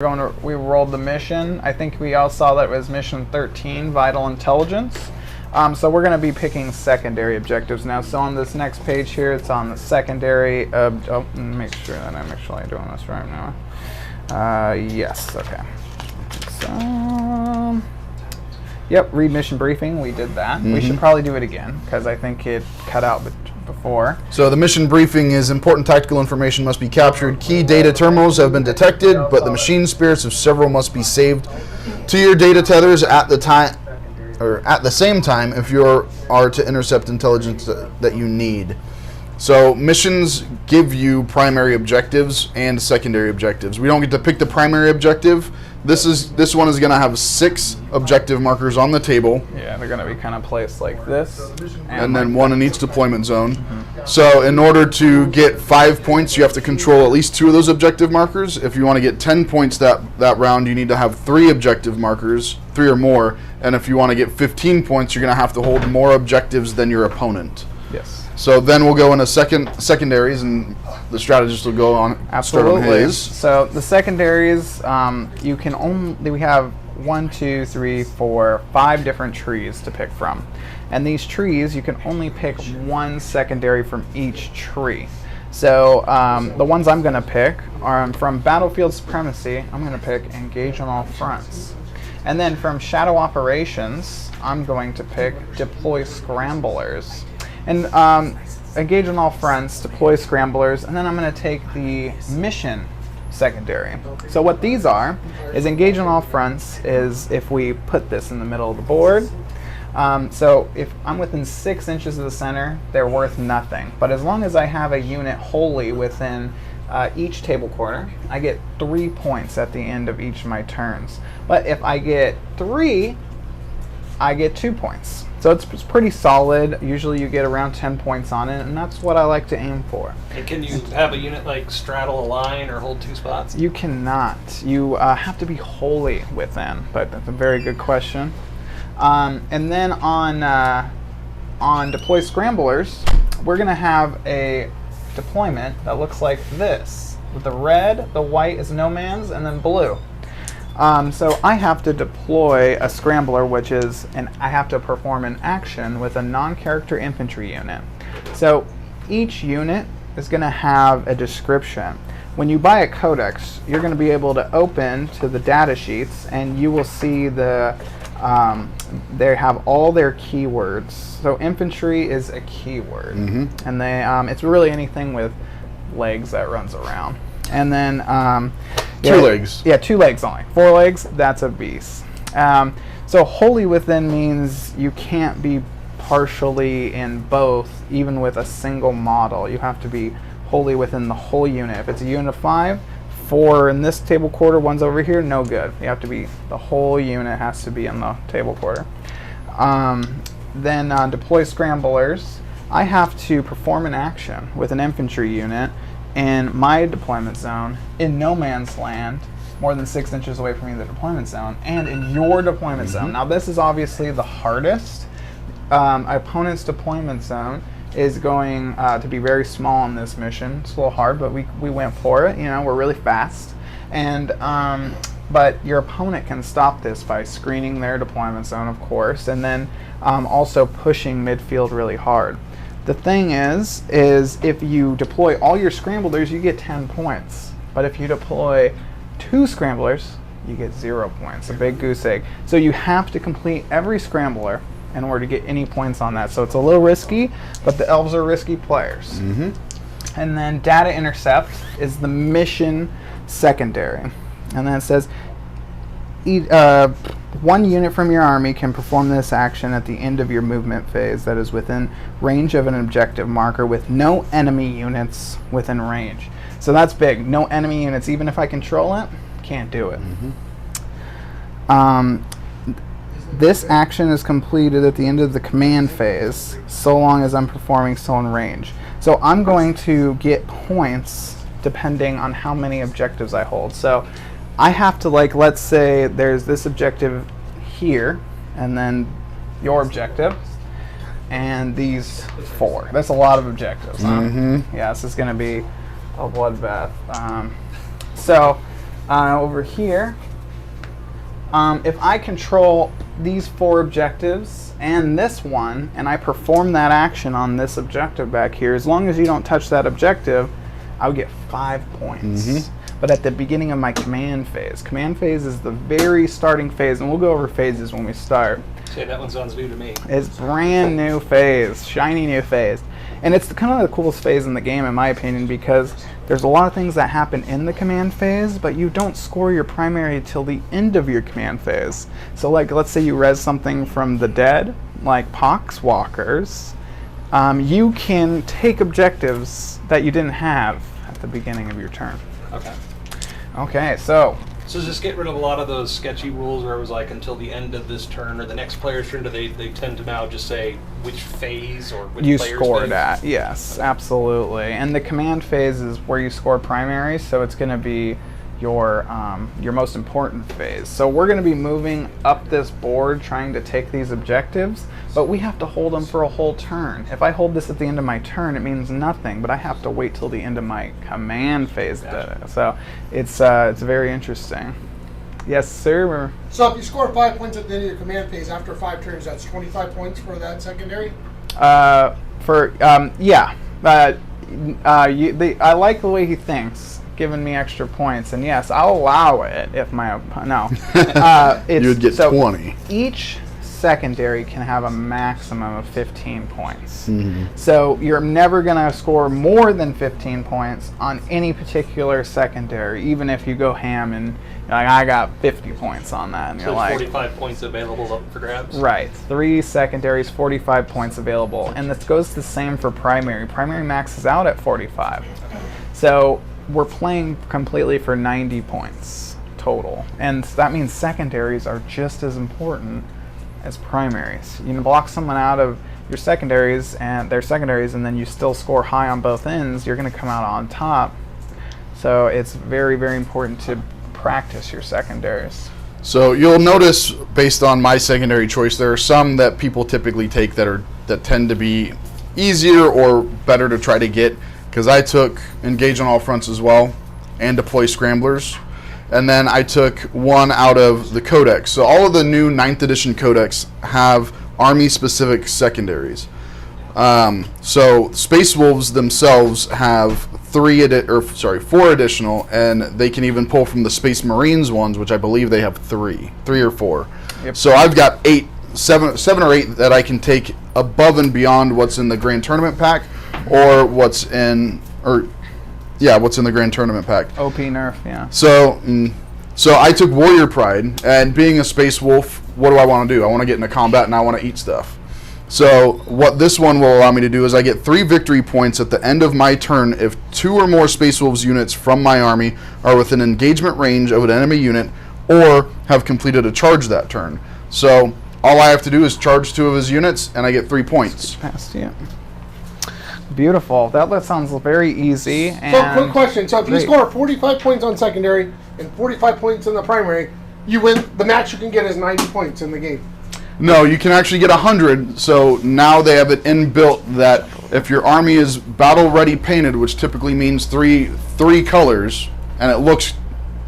We rolled the mission. I think we all saw that it was mission 13, Vital Intelligence. So we're going to be picking secondary objectives now. So on this next page here, it's on the secondary. Make sure that I'm actually doing this right now. Yes, okay. So, yep, read mission briefing. We did that. We should probably do it again because I think it cut out before. So the mission briefing is important tactical information must be captured. Key data terminals have been detected, but the machine spirits of several must be saved to your data tethers at the same time if you are to intercept intelligence that you need. So missions give you primary objectives and secondary objectives. We don't get to pick the primary objective. This one is going to have 6 objective markers on the table. Yeah, they're going to be kind of placed like this. And then one in each deployment zone. So in order to get 5 points, you have to control at least 2 of those objective markers. If you want to get 10 points that round, you need to have 3 objective markers, 3 or more. And if you want to get 15 points, you're going to have to hold more objectives than your opponent. Yes. So then we'll go into secondaries, and the strategist will go on. Absolutely. Start on his. So the secondaries, we have 1, 2, 3, 4, 5 different trees to pick from, and these trees you can only pick 1 secondary from each tree. So the ones I'm going to pick are from Battlefield Supremacy. I'm going to pick Engage on All Fronts, and then from Shadow Operations, I'm going to pick Deploy Scramblers. And Engage on All Fronts, Deploy Scramblers, and then I'm going to take the Mission secondary. So what these are is Engage on All Fronts is if we put this in the middle of the board. So if I'm within 6 inches of the center, they're worth nothing. But as long as I have a unit wholly within each table quarter, I get 3 points at the end of each of my turns. But if I get 3, I get 2 points. So it's pretty solid. Usually you get around 10 points on it, and that's what I like to aim for. And can you have a unit like straddle a line or hold 2 spots? You cannot. You have to be wholly within, but that's a very good question. And then on Deploy Scramblers, we're going to have a deployment that looks like this. With the red, the white is no man's, and then blue. So I have to deploy a scrambler, which is, and I have to perform an action with a non-character infantry unit. So each unit is going to have a description. When you buy a codex, you're going to be able to open to the data sheets, and you will see they have all their keywords. So infantry is a keyword, and it's really anything with legs that runs around. And then 2 legs. Yeah, 2 legs only. 4 legs, that's a beast. So wholly within means you can't be partially in both, even with a single model. You have to be wholly within the whole unit. If it's a unit of 5, 4 in this table quarter, 1's over here, no good. You have to be, the whole unit has to be in the table quarter. Then Deploy Scramblers, I have to perform an action with an infantry unit in my deployment zone, in no man's land, more than 6 inches away from the deployment zone, and in your deployment zone. Now this is obviously the hardest. Opponent's deployment zone is going to be very small on this mission. It's a little hard, but we went for it. You know, we're really fast. And but your opponent can stop this by screening their deployment zone, of course, and then also pushing midfield really hard. The thing is if you deploy all your scramblers, you get 10 points. But if you deploy 2 scramblers, you get 0 points, a big goose egg. So you have to complete every scrambler in order to get any points on that. So it's a little risky, but the elves are risky players. And then Data Intercept is the mission secondary. And then it says, 1 unit from your army can perform this action at the end of your movement phase that is within range of an objective marker with no enemy units within range. So that's big. No enemy units. Even if I control it, can't do it. This action is completed at the end of the command phase, so long as I'm performing still in range. So I'm going to get points depending on how many objectives I hold. So I have to, like, let's say there's this objective here, and then your objective, and these 4. That's a lot of objectives. Yeah, this is going to be a bloodbath. So Over here, if I control these 4 objectives and this one, and I perform that action on this objective back here, as long as you don't touch that objective, I'll get 5 points. But at the beginning of my command phase is the very starting phase, and we'll go over phases when we start. Okay, that one sounds new to me. It's brand new phase, shiny new phase. And it's kind of the coolest phase in the game, in my opinion, because there's a lot of things that happen in the command phase, but you don't score your primary till the end of your command phase. So, like, let's say you res something from the dead, like Poxwalkers, you can take objectives that you didn't have at the beginning of your turn. Okay. Okay, so So just get rid of a lot of those sketchy rules where it was like until the end of this turn or the next player's turn, they tend to now just say which phase or which you player's scored phase? at. Yes, absolutely. And the command phase is where you score primaries, so it's going to be your most important phase. So we're going to be moving up this board trying to take these objectives, but we have to hold them for a whole turn. If I hold this at the end of my turn, it means nothing, but I have to wait till the end of my command phase. Gotcha. So it's very interesting. Yes, sir. So if you score 5 points at the end of your command phase after 5 turns, that's 25 points for that secondary? I like the way he thinks, giving me extra points, and yes, I'll allow it if my You would get 20. Each secondary can have a maximum of 15 points. So you're never going to score more than 15 points on any particular secondary, even if you go ham and like, I got 50 points on that, and So you're there's like, 45 points available up for grabs? right, 3 secondaries, 45 points available, and this goes the same for primary. Primary maxes out at 45. So we're playing completely for 90 points total, and that means secondaries are just as important as primaries. You can block someone out of your secondaries and their secondaries, and then you still score high on both ends, you're going to come out on top. So it's very, very important to practice your secondaries. So you'll notice, based on my secondary choice, there are some that people typically take that tend to be easier or better to try to get. Because I took Engage on All Fronts as well, and Deploy Scramblers. And then I took one out of the Codex. So all of the new 9th edition Codex have army-specific secondaries. So Space Wolves themselves have 4 additional, and they can even pull from the Space Marines ones, which I believe they have 3 or 4. Yep. So I've got 7 or 8 that I can take above and beyond what's in the Grand Tournament pack, or what's in the Grand Tournament pack. OP nerf, yeah. So I took Warrior Pride, and being a Space Wolf, what do I want to do? I want to get into combat and I want to eat stuff. So what this one will allow me to do is I get 3 victory points at the end of my turn if 2 or more Space Wolves units from my army are within engagement range of an enemy unit or have completed a charge that turn. So all I have to do is charge 2 of his units and I get 3 points. Passed, yeah. Beautiful. That sounds very easy. And So quick question. So if you great. score 45 points on secondary and 45 points in the primary, you win. The max you can get is 90 points in the game. No, you can actually get 100. So now they have it inbuilt that if your army is battle ready painted, which typically means three colors, and it looks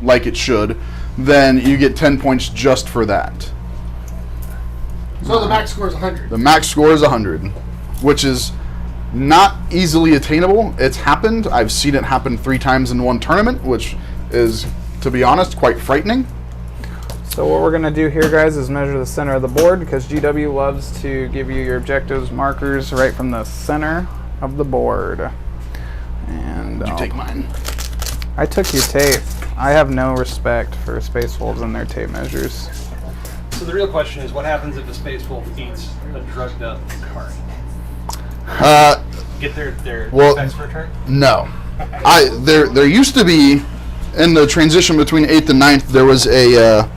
like it should, then you get 10 points just for that. So the max score is 100. The max score is 100, which is not easily attainable. It's happened. I've seen it happen 3 times in one tournament, which is, to be honest, quite frightening. So what we're going to do here, guys, is measure the center of the board, because GW loves to give you your objectives markers right from the center of the board. And You take mine. I took your tape. I have no respect for Space Wolves and their tape measures. So the real question is, what happens if a Space Wolf eats a drugged up card? Get their effects for a turn? No. There used to be, in the transition between 8th and 9th, there was a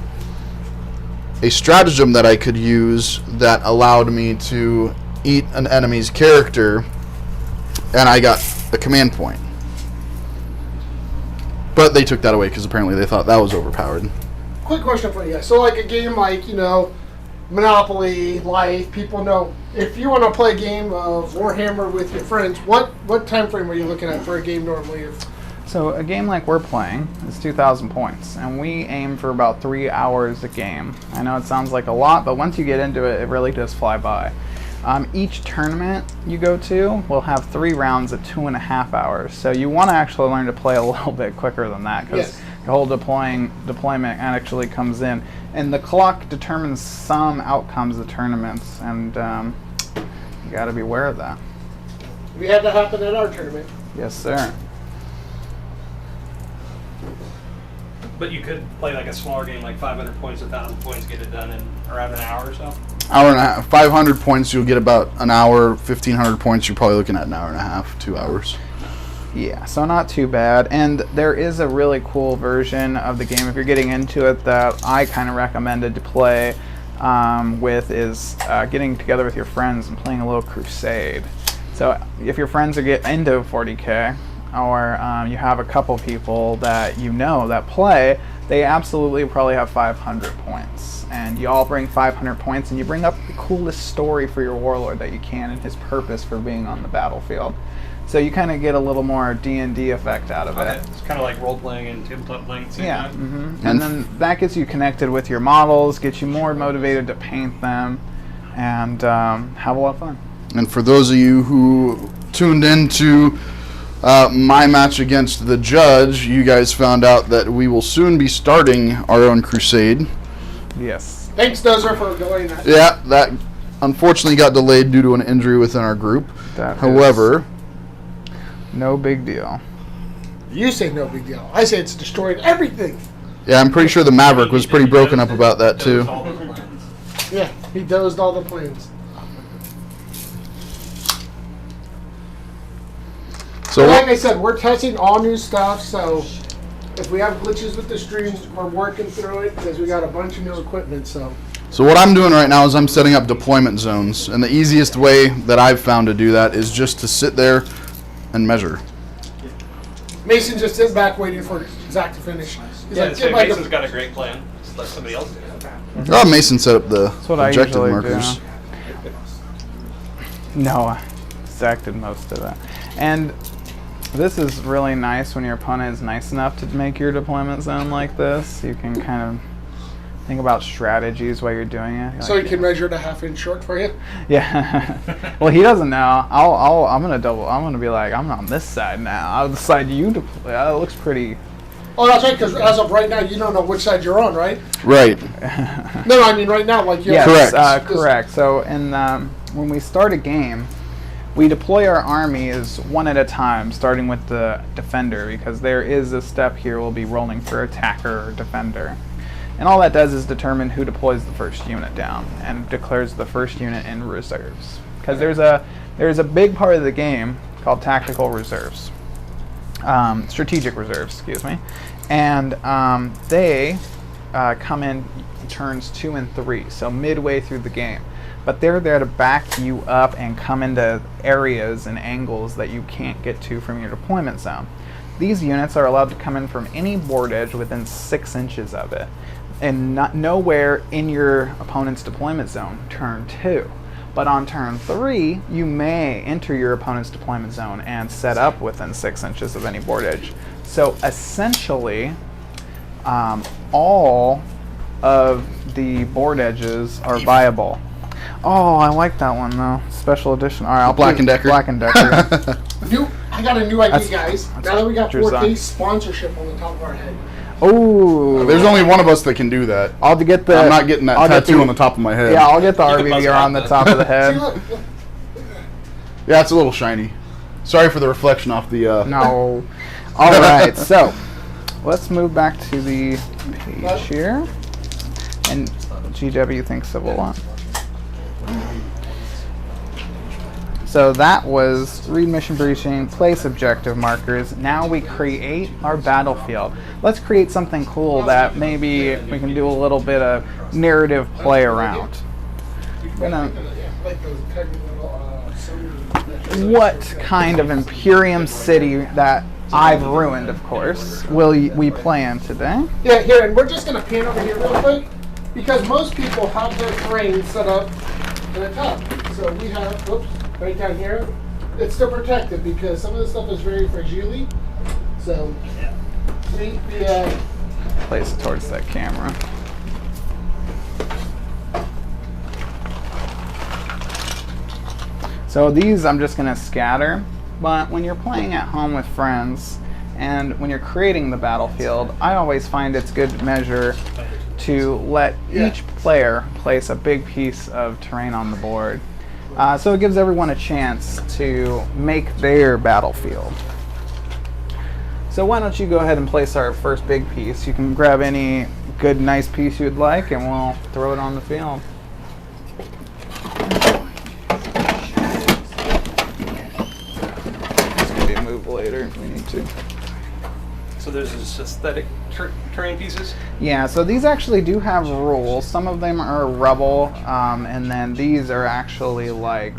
stratagem that I could use that allowed me to eat an enemy's character, and I got a command point. But they took that away because apparently they thought that was overpowered. Quick question for you guys. So like a game like, Monopoly, Life, people know, if you want to play a game of Warhammer with your friends, what time frame are you looking at for a game normally? So a game like we're playing is 2,000 points, and we aim for about 3 hours a game. I know it sounds like a lot, but once you get into it, it really does fly by. Each tournament you go to will have 3 rounds at 2.5 hours. So you want to actually learn to play a little bit quicker than that, because the whole deployment actually comes in, and the clock determines some outcomes of tournaments, and you got to be aware of that. We had that happen at our tournament. Yes, sir. But you could play like a smaller game, like 500 points, 1,000 points, get it done in around an hour or so. Hour and a half. 500 points, you'll get about an hour. 1,500 points, you're probably looking at an hour and a half, 2 hours. Yeah, so not too bad. And there is a really cool version of the game, if you're getting into it, that I kind of recommended to play with is getting together with your friends and playing a little crusade. So if your friends are getting into 40K, or you have a couple people that you know that play, they absolutely probably have 500 points. And you all bring 500 points, and you bring up the coolest story for your warlord that you can and his purpose for being on the battlefield. So you kind of get a little more D&D effect out of it. It's kind of like role-playing and tabletop playing. Yeah, and then that gets you connected with your models, gets you more motivated to paint them, and have a lot of fun. And for those of you who tuned in to my match against the judge, you guys found out that we will soon be starting our own crusade. Yes. Thanks, Dozer, for going that. Yeah, that unfortunately got delayed due to an injury within our group. However, no big deal. You say no big deal. I say it's destroyed everything. Yeah, I'm pretty sure the Maverick was pretty broken up about that too. Yeah, he dozed all the planes. So like I said, we're testing all new stuff, so if we have glitches with the stream, we're working through it because we got a bunch of new equipment. So what I'm doing right now is I'm setting up deployment zones, and the easiest way that I've found to do that is just to sit there and measure. Mason just sits back waiting for Zach to finish. He's Yeah, like, so "Get Mason's got a great plan. Just let somebody else do it. Oh, Mason set up the That's what I objective usually markers. do. No, Zach did most of that. And this is really nice when your opponent is nice enough to make your deployment zone like this. You can kind of think about strategies while you're doing it. So he can measure it a half inch short for you. Yeah. Well, he doesn't know. I'm gonna be like, I'm on this side now. I'll decide you deploy. It looks pretty. Oh, that's right. Because as of right now, you don't know which side you're on, right? Right. No, I mean right now, like you're Yes, Correct. correct. So when we start a game, we deploy our armies one at a time, starting with the defender, because there is a step here we'll be rolling for attacker or defender. And all that does is determine who deploys the first unit down and declares the first unit in reserves. Because there's a big part of the game called tactical reserves. Strategic reserves, excuse me. And they come in turns 2 and 3, so midway through the game. But they're there to back you up and come into areas and angles that you can't get to from your deployment zone. These units are allowed to come in from any board edge within 6 inches of it, and nowhere in your opponent's deployment zone turn 2. But on turn 3, you may enter your opponent's deployment zone and set up within 6 inches of any board edge. So essentially, all of the board edges are viable. Oh, I like that one though. Special edition. All right, I'll Black and Decker. Black and Decker. I got a new idea, That's guys. Now that we got your 4K son. sponsorship on the top of our head. Oh, There's only one of us that can do that. I'll get the. I'm not getting that I'll get tattoo on the top of my head. Yeah, I'll get the You can buzz RVVR on the out top of the See, head. look. Yeah, it's a little shiny. Sorry for the reflection off the. No. All right, so let's move back to the page here. And GW thinks of a lot. So that was read mission briefing, place objective markers. Now we create our battlefield. Let's create something cool that maybe we can do a little bit of narrative play around. What kind of Imperium city that I've ruined, of course, will we play in today? Yeah, here, and we're just going to pan over here real quick because most people have their frame set up in the top. So we have, whoops, right down here. It's still protected because some of the stuff is very fragile. So, we Place it towards that camera. So these I'm just going to scatter, but when you're playing at home with friends and when you're creating the battlefield, I always find it's good measure to let each player place a big piece of terrain on the board. So it gives everyone a chance to make their battlefield. So why don't you go ahead and place our first big piece. You can grab any good, nice piece you'd like and we'll throw it on the field. This can be moved later if we need to. So there's this aesthetic terrain pieces? Yeah, so these actually do have rules. Some of them are rubble, and then these are actually like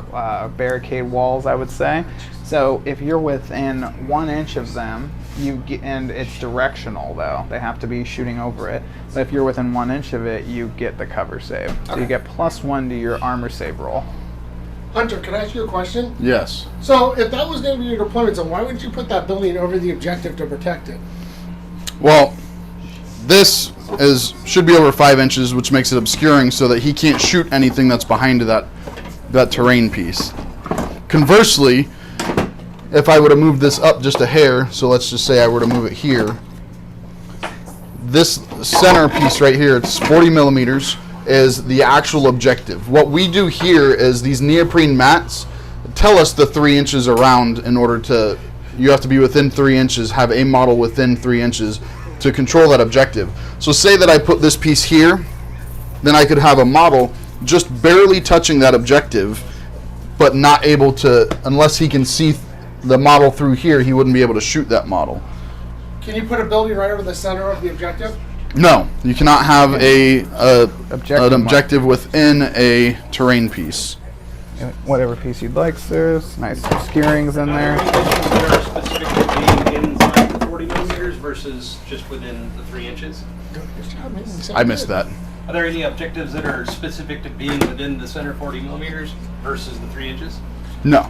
barricade walls, I would say. So if you're within 1 inch of them, you get, and it's directional though, they have to be shooting over it. But if you're within 1 inch of it, you get the cover save. So you get +1 to your armor save roll. Hunter, can I ask you a question? Yes. So, if that was going to be your deployment zone, why wouldn't you put that building over the objective to protect it? Well, this should be over 5 inches, which makes it obscuring so that he can't shoot anything that's behind that terrain piece. Conversely, if I would have moved this up just a hair, so let's just say I were to move it here, this center piece right here, it's 40 millimeters, is the actual objective. What we do here is these neoprene mats tell us the 3 inches around in order to, you have to be within 3 inches, have a model within 3 inches to control that objective. So say that I put this piece here, then I could have a model just barely touching that objective, but not able to, unless he can see the model through here, he wouldn't be able to shoot that model. Can you put a building right over the center of the objective? No, you cannot have an Objective objective within a terrain piece. Whatever piece you'd like, sir. Nice obscurings in there. Are there any missions that are specific to being inside the 40 millimeters versus just within the 3 inches? I missed that. Are there any objectives that are specific to being within the center 40 millimeters versus the 3 inches? No.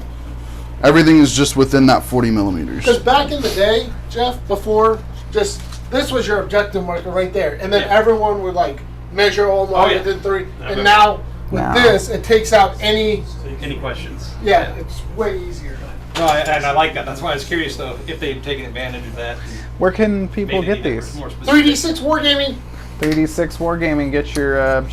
Everything is just within that 40 millimeters. Because back in the day, Jeff, before, just this was your objective marker right there, and then Yeah. everyone would like measure all yeah. within 3. Okay. And now with Now. this, it takes out any. Any questions? Yeah, it's way easier. No, and I like that. That's why I was curious though if they've taken advantage of that. Where can people Made it get even these? more specific. 3D6 Wargaming. 3D6 Wargaming, get your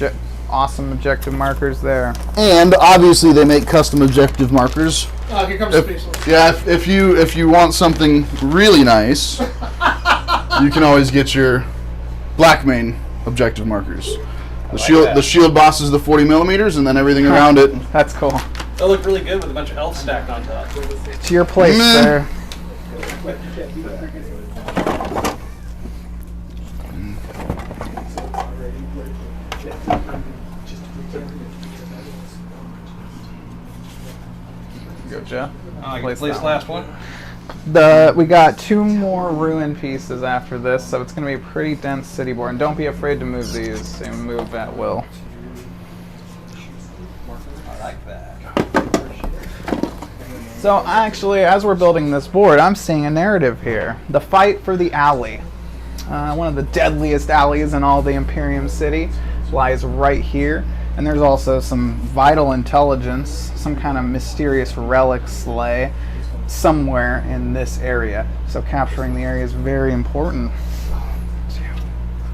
awesome objective markers there. And obviously they make custom objective markers. Here comes Space Force. Yeah, if you want something really nice, you can always get your Blackmane objective markers. The shield boss is the 40 millimeters, and then everything around it. That's cool. They'll look really good with a bunch of elves stacked on top. To your place Meh. there. Go, Jeff. Place that one. last one. We got 2 more ruin pieces after this, so it's going to be a pretty dense city board. And don't be afraid to move these. They move at will. I like that. So actually, as we're building this board, I'm seeing a narrative here. The fight for the alley. One of the deadliest alleys in all the Imperium City lies right here. And there's also some vital intelligence, some kind of mysterious relic sleigh somewhere in this area. So capturing the area is very important.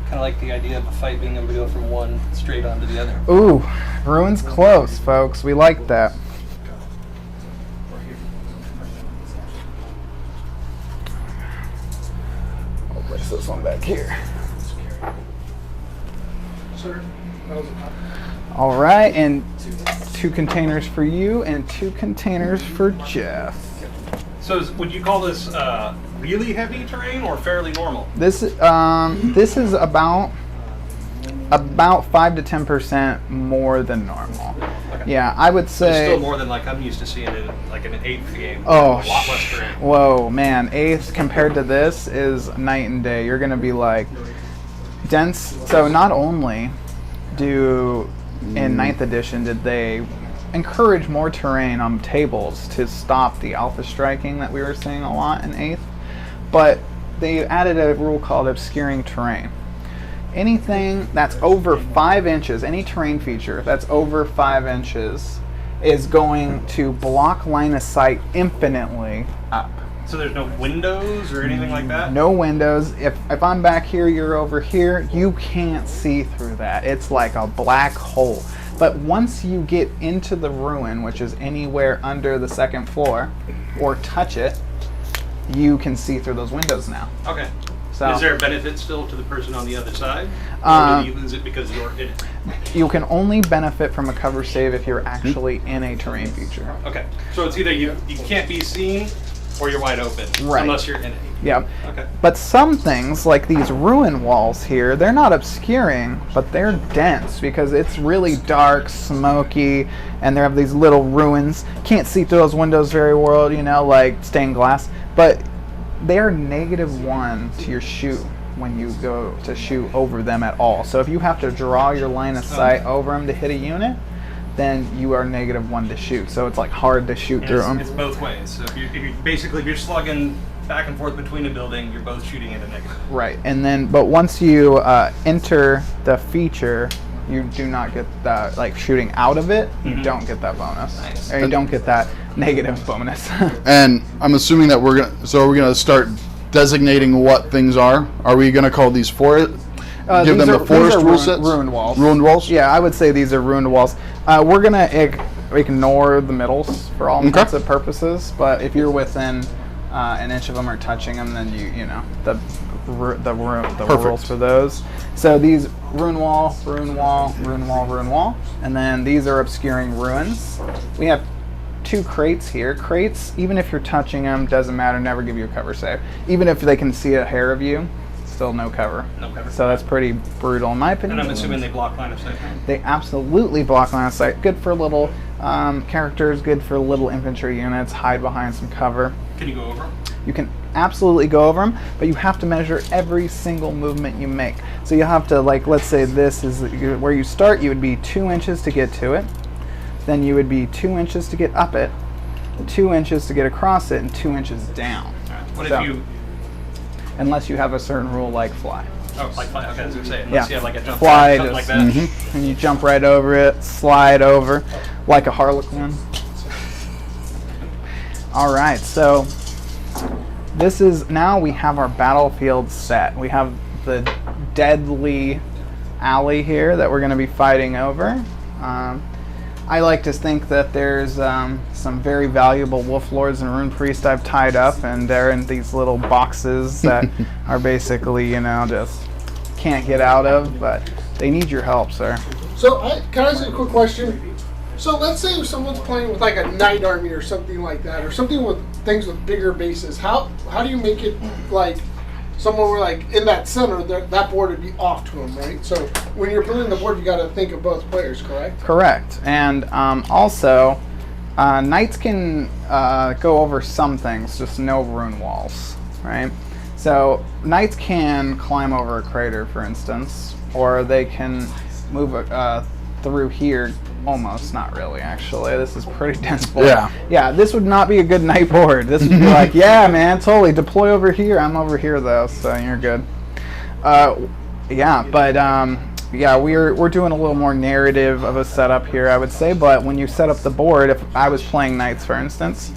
Kind of like the idea of a fight being able to go from one straight onto the other. Ooh, ruin's close, folks. We like that. I'll place this one back here. Sir, that was a All right, and 2 containers for you and 2 containers for Jeff. So would you call this really heavy terrain or fairly normal? This is about 5 to 10% more than normal. Okay. Yeah, I would It's say. still more than like I'm used to seeing in like in an 8th game. Oh, a lot less terrain. whoa, man! 8th compared to this is night and day. You're gonna be like dense. So not only do in 9th edition did they encourage more terrain on tables to stop the alpha striking that we were seeing a lot in 8th, but they added a rule called obscuring terrain. Anything that's over 5 inches, any terrain feature that's over 5 inches, is going to block line of sight infinitely up. So there's no windows or anything like that? No windows. If I'm back here, you're over here, you can't see through that. It's like a black hole. But once you get into the ruin, which is anywhere under the 2nd floor, or touch it, you can see through those windows now. Okay. So, is there a benefit still to the person on the other side? Or do you lose it because you're in it? You can only benefit from a cover save if you're actually in a terrain feature. Okay. So it's either you can't be seen or you're wide open. Right. Unless you're in it. Yeah. Okay. But some things, like these ruin walls here, they're not obscuring, but they're dense because it's really dark, smoky, and they have these little ruins. Can't see through those windows very well, you know, like stained glass. But they're -1 to your shoot when you go to shoot over them at all. So if you have to draw your line of sight over them to hit a unit, then you are -1 to shoot. So it's like hard to shoot And through them. it's both ways. So if you're slugging back and forth between a building, you're both shooting at a negative. Right, and then, but once you enter the feature, you do not get that, like shooting out of it, you don't get that bonus. Nice. Or you don't get that negative bonus. And I'm assuming that we're gonna start designating what things are. Are we gonna call these forest? Give them the forest rule sets. Ruined walls. Ruined walls. Yeah, I would say these are ruined walls. We're gonna ignore the middles for all intents and purposes. But if you're within an inch of them or touching them, then you know the rules for those. So these ruin wall, ruin wall, ruin wall, ruin wall, and then these are obscuring ruins. We have 2 crates here. Crates, even if you're touching them, doesn't matter. Never give you a cover save. Even if they can see a hair of you, still no cover. No cover. So that's pretty brutal in my opinion. And I'm assuming they block line of sight. They absolutely block line of sight. Good for little characters, good for little infantry units, hide behind some cover. Can you go over them? You can absolutely go over them, but you have to measure every single movement you make. So you have to, like, let's say this is where you start, you would be 2 inches to get to it. Then you would be 2 inches to get up it, 2 inches to get across it, and 2 inches down. What So- if you... Unless you have a certain rule like fly. Oh, like fly. Okay, I was going to say. Unless you have like a jump Fly, something just, like that. and you jump right over it, slide over, like a harlequin. All right, so this is, now we have our battlefield set. We have the deadly alley here that we're going to be fighting over. I like to think that there's some very valuable wolf lords and rune priests I've tied up, and they're in these little boxes that are basically, you know, just can't get out of, but they need your help, sir. So, can I ask you a quick question? So, let's say if someone's playing with like a knight army or something like that, or something with things with bigger bases. How do you make it like someone where like in that center that board would be off to them, right? So when you're building the board, you got to think of both players, correct? Correct, and also knights can go over some things, just no rune walls, right? So knights can climb over a crater, for instance, or they can move through here. Almost, not really, actually. This is pretty dense board. Yeah, this would not be a good night board. This would be like, yeah, man, totally, deploy over here. I'm over here, though, so you're good. Yeah, we're doing a little more narrative of a setup here, I would say, but when you set up the board, if I was playing knights, for instance,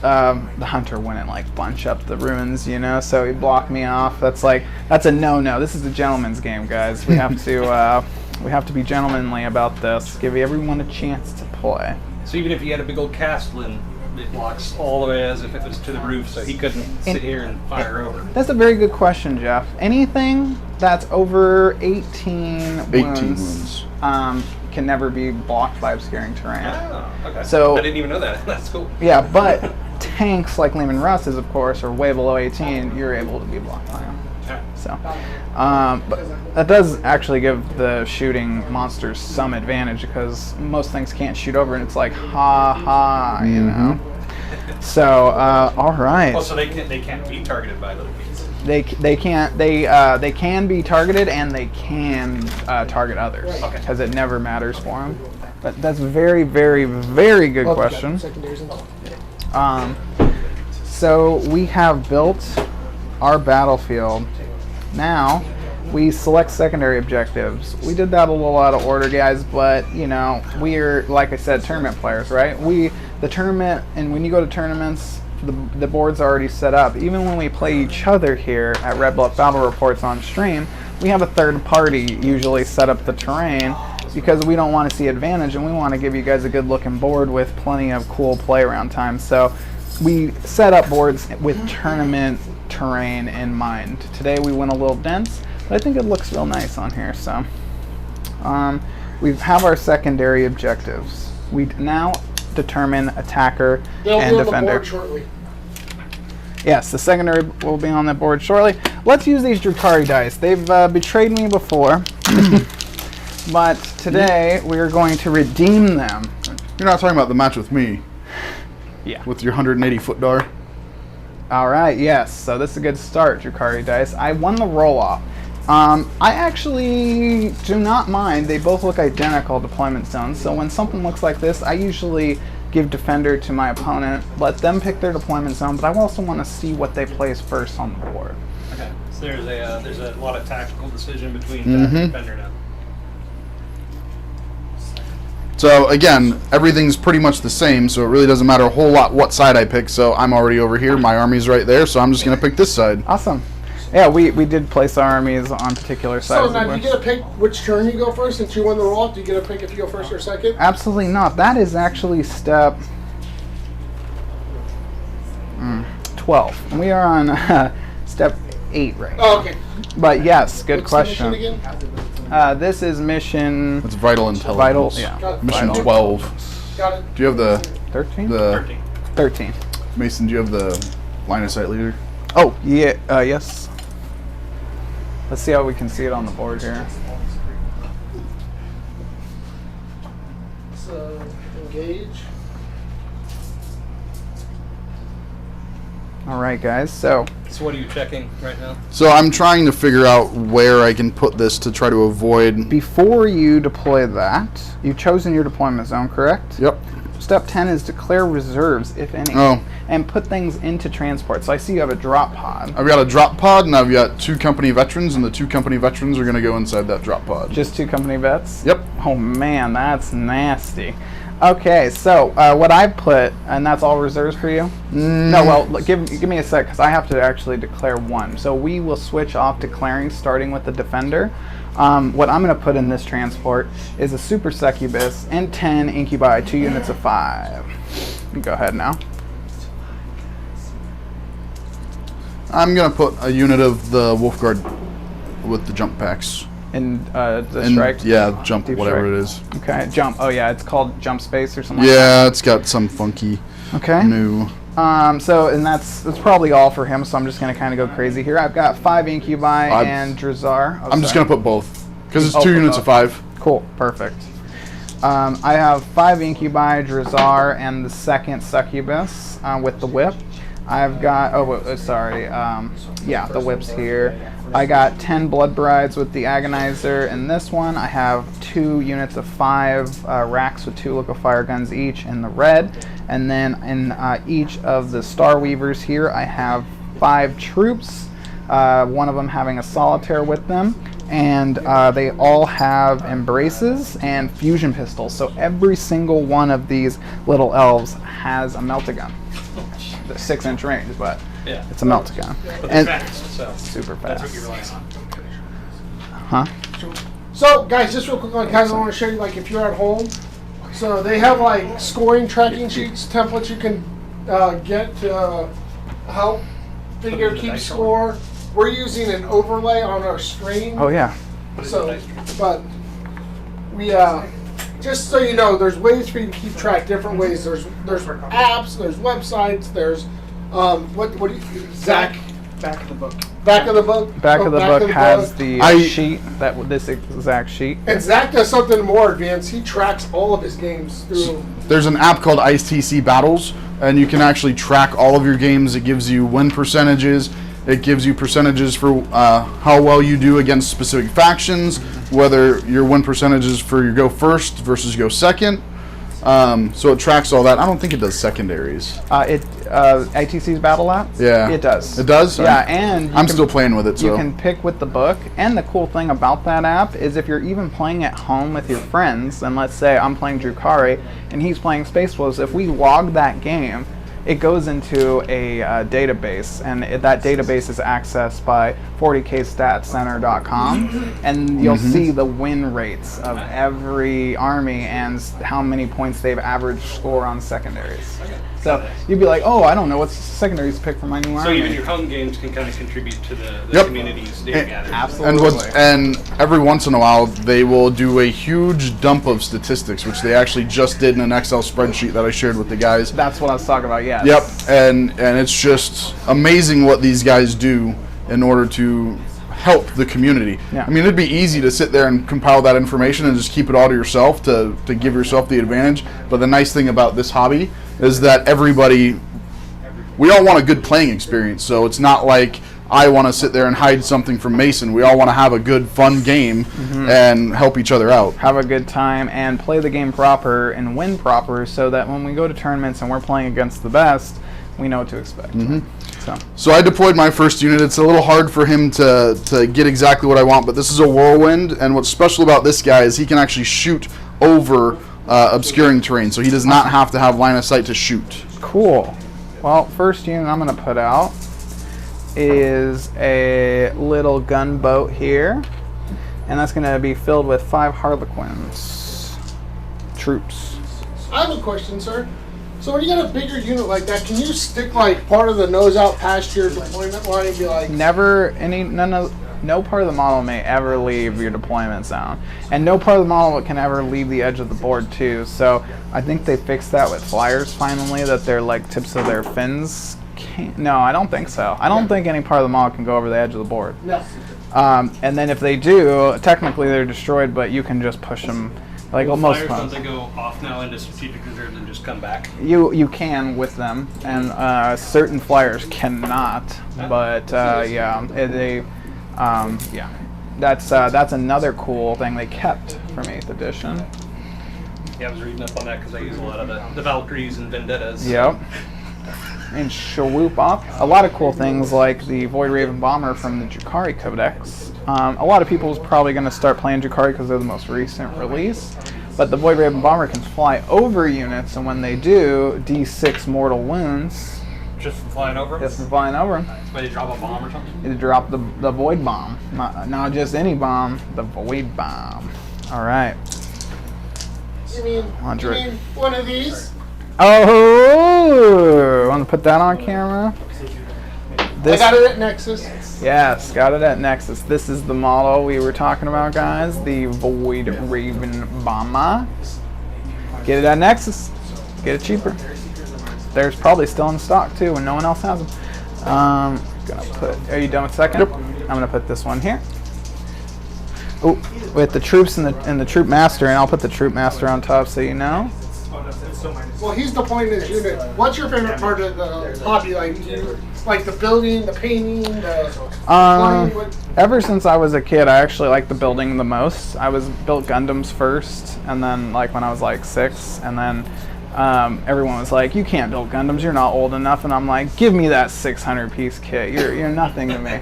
the hunter wouldn't, like, bunch up the ruins, you know, so he'd block me off. That's a no-no. This is a gentleman's game, guys. We have to... We have to be gentlemanly about this. Give everyone a chance to play. So even if you had a big old castle, it blocks all the way as if it was to the roof, so he couldn't sit here and fire over. That's a very good question, Jeff. Anything that's over 18 wounds can never be blocked by obscuring terrain. Oh, okay. So I didn't even know that. That's cool. Yeah, but tanks like Lehman Russ is, of course, or way below 18, you're able to be blocked by them. So, but that does actually give the shooting monsters some advantage because most things can't shoot over, and it's like ha, you know. So, all right. Well, so they can't be targeted by little bees. They can be targeted, and they can target others because it never matters for them. But that's a very, very, very good question. So we have built our battlefield. Now, we select secondary objectives. We did that a little out of order, guys, but, you know, we're, like I said, tournament players, right? The tournament, and when you go to tournaments, the board's already set up. Even when we play each other here at Red Bluff Battle Reports on stream, we have a third party usually set up the terrain because we don't want to see advantage, and we want to give you guys a good looking board with plenty of cool play around time. So we set up boards with tournament terrain in mind. Today we went a little dense, but I think it looks real nice on here. So we have our secondary objectives. We now determine attacker and defender. On the board shortly. Yes, the secondary will be on the board shortly. Let's use these Drukhari dice. They've betrayed me before, but today we are going to redeem them. You're not talking about the match with me. Yeah. With your 180-foot dar. All right, yes. So this is a good start, Drukhari dice. I won the roll-off. I actually do not mind. They both look identical deployment zones. So when something looks like this, I usually give defender to my opponent, let them pick their deployment zone, but I also want to see what they place first on the board. Okay, so there's a lot of tactical decision between attacker and defender now. So again, everything's pretty much the same, so it really doesn't matter a whole lot what side I pick. So I'm already over here, my army's right there, so I'm just going to pick this side. Awesome. Yeah, we did place our armies on particular sides. So now, do you get to pick which turn you go first since you won the roll-off? Do you get to pick if you go first or second? Absolutely not. That is actually step 12. And we are on step 8 right now. Oh, okay. But yes, good What's question. The mission again? This is mission... It's vital intelligence. Vital, yeah. Got it. Mission Vital. 12. Got it. Do you have the 13? 13. Mason? Do you have the line of sight leader? Oh, yeah, yes. Let's see how we can see it on the board here. So, engage. All right, guys. So what are you checking right now? So I'm trying to figure out where I can put this to try to avoid. before you deploy that, you've chosen your deployment zone, correct? Yep. Step 10 is declare reserves, if any, Oh. and put things into transport. So I see you have a drop pod. I've got a drop pod, and I've got 2 company veterans, and the 2 company veterans are going to go inside that drop pod. Just 2 company vets? Yep. Oh man, that's nasty. Okay, so what I put, and that's all reserves for you? No, well, give me a sec, because I have to actually declare 1. So we will switch off declaring, starting with the defender. What I'm going to put in this transport is a super succubus and 10 incubi, 2 units of 5. Go ahead now. I'm going to put a unit of the Wolf Guard with the jump packs. And the And, strike? yeah, jump, Deep whatever strike. it is. Okay, jump. Oh yeah, it's called jump space or something. Yeah, it's got some funky Like that. Okay. new. So, and that's probably all for him. So I'm just gonna kind of go crazy here. I've got 5 incubi and Drazar. Oh, I'm just going to put both, because it's Oh, 2 put units both. of 5. Cool, perfect. I have 5 incubi, Drazar, and the second succubus with the whip. I've got, yeah, the whip's here. I got 10 blood brides with the agonizer in this one. I have 2 units of 5 racks with 2 liquefier guns each in the red. And then in each of the star weavers here, I have 5 troops, one of them having a solitaire with them. And they all have embraces and fusion pistols. So every single one of these little elves has a melta-gun. The 6-inch range, but Yeah. it's a melta-gun. But And they're fast, so super that's what fast. you're relying Huh? on. So, guys, just real quick, guys, I want to show you, like, if you're at home. So they have like scoring tracking sheets, templates you can get to help figure keep score. We're using an overlay on our screen. Oh yeah. So, but we just so you know, there's ways for you to keep track, different ways. There's apps, there's websites, there's what do you, Zach? Back of the book. Back of the book. Back of the book has book. the sheet, this exact sheet. And Zach does something more advanced. He tracks all of his games through. There's an app called ICC Battles, and you can actually track all of your games. It gives you win percentages. It gives you percentages for how well you do against specific factions, whether your win percentages for your go first versus go second. So it tracks all that. I don't think it does secondaries. ATC's Battle App? Yeah. It does. It does? Yeah, and I'm still playing with it, so. You can pick with the book, and the cool thing about that app is if you're even playing at home with your friends, and let's say I'm playing Drukhari and he's playing Space Wolves, if we log that game, it goes into a database, and that database is accessed by 40kstatcenter.com, and you'll see the win rates of every army and how many points they've averaged score on secondaries. So you'd be like, oh, I don't know what secondaries to pick for my new army. So even your home games can kind of contribute to the Yep. community's data gathering. Absolutely. And every once in a while, they will do a huge dump of statistics, which they actually just did in an Excel spreadsheet that I shared with the guys. That's what I was talking about, yes. Yep, and it's just amazing what these guys do in order to help the community. Yeah. I mean, it'd be easy to sit there and compile that information and just keep it all to yourself to give yourself the advantage. But the nice thing about this hobby is that we all want a good playing experience. So it's not like I want to sit there and hide something from Mason. We all want to have a good, fun game and help each other out. Have a good time and play the game proper and win proper, so that when we go to tournaments and we're playing against the best, we know what to expect. So I deployed my first unit. It's a little hard for him to get exactly what I want, but this is a whirlwind, and what's special about this guy is he can actually shoot over obscuring terrain, so he does not have to have line of sight to shoot. Cool. Well, first unit I'm going to put out is a little gunboat here, and that's going to be filled with 5 Harlequins troops. I have a question, sir. So when you got a bigger unit like that, can you stick like part of the nose out past your deployment line and be like, No part of the model may ever leave your deployment zone, and no part of the model can ever leave the edge of the board too. So I think they fixed that with flyers finally, that their like tips of their fins can't. No, I don't think so. I don't think any part of the model can go over the edge of the board. no? And then if they do, technically they're destroyed, but you can just push them. Like almost. Flyers, don't they go off now into strategic reserve and just come back? You can with them, and certain flyers cannot. But that's another cool thing they kept from 8th edition. Yeah, I was reading up on that because I use a lot of the Valkyries and Vendettas. Yep. And swoop off. A lot of cool things like the Void Raven Bomber from the Drukhari Codex. A lot of people is probably going to start playing Drukhari because they're the most recent release. But the Void Raven Bomber can fly over units, and when they do, D6 mortal wounds. Just from flying over? Just from flying over. But they drop a bomb or something? You drop the Void Bomb. Not just any bomb, the Void Bomb. Alright. You mean one of these? Oh! Want to put that on camera? I got it at Nexus. Yes, got it at Nexus. This is the model we were talking about, guys. The Void Raven Bomber. Get it at Nexus. Get it cheaper. There's probably still in stock too, and no one else has them. Are you done with second? Yep. I'm gonna put this one here. Oh, with the troops and the troop master, and I'll put the troop master on top so you know. Well, he's deploying his unit. What's your favorite part of the hobby? Like, do you like the building, the painting, the flying? Ever since I was a kid, I actually liked the building the most. I built Gundams first, and then like when I was like 6, and then everyone was like, "You can't build Gundams. You're not old enough." And I'm like, "Give me that 600-piece kit. You're nothing to me."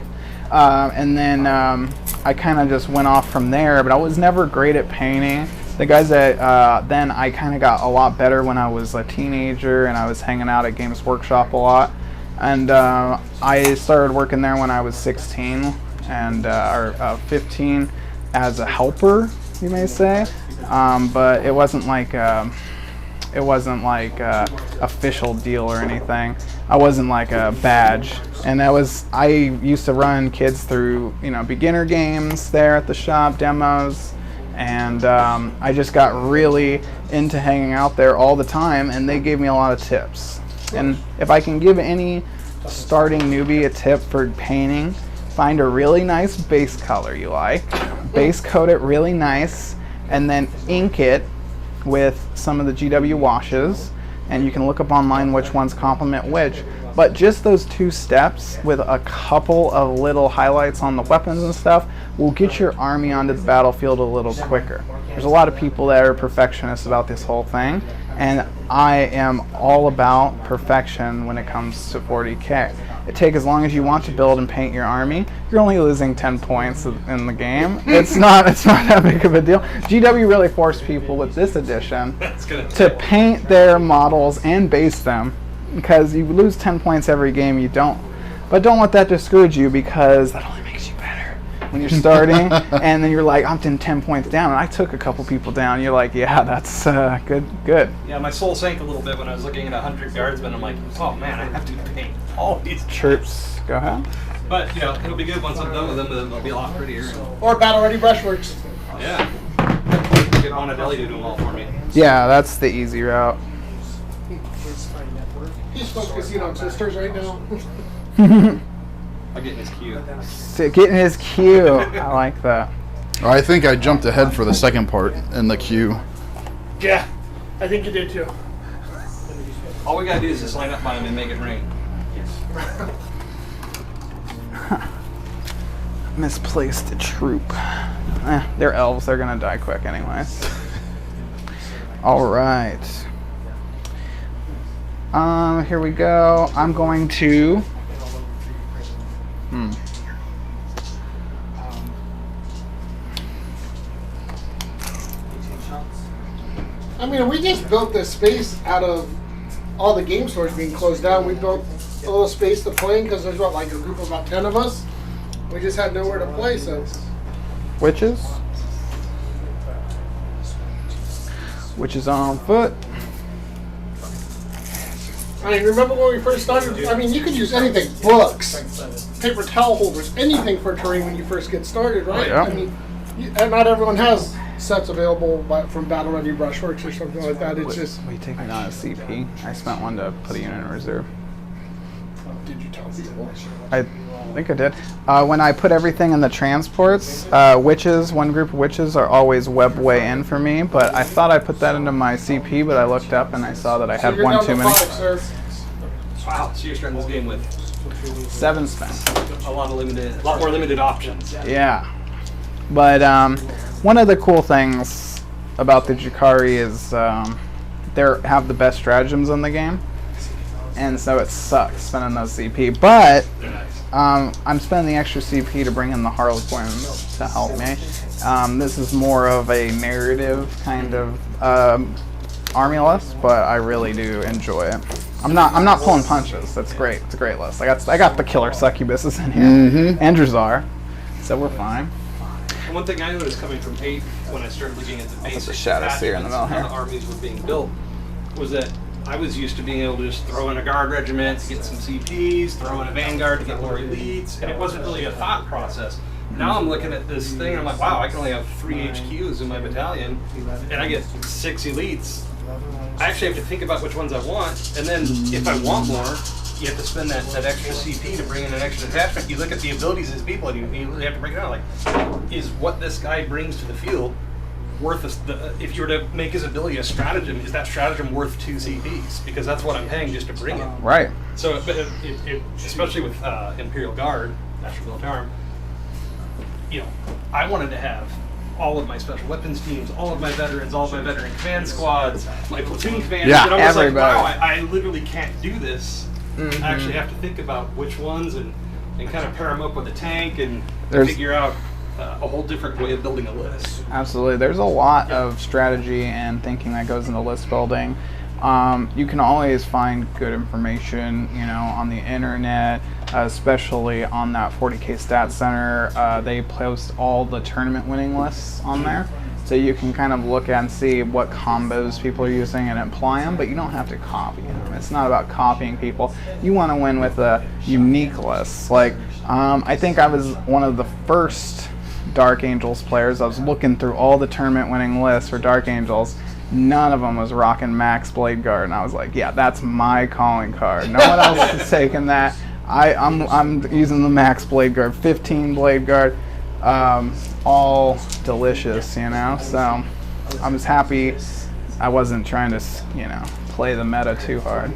And then I kind of just went off from there. But I was never great at painting. The guys that then I kind of got a lot better when I was a teenager, and I was hanging out at Games Workshop a lot. And I started working there when I was 16 and or 15 as a helper, you may say. But it wasn't like official deal or anything. I wasn't like a badge, and I used to run kids through beginner games there at the shop, demos. And I just got really into hanging out there all the time, and they gave me a lot of tips. And if I can give any starting newbie a tip for painting, find a really nice base color you like, base coat it really nice, and then ink it with some of the GW washes, and you can look up online which ones complement which. But just those 2 steps with a couple of little highlights on the weapons and stuff will get your army onto the battlefield a little quicker. There's a lot of people that are perfectionists about this whole thing, And I am all about perfection when it comes to 40K. It takes as long as you want to build and paint your army. You're only losing 10 points in the game. It's not that big of a deal. GW really forced people with this edition to paint their models and base them, because you lose 10 points every game. You don't. But don't let that discourage you, because that only makes you better when you're starting. And then you're like, I'm 10 points down, and I took a couple people down. You're like, yeah, that's good. Yeah, my soul sank a little bit when I was looking at 100 guardsmen. I'm like, oh man, I have to paint all these Troops. Go ahead. But, it'll be good once I'm done with them. They'll be a lot prettier. Or Battle Ready Brushworks. Yeah. Get Monadelli to do them all for me. Yeah, that's the easy route. He's focusing on sisters right now. I'll get in his queue. Getting his queue. I like that. I think I jumped ahead for the second part in the queue. Yeah, I think you did too. All we gotta do is just line up by him and make it rain. Misplaced a troop. They're elves. They're gonna die quick anyways. All right. Here we go. I'm going to. I mean, we just built this space out of all the game stores being closed down. We built a little space to play in because there's like a group of about 10 of us. We just had nowhere to play, so. Witches. Witches on foot. I mean, remember when we first started? I mean, you could use anything, books, paper towel holders, anything for terrain when you first get started, right? Yeah. I mean, and not everyone has sets available from Battle Ready Brushworks or something like that. It's just. We take it on a CP. I spent one to put a unit in reserve. Did you tell people? I think I did. When I put everything in the transports, witches, one group of witches are always webway in for me, but I thought I put that into my CP, but I looked up and I saw that I had you're one down too to many. 5, sir. Wow, so you're starting this game with 7 spent. a lot more limited options. Yeah. But one of the cool things about the Jakari is they have the best stratagems in the game. And so it sucks spending those CP. But I'm spending the extra CP to bring in the Harlequins to help me. This is more of a narrative kind of army list, but I really do enjoy it. I'm not pulling punches. That's great. It's a great list. I got the killer succubuses in here. And Drazar. So we're fine. And one thing I noticed coming from 8 when I started looking at the basic the shadow seer in the middle how here. the armies were being built was that I was used to being able to just throw in a guard regiment to get some CPs, throw in a vanguard to get more elites, and it wasn't really a thought process. Now I'm looking at this thing and I'm like, wow, I can only have 3 HQs in my battalion, and I get 6 elites. I actually have to think about which ones I want, and then if I want more, you have to spend that extra CP to bring in an extra detachment. You look at the abilities of these people and you really have to break it down. Like, is what this guy brings to the field worth if you were to make his ability a stratagem, is that stratagem worth 2 CPs? Because that's what I'm paying just to bring it. Right. So, but especially with Imperial Guard, National Militarum, I wanted to have all of my special weapons teams, all of my veterans, all of my veteran command squads, my platoon commanders. Yeah, and I was everybody. like, wow, I literally can't do this. I actually have to think about which ones and kind of pair them up with a tank and figure out a whole different way of building a list. Absolutely. There's a lot of strategy and thinking that goes into list building. You can always find good information, on the internet, especially on that 40K Stat Center. They post all the tournament winning lists on there. So you can kind of look and see what combos people are using and apply them, but you don't have to copy them. It's not about copying people. You want to win with a unique list. Like, I think I was one of the first Dark Angels players. I was looking through all the tournament winning lists for Dark Angels. None of them was rocking Max Blade Guard, and I was like, yeah, that's my calling card. No one else is taking that. I'm using the Max Blade Guard, 15 Blade Guard, all delicious, So I'm just happy I wasn't trying to, play the meta too hard.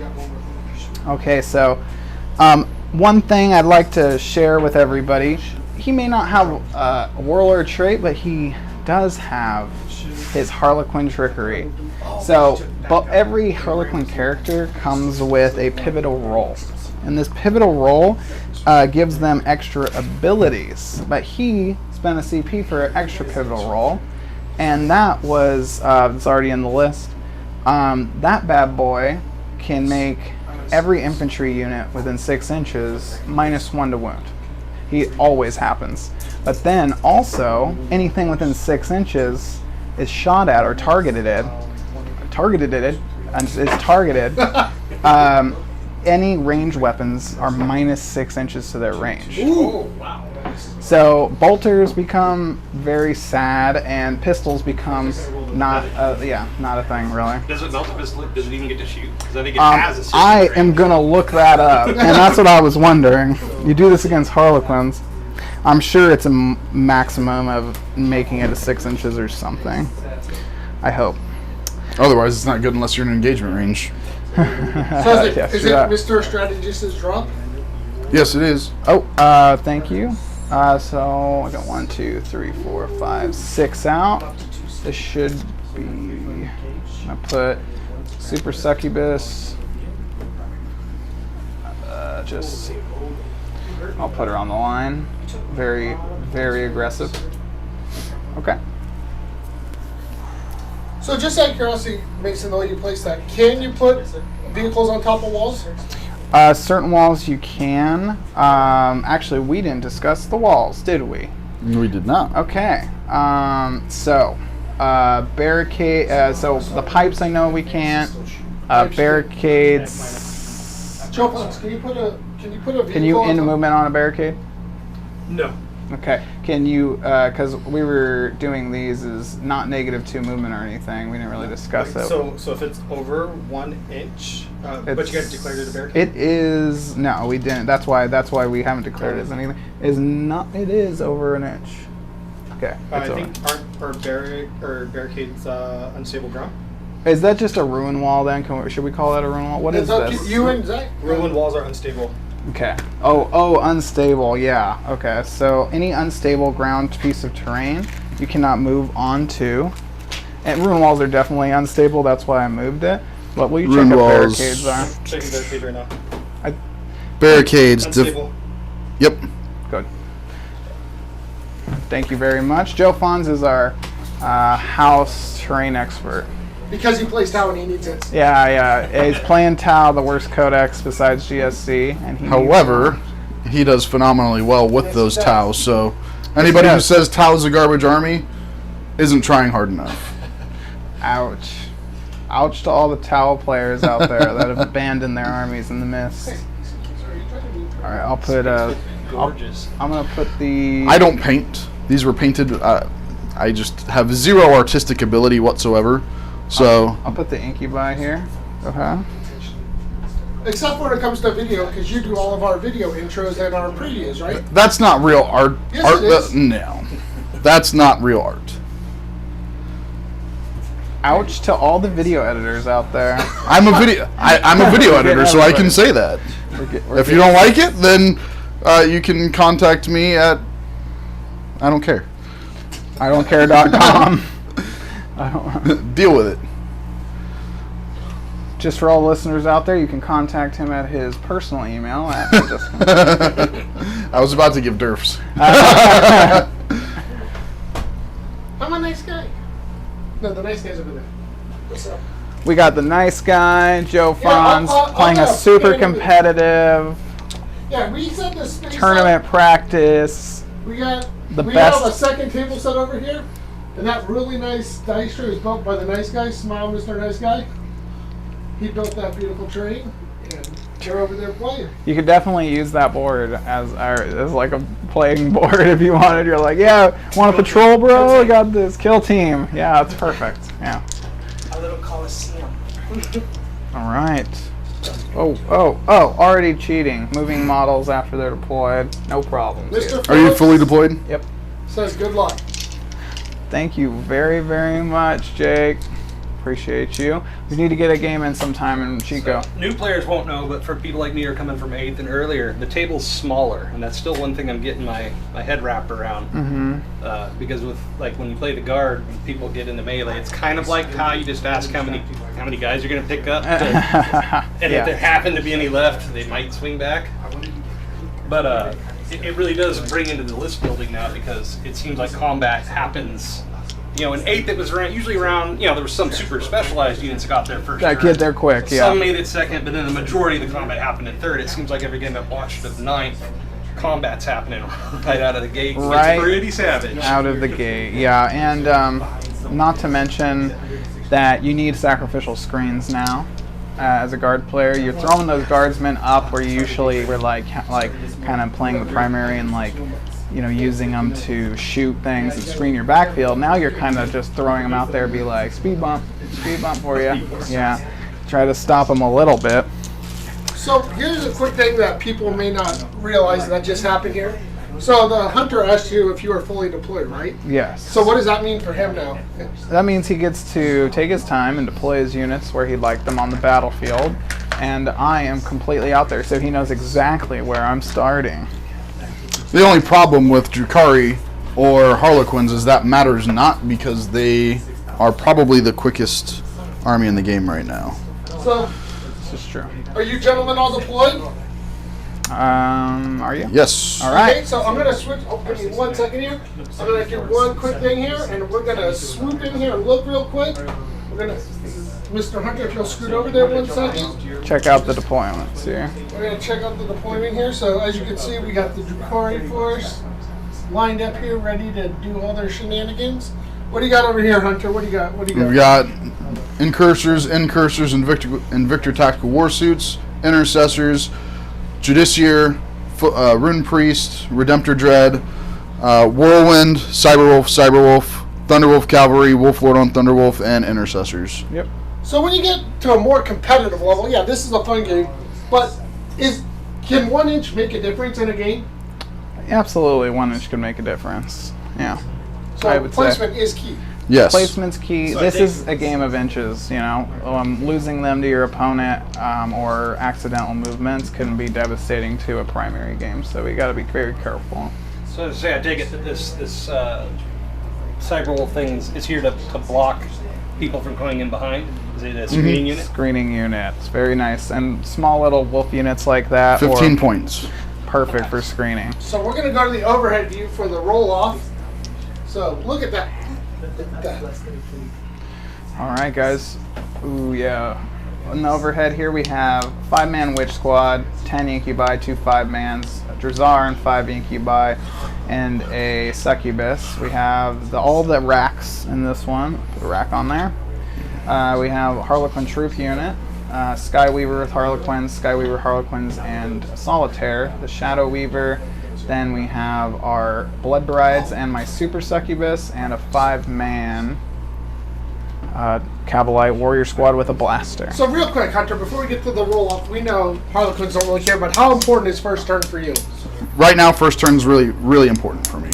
Okay, so one thing I'd like to share with everybody. He may not have a warlord trait, but he does have his Harlequin trickery. So, but every Harlequin character comes with a pivotal role, and this pivotal role gives them extra abilities. But he spent a CP for an extra pivotal role, and that was it's already in the list. That bad boy can make every infantry unit within 6 inches -1 to wound. He always happens. But then also anything within 6 inches is shot at or targeted. Any ranged weapons are -6 inches to their range. Ooh. Wow. So bolters become very sad, and pistols become not a thing really. Does it melt the pistol? Does it even get to shoot? Because I think it has a certain I range. am gonna look that up, and that's what I was wondering. You do this against Harlequins. I'm sure it's a maximum of making it a 6 inches or something. I hope. Otherwise, it's not good unless you're in engagement range. So is Yeah, it sure. Mr. Strategist's drop? Yes, it is. Oh, thank you. So I got 1, 2, 3, 4, 5, 6 out. This should be. I put Super Succubus. I'll put her on the line. Very, very aggressive. Okay. So just out of curiosity, Mason, the way you place that, can you put vehicles on top of walls? Certain walls you can. Actually, we didn't discuss the walls, did we? We did not. Okay. Barricade. So the pipes, I know we can't. Barricades. Joe Fox, can you put a vehicle Can you on end top? movement on a barricade? No. Okay. Can you? Because we were doing these as not -2 movement or anything. We didn't really discuss it. So if it's over 1 inch, but you guys declared it a barricade? It is no, we didn't. That's why we haven't declared it as anything. It is over an inch. Okay. I it's over. think aren't barricades unstable ground? Is that just a ruin wall then? Should we call that a ruin wall? What is It's up this? to you and Zach. Ruined walls are unstable. Okay. Oh, unstable. Yeah. Okay. So any unstable ground piece of terrain you cannot move onto. And ruin walls are definitely unstable. That's why I moved it. But will you Ruin check if walls. barricades are? Checking barricades right now. Barricades. Unstable. Yep. Good. Thank you very much. Joe Fons is our house terrain expert. Because he plays Tau and he needs it. Yeah. He's playing Tau, the worst codex besides GSC, and he. However, he does phenomenally well with Yes, those he does. Taus. So anybody who does. says Tau's a garbage army isn't trying hard enough. Ouch. Ouch to all the Tau players out there that have abandoned their armies in the mist. All right, I'll put Gorgeous. I'm gonna put the. I don't paint. These were painted. I just have zero artistic ability whatsoever. So I'll put the incubi here. Okay. Except when it comes to video, because you do all of our video intros and our previews, right? that's not real art. Yes, art it is. no, that's not real art. Ouch to all the video editors out there. I'm a video. I'm a video editor, so I can say that. If you don't like it, then you can contact me at I don't care. I don't care.com. Deal with it. Just for all the listeners out there, you can contact him at his personal email at I was about to give derfs. I'm a nice guy. No, the nice guy's over there. What's up? We got the nice guy, Joe Yeah, Fons, I'll playing a have super Canada. competitive Yeah, we set the space tournament up. practice. We got The we best- have a second table set over here, and that really nice dice tray was built by the nice guy. Smile, Mr. Nice Guy. He built that beautiful tray, and they're over there playing. You could definitely use that board as like a playing board if you wanted. You're like, yeah, want to patrol, bro? I got this kill team. Yeah, it's perfect. Yeah. A little coliseum. All right. Oh! Already cheating. Moving models after they're deployed. No problems. here. Mr. Are you Phillips fully deployed? Yep. says good luck. Thank you very, very much, Jake. appreciate you. We need to get a game in sometime in Chico. New players won't know, but for people like me who are coming from 8th and earlier, the table's smaller, and that's still one thing I'm getting my head wrapped around. Because with like when you play the guard, when people get into melee, it's kind of like how you just ask how many guys you're going to pick up, and if there happen to be any left, they might swing back. But it really does bring into the list building now, because it seems like combat happens. In 8th it was usually around, there was some super specialized units that got there first. That get there quick, yeah. Some made it second, but then the majority of the combat happened in 3rd. It seems like every game I've watched of 9th, combat's happening right out of the gate. Right. It's pretty savage. Out of the gate, yeah. And not to mention that you need sacrificial screens now. As a guard player, you're throwing those guardsmen up where you usually were like kind of playing the primary and using them to shoot things and screen your backfield. Now you're kind of just throwing them out there, be like speed bump for you. Yeah, try to stop them a little bit. So here's a quick thing that people may not realize that just happened here. So the hunter asked you if you were fully deployed, right? Yes. So what does that mean for him now? That means he gets to take his time and deploy his units where he'd like them on the battlefield, and I am completely out there, so he knows exactly where I'm starting. The only problem with Drukhari or Harlequins is that matters not, because they are probably the quickest army in the game right now. So, This is true. are you gentlemen all deployed? Are you? Yes. All right. Okay, so I'm going to switch. Oh, give me 1 second here. I'm going to do one quick thing here, and we're going to swoop in here and look real quick. We're going to, Mr. Hunter, if you'll scoot over there 1 second. Check out the deployments here. We're going to check out the deployment here. So as you can see, we got the Drukhari force lined up here, ready to do all their shenanigans. What do you got over here, Hunter? What do you got? We've got incursors, Victor tactical war suits, intercessors, Judiciar, Rune Priest, Redemptor Dread, Whirlwind, Cyberwolf, Thunderwolf Cavalry, Wolf Lord on Thunderwolf, and Intercessors. Yep. So when you get to a more competitive level, yeah, this is a fun game, but can 1 inch make a difference in a game? Absolutely, 1 inch can make a difference. Yeah. So I would placement is key. Yes. Placement's key. So this is a game of inches, losing them to your opponent or accidental movements can be devastating to a primary game, so we got to be very careful. So I take it that this Cyberwolf thing is here to block people from going in behind? Is it a screening unit? Screening unit. It's very nice. And small little wolf units like that 15 points. Perfect for screening. So we're going to go to the overhead view for the roll-off. So look at that. All right, guys. Ooh, yeah. In the overhead here, we have 5-man witch squad, 10 incubi, 2 5-mans, a Drazar and 5 incubi, and a succubus. We have all the racks in this one. Put a rack on there. We have a Harlequin troop unit, Skyweaver with Harlequins, Skyweaver Harlequins, and Solitaire, the Shadow Weaver. Then we have our Blood Brides and my Super Succubus, and a 5-man Cavalite Warrior Squad with a blaster. So real quick, Hunter, before we get to the roll-off, we know Harlequins don't really care, but how important is first turn for you? Right now, first turn is really, really important for me.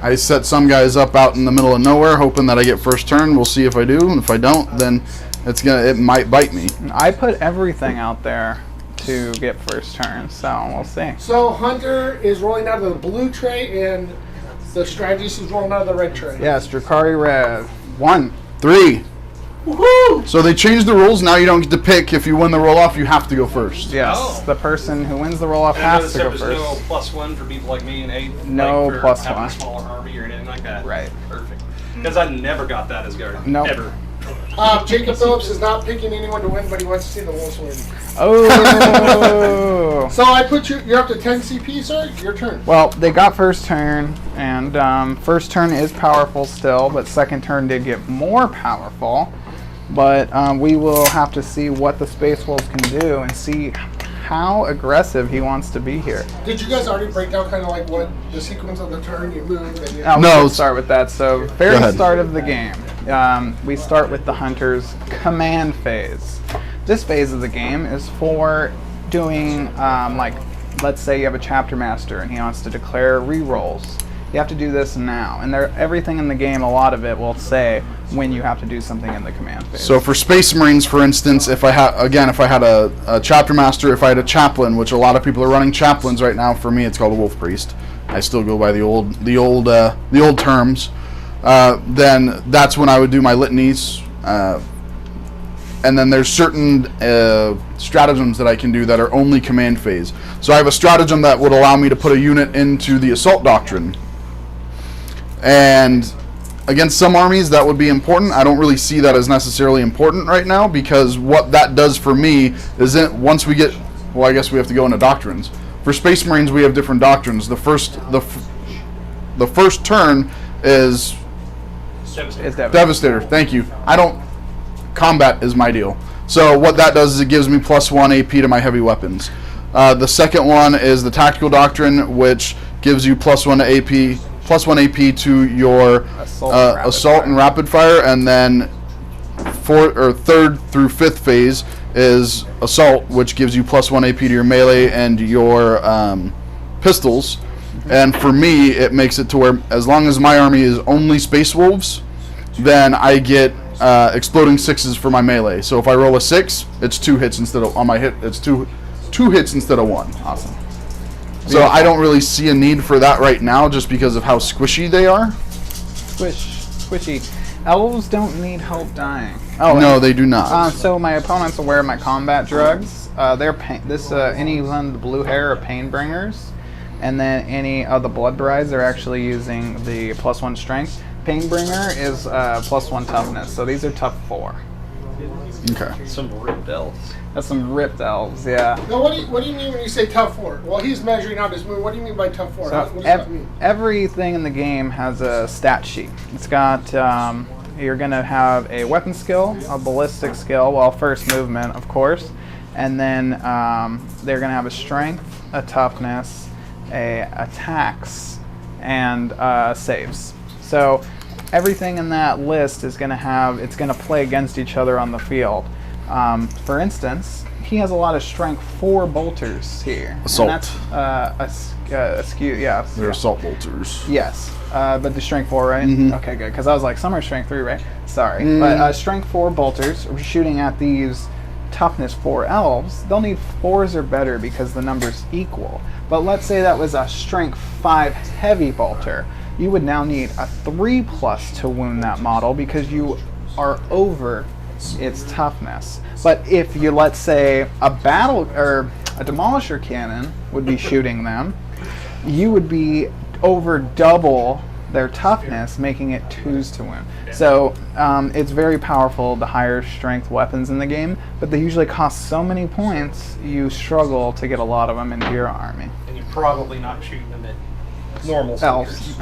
I set some guys up out in the middle of nowhere, hoping that I get first turn. We'll see if I do, and if I don't, then it might bite me. I put everything out there to get first turn, so we'll see. So Hunter is rolling out of the blue tray, and the strategist is rolling out of the red tray. Yes, Drukhari Red. 1. 3. Woohoo! So they changed the rules. Now you don't get to pick. If you win the roll-off, you have to go first. Yes, Oh. the person who wins the roll-off And I has noticed to go there was first. no +1 for people like me in 8th. No like for +1. having a smaller army or anything like that. Right. Perfect. Because I never got that as guard. Nope. Ever. Jacob Phillips is not picking anyone to win, but he wants to see the Wolves win. Oh! So I put you're up to 10 CP, sir. Your turn. Well, they got first turn, and first turn is powerful still, but second turn did get more powerful. But we will have to see what the Space Wolves can do and see how aggressive he wants to be here. Did you guys already break down kind of like what the sequence of the turn you move? And you No, let's start with that. So, Go very ahead. start of the game, we start with the Hunter's command phase. This phase of the game is for doing, let's say you have a chapter master and he wants to declare rerolls. You have to do this now, and everything in the game, a lot of it will say when you have to do something in the command phase. So for Space Marines, for instance, if I had a chapter master, if I had a chaplain, which a lot of people are running chaplains right now. For me, it's called a wolf priest. I still go by the old terms. Then that's when I would do my litanies. And then there's certain stratagems that I can do that are only command phase. So I have a stratagem that would allow me to put a unit into the assault doctrine. And against some armies that would be important. I don't really see that as necessarily important right now, because what that does for me is once we get, well, I guess we have to go into doctrines. For Space Marines, we have different doctrines. The first turn is Devastator. Thank you. Combat is my deal. So what that does is it gives me +1 AP to my heavy weapons. The second one is the Tactical Doctrine, which gives you +1 AP to your assault and rapid fire, and then third through fifth phase is assault, which gives you +1 AP to your melee and your pistols. And for me, it makes it to where as long as my army is only Space Wolves, then I get exploding 6s for my melee. So if I roll a 6, it's 2 hits instead of on my hit. It's two hits instead of 1. Awesome. So I don't really see a need for that right now, just because of how squishy they are. Squishy. Elves don't need help dying. No, they do not. So my opponent's aware of my combat drugs. Any one of the blue hair are pain bringers, and then any of the blood brides are actually using the +1 strength. Painbringer is +1 toughness, so these are tough 4. Okay. Some ripped elves. That's some ripped elves, yeah. Now, what do you mean when you say tough 4? Well, he's measuring out his move. What do you mean by tough 4? So What does that mean? everything in the game has a stat sheet. It's got, you're going to have a weapon skill, a ballistic skill, well, first movement, of course, and then they're going to have a strength, a toughness, a attacks, and saves. So everything in that list is going to it's going to play against each other on the field. For instance, he has a lot of strength 4 bolters here. Assault. And that's a skew, yeah. They're assault bolters. Yes, but the strength 4, right? Mm-hmm. Okay, good. Because I was like, some are strength 3, right? Sorry. But strength 4 bolters, we're shooting at these toughness 4 elves. They'll need 4s or better because the number's equal. But let's say that was a strength 5 heavy bolter. You would now need a 3+ to wound that model because you are over its toughness. But if you, let's say, a demolisher cannon would be shooting them, you would be over double their toughness, making it 2s to wound. So it's very powerful, the higher strength weapons in the game, but they usually cost so many points, you struggle to get a lot of them into your army. And you're probably not shooting them at normal Elves. soldiers.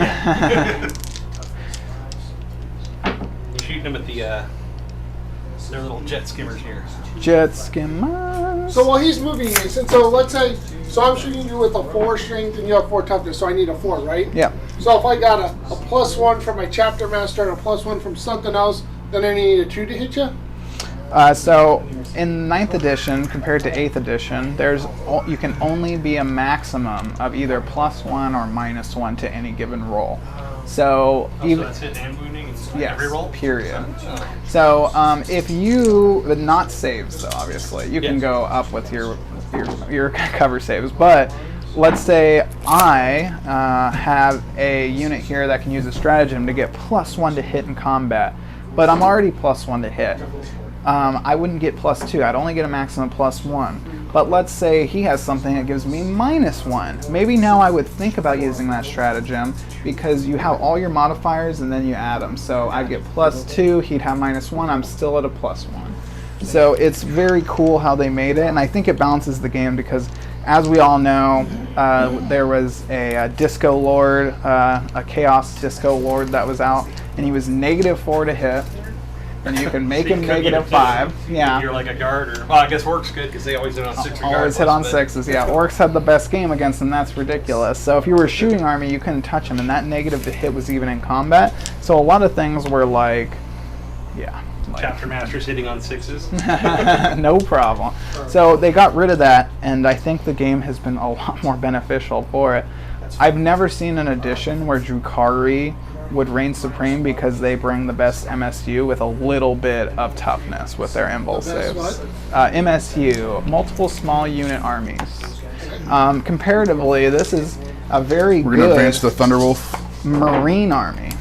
You're shooting them at their little jet skimmers here. Jet skimmers. So while he's moving this, and so let's say, I'm shooting you with a 4 strength and you have 4 toughness, so I need a 4, right? Yeah. So if I got a +1 from my chapter master and a +1 from something else, then I need a 2 to hit you? So in 9th edition compared to 8th edition, you can only be a maximum of either +1 or -1 to any given roll. So So that's hit and wounding in every roll? period. So if you, but not saves though, obviously. You can go up with your cover saves, but let's say I have a unit here that can use a stratagem to get +1 to hit in combat, but I'm already +1 to hit. I wouldn't get +2. I'd only get a maximum +1. But let's say he has something that gives me -1. Maybe now I would think about using that stratagem because you have all your modifiers and then you add them. So I get +2, he'd have -1, I'm still at a +1. So it's very cool how they made it, and I think it balances the game because, as we all know, there was a Disco Lord, a Chaos Disco Lord that was out, and he was -4 to hit. And you can make him -5. Yeah. You're like a guard, or well, I guess orcs good because they always hit on 6 or Always hit on 6s. Yeah, orcs had the best game against them. That's ridiculous. So if you were a shooting army, you couldn't touch him, and that negative to hit was even in combat. So a lot of things were like, Chapter masters hitting on 6s. no problem. So they got rid of that, and I think the game has been a lot more beneficial for it. I've never seen an edition where Drukhari would reign supreme because they bring the best MSU with a little bit of toughness with their impulse The best saves. MSU, multiple small unit armies. Comparatively, this is a very We're going to good advance the Thunderwolf. Marine army.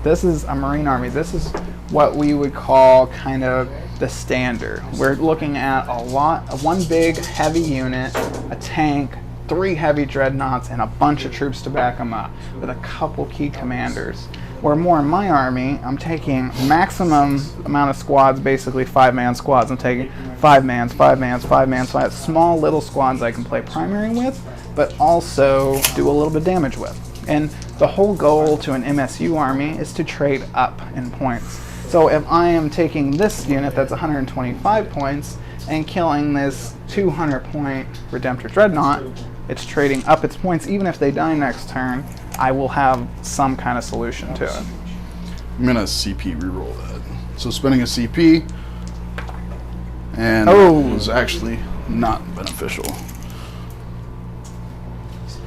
This is a Marine army. This is what we would call kind of the standard. We're looking at one big heavy unit, a tank, 3 heavy dreadnoughts, and a bunch of troops to back them up with a couple key commanders. Where more in my army, I'm taking maximum amount of squads, basically 5-man squads. I'm taking 5-mans, 5-mans, 5-mans, 5 small little squads I can play primary with, but also do a little bit of damage with. And the whole goal to an MSU army is to trade up in points. So if I am taking this unit that's 125 points and killing this 200-point Redemptor Dreadnought, it's trading up its points. Even if they die next turn, I will have some kind of solution to it. I'm going to CP reroll that. So spending a CP, and it was actually not beneficial.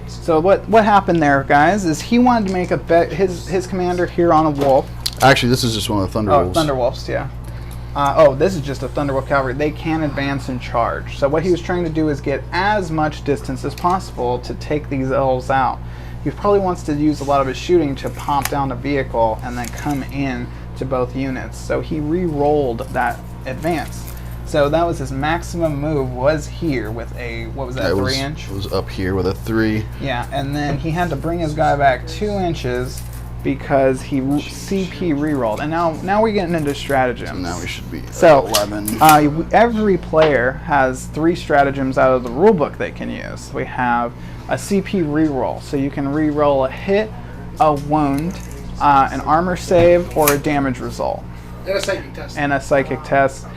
So what happened there, guys, is he wanted to make a bet his commander here on a wolf. Actually, this is just one of the Thunderwolves. Oh, Thunderwolves, yeah. This is just a Thunderwolf cavalry. They can advance and charge. So what he was trying to do is get as much distance as possible to take these elves out. He probably wants to use a lot of his shooting to pop down the vehicle and then come in to both units. So he re-rolled that advance. So that was his maximum move, was here with a, what was that, 3-inch? It was up here with a 3. Yeah, and then he had to bring his guy back 2 inches because he CP rerolled. And now we're getting into stratagems. So now we should be So 11. every player has 3 stratagems out of the rulebook they can use. We have a CP reroll, so you can reroll a hit, a wound, an armor save, or a damage result. And a psychic test. And a psychic test.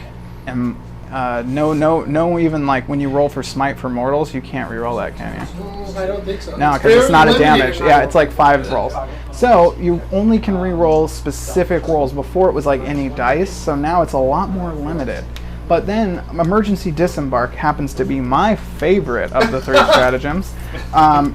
And no, even like when you roll for smite for mortals, you can't reroll that, can you? I don't think so. No, because it's not a damage. Yeah, it's like 5 rolls. So you only can reroll specific rolls. Before it was like any dice, so now it's a lot more limited. But then emergency disembark happens to be my favorite of the 3 stratagems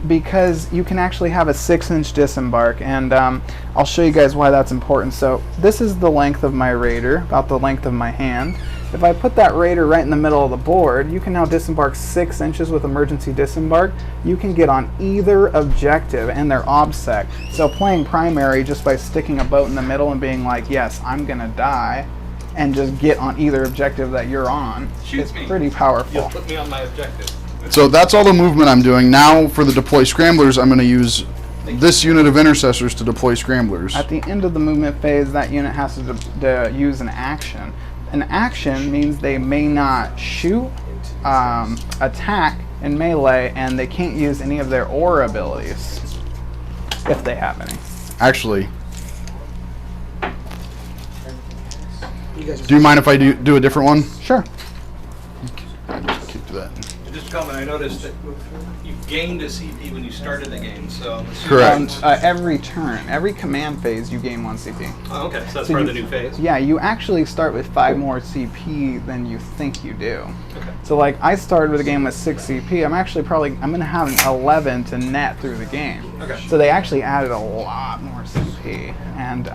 because you can actually have a 6-inch disembark, and I'll show you guys why that's important. So this is the length of my raider, about the length of my hand. If I put that raider right in the middle of the board, you can now disembark 6 inches with emergency disembark. You can get on either objective and their obsec. So playing primary just by sticking a boat in the middle and being like, yes, I'm gonna die, and just get on either objective that you're on, it's pretty powerful. You'll put me on my objective. So that's all the movement I'm doing. Now for the deploy scramblers, I'm going to use this unit of intercessors to deploy scramblers. At the end of the movement phase, that unit has to use an action. An action means they may not shoot, attack in melee, and they can't use any of their aura abilities, if they have any. Actually, do you mind if I do a different one? Sure. I just kicked that. Just a comment, I noticed that you gained a CP when you started the game, so I'm assuming- Correct. Every turn, every command phase, you gain 1 CP. Oh, okay, so that's So part you- of the new phase. Yeah, you actually start with 5 more CP than you think you do. Okay. So like I started with a game with 6 CP. I'm gonna have an 11 to net through the game. Okay. So they actually added a lot more CP, and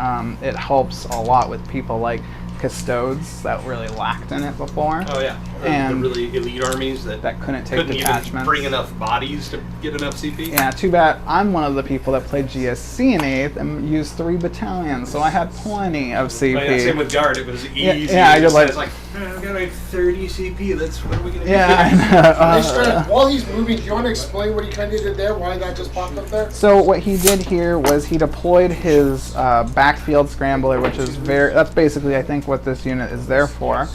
it helps a lot with people like Custodes that really lacked in it before. Oh yeah, And the really elite armies that couldn't take couldn't even detachments. bring enough bodies to get enough CP. Yeah, too bad. I'm one of the people that played GSC in 8th and used 3 battalions, so I had plenty of CP. Oh, yeah, same with Guard, it was easy. yeah, you're like- it's like, I've got like 30 CP, what are we going to Yeah, do? I know. While he's moving, do you want to explain what he kind of did there? Why that just popped up there? So what he did here was he deployed his backfield scrambler, which is that's basically I think what this unit is there for.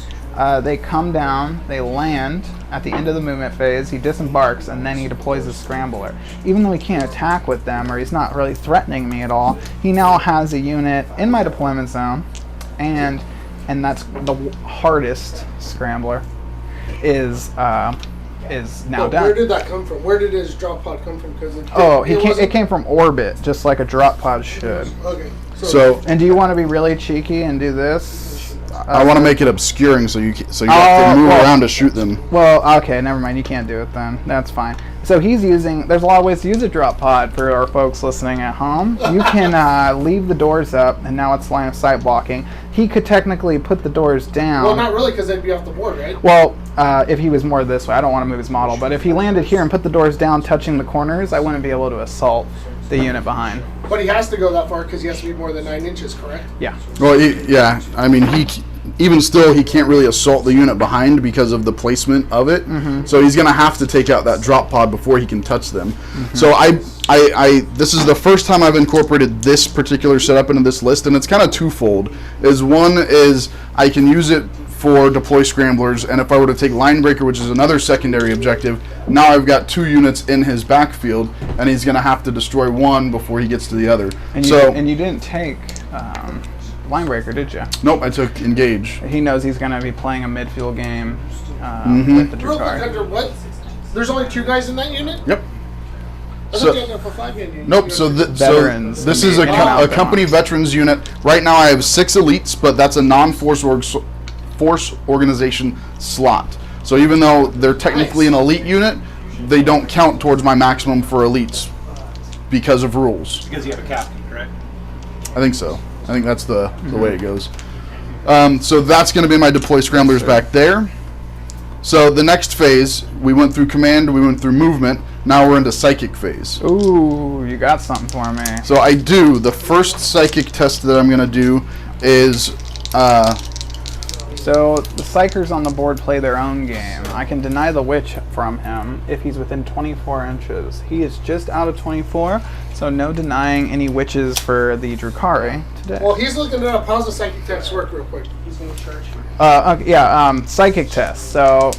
They come down, they land at the end of the movement phase, he disembarks, and then he deploys his scrambler. Even though he can't attack with them, or he's not really threatening me at all, he now has a unit in my deployment zone, and that's the hardest scrambler is now But done. where did that come from? Where did his drop pod come from? Because It came from orbit, just like a drop pod should. Okay. So And do you want to be really cheeky and do this? I want to make it obscuring so you have to move around to shoot them. Well, okay, never mind. You can't do it then. That's fine. So he's using, there's a lot of ways to use a drop pod for our folks listening at home. You can leave the doors up, and now it's line of sight blocking. He could technically put the doors down. Well, not really, because they'd be off the board, right? Well, if he was more this way, I don't want to move his model, but if he landed here and put the doors down touching the corners, I wouldn't be able to assault the unit behind. But he has to go that far because he has to be more than 9 inches, correct? Yeah. Well, yeah. I mean, even still, he can't really assault the unit behind because of the placement of it. So he's going to have to take out that drop pod before he can touch them. So this is the first time I've incorporated this particular setup into this list, and it's kind of twofold. One is I can use it for deploy scramblers, and if I were to take line breaker, which is another secondary objective, now I've got 2 units in his backfield, and he's going to have to destroy one before he gets to the other. And you didn't take line breaker, did you? Nope, I took engage. He knows he's going to be playing a midfield game with the Real quick, Drukhari. Hunter, what? There's only 2 guys in that unit? Yep. I thought you had enough for 5 units. Nope. So Veterans this can is be a in and out of company veterans unit. Right now, I have 6 elites, but that's a non-force force organization slot. So even though they're technically an elite unit, they don't count towards my maximum for elites because of rules. Because you have a captain, correct? I think so. I think that's the way it goes. So that's going to be my deploy scramblers back there. So the next phase, we went through command, we went through movement. Now we're into psychic phase. Ooh, you got something for me. So I do. The first psychic test that I'm going to do is... So the Psychers on the board play their own game. I can deny the witch from him if he's within 24 inches. He is just out of 24, so no denying any witches for the Drukhari today. Well, he's looking it up. How's the psychic test work real quick? He's going to charge you. Okay, psychic test. So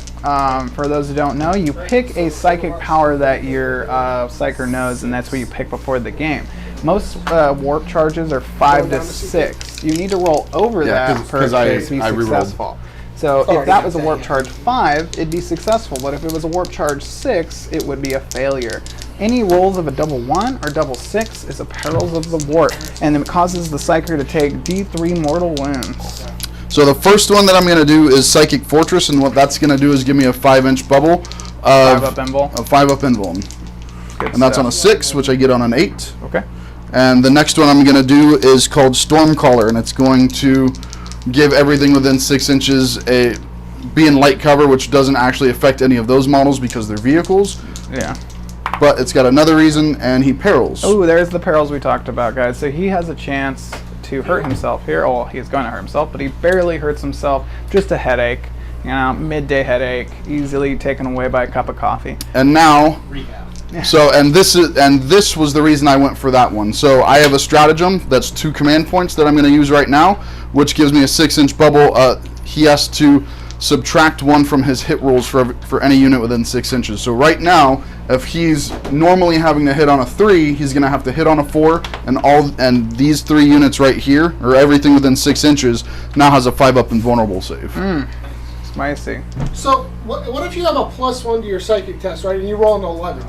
for those who don't know, you pick a psychic power that your Psyker knows, and that's what you pick before the game. Most warp charges are 5 to 6. You need to roll over that per case to be successful. So if that was a warp charge 5, it'd be successful. But if it was a warp charge 6, it would be a failure. Any rolls of a double 1 or double 6 is a perils of the warp, and it causes the Psyker to take D3 mortal wounds. So the first one that I'm going to do is Psychic Fortress, and what that's going to do is give me a 5-inch bubble of 5-up invul. A 5-up invul. And that's on a 6, which I get on an 8. Okay. And the next one I'm going to do is called Stormcaller, and it's going to give everything within 6 inches be in light cover, which doesn't actually affect any of those models because they're vehicles. Yeah. But it's got another reason, and he perils. Oh, there's the perils we talked about, guys. So he has a chance to hurt himself here. Well, he's going to hurt himself, but he barely hurts himself. Just a headache. You know, midday headache, easily taken away by a cup of coffee. And now... Recap. So this was the reason I went for that one. So I have a stratagem that's 2 command points that I'm going to use right now, which gives me a 6-inch bubble. He has to subtract 1 from his hit rolls for any unit within 6 inches. So right now, if he's normally having to hit on a 3, he's going to have to hit on a 4, and these 3 units right here, or everything within 6 inches, now has a 5-up invulnerable save. Spicy. So what if you have a +1 to your psychic test, right, and you roll an 11?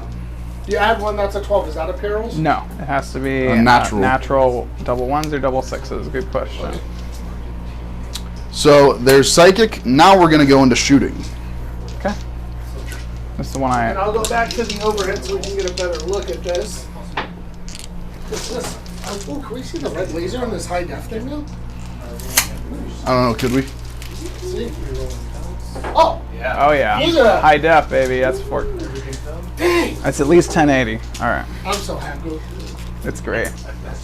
You add 1, that's a 12. Is that a perils? No, it has to be A natural. Natural double 1s or double 6s. Good question. So there's Psychic. Now we're going to go into shooting. Okay. This is the one And I'll go back to the overhead so we can get a better look at this. Oh, can we see the red laser in this high def thing now? I don't know, could we? See? Oh! Yeah. Oh yeah. Look at that. High def, baby. That's Dang! That's at least 1080. All right. I'm so happy. It's great.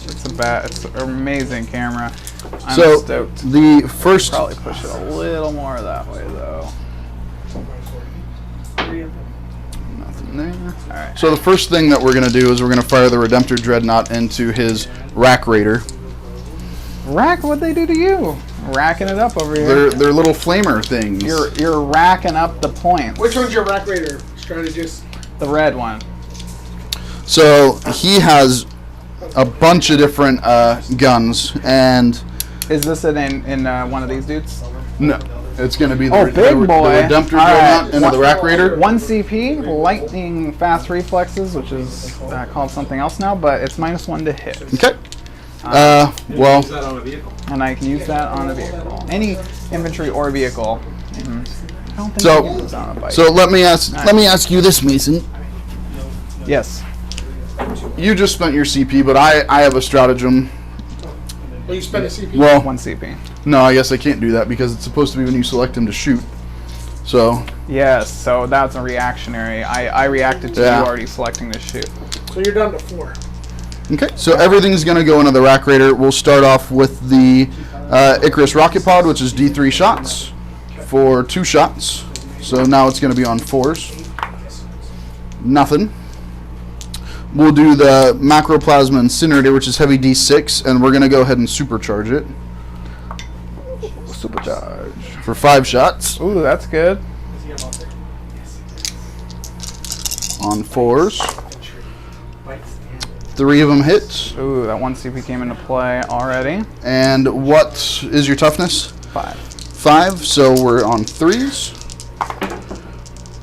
It's an amazing camera. I'm So stoked. the first... Probably push it a little more that way though. Nothing there. All right. So the first thing that we're going to do is we're going to fire the Redemptor Dreadnought into his Rack Raider. Rack, what'd they do to you? Racking it up over here. They're little flamer things. You're racking up the points. Which one's your Rack Raider strategist? The red one. So he has a bunch of different guns, and Is this in one of these dudes? no, it's going to be the, Oh, big boy. the Redemptor All right. Dreadnought into the Rack Raider. 1 CP, lightning fast reflexes, which is called something else now, but it's -1 to hit. Okay. Well, Use that on a vehicle. And I can use that on a vehicle. Any infantry or vehicle. I don't think I can use this on a bike. so let me ask you this, Mason. Yes. You just spent your CP, but I have a stratagem. Well, you spend a CP. Well, 1 CP. no, I guess I can't do that because it's supposed to be when you select him to shoot. So, Yes, so that's a reactionary. I reacted to Yeah. you already selecting to shoot. So you're down to 4. okay, so everything's going to go into the Rack Raider. We'll start off with the Icarus Rocket Pod, which is D3 shots for 2 shots. So now it's going to be on 4s. Nothing. We'll do the Macroplasma Incinerator, which is heavy D6, and we're going to go ahead and supercharge it Supercharge. for 5 shots Ooh, that's good. on 4s. 3 of them hit. Ooh, that 1 CP came into play already. And what is your toughness? 5. 5, so we're on 3s.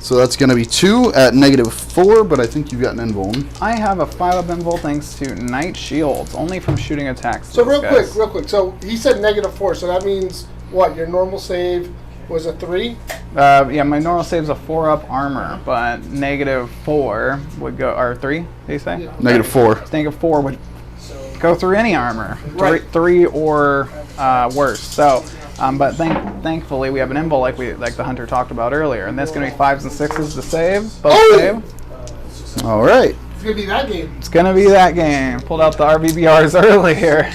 So that's going to be 2 at -4, but I think you've got an invuln. I have a 5-up invul thanks to Night Shields, only from shooting attacks. So those guys. real quick. So he said -4, so that means what? Your normal save was a 3? Yeah, my normal save's a 4-up armor, but -4 would go, or 3, did you say? -4. -4 would go through any armor, Right. 3 or worse. So, but thankfully we have an invul like the hunter talked about earlier, and that's going to be 5s and 6s to save. Both save. All right. It's gonna be that game. It's going to be that game. Pulled out the RVBRs earlier.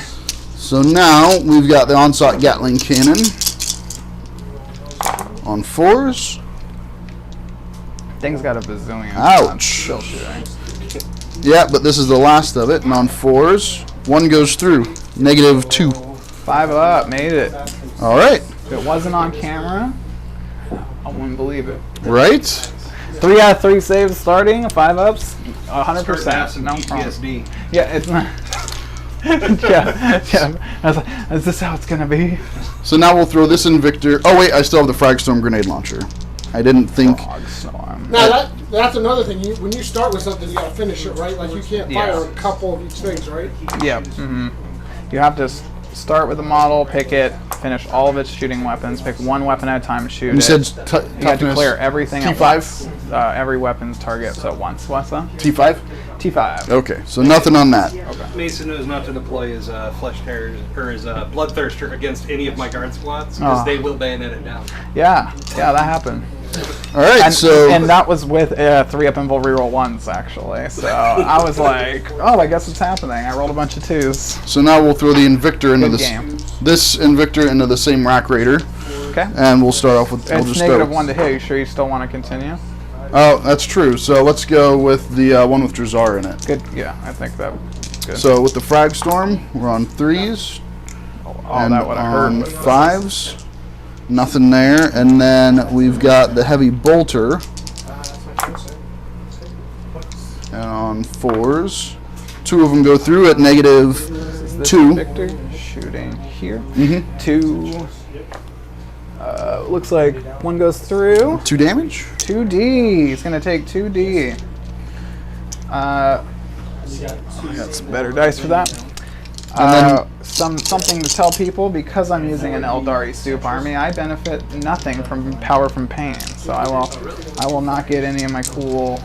So now we've got the Onslaught Gatling Cannon on 4s. Thing's got a bazillion. Ouch. Still shooting. Yeah, but this is the last of it, and on 4s, 1 goes through. -2. 5 up, made it. All right. If it wasn't on camera, I wouldn't believe it. Right? 3 out of 3 saves starting, 5-ups, Start to have 100%. some No problem. PTSD. Yeah, it's not. yeah. I was like, is this how it's gonna be? So now we'll throw this Invictor. Oh, wait, I still have the Fragstorm Grenade Launcher. I didn't think. Dog storm. Now that's another thing. When you start with something, you gotta finish it, right? Like you can't fire Yeah. a couple of each things, right? Yeah. You have to start with the model, pick it, finish all of its shooting weapons, pick 1 weapon at a time, and shoot You it. said You have to toughness clear everything at T5? once. Every weapon's targets at once. What's that? T5? T5. Okay, so nothing on that. Mason knows not to deploy his Flesh Terrors or his Bloodthirster against any of my guard squads because Oh. they will bayonet it down. Yeah, that happened. All right, And, so and that was with 3-up invul reroll 1s actually. So I was like, oh, I guess it's happening. I rolled a bunch of 2s. so now we'll throw the Invictor into Good this game. this Invictor into the same Rack Raider, Okay. and we'll start off with. We'll It's just -1 start. to hit. You sure you still want to continue? Oh, that's true. So let's go with the one with Drazar in it. Good. Yeah, I think that. Good. So with the Fragstorm, we're on 3s, and that would have hurt. on but- 5s. Nothing there, and then we've got the Heavy Bolter, and on 4s, 2 of them go through at This -2. Victor shooting here. Mhm. 2. Looks like 1 goes through. 2 damage. 2D. He's gonna take 2D. I got some better dice for that. And then- Something to tell people, because I'm using an Eldari Soup army, I benefit nothing from power from pain. So I will not get any of my cool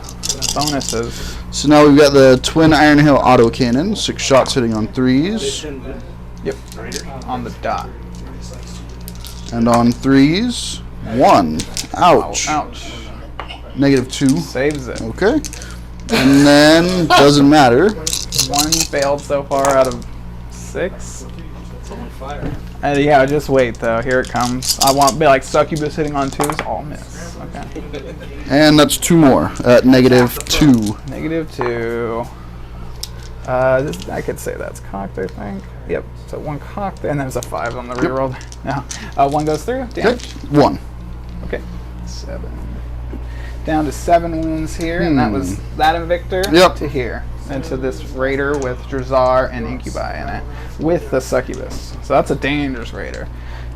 bonuses. So now we've got the Twin Iron Hail Autocannon, 6 shots hitting on 3s, Yep. On the dot. and on 3s, 1. Ouch. Ouch. -2. Saves it. Okay. And then, doesn't matter. 1 failed so far out of 6. It's on fire. Yeah, just wait though. Here it comes. I won't be like Succubus hitting on 2s. All miss. Okay. And that's 2 more at -2. -2. I could say that's cocked, I think. Yep. So 1 cocked, and there's a 5 on the reroll. Now, 1 goes through. Okay. Damage. 1. Okay. 7. Down to 7 wounds here, and that was that Invictor Yep. to here. Into this Raider with Drazar and Incubi in it, with the Succubus. So that's a dangerous Raider.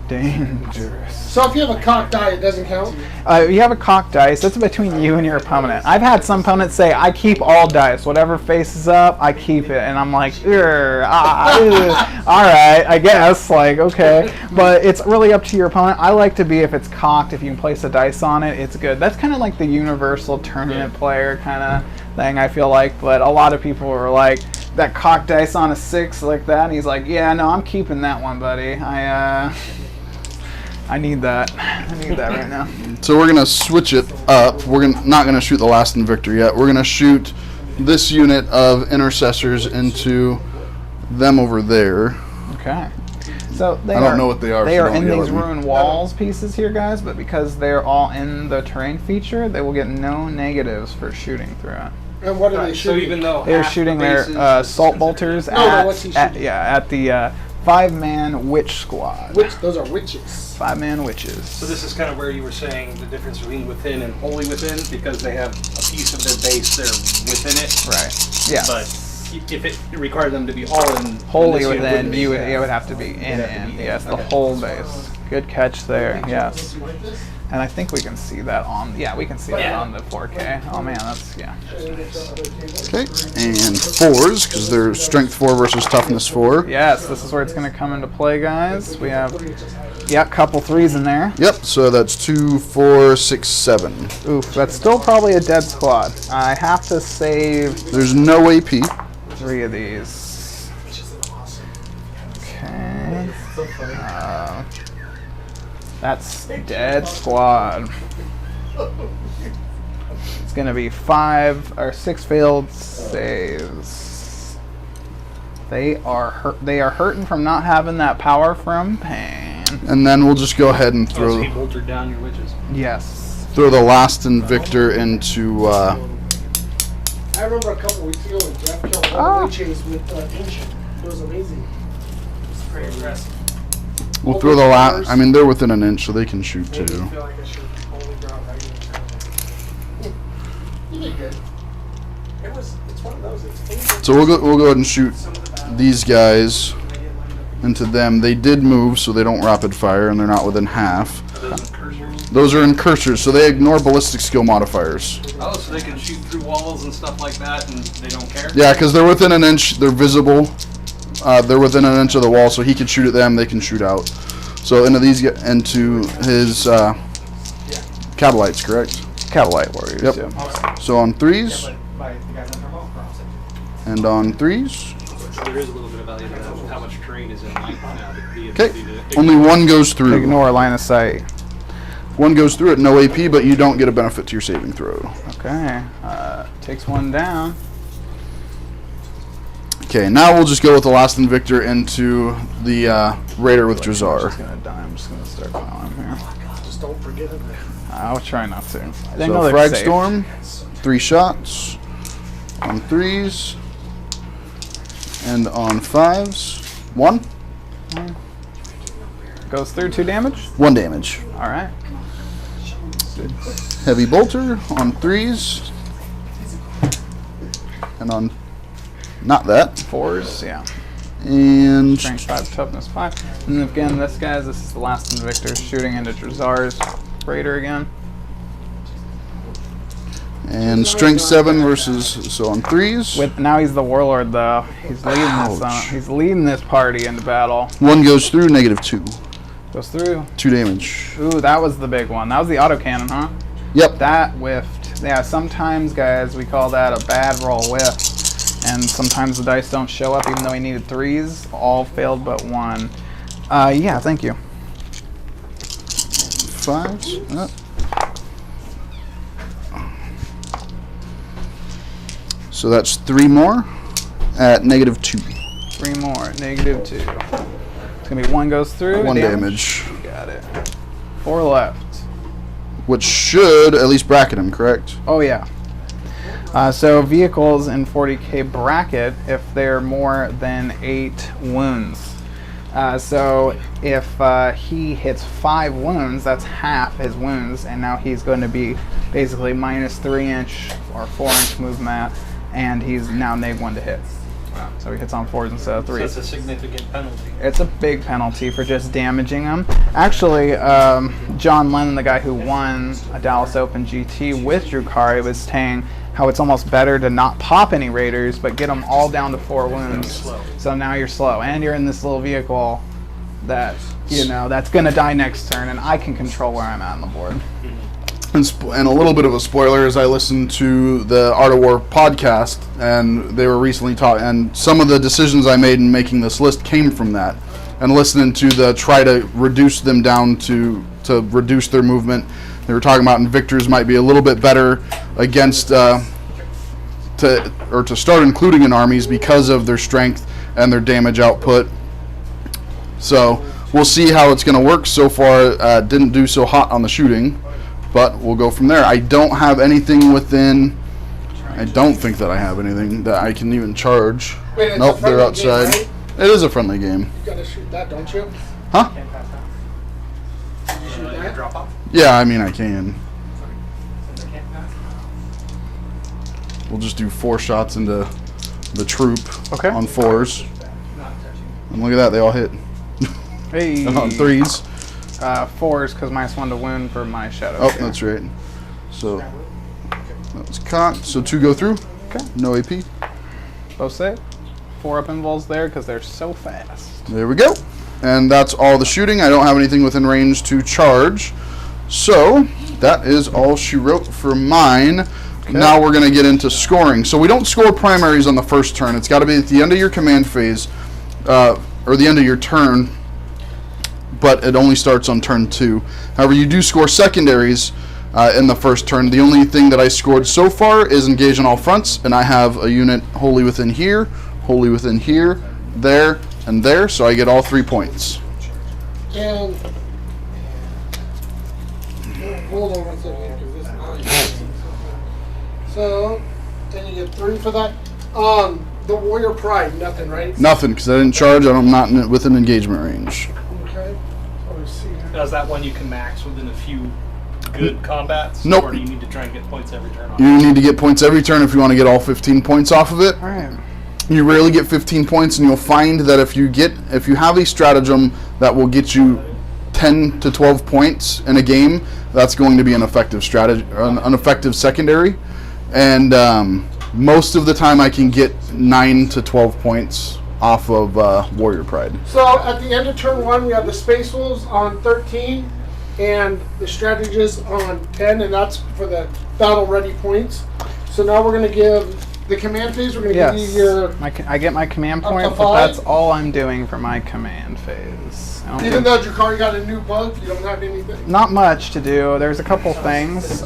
Dangerous. So if you have a cocked die, it doesn't count. You have a cock dice. That's between you and your opponent. I've had some opponents say, I keep all dice. Whatever faces up, I keep it. And I'm like, all right, I guess. Like, okay. But it's really up to your opponent. I like to be, if it's cocked, if you can place a dice on it, it's good. That's kind of like the universal tournament player kind of thing, I feel like. But a lot of people were like, that cock dice on a 6 like that, and he's like, yeah, no, I'm keeping that one, buddy. I need that. I need that right now. So we're gonna switch it up. We're not gonna shoot the Last Invictor yet. We're gonna shoot this unit of intercessors into them over there. Okay. So I don't know what they are. They so are don't in yell these at me. ruined walls pieces here, guys, but because they're all in the terrain feature, they will get no negatives for shooting through it. And what are they So shooting? even though They're half shooting the their bases assault bolters what's he shooting? at the 5-man witch squad. Those are witches. 5-man witches. So this is kind of where you were saying the difference between within and wholly within, because they have a piece of their base they're within it. Right. Yeah. But if it required them to be all in Wholly this unit, within, wouldn't be it would have to be in. Yes, the whole base. Good catch there. Yes. And I think we can see that on. Yeah, we can see that on the 4K. Oh man, that's Okay. And 4s, because they're strength 4 versus toughness 4. Yes, this is where it's going to come into play, guys. We have, couple 3s in there. Yep. So that's 2, 4, 6, 7. Oof, that's still probably a dead squad. I have to save There's no AP. 3 of these. Okay. That's dead squad. It's gonna be 5 or 6 failed saves. They are hurting from not having that power from pain. And then we'll just go ahead and So he bolted down your witches. Yes. throw the Last Invictor into. I remember a couple weeks ago when Jeff killed all the witches with Ancient. It was amazing. It's pretty impressive. We'll throw the last. I mean, they're within an inch, so they can shoot too. I feel like I should only ground right in. You did good. It's one of those. So we'll go ahead and shoot these guys into them. They did move, so they don't rapid fire, and they're not within half. Those are in cursors, so they ignore ballistic skill modifiers. Oh, so they can shoot through walls and stuff like that, and they don't care? Yeah, because they're within an inch. They're visible. They're within an inch of the wall, so he can shoot at them. They can shoot out. So into his Cabalites, correct? Cavalite warriors. Yep. Yeah. So on 3s and on 3s. So there is a little bit of value to that, how much terrain is in light now. Okay. Only one goes through. Ignore line of sight. One goes through at no AP, but you don't get a benefit to your saving throw. Okay. Takes one down. Okay, now we'll just go with the Last Invictor into the Raider with I'm Drazar. just gonna die. I'm just gonna start plowing here. Just don't forget it. I'll try not to. They So know they're Frag safe. Storm, 3 shots on 3s and on 5s. 1. Goes through 2 damage. 1 damage. All right. Heavy Bolter on 3s and on not that. 4s. Yeah. And Strength 5, toughness 5. And then again, this is the Last Invictor shooting into Drazar's Raider again. Strength 7 versus so on 3s. With now he's the warlord though. He's leading this. Ouch. He's leading this party into battle. 1 goes through, -2. Goes through. 2 damage. Ooh, that was the big one. That was the autocannon, huh? Yep. That whiffed. Yeah, sometimes, guys, we call that a bad roll whiff. And sometimes the dice don't show up even though he needed 3s. All failed but 1. Yeah, thank you. 5s. So that's 3 more at -2. 3 more, -2. It's gonna be 1 goes through. 1 damage. Got it. 4 left. Which should at least bracket him, correct? Oh yeah. So vehicles in 40k bracket if they're more than 8 wounds. So if he hits 5 wounds, that's half his wounds, and now he's going to be basically -3-inch or 4-inch movement, and he's now -1 to hit. So he hits on 4s instead of 3s. So it's a significant penalty. It's a big penalty for just damaging him. Actually, John Lennon, the guy who won a Dallas Open GT with Drukari, was saying how it's almost better to not pop any raiders, but get them all down to 4 wounds. So now you're slow, and you're in this little vehicle that, that's going to die next turn, and I can control where I'm at on the board. and a little bit of a spoiler is I listened to the Art of War podcast, and they were recently taught, and some of the decisions I made in making this list came from that, and listening to the try to reduce them down to reduce their movement. They were talking about Invictors might be a little bit better against to start including in armies because of their strength and their damage output. So we'll see how it's going to work. So far, didn't do so hot on the shooting, but we'll go from there. I don't have anything within. I don't think that I have anything that I can even charge. Wait, nope, they're outside. Game, right? It is a friendly game. You gotta shoot that, don't you? Huh? You shoot that? Drop off. Yeah, I mean I can. We'll just do 4 shots into the troop Okay. on 4s. And look at that, they all hit. Hey. On 3s. 4s because -1 to wound for my shadow. Oh, share. that's right. So that was cocked. So 2 go through. Okay. No AP. Both save. 4 up involves there because they're so fast. There we go. And that's all the shooting. I don't have anything within range to charge. So that is all she wrote for mine. Okay. Now we're going to get into scoring. So we don't score primaries on the first turn. It's got to be at the end of your command phase, or the end of your turn, but it only starts on turn 2. However, you do score secondaries in the first turn. The only thing that I scored so far is engage on all fronts, and I have a unit wholly within here, there, and there, so I get all 3 points. And hold on 1 second, 'cause this. So, then you get 3 for that. The Warrior Pride, nothing, right? Nothing, because I didn't charge. I'm not within engagement range. Okay. Let's see. Now, is that one you can max within a few good combats? Nope. Or do you need to try and get points every turn on You need to get points every turn if you want to get all 15 points off of it. All right. You rarely get 15 points, and you'll find that if you have a stratagem that will get you 10 to 12 points in a game, that's going to be an effective strategy, an effective secondary. And most of the time, I can get 9 to 12 points off of Warrior Pride. So, at the end of turn 1, we have the Space Wolves on 13 and the Strategist on 10, and that's for the battle ready points. So now we're going to give the command phase, we're going to Yes. give you your... I get my command Up to point, but 5? that's all I'm doing for my command phase. I don't Even think- though Jakari got a new bug, you don't have anything. Not much to do. There's a couple things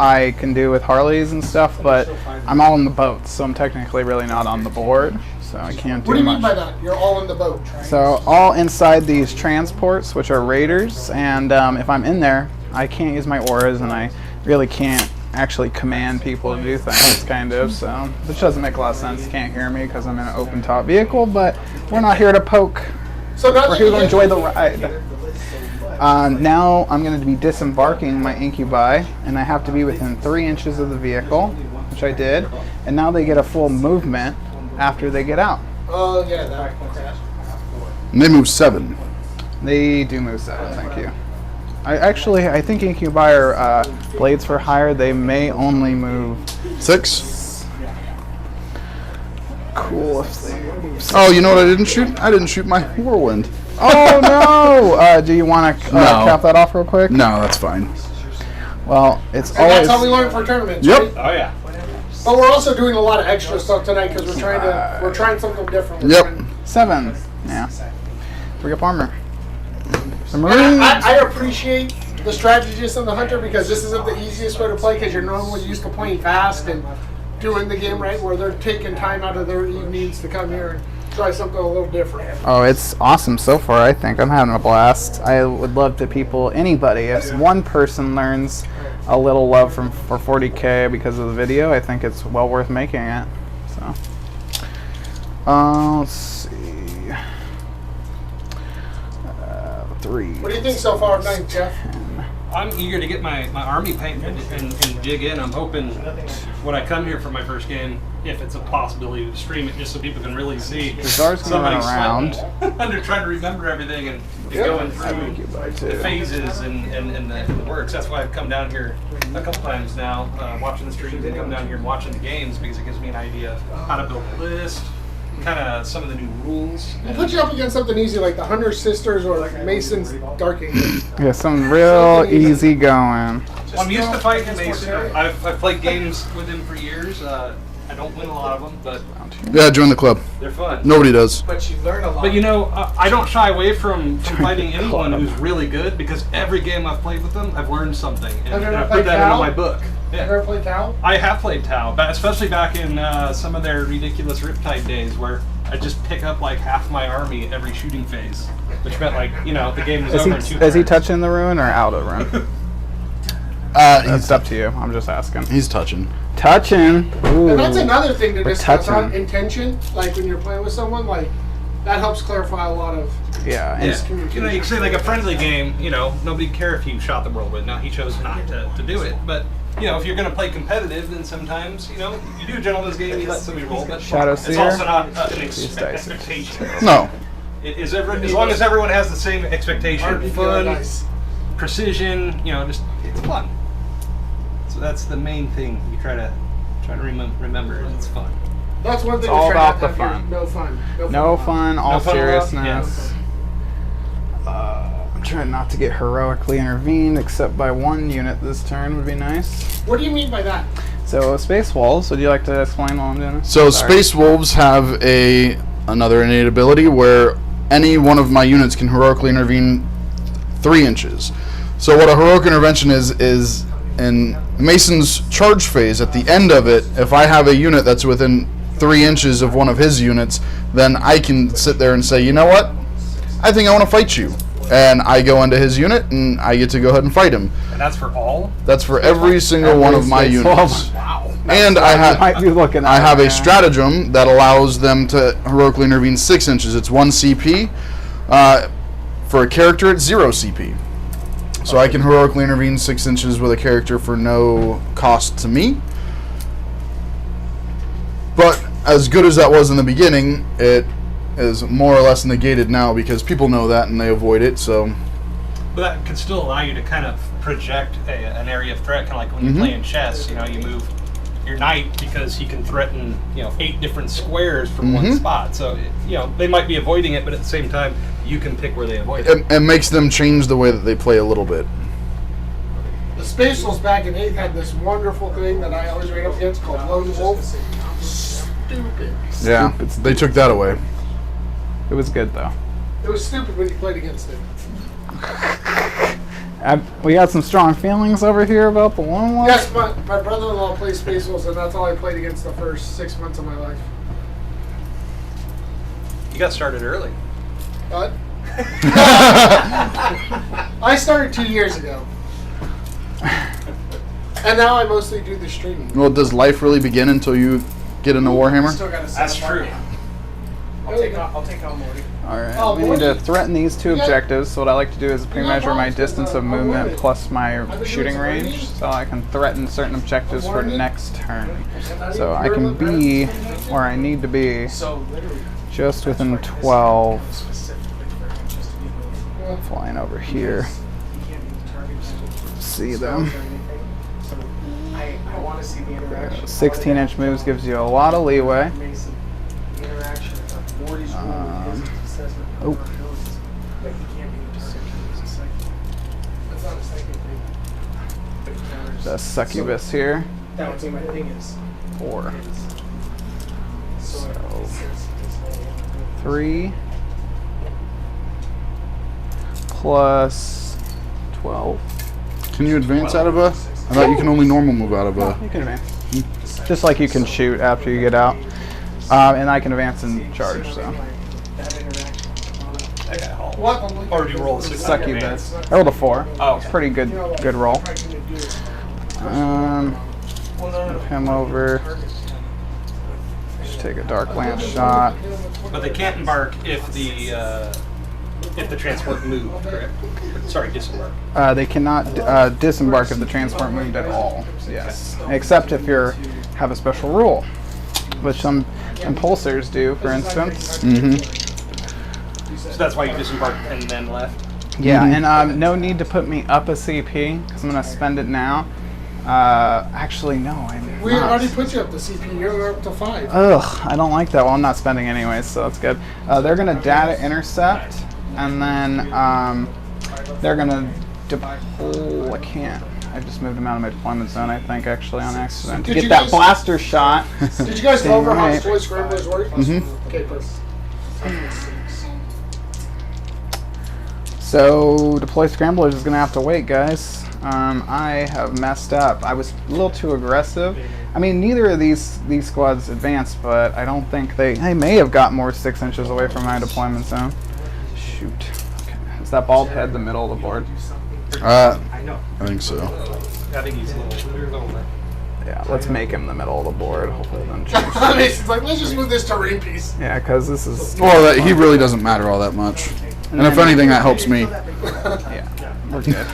I can do with Harleys and stuff, but I'm all in the boats, so I'm technically really not on the board, so I can't do What do you much. mean by that? You're all in the boat. So all inside these transports, which are raiders, and if I'm in there, I can't use my auras, and I really can't actually command people to do things, kind of, so, which doesn't make a lot of sense. You can't hear me because I'm in an open top vehicle, but we're not here to poke. So now We're that here you to get- enjoy the ride. Now I'm going to be disembarking my incubi, and I have to be within 3 inches of the vehicle, which I did, and now they get a full movement after they get out. Oh, yeah, that crap. And they move 7. They do move 7, thank you. I think incubi are blades for hire. They may only move 6. cool if they move. Oh, you know what I didn't shoot? I didn't shoot my whirlwind. Oh no! Do you want to No. cap that off real quick? No, that's fine. Well, it's And always that's how we learn for tournaments, Yep. right? Oh, yeah. But we're also doing a lot of extra stuff tonight because we're trying something different. We're Yep. trying- 7. Yeah. 3 up armor. The And Marines. I appreciate the Strategist and the Hunter because this isn't the easiest way to play because you're normally used to playing fast and doing the game right where they're taking time out of their evenings to come here and try something a little different. Oh, it's awesome so far, I think. I'm having a blast. I would love to anybody, if one person learns a little love for 40K because of the video, I think it's well worth making it. So, let's see. 3. What do you think so far tonight, Jeff? I'm eager to get my army paint and dig in. I'm hoping when I come here for my first game, if it's a possibility to stream it just so people can really see Czar's gonna run around. under trying to remember everything and going through the phases and the works. That's why I've come down here a couple times now, watching the streams and come down here and watching the games because it gives me an idea of how to build a list, kind of some of the new rules. We'll put you up against something easy like the Hunter Sisters or like Mason's Dark Angel. Yeah, some real easy going. I'm used to fighting Mason. I've played games with him for years. I don't win a lot of them, but Yeah, join the club. they're fun. Nobody does. But you learn a lot. But you know, I don't shy away from fighting anyone who's really good because every game I've played with them, I've learned something. And, Have you and ever I put played that Tau? into my book. You Yeah. ever play Tau? I have played Tau, but especially back in some of their ridiculous Riptide days where I just pick up like half my army every shooting phase, which meant like, you know, the game was over in 2 Is he turns. touching the ruin or out of ruin? It's up to you. I'm just asking. He's touching. Touching. Ooh. And that's another thing to We're discuss on touching. intention. Like when you're playing with someone, like that helps clarify a lot of. Yeah. and- Yeah. You know, you can say like a friendly game, you know, nobody care if you shot the whirlwind. Now he chose not to do it, but you know, if you're going to play competitive, then sometimes, you know, you do a gentleman's game, you let somebody roll, but Shadow it's Seer. also not an These dice. expectation. No. As long as everyone has the same expectation, RPG fun, dice. precision, you know, just it's fun. So that's the main thing you try to remember is it's fun. That's one thing. It's all to try about not to the have fun. your- No fun. No fun, all No fun allowed? seriousness. I'm trying not to get heroically intervened, except by one unit this turn would be nice. What do you mean by that? So, Space Wolves, would you like to explain while I'm doing this? So Sorry. Space Wolves have another innate ability where any one of my units can heroically intervene 3 inches. So what a heroic intervention is in Mason's charge phase, at the end of it, if I have a unit that's within 3 inches of one of his units, then I can sit there and say, you know what? I think I want to fight you. And I go into his unit and I get to go ahead and fight him. And that's for all? That's for every single one of my Space units. Wolves. Wow. And might be looking I at have it, a yeah. stratagem that allows them to heroically intervene 6 inches. It's 1 CP. For a character, it's 0 CP. So I can heroically intervene 6 inches with a character for no cost to me. But as good as that was in the beginning, it is more or less negated now because people know that and they avoid it. So But that could still allow you to kind of project an area of threat, kind of like when you're playing chess. You know, you move your knight because he can threaten, you know, 8 different squares from one spot. So, you know, they might be avoiding it, but at the same time, you can pick where they avoid it. it makes them change the way that they play a little bit. The Space Wolves back in 8 had this wonderful thing that I always ran up against called Lone Wolf. Stupid. Yeah. They took that away. It was good, though. It was stupid when you played against it. We got some strong feelings over here about the Lone Wolf. Yes, my brother-in-law plays Space Wolves, and that's all I played against the first 6 months of my life. You got started early. What? I started 2 years ago. And now I mostly do the streaming. Well, does life really begin until you get into Warhammer? Still gotta set That's up our true. game. I'll take on Morty. Alright, Oh, we need to Morty. threaten these 2 You got- objectives. So what I like to do is pre-measure my bombs distance with, of movement unloaded. plus my I've been doing shooting some range, reading. so I can threaten certain objectives for Unloaded. next turn. So I can be where I need to be, So literally, just within 12, specifically for him just to be moving. flying over here. He can't be targeted. See them. So I want to see the interaction. 16-inch moves gives you a lot of leeway. Mason, the interaction of Morty's rule is assessment of oh. abilities, but he can't be targeted. It's a second. That's not a second thing. But he counters. The succubus here. That would be my thing is. 4, So it says this whole 3, plus 12. Can you advance out of a? I thought you can only normal move out of a. You can advance. Just like you can shoot after you get out. And I can advance and charge, so. that interaction. That guy hauled. What? Or do you roll a 6? Succubus. I rolled a 4. Oh, It's pretty good roll. Move him over. Just take a dark lance shot. But they can't embark if the transport moved, correct? Sorry, disembark. They cannot disembark if the transport moved at all. Yes, except if you have a special rule, which some impulsors do, for instance. So that's why you disembarked and then left? Yeah, and no need to put me up a CP because I'm gonna spend it now. Actually, no, I'm We not. already put you up to CP. You're up to 5. Ugh, I don't like that. Well, I'm not spending anyways, so that's good. They're gonna data intercept, and then they're gonna deploy. I can't. I just moved him out of my deployment zone, I think, actually, on accident. To Did get you that guys- blaster shot. Did you guys go over how Right. toy scramblers work? Mm-hmm. Okay, perfect. So, deploy scramblers is going to have to wait, guys. I have messed up. I was a little too aggressive. I mean, neither of these squads advanced, but I don't think they may have got more 6 inches away from my deployment zone. Shoot. Okay. Is that bald head the middle of the board? I think so. I think he's a little bit. Yeah, let's make him the middle of the board. Hopefully it doesn't change. Mason's like, let's just move this terrain piece. Yeah, because this is... Well, he really doesn't matter all that much. And if anything, that helps me. Yeah, we're good.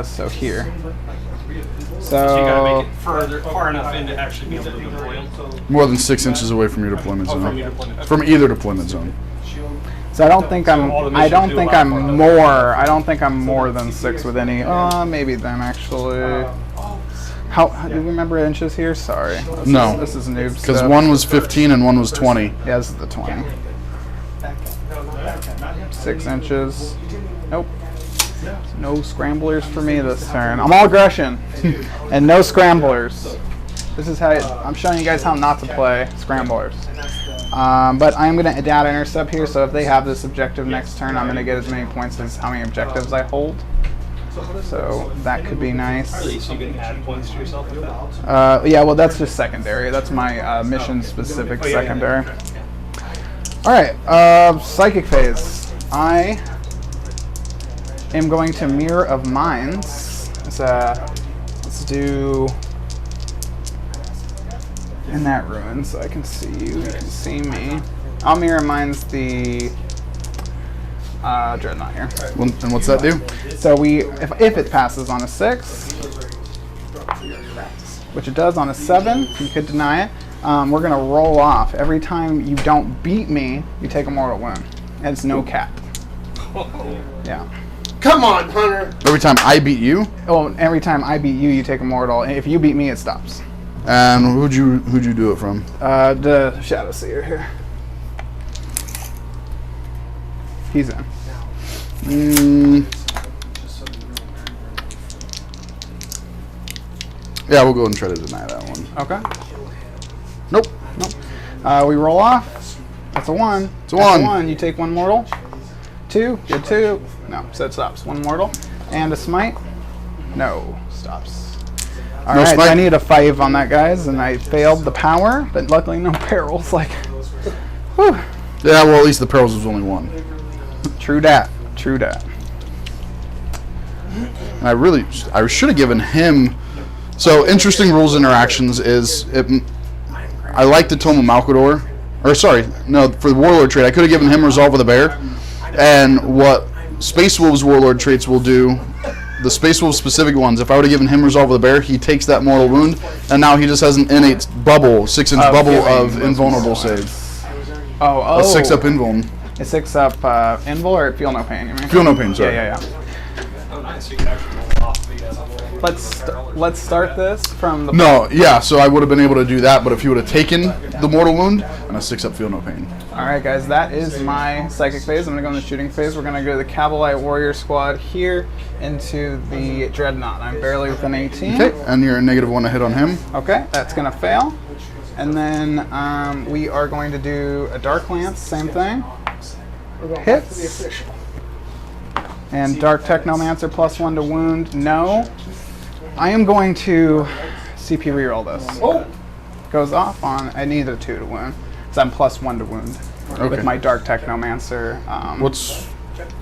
So here. So you gotta make So... it far enough in to actually be able to deploy him. More than 6 inches away from your deployment Oh, zone. from your deployment. From either deployment zone. So I don't think I'm. all the I don't missions think do I'm allow for more. I don't think I'm more than 6 with any. Maybe then actually. How do you remember inches here? Sorry. No. This is noob Because stuff. one was 15 and one was 20. Yeah, this is the 20. 6 inches. Nope. No scramblers for me this turn. I'm all aggression, and no scramblers. This is how I'm showing you guys how not to play scramblers. But I'm going to data intercept here, so if they have this objective next turn, I'm going to get as many points as how many objectives I hold. So that could be nice. So you can add points to yourself with that. Yeah, well, that's just secondary. That's my mission-specific secondary. All right, psychic phase. I am going to Mirror of Minds. Let's do in that ruin, so I can see you. You can see me. I'll Mirror Minds the Dreadnought here. And what's that do? So if it passes on a 6, which it does on a 7, you could deny it. We're gonna roll off. Every time you don't beat me, you take a mortal wound. And it's no cap. Yeah. Come on, Hunter. Every time I beat you? Oh, every time I beat you, you take a mortal. And if you beat me, it stops. And who'd you do it from? The Shadow Seer here. He's in. Yeah, we'll go ahead and try to deny that one. Okay. Nope. We roll off. That's a 1. It's a 1. You take 1 mortal. 2. Good 2. No, so it stops. 1 mortal. And a smite. No, stops. All No right, smite? I needed a 5 on that, guys, and I failed the power, but luckily no perils. Like, whew. Yeah, well, at least the perils was only 1. True dat. True dat. And I should have given him. So interesting rules interactions is I like the Tome of Malkador, or sorry, no, for the Warlord trait I could have given him Resolve with a Bear, and what Space Wolves Warlord traits will do, the Space Wolves specific ones. If I would have given him Resolve with a Bear, he takes that mortal wound, and now he just has an innate bubble, 6-inch bubble of invulnerable save, Oh. a 6-up invuln. A 6-up invul or feel no pain, you mean? Feel no pain, sorry. Yeah. Oh, nice. So you can actually roll off the. Let's start this from the. No, yeah, so I would have been able to do that, but if he would have taken the mortal wound and a 6-up feel no pain. All right, guys, that is my psychic phase. I'm gonna go in the shooting phase. We're gonna go to the Cavalite Warrior Squad here into the Dreadnought. I'm barely within 18. Okay, and you're a -1 to hit on him. Okay, that's gonna fail. And then we are going to do a Dark Lance, same thing. Hits. And Dark Technomancer +1 to wound. No. I am going to CP reroll this. Oh, Goes off on, I need a 2 to wound. So I'm +1 to wound Okay. with my Dark Technomancer.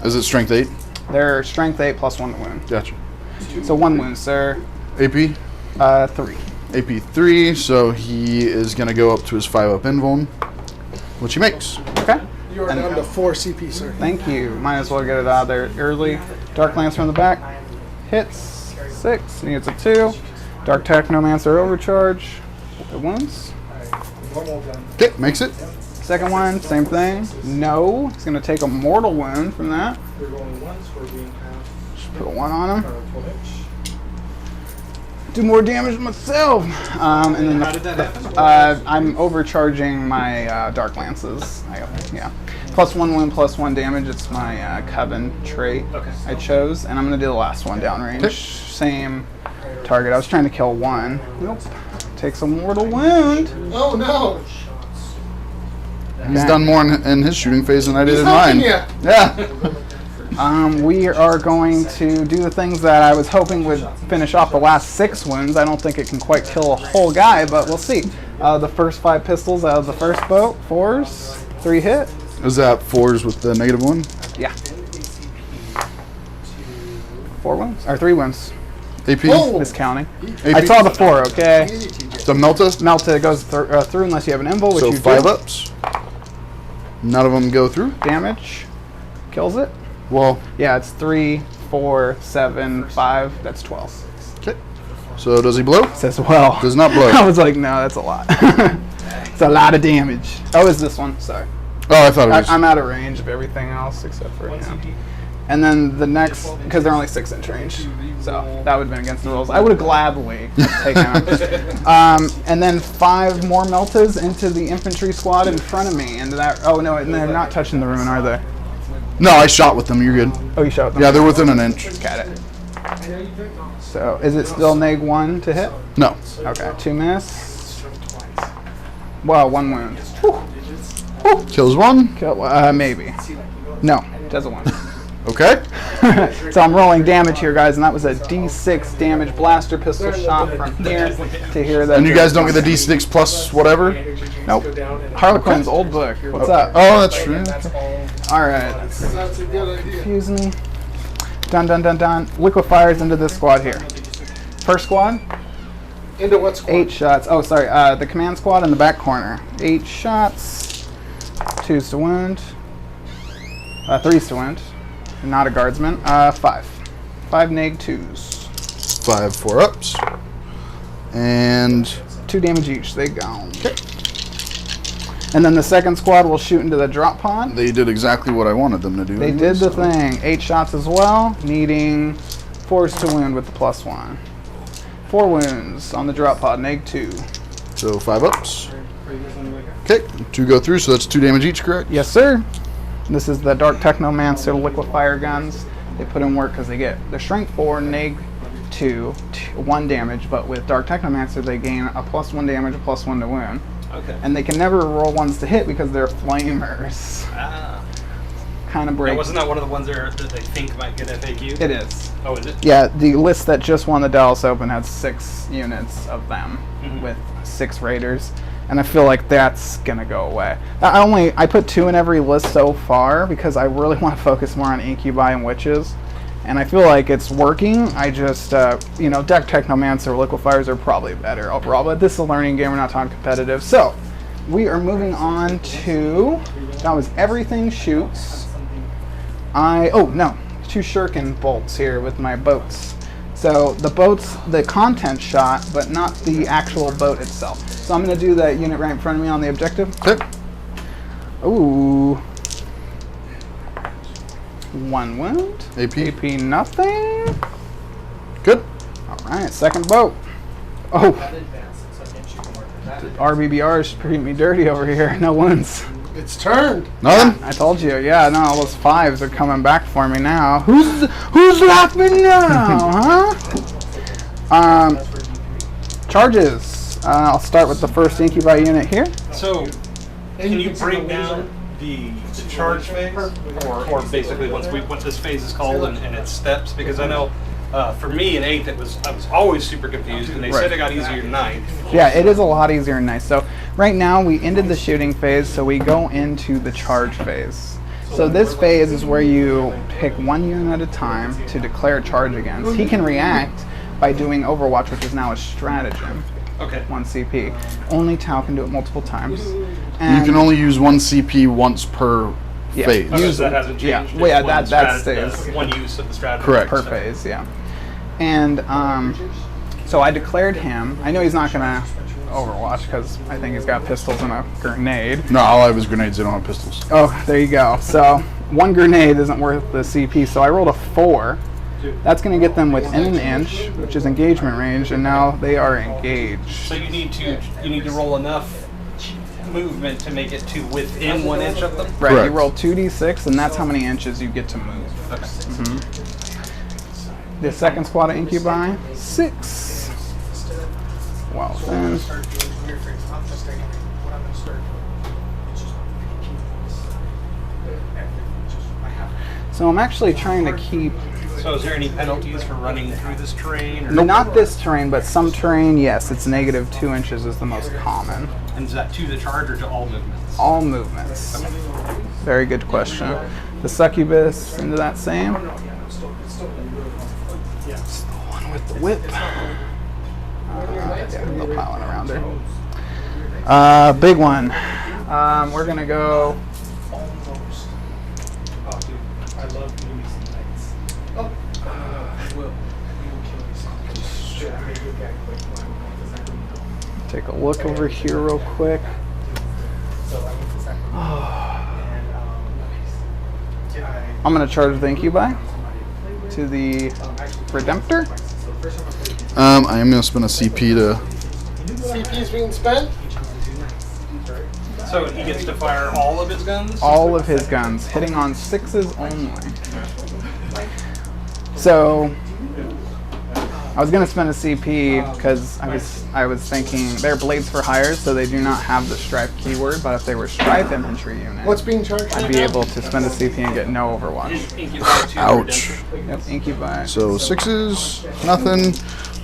Is it strength 8? They're strength 8 +1 to wound. Gotcha. So 1 wound, sir. AP? 3. AP 3, so he is going to go up to his 5-up invuln, which he makes. Okay. you are down to 4 CP, sir. Thank you. Might as well get it out of there early. Dark Lance from the back. Hits. 6. Needs a 2. Dark Technomancer overcharge. It wounds. Okay, makes it. Second one, same thing. No. He's going to take a mortal wound from that. Just put a 1 on him. Do more damage to myself. And then I'm overcharging my Dark Lances. Yeah. +1 wound, +1 damage. It's my Coven trait I chose, and I'm going to do the last one downrange. Okay. Same target. I was trying to kill one. Nope. Takes a mortal wound. Oh no! He's done more in his shooting phase than I did He's in helping mine. ya. Yeah. We are going to do the things that I was hoping would finish off the last 6 wounds. I don't think it can quite kill a whole guy, but we'll see. The first 5 pistols out of the first boat, 4s, 3 hit. Is that 4s with the -1? Yeah. 4 wounds, or 3 wounds. AP? Oh. Miscounting. AP? I saw the 4, okay? The Melta? Melted, it goes through unless you have an invul, which So you 5 do. ups. None of them go through. Damage. Kills it. Well, Yeah, it's 3, 4, 7, 5. That's 12. okay. So does he blow? Says well. Does not blow. I was like, no, that's a lot. It's a lot of damage. Oh, is this one? Sorry. Oh, I thought it was. I'm out of range of everything else except for him. And then the next, because they're only 6-inch range, so that would have been against the rules. I would have gladly taken them. And then 5 more Meltas into the infantry squad in front of me. And that, oh no, and they're not touching the ruin, are they? No, I shot with them. You're good. Oh, you shot them? Yeah, they're within an inch. Got it. So is it still neg 1 to hit? No. Okay, 2 miss. Well, 1 wound. Kills 1. Kill, maybe. No, does a 1. Okay. So I'm rolling damage here, guys, and that was a D6 damage blaster pistol shot from here to here. That And you guys don't get the D6 plus whatever? Nope. Harlequin's old book. What's up? Oh, that's true. All right. That's a good idea. Excuse me. Dun dun dun dun. Liquefiers into this squad here. First squad, Into what squad? 8 shots. Oh, sorry. The command squad in the back corner. 8 shots. 2s to wound. 3s to wound. Not a guardsman. 5. 5 neg 2s. 5 4-ups. And 2 damage each. They gone. Okay. And then the second squad will shoot into the drop pod. they did exactly what I wanted them to do. They did the thing. 8 shots as well, needing 4s to wound with the +1. 4 wounds on the drop pod, neg 2. So 5 ups. Okay, 2 go through, so that's 2 damage each, correct? Yes, sir. This is the Dark Technomancer liquefier guns. They put in work because they get the strength 4, neg 2, 1 damage, but with Dark Technomancer they gain a +1 damage, a +1 to wound. Okay. And they can never roll 1s to hit because they're flamers. Ah. Kind of Yeah, break. wasn't that one of the ones that they think might get FAQ? It is. Oh, is it? Yeah, the list that just won the Dallas Open had 6 units of them with 6 raiders, and I feel like that's gonna go away. I put 2 in every list so far because I really want to focus more on incubi and witches, and I feel like it's working. I just Deck Technomancer liquefiers are probably better overall, but this is a learning game. We're not talking competitive, so we are moving on to that was everything shoots. 2 shuriken bolts here with my boats. So the boats, the content shot, but not the actual boat itself. So I'm going to do that unit right in front of me on the objective. Okay. Ooh. 1 wound. AP. AP nothing. Good. All right, second boat. Oh, RBBR is treating me dirty over here. No wounds. It's turned. Nothing? I told you, yeah, no, all those 5s are coming back for me now. Who's laughing now, huh? Charges. I'll start with the first incubi unit here. So, can you break down the charge phase, or basically what this phase is called and its steps? Because I know for me in 8th I was always super confused, and they said it got easier in 9th. Yeah, it is a lot easier and nice. So right now we ended the shooting phase, so we go into the charge phase. So this phase is where you pick 1 unit at a time to declare charge against. He can react by doing Overwatch, which is now a stratagem. Okay. 1 CP. Only Tau can do it multiple times. You And can only use 1 CP once per Yeah. phase. Okay, so that hasn't Yeah. changed. Well, yeah, It's that stays. one use of the strategy. Correct. per phase, yeah. And so I declared him. I know he's not gonna Overwatch because I think he's got pistols and a grenade. No, all I have is grenades. They don't have pistols. Oh, there you go. So 1 grenade isn't worth the CP. So I rolled a 4. That's going to get them within an inch, which is engagement range, and now they are engaged. So you need to roll enough movement to make it to within 1 inch of them. Right, Correct. you roll 2d6, and that's how many inches you get to move. Okay. The second squad of incubi, 6. Well then, Start doing weird things. I'm just thinking what I'm gonna start doing. It's just I have so I'm actually trying to keep, So is there any penalties for running through this terrain? Or not this terrain, but some terrain, yes, it's negative 2 inches is the most common. And is that to the charge or to all movements? All movements. Very good question. The succubus into that same. It's the one with the whip. Yeah, no piling around her. Big one. We're gonna go. I love movies and nights. Oh, will. You will kill me something. Shit, I made you a guy quick. Take a look over here real quick. So I went to Sacramento. And I'm gonna charge the incubi to the redemptor. I am going to spend a CP to. CP's being spent. So he gets to fire all of his guns? All of his guns, hitting on 6s only. So I was gonna spend a CP because I was thinking they're blades for hire, so they do not have the stripe keyword. But if they were stripe infantry unit, What's being charged? I'd right be now? able to spend a CP and get no Overwatch. Incubi to Ouch. redemptor. Yep, incubi. So 6s, nothing.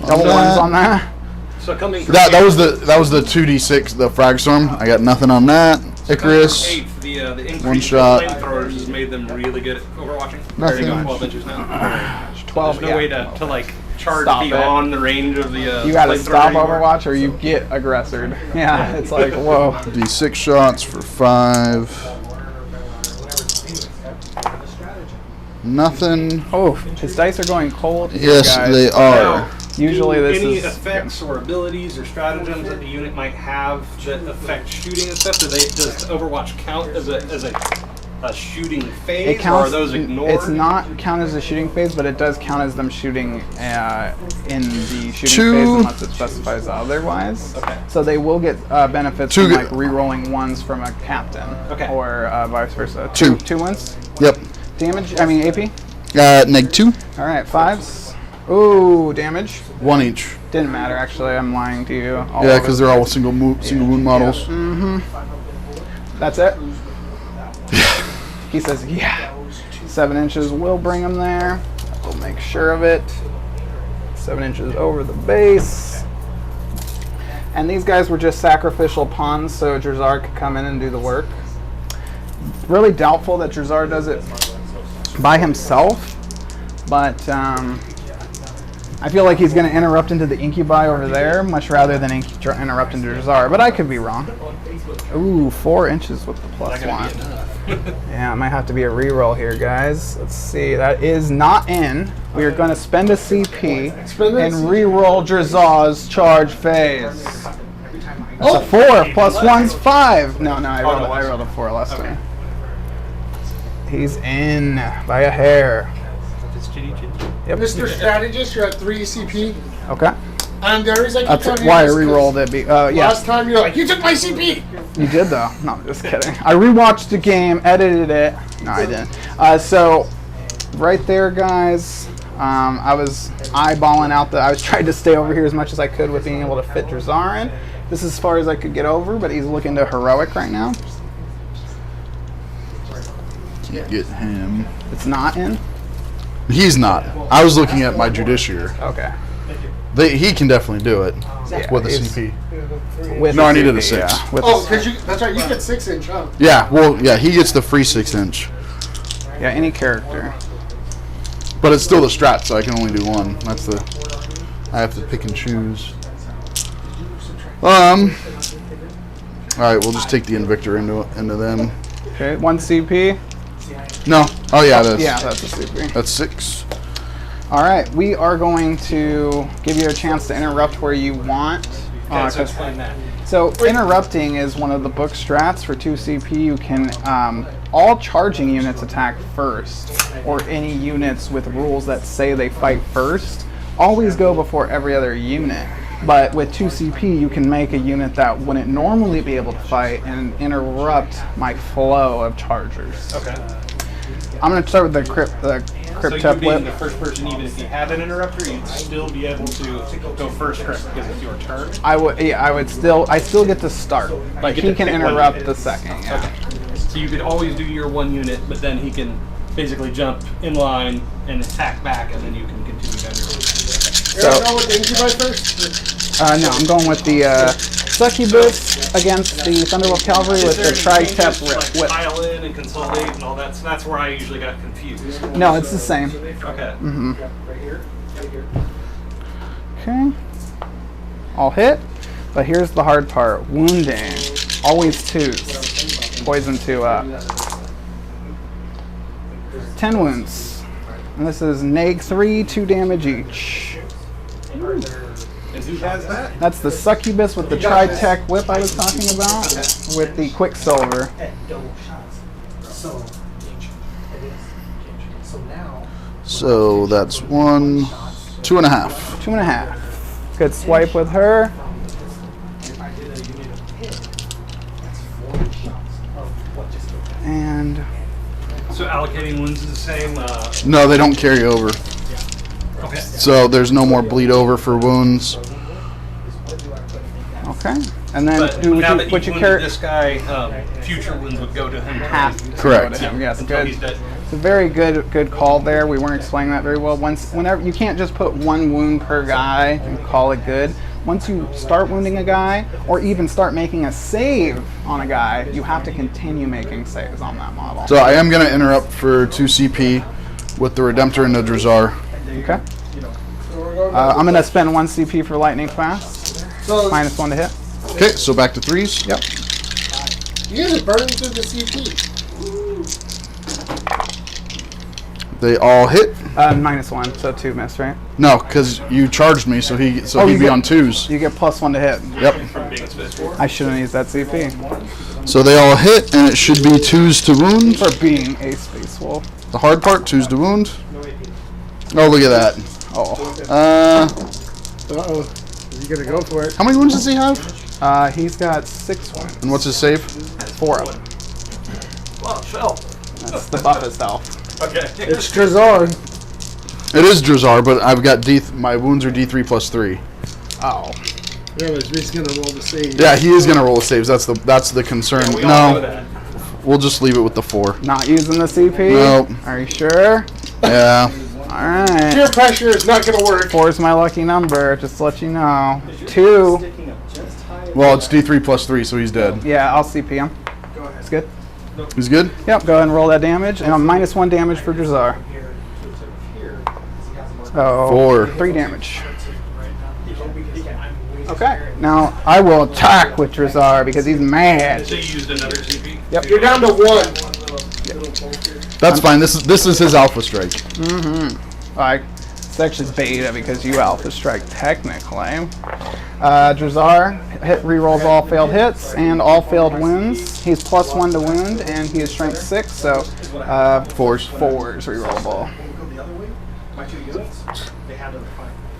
Double ones on that. So coming from That was the 2d6, the frag storm. I got nothing on that. Icarus. Eighth, the increase One in shot. flamethrowers has made them really good at overwatching. Nothing. They go 12 inches now. 12. There's no way to like charge Stop it. beyond the range of the You gotta flamethrower stop anymore. Overwatch or you get aggressored. Yeah, it's like whoa. D6 shots for 5. Nothing. Oh, his dice are going cold. Here, Yes, guys. they are. Now, Usually do this any is effects or abilities or stratagems that the unit might have that affect shooting and stuff? Does Overwatch count as a shooting phase, It counts. or are those ignored? It's not count as a shooting phase, but it does count as them shooting in the shooting Two. phase unless it specifies otherwise. Okay. So they will get benefits Two from g- like re-rolling ones from a captain, Okay. or vice versa. Two. 2 ones. Yep. Damage. I mean AP. -2. All right, 5s. Ooh, damage. 1 each. Didn't matter actually. I'm lying to you. All Yeah, of because it. they're all single wound models. That's it. He says, yeah. 7 inches will bring him there. We'll make sure of it. 7 inches over the base. And these guys were just sacrificial pawns, so Drazar could come in and do the work. Really doubtful that Drazar does it by himself, but I feel like he's going to interrupt into the incubi over there, much rather than interrupt into Drazar, but I could be wrong. Ooh, 4 inches with the +1. Yeah, it might have to be a reroll here, guys. Let's see. That is not in. We are going to spend a CP Spend that and CP. reroll Drazar's charge phase. That's Oh. a 4. +1's 5. No, I rolled a 4 last time. He's in by a hair. Yep. Mr. Strategist, you're at 3 CP. Okay. And there is like That's why I re-rolled it. Yeah. Last time you're like, you took my CP. You did though. No, I'm just kidding. I rewatched the game, edited it. No, I didn't. So, right there, guys. I was eyeballing out I was trying to stay over here as much as I could with being able to fit Drazar in. This is as far as I could get over, but he's looking to heroic right now. Can't get him. It's not in. He's not. I was looking at my Judiciary. Okay. He can definitely do it Yeah, with a he's- CP. With No, a I needed a CP, 6. Yeah, with Oh, a- because that's right. You get 6 inch, huh? Yeah, well, yeah, he gets the free 6 inch. yeah, any character. But it's still the strat, so I can only do one. I have to pick and choose. Alright, we'll just take the Invictor into them. Okay, 1 CP. No. Oh yeah, Yeah, that's a CP. that's 6. All right, we are going to give you a chance to interrupt where you want. Okay, so 'cause- explain that. so interrupting is one of the book strats for 2 CP. You can all charging units attack first, or any units with rules that say they fight first always go before every other unit. But with 2 CP, you can make a unit that wouldn't normally be able to fight and interrupt my flow of chargers. Okay. I'm going to start with the So Crypt you being Whip. the first person, even if you had an interrupter, you'd still be able to go first because it's your turn. I still get to start, but get he to can pick one interrupt unit. the second. Yeah. Okay. So you could always do your 1 unit, but then he can basically jump in line and attack back, and then you can continue down your route. You're gonna go with the Incubi first? No, I'm going with the Succubus against the Thunderwolf Cavalry with the Tri-Tep Whip. Pile in and consolidate and all that. So that's where I usually got confused. No, it's the same. Okay. Okay. I'll hit, but here's the hard part. Wounding. Always 2s. Poison 2 up. 10 wounds. And this is neg 3, 2 damage each. And who has that? That's the Succubus with the Tri-Tech Whip I was talking about with the Quicksilver. So that's 1, 2.5. 2.5. Good swipe with her. And So allocating wounds is the same. No, they don't carry over. Okay. So there's no more bleed over for wounds. okay. And then But do now you, that what you you wounded carry this guy, future wounds would go to him. half to Correct. go to him. Yes, Until good. he's dead. It's a very good call there. We weren't explaining that very well. Whenever you can't just put 1 wound per guy and call it good. Once you start wounding a guy, or even start making a save on a guy, you have to continue making saves on that model. So I am going to interrupt for 2 CP with the Redemptor and the Drazar. Okay. So we're going I'm going to spend 1 CP for Lightning Fast. so Minus 1 to hit. Okay, so back to 3s. Yep. you just burn through the CP. They all hit. Minus 1, so 2 miss, right? No, because you charged me, so he'd you be get- on 2s. You get plus 1 to hit. Yep. From being Space Force. I shouldn't use that CP So they all hit, and it should be 2s to wound. for being a Space Wolf. The hard part, 2s to wound. Oh, look at that. Oh. Uh-oh. You gonna go for it? How many wounds does he have? He's got 6 wounds. And what's his save? 4 of them. Well, Shell. That's the buff itself. Okay. It's Drazar. It is Drazar, but I've got my wounds are D3 plus 3. Oh. Yeah, but he's gonna roll the same. Yeah, he is gonna roll the saves. That's the concern. We all know No, that. we'll just leave it with the 4. Not using the CP? Nope. Are you sure? Yeah. Alright. Peer pressure is not gonna work. 4 is my lucky number, just to let you know. 2. Well, it's D3 plus 3, so he's dead. Yeah, I'll CP him. It's good. He's good. Yep, go ahead and roll that damage. And I'm minus 1 damage for Drazar. So, 4. 3 damage. Okay. Now, I will attack with Drazar because he's mad. So you used another CP? Yep. You're down to 1. That's fine. This is his alpha strike. It's actually beta because you alpha strike technically. Drazar rerolls all failed hits and all failed wounds. He's plus 1 to wound and he is strength 6, so 4s rerollable.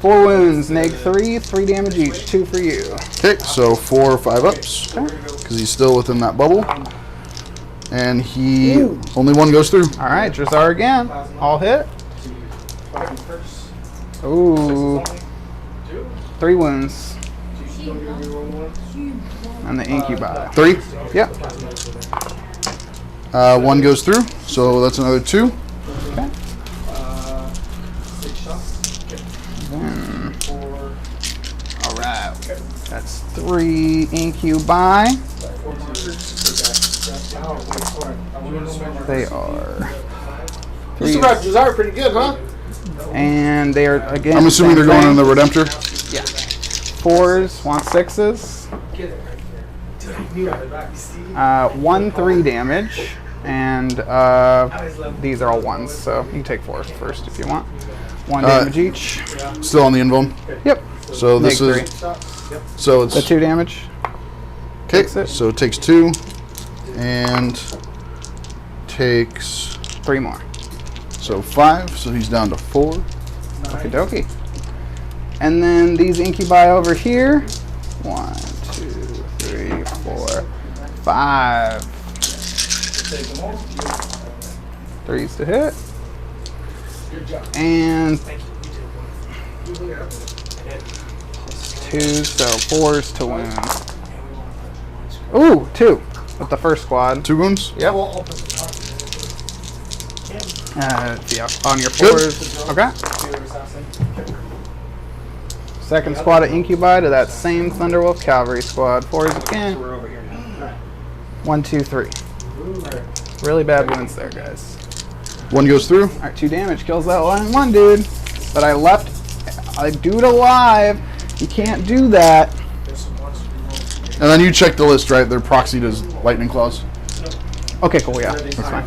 4 wounds, neg 3, 3 damage each, 2 for you. Okay, so 4 or 5 ups because he's still within that bubble, and he only 1 goes through. All right, Drazar again, all hit. Ooh, 3 wounds. And the incubi. 3. Yep. 1 goes through, so that's another 2. Okay. All right. That's 3 incubi. They are. You survived Drazar pretty good, huh? And they are again. I'm assuming they're same going in the thing. Redemptor. Yeah. 4s, want 6s. 1 3 damage, and these are all 1s, so you can take 4s first if you want. 1 damage each. Still on the invuln. Yep. So this Neg is so The it's 2 damage. okay. takes it. So it takes 2 and takes 3 more. so 5. So he's down to 4. Okie dokie. And then these incubi over here. 1, 2, 3, 4, 5. Threes to hit. Good job. And Thank you. You did one. twos, so 4s to wound. Ooh, 2 with the first squad. 2 wounds. Yep. We'll open the top. Yeah, on your 4s. Okay. Second squad of incubi to that same Thunderwolf cavalry squad. 4s again. We're over here now. 1, 2, 3. Really bad wounds there, guys. 1 goes through. Alright, 2 damage kills that line 1 dude. But I left a dude alive. You can't do that. And then you check the list, right? They're proxied as lightning claws. Okay, cool, yeah. That's fine.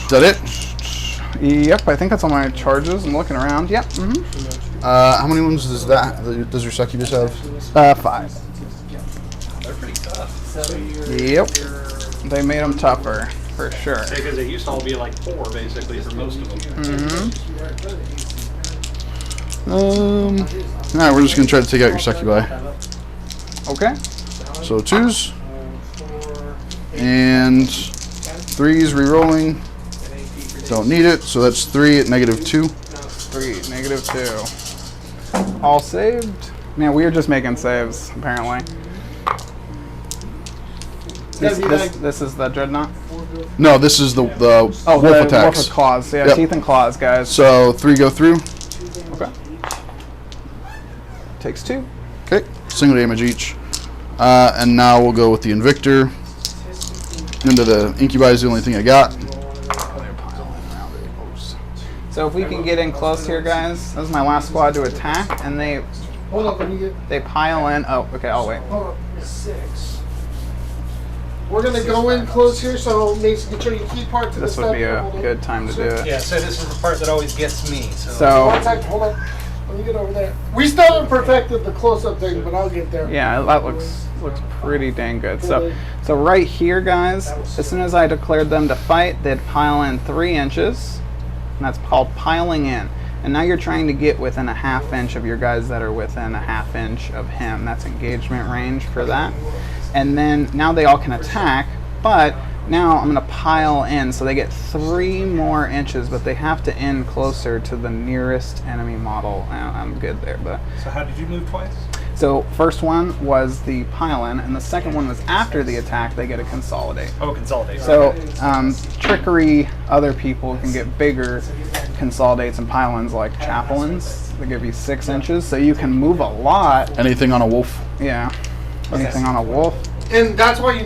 Is that it? Yep, I think that's all my charges. I'm looking around. Yep. How many wounds does your succubus have? 5. They're pretty tough. Yep. They made them tougher, for sure. Because they used to all be like 4 basically for most of them. Alright, we're just gonna try to take out your succubi. Okay. So 2s and 3s re-rolling. Don't need it, so that's 3 at -2. 3, -2. All saved. Man, we are just making saves, apparently. This is the Dreadnought? No, this is the wolf the attacks. Wolf with claws. Yeah, Yep. teeth and claws, guys. So 3 go through. Okay. Takes 2. Okay, single damage each. And now we'll go with the Invictor. Into the Incubi is the only thing I got. So if we can get in close here, guys, this is my last squad to attack, and Hold up, let me get. they pile in. Oh, okay, I'll wait. Hold up. We're gonna go in close here, so Mason can show you key part to This the would be a Hold on. good time to do it. Yeah, so this is the part that always gets me. So One second, hold on. Let me get over there. We still haven't perfected the close-up thing, but I'll get there. yeah, that looks pretty dang good. So right here, guys, as soon as I declared them to fight, they'd pile in 3 inches, and that's called piling in. And now you're trying to get within a 1/2 inch of your guys that are within a 1/2 inch of him. That's engagement range for that. And then now they all can attack, but now I'm going to pile in, so they get 3 more inches, but they have to end closer to the nearest enemy model. I'm good there, but So how did you move twice? so first one was the pile-in, and the second one was after the attack. They get to consolidate. Oh, consolidate. So trickery, other people can get bigger consolidates and pile-ins like chaplains. They give you 6 inches, so you can move a lot. Anything on a wolf? Yeah, anything on a wolf. And that's why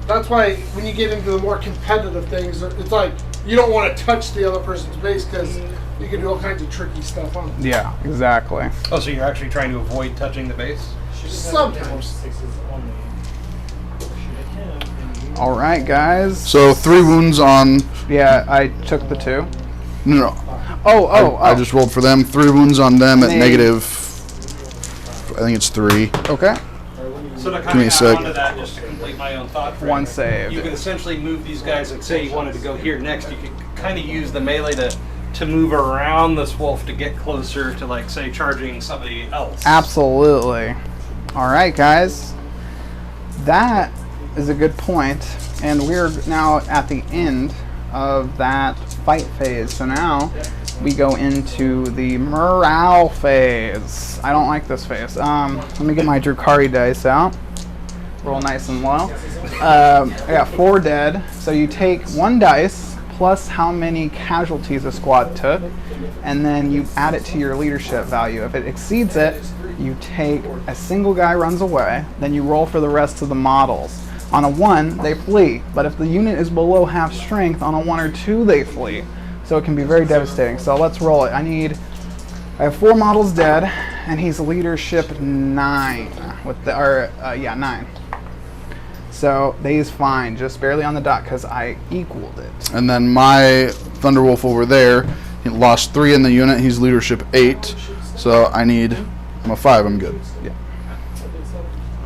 that's why when you get into the more competitive things, it's like you don't want to touch the other person's base because you can do all kinds of tricky stuff on it. Yeah, exactly. Oh, so you're actually trying to avoid touching the base? Sometimes. All right, guys. So 3 wounds on. Yeah, I took the 2. No. Oh. I just rolled for them. 3 wounds on them at They- negative. I think it's 3. Okay. So to Give me kind a of sec. add on to that, just to complete my own thought frame, 1 save. you could essentially move these guys, and say you wanted to go here next, you could kind of use the melee to move around this wolf to get closer to, like, say, charging somebody else. Absolutely. All right, guys. That is a good point, and we're now at the end of that fight phase. So now we go into the morale phase. I don't like this phase. Let me get my Drukari dice out. Roll nice and low. I got 4 dead. So you take 1 dice plus how many casualties a squad took, and then you add it to your leadership value. If it exceeds it, you take a single guy runs away, then you roll for the rest of the models. On a 1, they flee, but if the unit is below half strength, on a 1 or 2, they flee. So it can be very devastating. So let's roll it. I have 4 models dead, and he's leadership 9 with the 9. So he's fine, just barely on the dot because I equaled it. And then my Thunderwolf over there, he lost 3 in the unit. He's leadership 8. So I'm a 5. I'm good. Yeah.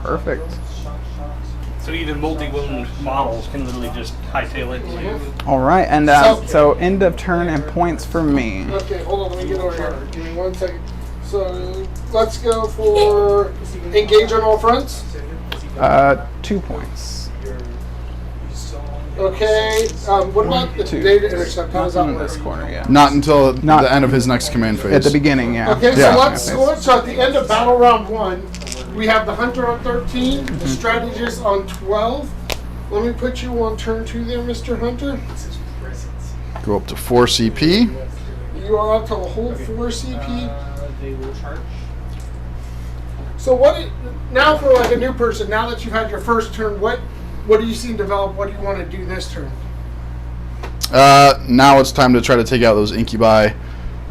Perfect. So even multi-wound models can literally just hightail it and leave. All right, and so end of turn and points for me. Okay, hold on, let me get over here. Give me 1 second. So let's go for engage on all fronts. 2 points. Okay, what about the Two. data intercept? How does that In work? this corner, yeah. Not until Not- the end of his next command phase. At the beginning, yeah. Okay, Yeah. so let's score. So at the end of battle round 1, we have the Hunter on 13, the Strategist on 12. Let me put you on turn 2 there, Mr. Hunter. Go up to 4 CP. You are up to a whole 4 CP. So now for like a new person, now that you've had your first turn, what do you see develop? What do you want to do this turn? Now it's time to try to take out those incubi,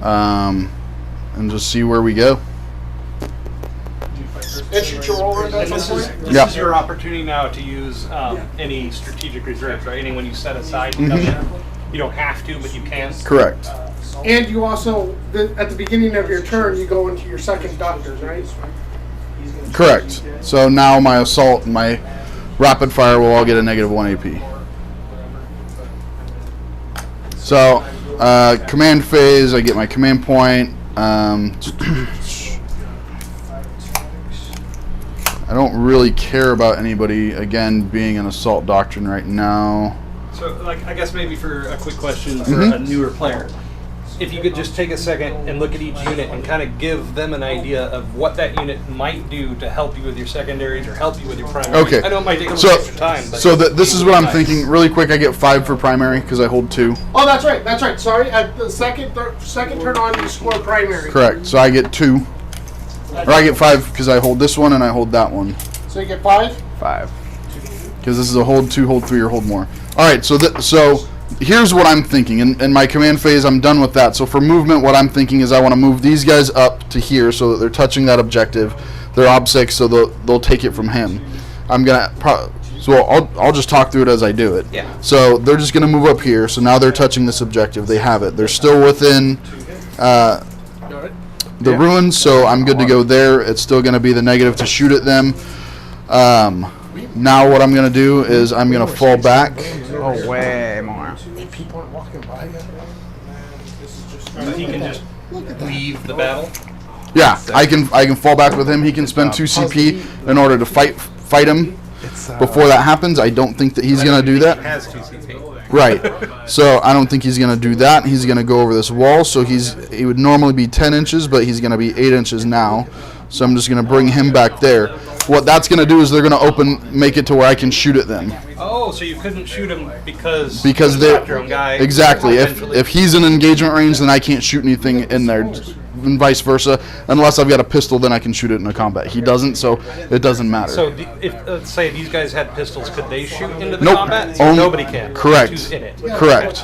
and just see where we go. And shoot your roller at And some this point? Yeah. is your opportunity now to use any strategic reserves, right? Anyone you set aside to Mm-hmm. come in. You don't have to, but you can. Correct. And you also, at the beginning of your turn, you go into your second doctors, right? Correct. So now my assault and my rapid fire will all get a -1 AP. So, command phase, I get my command point. I don't really care about anybody, again, being an assault doctrine right now. So, like, I guess maybe for a quick question for Mm-hmm. a newer player, if you could just take a second and look at each unit and kind of give them an idea of what that unit might do to help you with your secondaries or help you with your primaries. Okay. I know it might take a little So, extra time, but this is what I'm nice. thinking. Really quick, I get 5 for primary because I hold 2. Oh, that's right. That's right. Sorry. At the second turn on, you score primary. Correct. So I get 2. Or I get 5 because I hold this one and I hold that one. So you get 5. 5. Because this is a hold 2, hold 3, or hold more. All right, so here's what I'm thinking. In my command phase, I'm done with that. So for movement, what I'm thinking is I want to move these guys up to here so that they're touching that objective. They're ob6, so they'll take it from him. I'll just talk through it as I do it. Yeah. So they're just going to move up here. So now they're touching this objective. They have it. They're still within the ruins, so I'm good to go there. It's still going to be the negative to shoot at them. Now what I'm going to do is I'm going to fall back. Oh, way more. People aren't walking by yet. So he can just leave the battle. Yeah, I can fall back with him. He can spend 2 CP in order to fight him. Before that happens, I don't think that he's going to do He that. has 2 CP. Right. So I don't think he's going to do that. He's going to go over this wall. So he would normally be 10 inches, but he's going to be 8 inches now. So I'm just going to bring him back there. What that's going to do is they're going to make it to where I can shoot at them. Oh, so you couldn't shoot him because they're got your own guy. exactly. Eventually. If he's in engagement range, then I can't shoot anything in there, and vice versa. Unless I've got a pistol, then I can shoot it in a combat. He doesn't, so it doesn't matter. So if let's say these guys had pistols, could they shoot into the Nope. combat? Only- Nobody can. correct. Who's in it? Correct.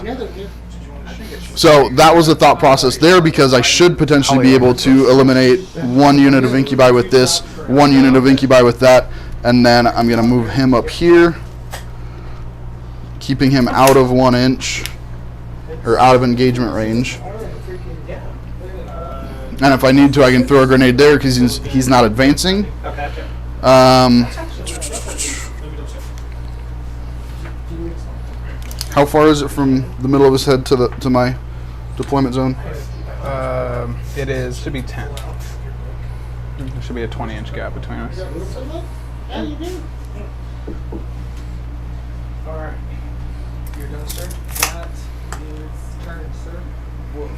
So that was the thought process there, because I should potentially be able to eliminate 1 unit of incubi with this, 1 unit of incubi with that, and then I'm going to move him up here, keeping him out of 1 inch, or out of engagement range. And if I need to, I can throw a grenade there because he's not advancing. Okay. How far is it from the middle of his head to my deployment zone? It should be 10. There should be a 20-inch gap between us. Yeah, you do. Alright. You're done, sir? That is turn, sir. Wolf.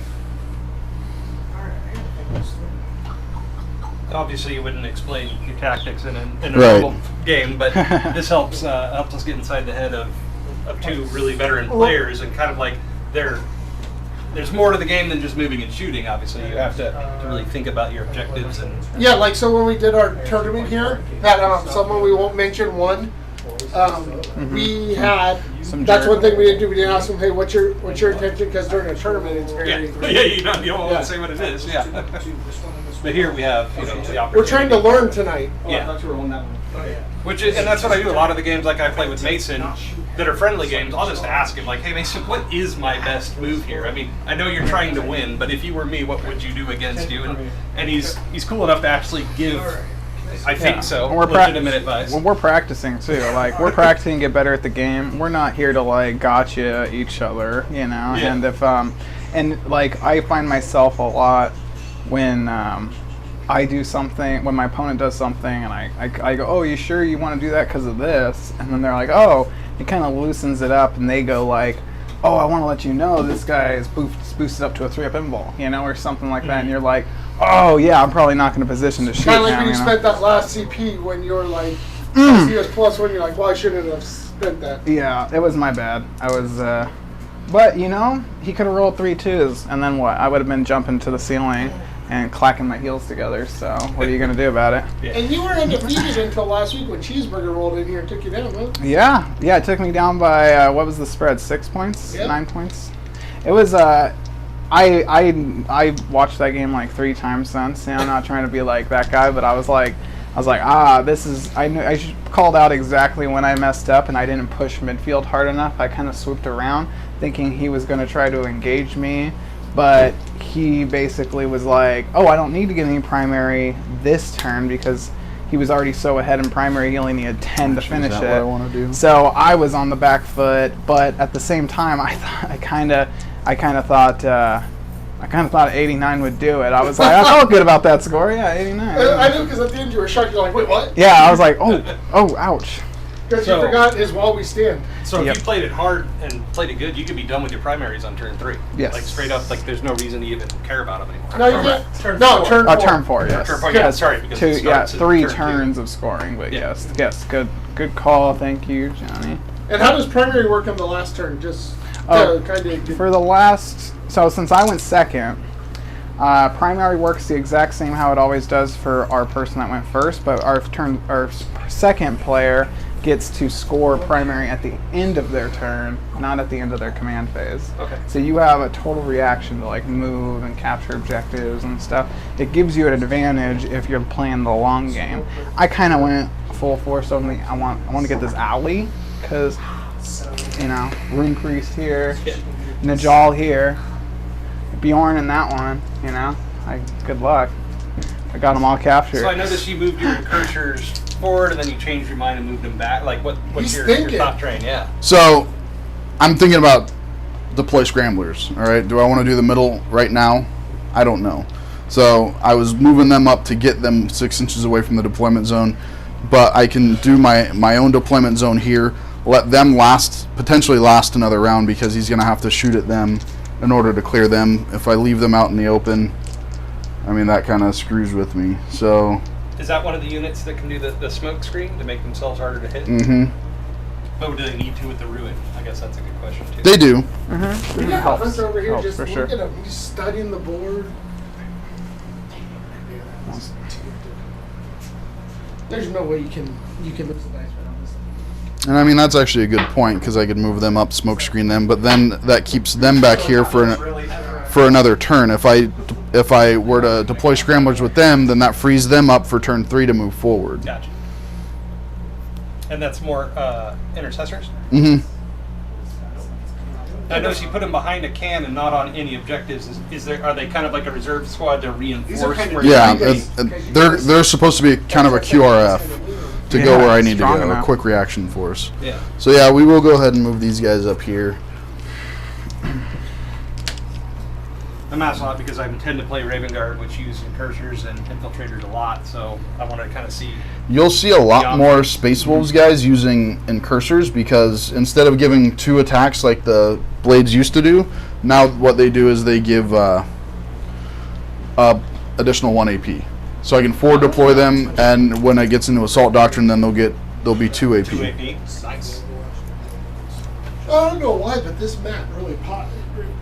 Alright, I gotta think this through. Obviously, you wouldn't explain your tactics in a Right. normal game, but this helps us get inside the head of 2 really veteran players, and kind of like there's more to the game than just moving and shooting. Obviously, you have to really think about your objectives and. Yeah, like so when we did our tournament here, that someone we won't mention won. We had. That's one thing we didn't do. We didn't ask them, hey, what's your intention? Because during a tournament, it's very. Yeah, you don't want to say what it is. Yeah. But here we have, the opportunity. We're trying to learn tonight. Yeah. And that's what I do. A lot of the games, like I play with Mason, that are friendly games, I'll just ask him, like, hey Mason, what is my best move here? I mean, I know you're trying to win, but if you were me, what would you do against you? And he's cool enough to actually give I think so. And we're Legitimate advice. When we're practicing too, like we're practicing to get better at the game. We're not here to like gotcha each other, you know. Yeah. And if and like I find myself a lot when I do something, when my opponent does something, and I go, oh, you sure you want to do that because of this? And then they're like, oh, it kind of loosens it up, and they go like, oh, I want to let you know this guy is boosted up to a 3-up invul, you know, or something like that, and you're like, oh yeah, I'm probably not in a position to shoot Kind of like him, when you you know? spent that last CP when you're like, he was +1, you're like, well, I shouldn't have spent that. Yeah, it was my bad. I was, but you know, he could have rolled 3 2s, and then what? I would have been jumping to the ceiling and clacking my heels together. So what are you gonna do about it? Yeah. And you were undefeated until last week when Cheeseburger rolled in here and took you down, huh? Yeah, it took me down by what was the spread? 6 points? Yep. 9 points? It was. I watched that game like 3 times since. And I'm not trying to be like that guy, but I was like, this is. I knew I called out exactly when I messed up, and I didn't push midfield hard enough. I kind of swooped around, thinking he was going to try to engage me, but he basically was like, oh, I don't need to get any primary this turn because he was already so ahead in primary. He only needed 10 to finish Is that it. what I want to do? So I was on the back foot, but at the same time, I kind of thought 89 would do it. I was like, I felt good about that score. Yeah, 89. I knew because at the end you were shocked. You're like, wait, what? Yeah, I was like, oh, ouch. Because So- you forgot is while we stand. So Yep. if you played it hard and played it good, you could be done with your primaries on turn 3. Yes. Like straight up, like there's no reason to even care about them anymore. No, you Correct. can't. No, turn 4. Turn 4, yes. Turn 4, yeah, sorry. Because it starts at 3 turn 2. turns of scoring, but Yeah. yes, good call. Thank you, Johnny. And how does primary work on the last turn? Just Oh, kind of. For the last, so since I went second, primary works the exact same how it always does for our person that went first, but our second player gets to score primary at the end of their turn, not at the end of their command phase. Okay. So you have a total reaction to like move and capture objectives and stuff. It gives you an advantage if you're playing the long game. I kind of went full force on the. I want to get this alley because you know Rune Priest here, Najal here, Bjorn in that one. You know, good luck. I got them all captured. So I noticed you moved your cursors forward and then you changed your mind and moved them back. Like what's He's your thinking. top train? Yeah. So, I'm thinking about deploy scramblers. All right, do I want to do the middle right now? I don't know. So I was moving them up to get them 6 inches away from the deployment zone, but I can do my own deployment zone here. Let them potentially last another round because he's going to have to shoot at them in order to clear them. If I leave them out in the open, I mean that kind of screws with me. So. Is that one of the units that can do the smoke screen to make themselves harder to hit? Mm-hmm. But do they need to with the ruin? I guess that's a good question too. They do. We got Helps. Hunter over here Helps, just for look sure. at him. He's studying the board. There's no way you can lose the dice right on this. And I mean that's actually a good point because I could move them up, smoke screen them, but then that keeps them back here for another turn. If I were to deploy scramblers with them, then that frees them up for turn 3 to move forward. Gotcha. And that's more intercessors? Mm-hmm. I noticed you put them behind a can and not on any objectives. Are they kind of like a reserve squad to reinforce? kind of- where Yeah, you- they're supposed to be kind of a QRF to go Yeah, where I need to strong go, a enough. quick reaction force. Yeah. So yeah, we will go ahead and move these guys up here. I'm asking a lot because I intend to play Raven Guard, which use incursors and infiltrators a lot, so I want to kind of see. You'll see a lot Yeah. more Space Wolves guys using incursors because instead of giving 2 attacks like the Blades used to do, now what they do is they give additional 1 AP. So I can forward deploy them, and when it gets into Assault Doctrine, then they'll be 2 AP. 2 AP. Nice. I don't know why, but this map really popped.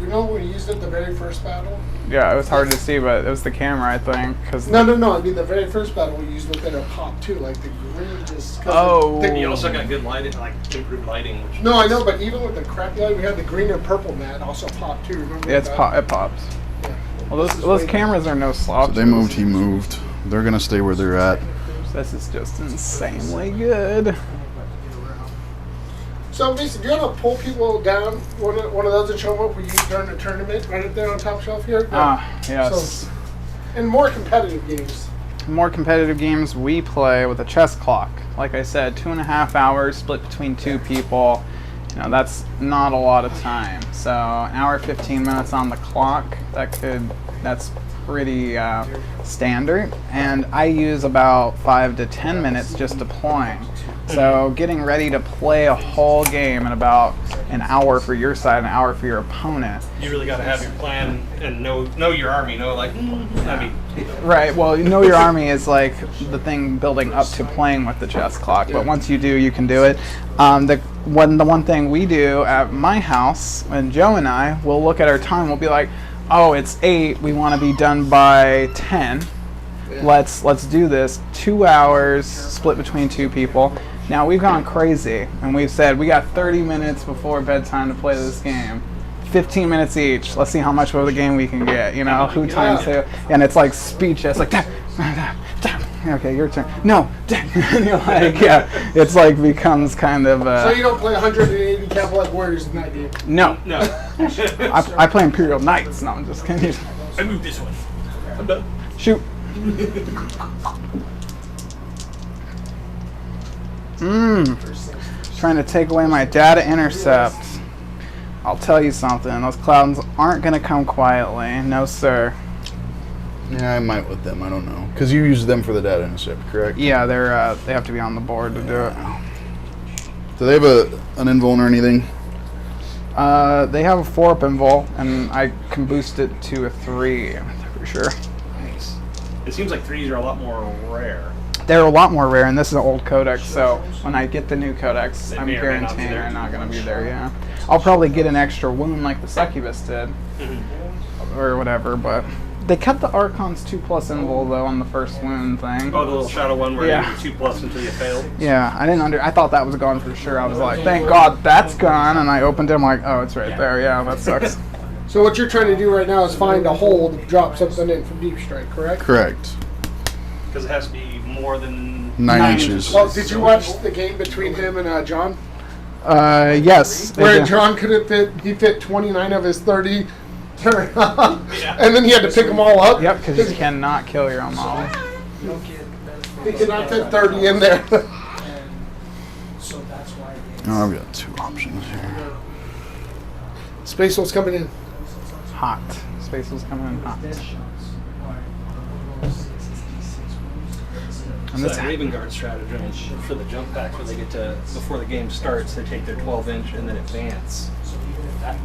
You know when you used it the very first battle? Yeah, it was hard to see, but it was the camera, I think. Cause No. I mean the very first battle we used with it, it popped too. Like the green just. 'cause Oh. the- You also got good lighting, like improved lighting. Which No, I know, but even with the crappy light, we had the green and purple mat also popped too. Remember yeah, that? it pops. Yeah. Well, This is those way- cameras are no So slouches. they moved, he moved. They're going to stay where they're at. This is just insanely good. So basically, do you want to pull people down one of those and show them what we use during the tournament right up there on top shelf here? Ah, yes. So, in more competitive games. more competitive games we play with a chess clock. Like I said, 2.5 hours split between 2 people. You know, that's not a lot of time. So an hour 15 minutes on the clock, that's pretty standard. And I use about 5 to 10 minutes just deploying. So getting ready to play a whole game in about an hour for your side, an hour for your opponent. You really got to have your plan and know your army. Right. Well, you know your army is like the thing building up to playing with the chess clock. But once you do, you can do it. The one thing we do at my house, and Joe and I will look at our time. We'll be like, oh, it's 8. We want to be done by 10. Let's do this. 2 hours split between 2 people. Now we've gone crazy and we've said we got 30 minutes before bedtime to play this game. 15 minutes each. Let's see how much of the game we can get. You know, who times who, and it's like speeches, like okay, your turn. No, and you're like, yeah, it's like becomes kind of. So you don't play 180 Catholic Warriors in that game? No. I play Imperial Knights. No, I'm just kidding. I moved this one. I'm done. Shoot. Trying to take away my data intercept. I'll tell you something. Those clouds aren't going to come quietly. No, sir. Yeah, I might with them. I don't know. Because you use them for the data intercept, correct? Yeah, they have to be on the board to do it. Do they have an invuln or anything? They have a 4-up invul, and I can boost it to a 3 for sure. Nice. It seems like 3s are a lot more rare. They're a lot more rare, and this is an old codex, so when I get the new codex, They I'm may or may not be guaranteeing there. they're not going to be there, yeah. I'll probably get an extra wound like the Succubus did, or whatever, but they kept the Archon's 2+ invul, though, on the first wound thing. Oh, the little shadow one where Yeah. you do 2+ until you fail. Yeah, I thought that was gone for sure. I was like, thank God that's gone, and I opened it, I'm like, oh, it's right there, yeah, that sucks. So what you're trying to do right now is find a hole to drop something in from Deep Strike, correct? Correct. Because it has to be more than 9 inches. Well, did you watch the game between him and John? Yes. they Where do. John he fit 29 of his 30 turn Yeah. and then he had to pick them all up. Yep, because you cannot kill your own model. You don't get benefit. He cannot fit 30 in there. And so that's why Oh, I've got 2 options here. Space Wolf's coming in. Hot. Space was coming in hot. And It's this that Raven Guard stratagem for the jump pack where they get to, before the game starts, they take their 12-inch and then advance.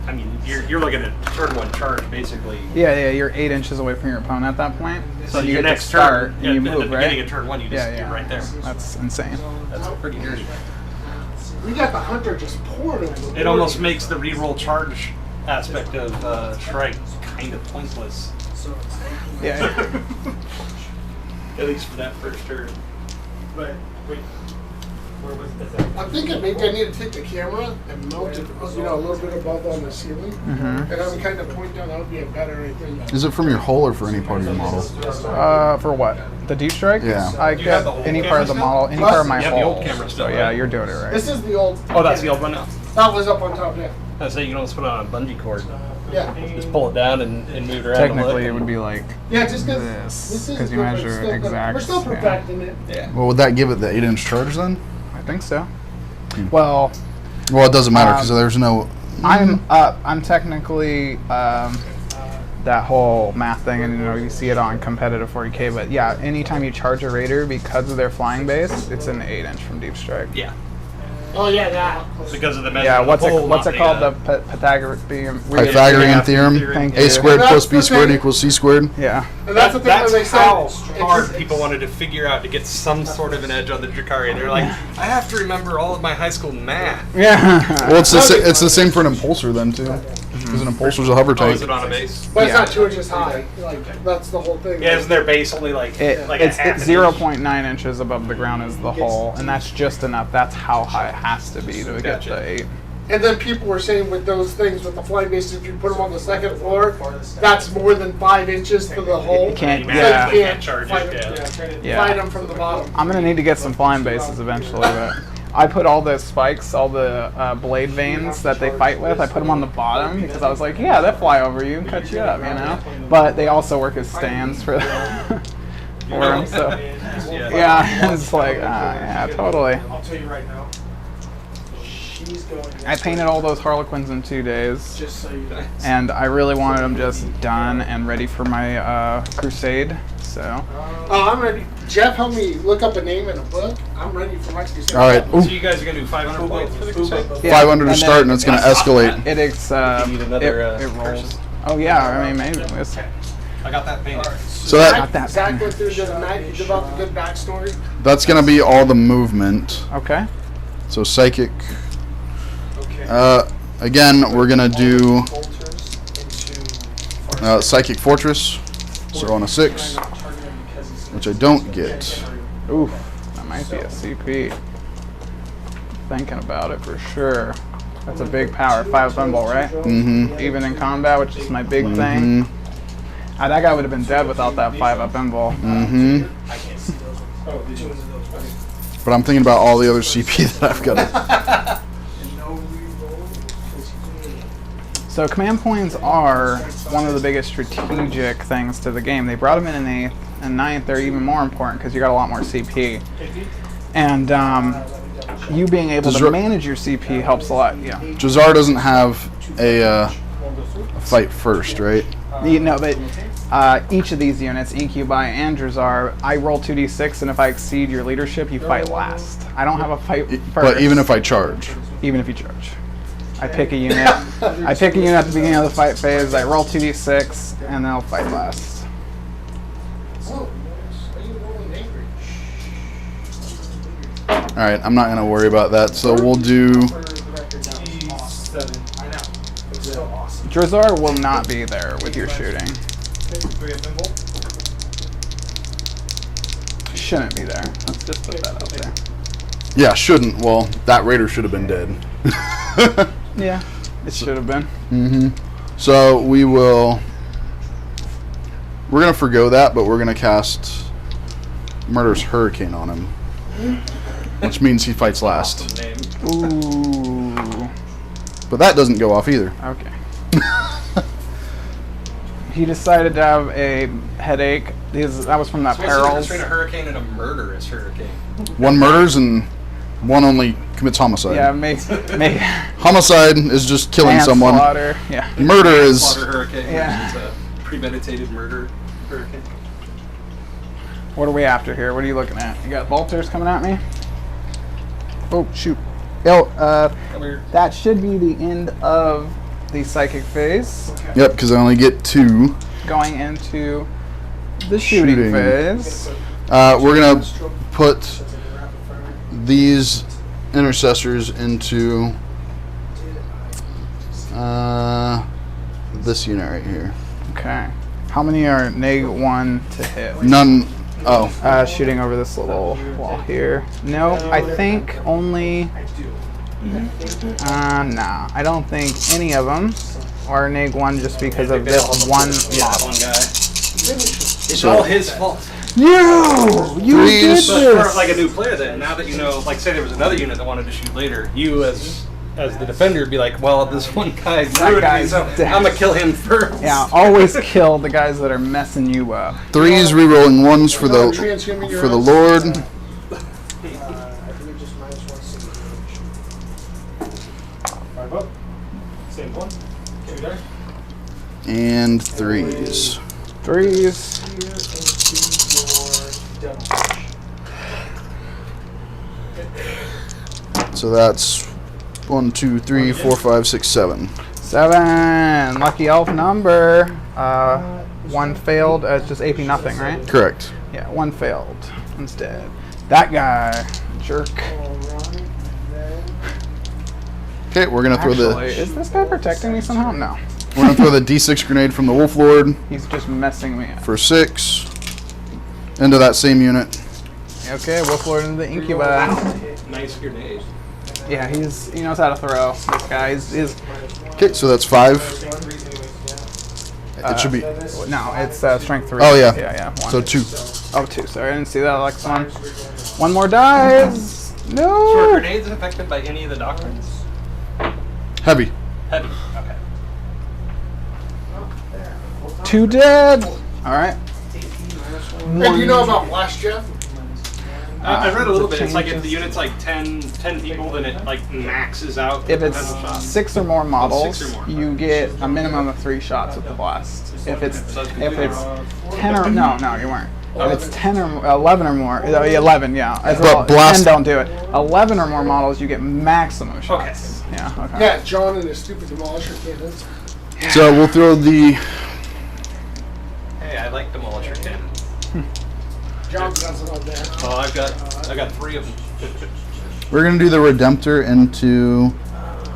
I mean, you're looking at turn 1 charge, basically. Yeah, you're 8 inches away from your opponent at that point. So you your get next to start turn, and you at move, the right? beginning of turn 1, you just, Yeah. you're right there. That's insane. That's pretty dirty. We got the Hunter just pouring over the It board. almost makes the reroll charge aspect of Strike kind of pointless. Yeah. At least for that first turn. But wait, where was that? I'm thinking maybe I need to take the camera and mount it, a little bit above on the ceiling, and I'm kind of point down. That would be a better thing. Is it from your hull or for any part of your model? For what? The deep strike? Yeah. I Do you have get the old any part of the camera model, any part of my You have the hull. old camera still, So yeah, right? you're doing it right. This is the old. Oh, that's the old one now? That was up on top there. I say you can almost put it on a bungee cord. Yeah. Just pull it down and move it around. Technically, it would be like Yeah, just because This, this is 'cause you good, but measure it's still good. exact, We're still yeah. perfecting it. Yeah. Well, would that give it the 8-inch charge then? I think so. Well, Well, it doesn't matter because there's no. I'm technically that whole math thing, and you see it on competitive 40K. But yeah, anytime you charge a raider because of their flying base, it's an 8-inch from deep strike. Yeah. Oh yeah, that. Because of the measure Yeah, of what's the it hole, what's not it called? The, The Pythagorean Pythagorean theorem. Thank A you. squared That's plus B the squared thing. equals C squared. Yeah. And that's the thing that's when they how said hard people wanted to figure out to get some sort of an edge on the Drakari. They're like, I have to remember all of my high school math. Yeah. Well, it's it's the same for an impulsor then too, because an impulsor's a hover Oh, type. is it on a base? But it's Yeah. not 2 inches high. Like that's the whole thing. Yeah, isn't their base only like It's a half 0.9 inches above the ground is the hole, and that's just enough. That's how high it has to be to get Gotcha. the 8. And then people were saying with those things with the flying bases, if you put them on the second floor, that's more than 5 inches to the hole. You can't- So yeah. you can't Charge fight it, them, yeah. fight them from the bottom. I'm gonna need to get some flying bases eventually, but I put all the spikes, all the blade veins that they fight with, I put them on the bottom because I was like, yeah, they'll fly over you and cut you up, But they also work as stands for for him. So Yeah. yeah, it's like yeah, totally. I'll tell you right now. She's going. I painted all those Harlequins in 2 days, Just so you know. and I really wanted them just done and ready for my crusade. So Oh, I'm ready. Jeff, help me look up a name in a book. I'm ready for my crusade. All right. So you guys are gonna do 500 points for the crusade? yeah, 500 to and start, and then it's going to escalate. It You need another, it rolls. person? Oh yeah, I mean maybe. It's, I got that painted. So that Not that Zach bad. went through the night. He developed a good backstory. that's going to be all the movement. Okay. So psychic. Okay. Again, we're going to do Bolters into psychic fortress. So on a 6, which I don't get. Oof, that might be a CP. Thinking about it for sure. That's a big power. 5 thimble, right? Mm-hmm. Even in combat, which is my big thing. Mm-hmm. That guy would have been dead without that 5 up thimble. Mm-hmm. I can't see those ones. Oh, the 2 of those ones. But I'm thinking about all the other CP that I've got. And no reroll because you can. So command points are one of the biggest strategic things to the game. They brought them in 8th and 9th. They're even more important because you got a lot more CP. And you being able Does to Ro- manage your CP helps a lot. Yeah. Jazar doesn't have a fight first, right? You know, but each of these units, Incubi and Drazar, I roll 2d6, and if I exceed your leadership, you fight last. I don't have a fight first. But even if I charge. Even if you charge. I pick a unit. I pick a unit at the beginning of the fight phase, I roll 2d6, and then I'll fight last. Oh, are you rolling angry? Alright, I'm not going to worry about that. So we'll do... For the record, that was awesome. 7. I know. It's so awesome. Drazar will not be there with your shooting. 3 of thimble. Shouldn't be there. Let's just put that out there. Yeah, shouldn't. Well, that raider should have been dead. Yeah, it should have been. Mm-hmm. So we will... We're going to forgo that, but we're going to cast Murderous Hurricane on him. Which means he fights last. Name. Ooh. But that doesn't go off either. Okay. He decided to have a headache. That was from that So what's the difference Perils. between a hurricane and a murderous hurricane? One murders and one only commits homicide. Yeah, make Homicide is just killing someone. manslaughter. Yeah. Murder is... Slaughter hurricane. Yeah. It's a premeditated murder hurricane. What are we after here? What are you looking at? You got bolters coming at me? Oh shoot! Oh, Come here. that should be the end of the psychic phase. Yep, because I only get 2. Going into the shooting Shooting. phase. We're going to put these intercessors into this unit right here. Okay. How many are -1 to hit? None... Oh. Shooting over this little wall here. No, I think only. Nah, I don't think any of them are -1 just because of this one Yeah, model. one guy. It's So- all his fault. You did Threes. But for this. like a new player, then now that you know, like say there was another unit that wanted to shoot later, you as the defender would be like, well, this one guy ruined me, guy's so dead. I'm gonna kill him first. Yeah, always kill the guys that are messing you up. 3s rerolling 1s for the Transhuming your for the own. Lord. I think it just -1 5 up. Same one. 2 there. And 3s. 3s. Here into your double. So that's 1, 2, 3, 4, 5, 6, 7. 7. Lucky elf number. 1 failed. It's just AP nothing, right? Correct. Yeah, 1 failed. One's dead. That guy, jerk. Alright, then. Okay, we're gonna throw Actually, the is this guy protecting me somehow? No. we're gonna throw the D6 grenade from the Wolf Lord He's just messing me up. for 6 into that same unit. Okay, Wolf Lord into the Incubi. Nice grenade. Yeah, he knows how to throw. This guy is Okay, so that's 5. It should be no, it's strength 3. Oh, yeah. Yeah, 1. so 2. Oh, 2. Sorry, I didn't see that. Like one. One more dies. So are No. grenades affected by any of the doctrines? Heavy. Heavy. Okay. 2 dead. All right. And do you know about Blast Jeff? I read a little bit. It's like if the unit's like 10 people, then it like maxes out. If it's potential shots. 6 or more models, 6 or more. you get a minimum of 3 shots with the blast. If it's 10 or no, you weren't. If it's 10 or 11 or more, 11, yeah. As But well, blast- 10 don't do it. 11 or more models, you get maximum shots. Yeah. Okay. Yeah, John and his stupid demolisher cannons. So we'll throw the. Hey, I like demolisher cannons. John's got some on there. Oh, I got 3 of them. We're gonna do the Redemptor into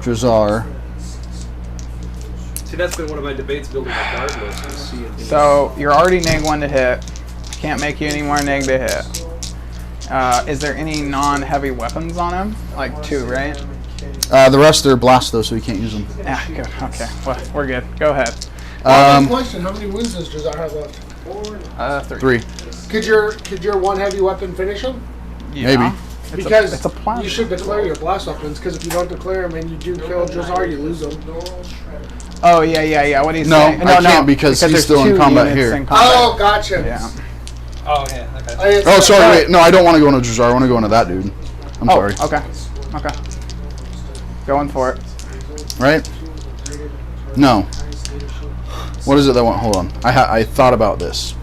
Drazar. See, that's been one of my debates building a guard list. Is see if So you're already neg 1 to hit. Can't make you any more neg to hit. Is there any non-heavy weapons on him? Like 2, right? The rest are blast though, so we can't use them. Yeah, good. Okay, well, we're good. Go ahead. Question: how many wounds does Jazar have left? 3. 3. Could your one heavy weapon finish him? Yeah. Maybe. Because it's a plan. you should declare your blast weapons. Because if you don't declare them and you do kill Jazar, you lose them. Oh yeah. What do you No, say? I can't because he's there's still in 2 combat units here. in combat. Oh, gotcha. Yeah. Oh yeah. Okay. Oh, sorry. Wait, no, I don't want to go into Drazar. I want to go into that dude. I'm sorry. Okay. Going for it. Right? No. What is it that won't? Hold on. I thought about this.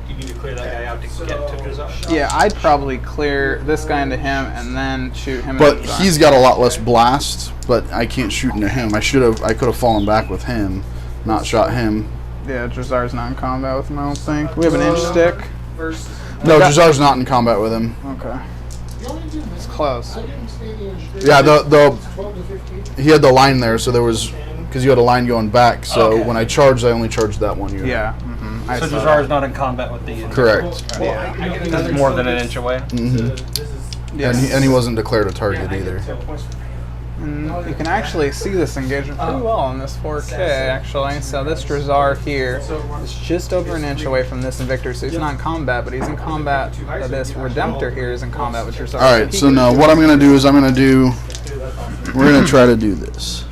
You need to clear that guy out to get to Drazar. Yeah, I'd probably clear this guy into him and then shoot him. But into the he's got a lot less blast, but I can't shoot into him. I could have fallen back with him, not shot him. Yeah, Drazar's not in combat with him, I don't think. We have an inch stick. No, Drazar's not in combat with him. Okay. It's close. Yeah, the 12 to 15. he had the line there, so there was because you had a line going back. So Okay. when I charged, I only charged that one unit. Yeah. I So saw Drazar's that. not in combat with the. Correct. Yeah. That's more than an inch away. hmm Yes. And he wasn't declared a target either. And you can actually see this engagement pretty well in this 4K, actually. So this Drazar here is just over an inch away from this Invictor, so he's not in combat, but he's in combat. This Redemptor here is in combat with Drazar. All right. So now what I'm gonna do is we're gonna try to do this.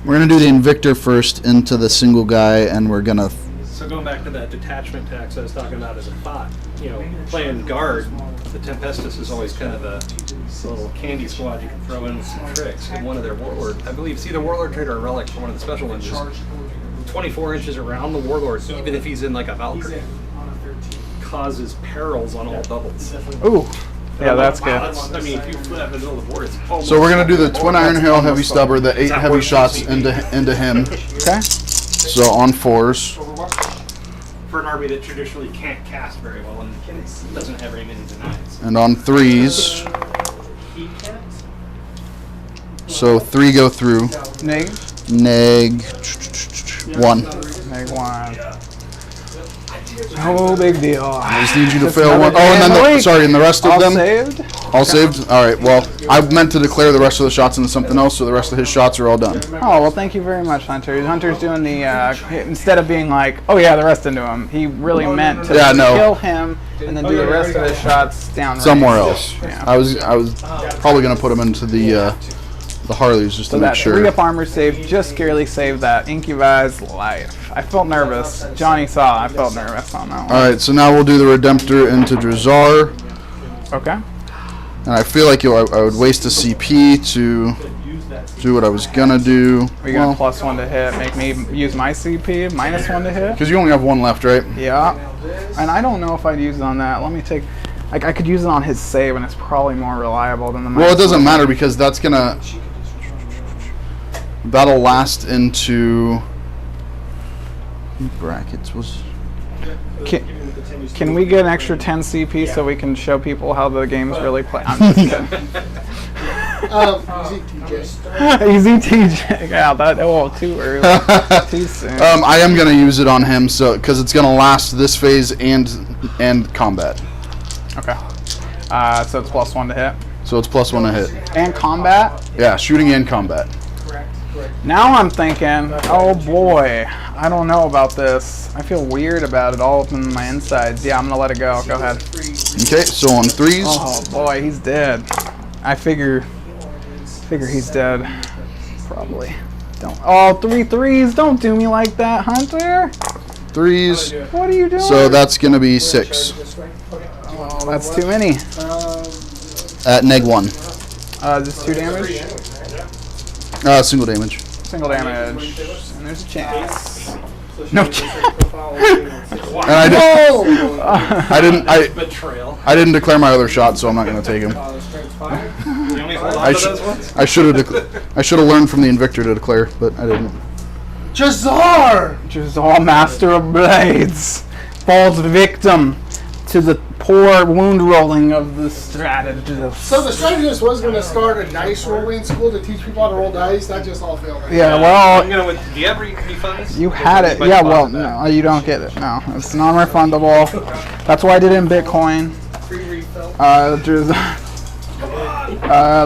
We're gonna do the Invictor first into the single guy, and we're gonna. So going back to that detachment tax I was talking about as a thought, playing guard, the Tempestus is always kind of a little candy squad you can throw in with some tricks. And one of their warlord, I believe, it's either warlord trait or a relic for one of the special ones, is 24 inches around the warlord, even if he's in like a Valkyrie, causes perils on all doubles. Ooh. Yeah, that's good. I mean, if you put that in the middle of the board, it's almost So we're gonna do the twin iron hail heavy almost stubber, the 8 that heavy worth shots the into him. Okay. So on 4s. for an army that traditionally can't cast very well and doesn't have very many denies. And on 3s. So 3 go through. Neg. Neg 1. Neg 1. No big deal. I just need you to Just fail one. another Oh, day and in then the week. sorry, and the rest of All them saved? all saved. All right. Well, I meant to declare the rest of the shots into something else, so the rest of his shots are all done. Oh, well, thank you very much, Hunter. Hunter's doing the, instead of being like, oh yeah, the rest into him, he really meant to Yeah, no. kill him and then do the rest of his shots down Somewhere range. else. Yeah. I was probably gonna put him into the Harleys just So to make that sure. 3-up armor save just barely saved that Incubi's life. I felt nervous. Johnny saw I felt nervous on that one. All right. So now we'll do the Redemptor into Drazar, Okay. and I feel like I would waste a CP to do what I was gonna do. Are you going to +1 to hit? Make me use my CP? -1 to hit? Because you only have 1 left, right? Yeah. And I don't know if I'd use it on that. Let me take... I could use it on his save, and it's probably more reliable than the Well, it doesn't -1. matter because that'll last into brackets was. Can we get an extra 10 CP so we can show people how the game's really play? I'm just kidding. Easy TJ. Easy TJ. Yeah, too early. Too soon. I am gonna use it on him, so because it's gonna last this phase and combat. Okay. So it's +1 to hit. So it's +1 to hit. And combat? Yeah, shooting and combat. Now I'm thinking, oh boy, I don't know about this. I feel weird about it all up in my insides. Yeah, I'm gonna let it go. Go ahead. Okay, so on 3s. Oh boy, he's dead. I figure he's dead. Probably. Don't. Oh, 3 3s! Don't do me like that, Hunter. 3s. What are you doing? So that's going to be 6 Oh, that's too many. at -1. Just 2 damage? Single damage. Single damage. And there's a chance. No chance. And Betrayal. I didn't declare my other shot, so I'm not going to take him. You only hold on to those ones? I should have learned from the Invictor to declare, but I didn't. Jazar! Jazar, Master of Blades, falls victim to the poor wound rolling of the strategist. So the strategist was going to start a dice rolling school to teach people how to roll dice. That just all failed. Yeah, I'm well, gonna. Do you have refunds? you had it. Yeah, well, no, you don't get it. No, it's non-refundable. That's why I did it in Bitcoin. Free refill.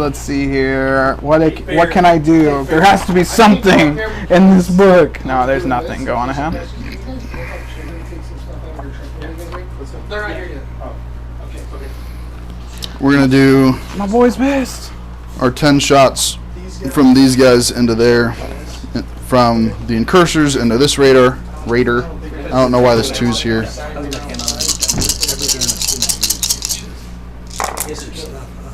Let's see here. What can I do? There has to be something in this book. No, there's nothing. Go on ahead. They're not here yet. We're going to do My boy's pissed. our 10 shots from these guys into there, from the incursors into this raider. I don't know why this 2's here.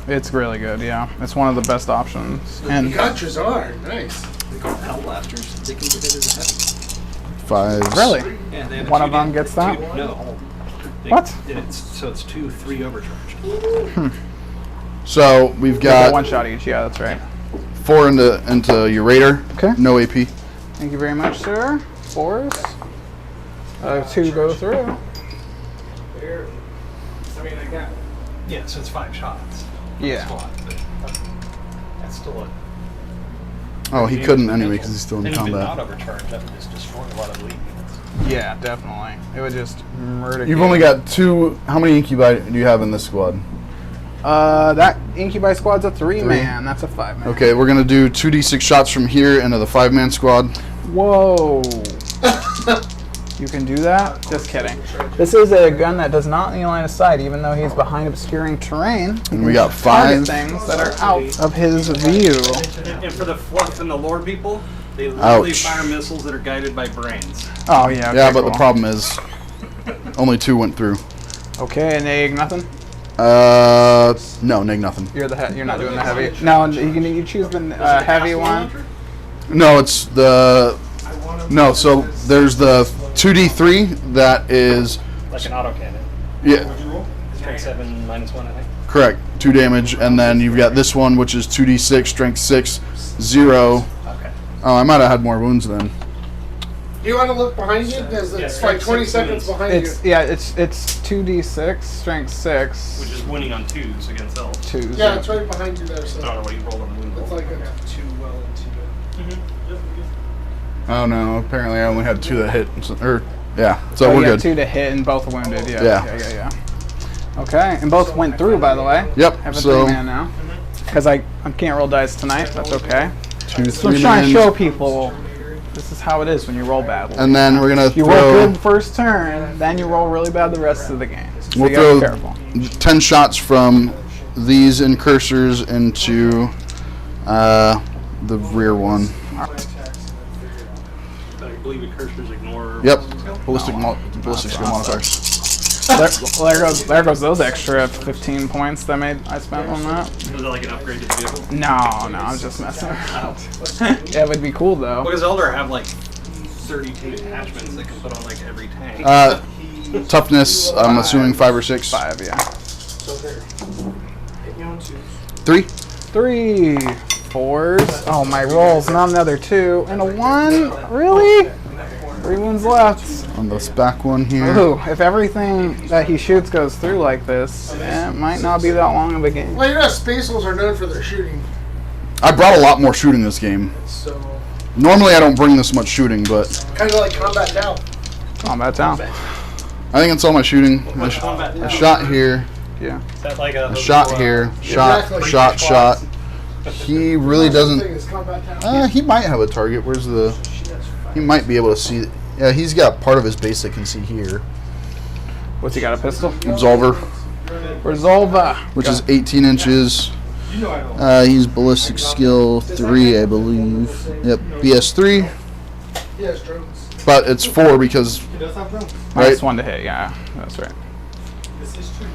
It's really good, yeah. It's one of the best options. And Got Jazar. Nice. Hellblasters. They can get it as a heavy. 5s. really, Yeah, they have one a of them 2 gets that? No. What? So it's 2, 3 overcharge. So we've They get got 1 shot each. Yeah, that's right. 4 into your raider. Okay. No AP. Thank you very much, sir. 4s. 2 go through. Yeah, so it's 5 shots. Yeah. Squad, but that's still a. Oh, he couldn't anyway because he's still in And even not combat. overcharged, that would just destroy a lot of elite units. Yeah, definitely. It would just murder. You've only got 2. How many incubi do you have in this squad? That Incubi squad's a 3-man. That's a 5-man. Okay, we're going to do 2d6 shots from here into the 5-man squad. Whoa. You can do that? Just kidding. This is a gun that does not need line of sight, even though he's behind obscuring terrain. And we got Target 5. things that are out of his view. And for the fluff and the lore people, they literally Ouch. fire missiles that are guided by brains. Oh yeah. Yeah, okay, but cool. the problem is only 2 went through. Okay, and Nig, nothing. No, Nig nothing. You're not doing the heavy. No, you choose the heavy one. No, it's the so there's the 2d3 that is Like an autocannon. yeah, Strength 7 minus 1, I think. correct, 2 damage, and then you've got this one which is 2d6, strength 6, 0. Okay. Oh, I might have had more wounds then. Do you want to look behind you? Because it's like 20 seconds behind It's you. yeah, it's 2d6, strength 6. Which is winning on 2s against elves. 2s. Yeah, it's right behind you there. I So don't know what you roll on the wound it's roll. like a 2 well into it. Oh no, apparently I only had 2 that hit. So we're Oh, you good. have 2 to hit and both wounded. Yeah. Yeah. Okay, and both went through, by the way. Yep, Have a so 3-man now. Because I can't roll dice tonight. That's okay. 2 So I'm trying to 3-mans. show people this is how it is when you roll bad. And then we're gonna You roll throw good first turn, then you roll really bad the rest of the game. So we'll you gotta be throw careful. 10 shots from these incursors into the rear one. I believe it cursors ignore. Yep, ballistic skill modifiers. There goes those extra 15 points that I spent on that. Was it like an upgraded vehicle? No, I'm just messing around. Yeah, it would be cool though. Because Elder have like 32 attachments they can put on like every tank. Toughness, I'm assuming 5 or 6. 5, yeah. So there. Hit you on 2s. 3. 3, 4s. Oh, my rolls, not another 2. And a 1? Really? 3 wounds left. On this back one here. Ooh, if everything that he shoots goes through like this, it might not be that long of a game. well, you know, Space Wolves are known for their shooting. I brought a lot more shooting this game. So Normally I don't bring this much shooting, but Kind of like Combat Down. Combat down. I think it's all my shooting. A shot here, Yeah. Is that like a shot here, shot, Exactly. shot. He really Thing doesn't. is Combat Down. He might have a target. Where's the? He might be able to see. Yeah, he's got part of his base that can see here. What's he got, a pistol? Absolver, Resolva. which is 18 inches. He's ballistic skill 3, I believe. Yep, BS 3. He has drones. but it's 4 because He does have room. right. -1 to hit. Yeah, that's right. This is true.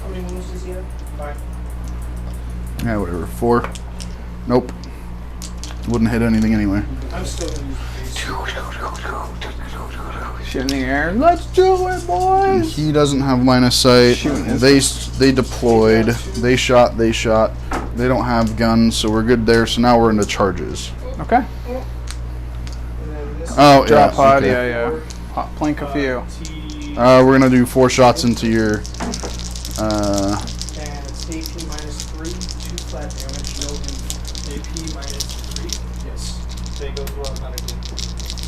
How many wounds does he have? 5. Yeah, whatever. 4. Nope. Wouldn't hit anything anyway. I'm still gonna use the base. Shoot in the air. Let's do it, boys. He doesn't have line of sight. They deployed. They shot. They shot. They don't have guns, so we're good there. So now we're into charges. Okay. And then this Oh Drop yeah. pod. okay. Yeah, yeah. Hot plank a few. T We're gonna do 4 shots into your. and it's AP minus 3, 2 flat damage, no AP minus 3. Yes. They go through automatically.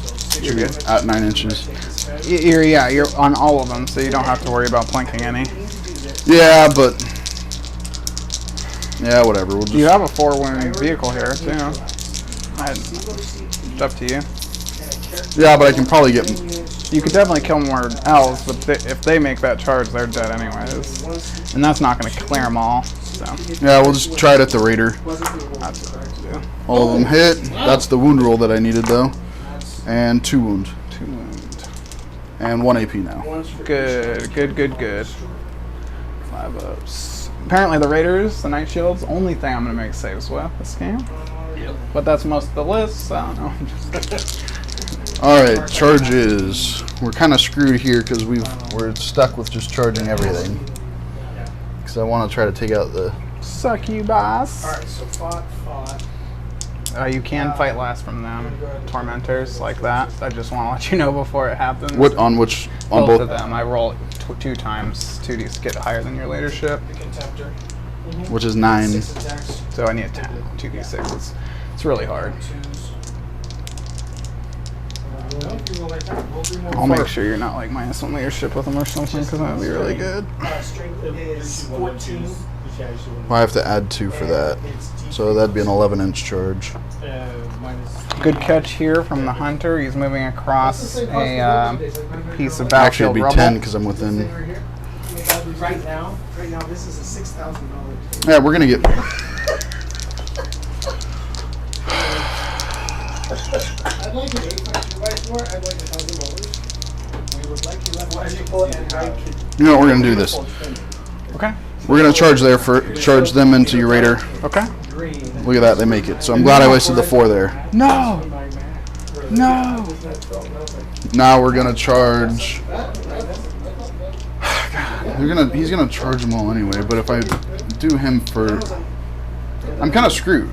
So 6 You're good. damage. At 9 inches. Take his head. You're on all of them, so you don't have to worry about planking any. Yeah, but. Yeah, whatever. We'll just. You have a 4-wound vehicle here too. It's up to you. Yeah, but I can probably get. You could definitely kill more elves, but if they make that charge, they're dead anyways. And that's not going to clear them all. So Yeah, we'll just try it at the raider. that's what I have to do. All of them hit. That's the wound roll that I needed though. And 2 wound. 2 wound. And 1 AP now. Good, good, good, good. 5 ups. Apparently the Raiders, the Night Shield's only thing I'm going to make saves with this game. But that's most of the list, so I don't know. Alright, charges. We're kind of screwed here because we're stuck with just charging everything. Because I want to try to take out the. Suck you, boss. Alright, so fought. You can fight last from them. Tormentors like that. I just want to let you know before it happens. What on which on Both of both? them. I roll 2 times. 2d to get higher than your leadership. The Contemptor. Which is 9. 6 attacks. So I need a 10. 2d6. It's really hard. 2s. No, if you roll like that, roll 3 more. I'll make sure you're not like -1 leadership with them or something, because that would be really good. Strength is 14. I have to add 2 for that. So that'd be an 11-inch charge. Minus Good catch here from the hunter. He's moving across a piece of Actually, battlefield it'd be rubble. 10 because I'm within. Right now, this is a $6,000. Yeah, we're gonna get. I'd like an 8x2x4. I'd like $1,000. We would like you left and right. You know what? We're gonna do this. Okay. We're gonna charge charge them into your raider. Okay. Look at that, they make it. So I'm glad I wasted the 4 there. No. No. Now we're gonna charge. He's gonna charge them all anyway. But if I do him for, I'm kind of screwed.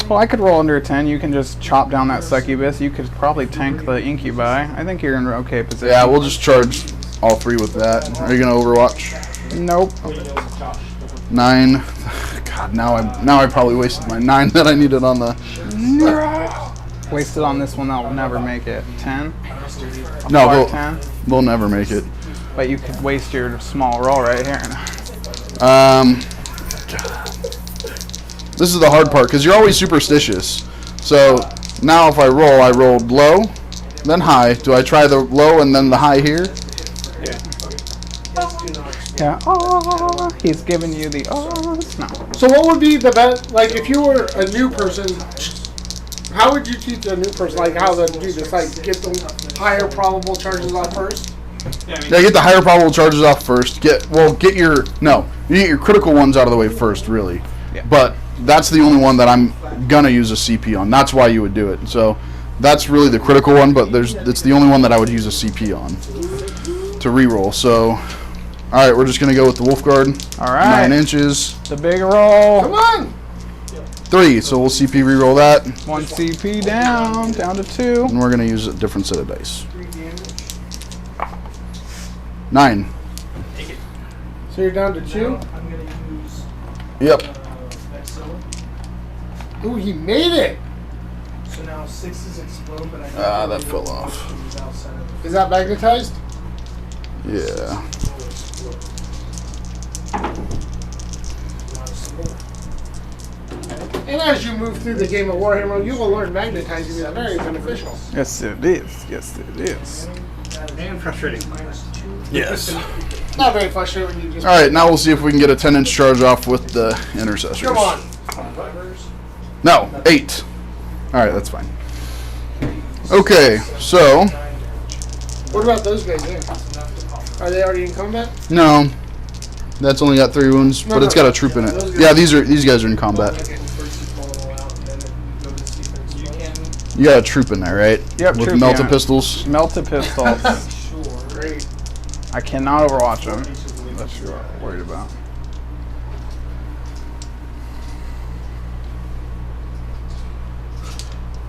Well, I could roll under a 10. You can just chop down that succubus. You could probably tank the incubi. I think you're in okay position. Yeah, we'll just charge all 3 with that. Are you gonna Overwatch? Nope. 9. God, now I probably wasted my 9 that I needed on the. Wasted on this one. That'll never make it. 10. No, Far 10. we'll never make it. But you could waste your small roll right here. This is the hard part because you're always superstitious. So now if I rolled low, then high. Do I try the low and then the high here? Yeah. Oh, he's giving you the odds. No. So what would be the best, like if you were a new person, how would you teach a new person like how to do this? Like get the higher probable charges off first? Yeah, get the higher probable charges off first. You get your critical ones out of the way first, really. Yeah. But that's the only one that I'm gonna use a CP on. That's why you would do it. So that's really the critical one, but it's the only one that I would use a CP on to reroll. So, all right, we're just gonna go with the Wolf Guard. All right. 9 inches. The big roll. Come on! 3. So we'll CP reroll that, 1 CP down to 2. and we're gonna use a different set of dice. 9. So you're down to 2? I'm going to use Yep. Vexilla. Ooh, he made it! So now 6s explode, but I That fell off. Is that magnetized? Yeah. And as you move through the game of Warhammer, you will learn magnetizing is very beneficial. Yes, it is. Yes, it is. And frustrating. Yes. Not very frustrating when you just. All right, now we'll see if we can get a 10-inch charge off with the intercessors. Come on. No, 8. All right, that's fine. Okay, so What about those guys there? Are they already in combat? no, that's only got 3 wounds, but it's got a troop in it. Yeah, these guys are in combat. You got a troop in there, right? Yep, with troop, melted yeah. pistols. Melted pistols. Great. I cannot overwatch them. That's what you're worried about.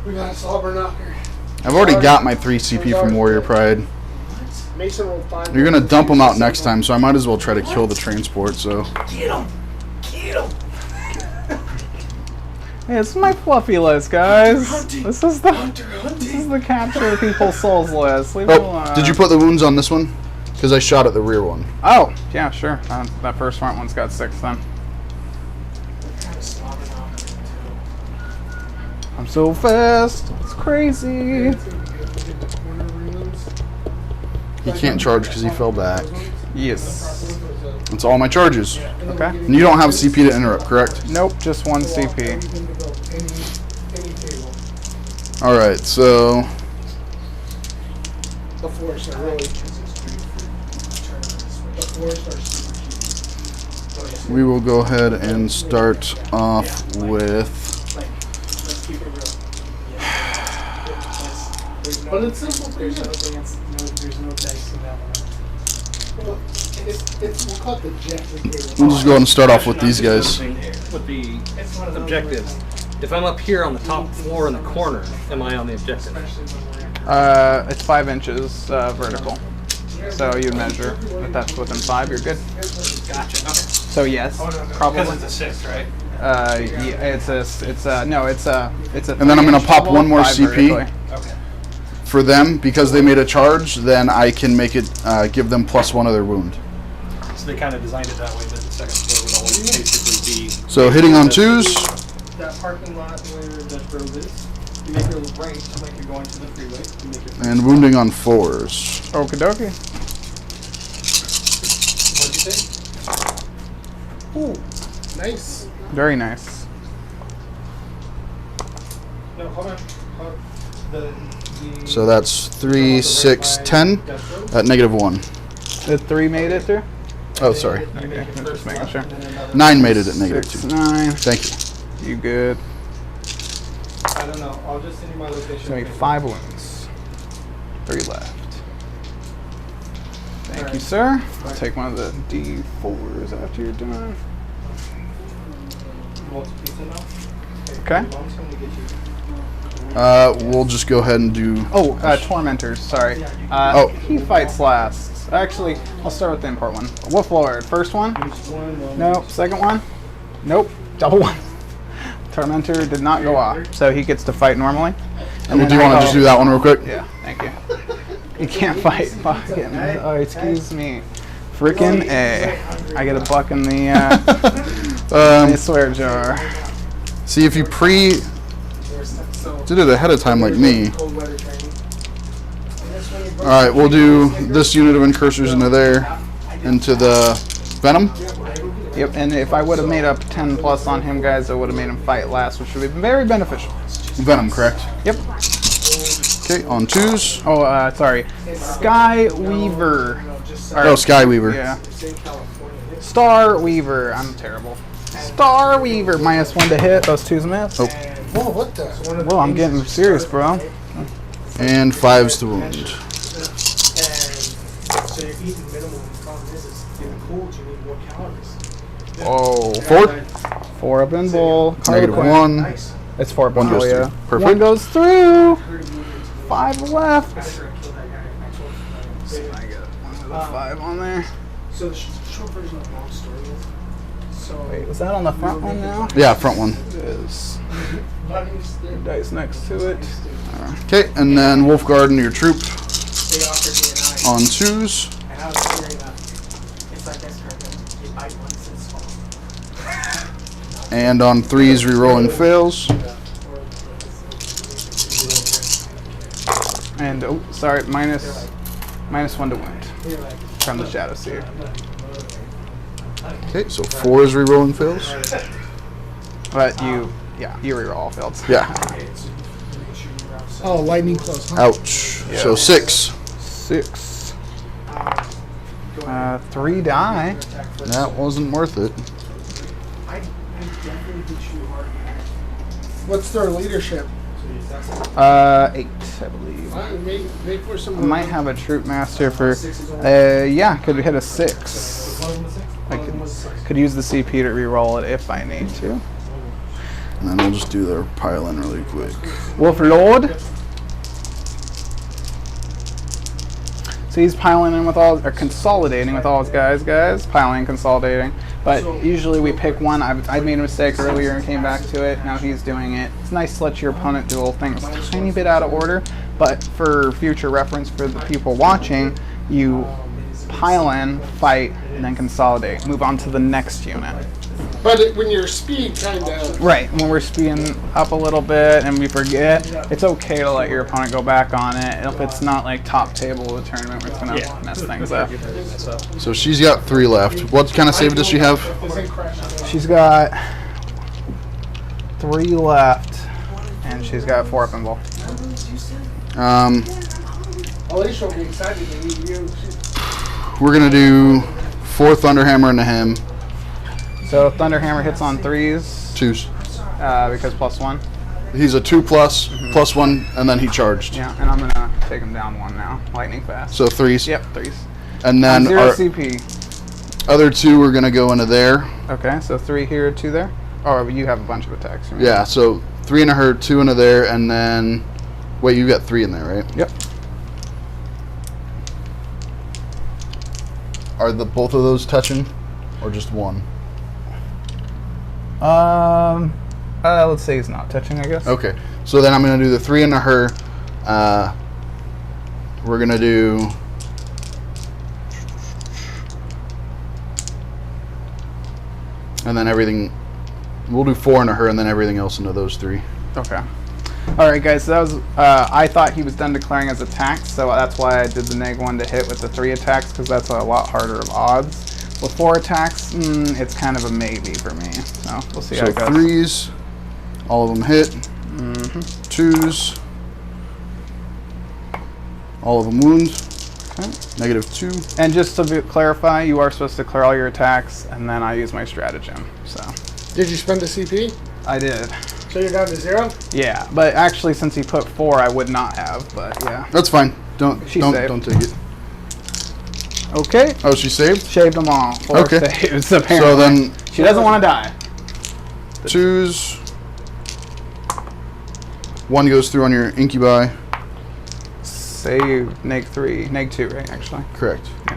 We got a slobber knocker. I've already got my 3 CP from Warrior Pride. Mason rolled 5. You're gonna dump them out next time, so I might as well try to kill the transport. So Get him! Get him! Hey, this is my fluffy list, guys. This is the capture people's souls list. Leave it alone. oh, did you put the wounds on this one? Because I shot at the rear one. Oh, yeah, sure. That first front one's got 6 then. I'm so fast. It's crazy. He can't charge because he fell back. Yes. That's all my charges. Okay. And you don't have CP to interrupt, correct? Nope, just 1 CP. All right, so The force are really. The force are we will go ahead and start off with. But it's simple. There's no dice in that one. We'll call it the jet. We'll just go ahead and start off with these guys. With the objectives. If I'm up here on the top floor in the corner, am I on the objective? It's 5 inches vertical. So you'd measure. If that's within 5, you're good. Gotcha. Okay. So yes, probably. Because it's a 6, right? Yeah, it's a. And then I'm gonna pop 1 more 5 CP. vertically. Okay. For them, because they made a charge, then I can make it give them +1 of their wound. So they kind of designed it that way that the second floor would always basically be. So hitting on 2s. That parking lot where the road is, you make your right like you're going to the freeway. You make your And wounding on 4s. Okie dokie. What'd you say? Ooh, nice. Very nice. No, hold on. The So that's 3, 6, 10 at -1. The 3 made it through? Oh, sorry. Okay, I'm just making sure. 9 made it at 6, -2. 9. Thank you. You good? I don't know. I'll just send you my location. So 5 wounds. 3 left. Thank you, sir. I'll take one of the D4s after you're done. Okay. We'll just go ahead and do. Oh, Tormentors, sorry. He fights last. Actually, I'll start with the import one. Wolf Lord, first one? Nope. Second one? Nope. Double one. Tormentor did not go off, so he gets to fight normally. And Do you want to just do that one real quick? Yeah, thank you. He can't fight. Oh, excuse me. Frickin' A. I get a buck in the swear jar. See, if you did it ahead of time like me. Alright, we'll do this unit of incursors into there, into the Venom. Yep, and if I would have made up 10 plus on him, guys, I would have made him fight last, which would have been very beneficial. Venom, correct? Yep. Okay, on 2s. Oh, sorry. Sky Weaver. Oh, Skyweaver. Yeah. Star Weaver. I'm terrible. Star Weaver. -1 to hit. Those 2s miss. Oh. Whoa, what the? Whoa, I'm getting serious, bro. And 5s to wound. So you're eating minimum. The problem is in the cold you need more calories. Oh. 4. 4 up in bowl. -1. It's 4 up in 1 goes bowl, through. yeah. Perfect. 1 goes through. 5 left. I get 5 on there. So the short version of the long story is. So Wait, was that on the front one now? Yeah, front one. It is. Dice next to it. Okay, and then Wolfguard into your troop they offered me an eye. on 2s. And I was clear enough. It's like this card. You bite once and swallow. And on 3s, rerolling fails. And oh, sorry, -1 to wound from the Shadow Seer. Okay, so 4s, rerolling fails. But you reroll all failed. Yeah. Oh, lightning close. Huh? Ouch. So 6. 6. 3 die. That wasn't worth it. What's their leadership? 8, I believe. Make for some. I might have a troop master for. Yeah, could hit a 6. I could use the CP to reroll it if I need to. And then we'll just do their pile in really quick. Wolf Lord. So he's piling in with all, or consolidating with all his guys, piling, consolidating. But usually we pick one. I made a mistake earlier and came back to it. Now he's doing it. It's nice to let your opponent do little things a tiny bit out of order, but for future reference for the people watching, you pile in, fight, and then consolidate. Move on to the next unit. But when you're speed, kind of. Right, when we're speeding up a little bit and we forget, it's okay to let your opponent go back on it if it's not like top table of the tournament where it's going to mess things up. So she's got 3 left. What kind of save does she have? She's got 3 left, and she's got 4 up in bowl. Alicia will be excited to meet you. We're going to do 4 Thunderhammer into him. So Thunderhammer hits on 3s. 2s. Because +1. He's a 2+, +1, and then he charged. Yeah, and I'm going to take him down 1 now. Lightning fast. So 3s. Yep, 3s. And then 0 our CP. other 2 are going to go into there. Okay, so 3 here, 2 there. Oh, but you have a bunch of attacks. Right? Yeah, so 3 into her, 2 into there, and then... Wait, you got 3 in there, right? Yep. Are both of those touching? Or just one? Let's say he's not touching, I guess. Okay, so then I'm going to do the 3 into her. We're going to do... And then everything... We'll do 4 into her and then everything else into those 3. Okay. Alright guys, so that was, I thought he was done declaring his attacks, so that's why I did the -1 to hit with the 3 attacks, because that's a lot harder of odds. With 4 attacks, it's kind of a maybe for me, so we'll see how it goes. 3s, all of them hit. 2s, all of them wound. Okay. -2. And just to clarify, you are supposed to clear all your attacks, and then I use my stratagem, so. Did you spend the CP? I did. So you're down to 0? Yeah, but actually since he put 4, I would not have, but yeah. That's fine. Don't take it. Okay. Oh, she saved? Shaved them all. 4 Okay. saves, apparently. So then she doesn't want to die. 2s. 1 goes through on your incubi. Save -3, -2, right? Actually. Correct. Yeah.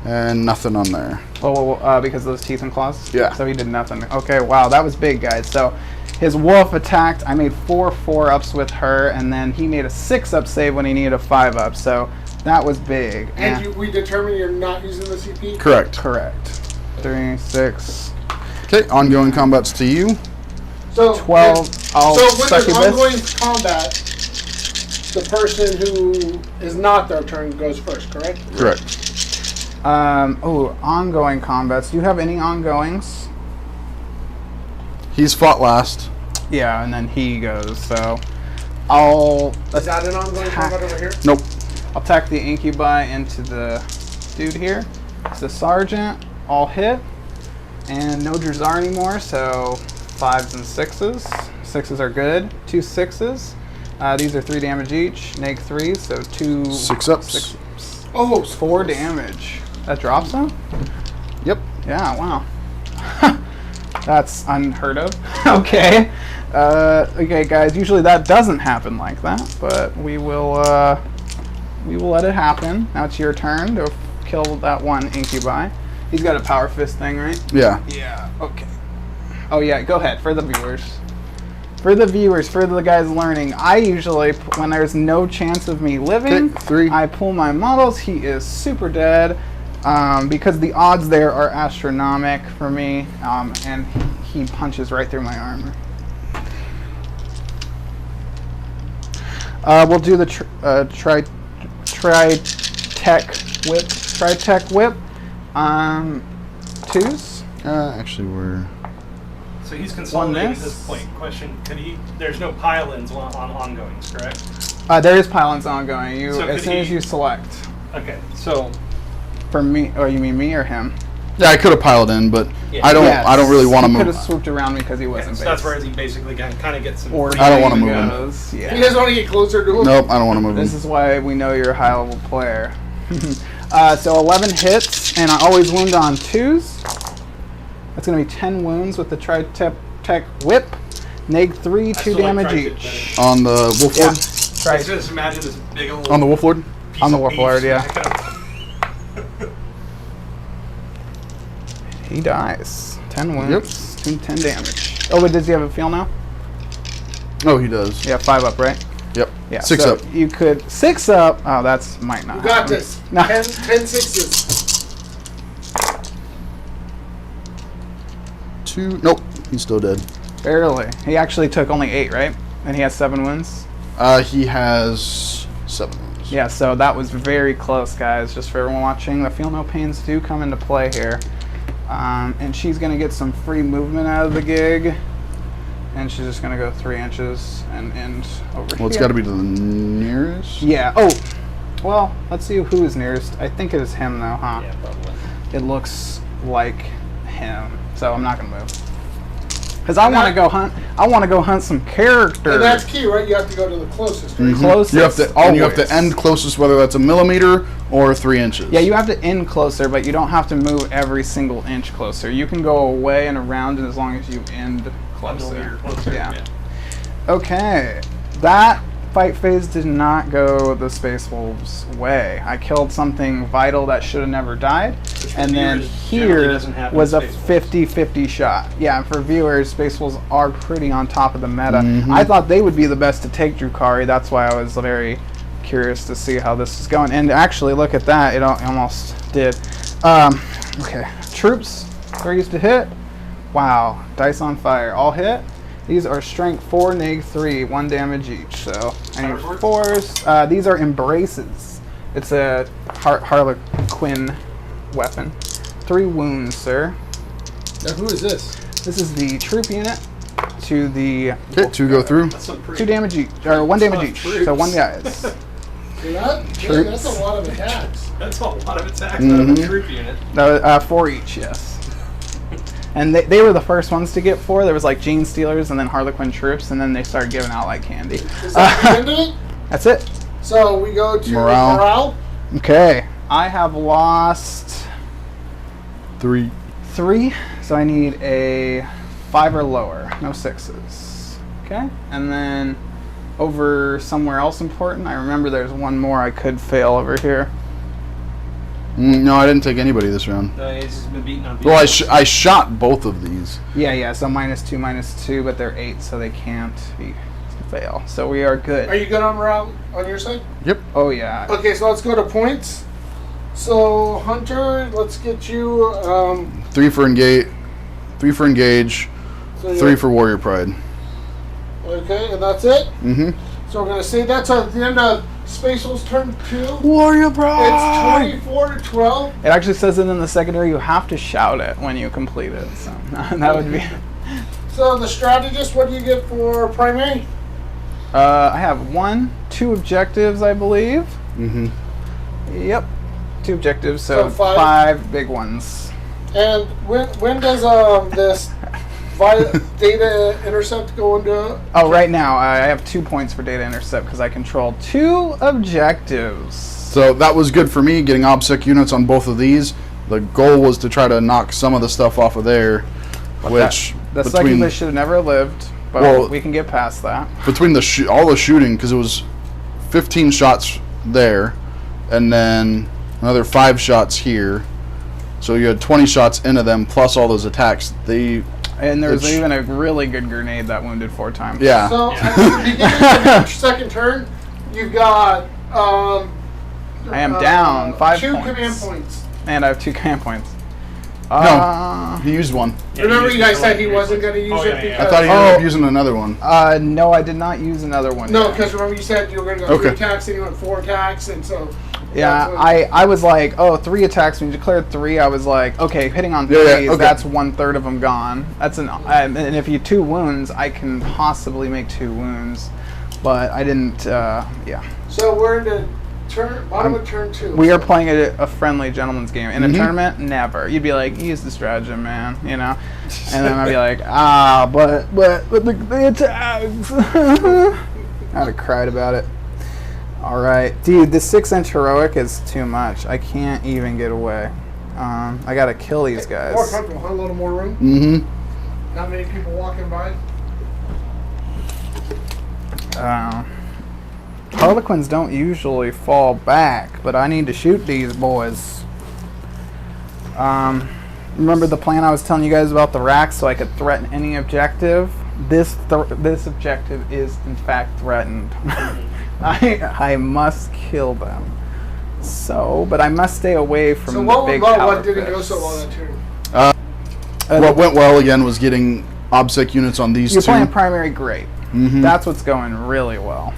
And nothing on there. Oh, because of those teeth and claws. Yeah. So he did nothing. Okay. Wow, that was big, guys. So his wolf attacked. I made 4 4-ups with her, and then he made a 6-up save when he needed a 5-up. So that was big. And we determine you're not using the CP? Correct. Correct. 3, 6. Okay, ongoing combat's to you. So 12. I'll so with an succubus. ongoing combat, the person who is not their turn goes first, correct? Correct. Ongoing combats. Do you have any ongoings? He's fought last. Yeah, and then he goes. So I'll Is that an ongoing combat over here? Nope. I'll tack the incubi into the dude here. It's the sergeant. All hit. And no Drazar anymore, so 5s and 6s. 6s are good. 2 6s. These are 3 damage each. -3, so 2 6-ups. 6-ups. Oh, 4 damage. That drops him? Yep. Yeah, wow. That's unheard of. Okay. Okay, guys, usually that doesn't happen like that, but we will let it happen. Now it's your turn to kill that 1 incubi. He's got a power fist thing, right? Yeah. Yeah, okay. Oh yeah, go ahead, for the viewers. For the viewers, for the guys learning, I usually, when there's no chance of me living, Okay, 3. I pull my models. He is super dead because the odds there are astronomical for me, and he punches right through my armor. We'll do the Tri-Tech Whip. 2s. Actually, we're So he's consolidating at miss. this point. Question: Could he? There's no pile-ins on ongoings, correct? There is pylons ongoing. You So as could soon as he- you select. Okay, so For me, or you mean me or him? Yeah, I could have piled in, but Yeah. I don't. Yes. I don't really want to He could move. have swooped around me because he wasn't. so that's based. where he basically kind of gets some. Or I don't wanna he move him. goes, You Yeah. guys want to get closer to him? Nope, I don't want to move This him. is why we know you're a high level player. So 11 hits, and I always wound on 2s. That's going to be 10 wounds with the Tri-Tech Whip. Neg 3, 2 still like damage Tri-Tech each. On the Wolf Yeah. Lord? I just imagine this big old. On the Wolf Lord? piece On the of Wolf beef Lord, yeah. smack up. He dies. 10 wounds, 10 damage. Oh, wait, does he have a feel now? Oh, he does. Yeah, 5 up, right? Yep. Yeah. 6 so up. You could 6 up. Oh, that's might not. You got happen. this. No. 10 sixes. 2. Nope, he's still dead. Barely. He actually took only 8, right? And he has 7 wounds. He has 7 wounds. Yeah, so that was very close, guys. Just for everyone watching, the feel no pains do come into play here. And she's going to get some free movement out of the gig. And she's just going to go 3 inches and end over here. Well, it's got to be to the nearest. Yeah. Oh, well, let's see who is nearest. I think it is him, though, huh? Yeah, probably. It looks like him. So I'm not going to move. Because I want to go hunt. I want to go hunt some characters. And that's key, right? You have to go to the closest, right? Closest. You have to. And you have always. to end closest, whether that's a millimeter or 3 inches. Yeah, you have to end closer, but you don't have to move every single inch closer. You can go away and around as long as you end Millimeter closer. closer. Yeah. Okay. That fight phase did not go the Space Wolves' way. I killed something vital that should have never died. And then viewers generally here doesn't happen was in a Space Wolves. 50-50 shot. Yeah, for viewers, Space Wolves are pretty on top of the meta. Mhm. I thought they would be the best to take Drukari. That's why I was very curious to see how this is going. And actually, look at that. It almost did. Okay. Troops, 3s to hit. Wow. Dice on fire. All hit. These are strength 4, neg 3, 1 damage each. So I need 4s. These are embraces. It's a Harlequin weapon. 3 wounds, sir. Now, who is this? This is the troop unit to the Okay, 2 go through. That's some pretty. 2 damage each, or 1 damage Tough each. troops. So 1 guys. See that? Man, Troops. that's a lot of attacks. That's a lot of attacks out of a Mhm. troop unit. No, 4 each, yes. And they were the first ones to get 4. There was like Gene Stealers and then Harlequin troops, and then they started giving out like candy. Is that the end of it? That's it. So we go to Morale. morale. Okay. I have lost 3. 3, so I need a 5 or lower. No 6s. Okay. And then over somewhere else important, I remember there's one more I could fail over here. No, I didn't take anybody this round. No, he's just been beaten on. Well, I shot both of these. Yeah, so -2, but they're 8, so they can't fail. So we are good. Are you good on morale on your side? Yep. Oh, yeah. Okay, so let's go to points. So Hunter, let's get you. 3 for engage. 3 for engage. So 3 you're- for warrior pride. Okay, and that's it. Mm-hmm. So we're gonna say that's at the end of Space Wolf's turn 2. Warrior It's pride. 24 to 12. It actually says it in the secondary, you have to shout it when you complete it. So that would be... So the strategist, what do you get for primary? I have 2 objectives, I believe. Mm-hmm. Yep. 2 objectives, so So 5? 5 big ones. And when does this data intercept go into? Oh, right now, I have 2 points for data intercept because I control 2 objectives. So that was good for me, getting OBSEC units on both of these. The goal was to try to knock some of the stuff off of there, which The between second should have never lived, but Well- we can get past that. between the all the shooting, because it was 15 shots there, and then another 5 shots here. So you had 20 shots into them plus all those attacks. And there was Which- even a really good grenade that wounded 4 times. Yeah. So at the beginning of each second turn, you've got. I am down 5 2 points. command points. And I have 2 command points. No, he used one. Remember, you guys said he wasn't going to use it I because. thought he ended up using another one. No, I did not use another one. No, yet. because remember you said you were going to go 3 Okay. attacks and you went 4 attacks, and so Yeah, I was like, oh, 3 attacks. When you declared 3, I was like, okay, hitting on 3, okay. that's 1/3 of them gone. That's and if you 2 wounds, I can possibly make 2 wounds, but I didn't. Yeah. So we're into bottom of turn 2. We are playing a friendly gentleman's game. In a tournament, never. You'd be like, use the stratagem, man, you know? And then I'd be like, but the attacks. I'd have cried about it. All right. Dude, the 6-inch heroic is too much. I can't even get away. I got to kill these guys. More comfortable, huh? A little more room? Mm-hmm. Not many people walking by? Harlequins don't usually fall back, but I need to shoot these boys. Remember the plan I was telling you guys about the racks so I could threaten any objective? This objective is in fact threatened. I must kill them. So, but I must stay away from the big power what didn't go so well that turn? What went well again was getting OBSEC units on these You're two. playing primary great. That's what's going really well.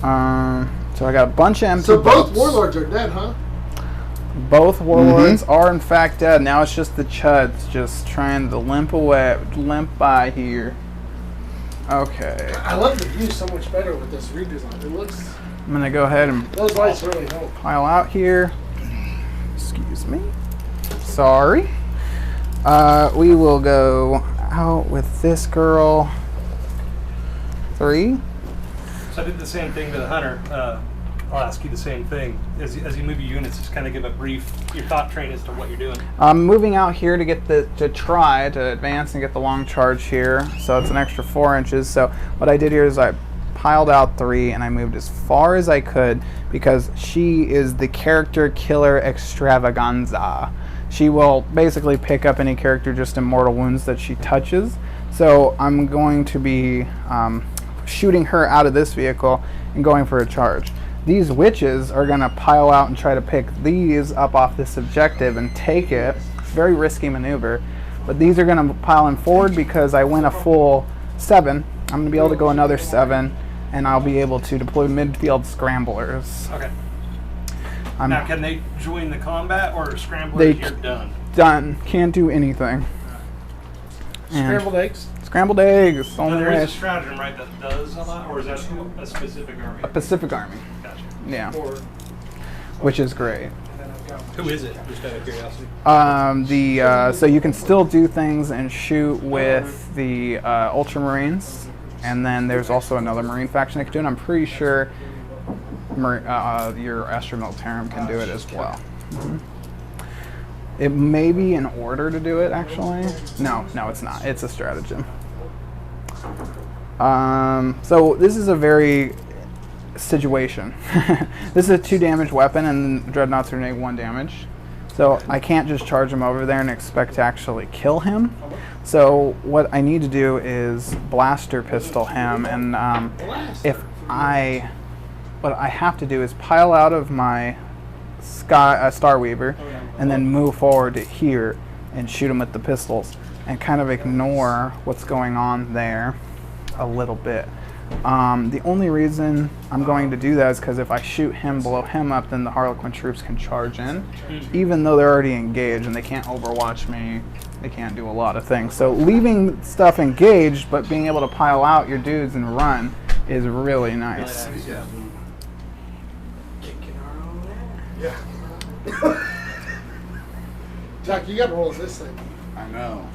So I got a bunch of empty So both boats. warlords are dead, huh? Both warlords are in fact dead. Now it's just the chuds just trying to limp by here. Okay. I love the view so much better with this redesign. It looks. I'm gonna go ahead and Those lights really help. pile out here. Excuse me. Sorry. We will go out with this girl. 3. So I did the same thing to the hunter. I'll ask you the same thing. As you move your units, just kind of give a brief, your thought train as to what you're doing. I'm moving out here to get to try to advance and get the long charge here. So it's an extra 4 inches. So what I did here is I piled out 3 and I moved as far as I could because she is the character killer extravaganza. She will basically pick up any character just in mortal wounds that she touches. So I'm going to be shooting her out of this vehicle and going for a charge. These witches are going to pile out and try to pick these up off this objective and take it. Very risky maneuver. But these are going to pile in forward because I win a full 7. I'm going to be able to go another 7, and I'll be able to deploy midfield scramblers. Okay. Now, can they join the combat or scramblers? You're done. Done. Can't do anything. Scrambled eggs? Scrambled eggs. Now, Only there is a way. stratagem, right, that does a lot, or is that a specific army? A Pacific Army. Gotcha. Yeah. Which is great. Who is it? Just out of curiosity. So you can still do things and shoot with the Ultramarines, and then there's also another Marine faction I can do, and I'm pretty sure your Astra Militarum can do it as well. It may be in order to do it, actually. No, it's not. It's a stratagem. So this is a very situation. This is a 2 damage weapon, and Dreadnoughts are negative 1 damage. So I can't just charge him over there and expect to actually kill him. So what I need to do is blaster pistol him, and what I have to do is pile out of my Starweaver and then move forward to here and shoot him with the pistols and kind of ignore what's going on there a little bit. The only reason I'm going to do that is because if I shoot him, blow him up, then the Harlequin troops can charge in, even though they're already engaged and they can't overwatch me. They can't do a lot of things. So leaving stuff engaged, but being able to pile out your dudes and run is really nice. Yeah. Jack, you got to roll this thing. I know.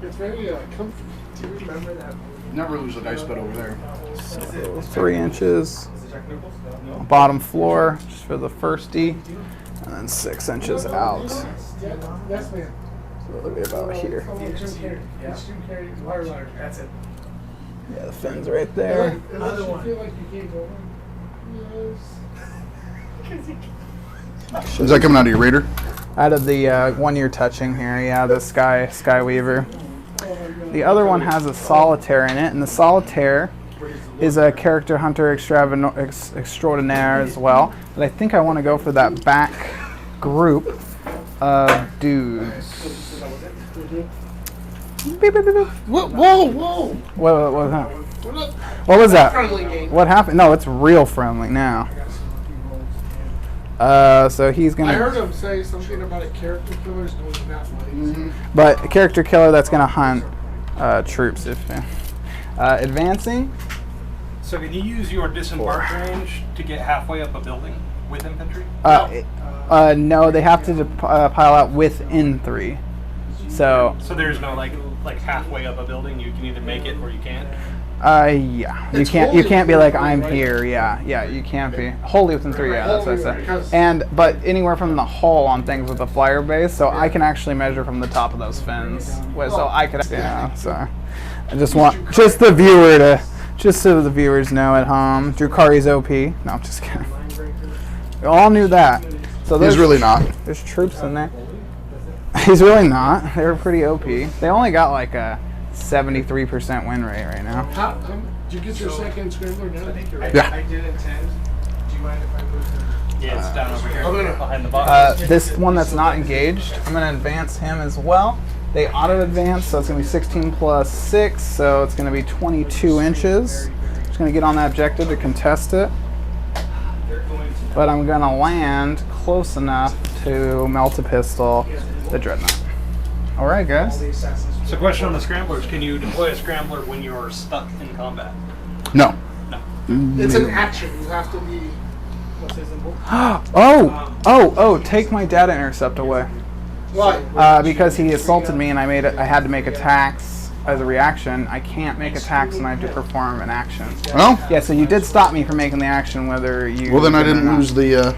It's very comfy. Do you remember that? Never lose a dice bet over there. So 3 inches, bottom floor, just for the firstie, and then 6 inches out. Yes, ma'am. So it'll be about here. That's it. Yeah, the fin's right there. Unless you feel like you can't go Yes. Is that coming out of your Raider? Out of the one you're touching here, yeah, the Skyweaver. The other one has a solitaire in it, and the solitaire is a character hunter extraordinaire as well. But I think I want to go for that back group of dudes. Beep, beep, beep, beep. Whoa! What was that? What was that? Friendly game. What happened? No, it's real friendly now. So he's I gonna. heard him say something about a character killer's going that way. But a character killer that's gonna hunt troops. If advancing. So can you use your disembark range to get halfway up a building with infantry? No, they have to pile out within 3. So. So there's no like halfway up a building. You can either make it or you can't. Yeah. You can't be like I'm here. Yeah. You can't be wholly within 3. Yeah, that's what I said. But anywhere from the hull on things with a flyer base, so I can actually measure from the top of those fins. So I could. Yeah. So I just want the viewer to. Just so the viewers know at home, Drukari's OP. No, I'm just kidding. We all knew that. So He's really not. There's troops in there. He's really not. They were pretty OP. They only got like a 73% win rate right now. Did you get your second scrambler now? Yeah. I did intend. Do you mind if I move Yeah, it's down over here no. behind the box. This one that's not engaged, I'm going to advance him as well. They auto-advance, so it's going to be 16 plus 6, so it's going to be 22 inches. Just going to get on that objective to contest it. But I'm going to land close enough to melt a pistol the Dreadnought. All right, guys. So question on the scramblers, can you deploy a scrambler when you're stuck in combat? No. It's an action. You have to be. What's his symbol? Oh, take my data intercept away. Why? Because he assaulted me and I had to make attacks as a reaction. I can't make attacks and I have to perform an action. Well. Yeah, so you did stop me from making the action whether you... Well, then I didn't lose the...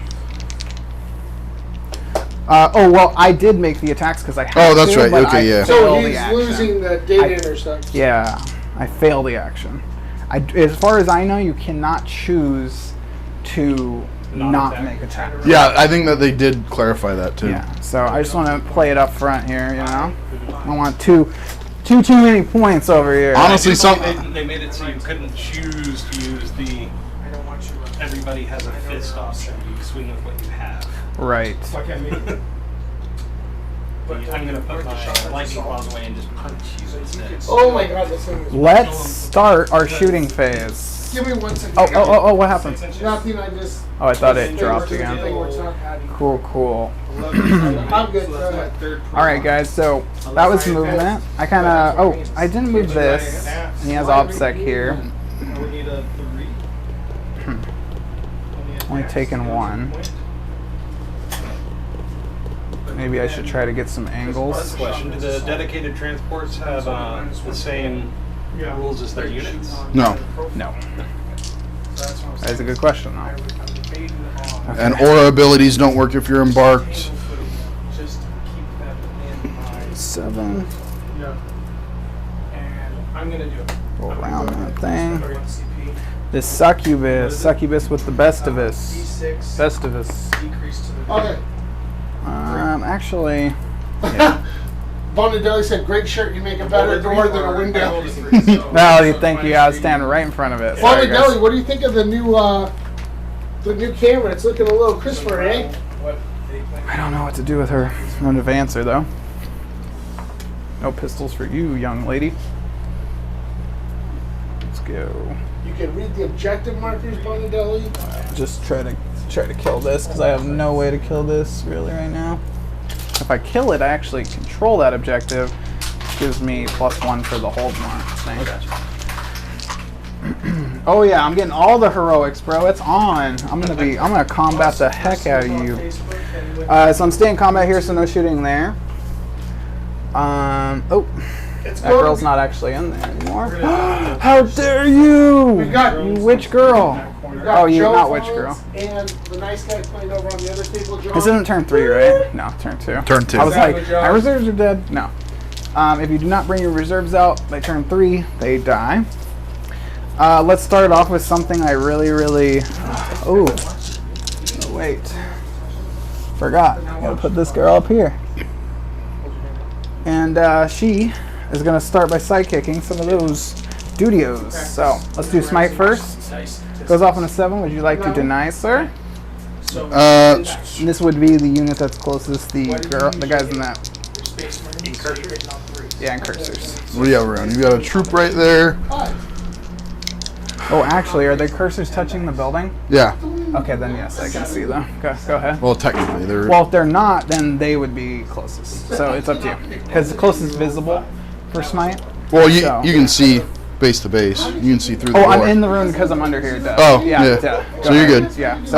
well, I did make the attacks because I had to. Oh, that's right. but Okay, I yeah. So failed the he's action. losing the data intercept. Yeah, I failed the action. As far as I know, you cannot choose to not make attacks. Yeah, I think that they did clarify that too. Yeah, so I just want to play it up front here, you know? I don't want too many points over here. Honestly, They made it so you couldn't choose to use the... Everybody has a fist option. You swing with what you have. Right. I'm going to put my lightning claws away and just punch you instead. Oh my god, this thing is. Let's start our shooting phase. Give me 1 second. Oh, what happened? Nothing, I just. Oh, I thought it dropped Thing again. where it's not adding. Cool. I'm good. Go ahead. Alright, guys, so that was movement. I kind of... Oh, I didn't move this. And he has OPSEC here. We need a 3. Only taken 1. Maybe I should try to get some angles. Question, do the dedicated transports have the same rules as their units? No. No. That's a good question, though. And aura abilities don't work if you're embarked. Just keep them in mind. 7. Yeah. And I'm gonna do it. Go around that thing. 1 CP. This succubus with the best of us. D6. Festivus. Decrease to the. Okay. Actually, Bondadelli said, "Great shirt. You make a better door than a window." no, thank you. I was standing right in front of it. Sorry, guys. Bondadelli, what do you think of the new camera? It's looking a little crisper, eh? I don't know what to do with her. I'm going to advance her, though. No pistols for you, young lady. Let's go. You can read the objective markers, Bondadelli. Just try to kill this because I have no way to kill this really right now. If I kill it, I actually control that objective. Gives me +1 for the hold mark thing. Oh yeah, I'm getting all the heroics, bro. It's on. I'm gonna combat the heck out of you. So I'm staying in combat here, so no shooting there. Oh, that girl's not actually in there anymore. How dare you! You witch girl. Oh, you're not witch girl. And the nice guy playing over on the other table, John. This isn't turn 3, right? No, turn 2. Turn 2. I was like, my reserves are dead. No. If you do not bring your reserves out by turn 3, they die. Let's start off with something I really... Oh, wait. Forgot. I'm going to put this girl up here. And she is going to start by sidekicking some of those dudios. So, let's do smite first. Goes off on a 7. Would you like to deny, sir? And this would be the unit that's closest. The guys in that. Yeah, in cursors. What do you have around? You got a troop right there. Oh, actually, are the cursors touching the building? Yeah. Okay, then yes, I can see them. Go ahead. Well, technically, they're. Well, if they're not, then they would be closest. So it's up to you. Because the closest visible for smite. Well, you so. you can see base to base. You can see through the Oh, door. I'm in the room because I'm under here. Duh. Oh, yeah. yeah. Duh. So you're ahead. good. Yeah. So,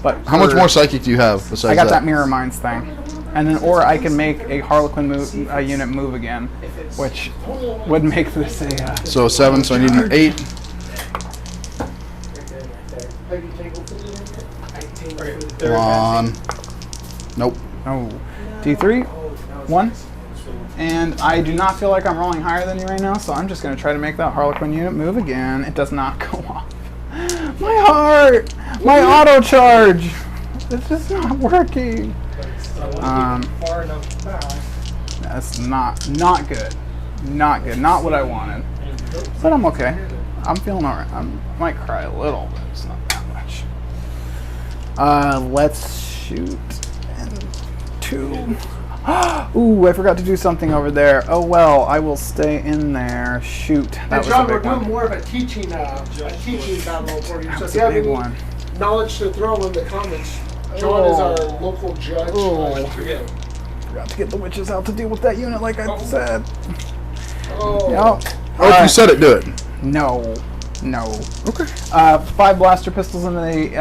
but How much for- more psychic do you have besides I got that that? mirror minds thing, and then or I can make a Harlequin unit move again, which would make this a. So 7, so I need an 8. Come on. Nope. Oh, D3, 1. And I do not feel like I'm rolling higher than you right now, so I'm just going to try to make that Harlequin unit move again. It does not go off. My heart! My auto charge! It's just not working. That's not good. Not good. Not what I wanted. But I'm okay. I'm feeling alright. I might cry a little, but it's not that much. Let's shoot. And 2. Ooh, I forgot to do something over there. Oh well, I will stay in there. Shoot, that And was John, a we're big doing one. more of a teaching battle for you. That So was if you a have big any one. knowledge to throw in the comments, John is our local judge. Forgot to get the witches out to deal with that unit, like I said. Oh. Yep. Oh, if you said it, do it. No. Okay. 5 blaster pistols in the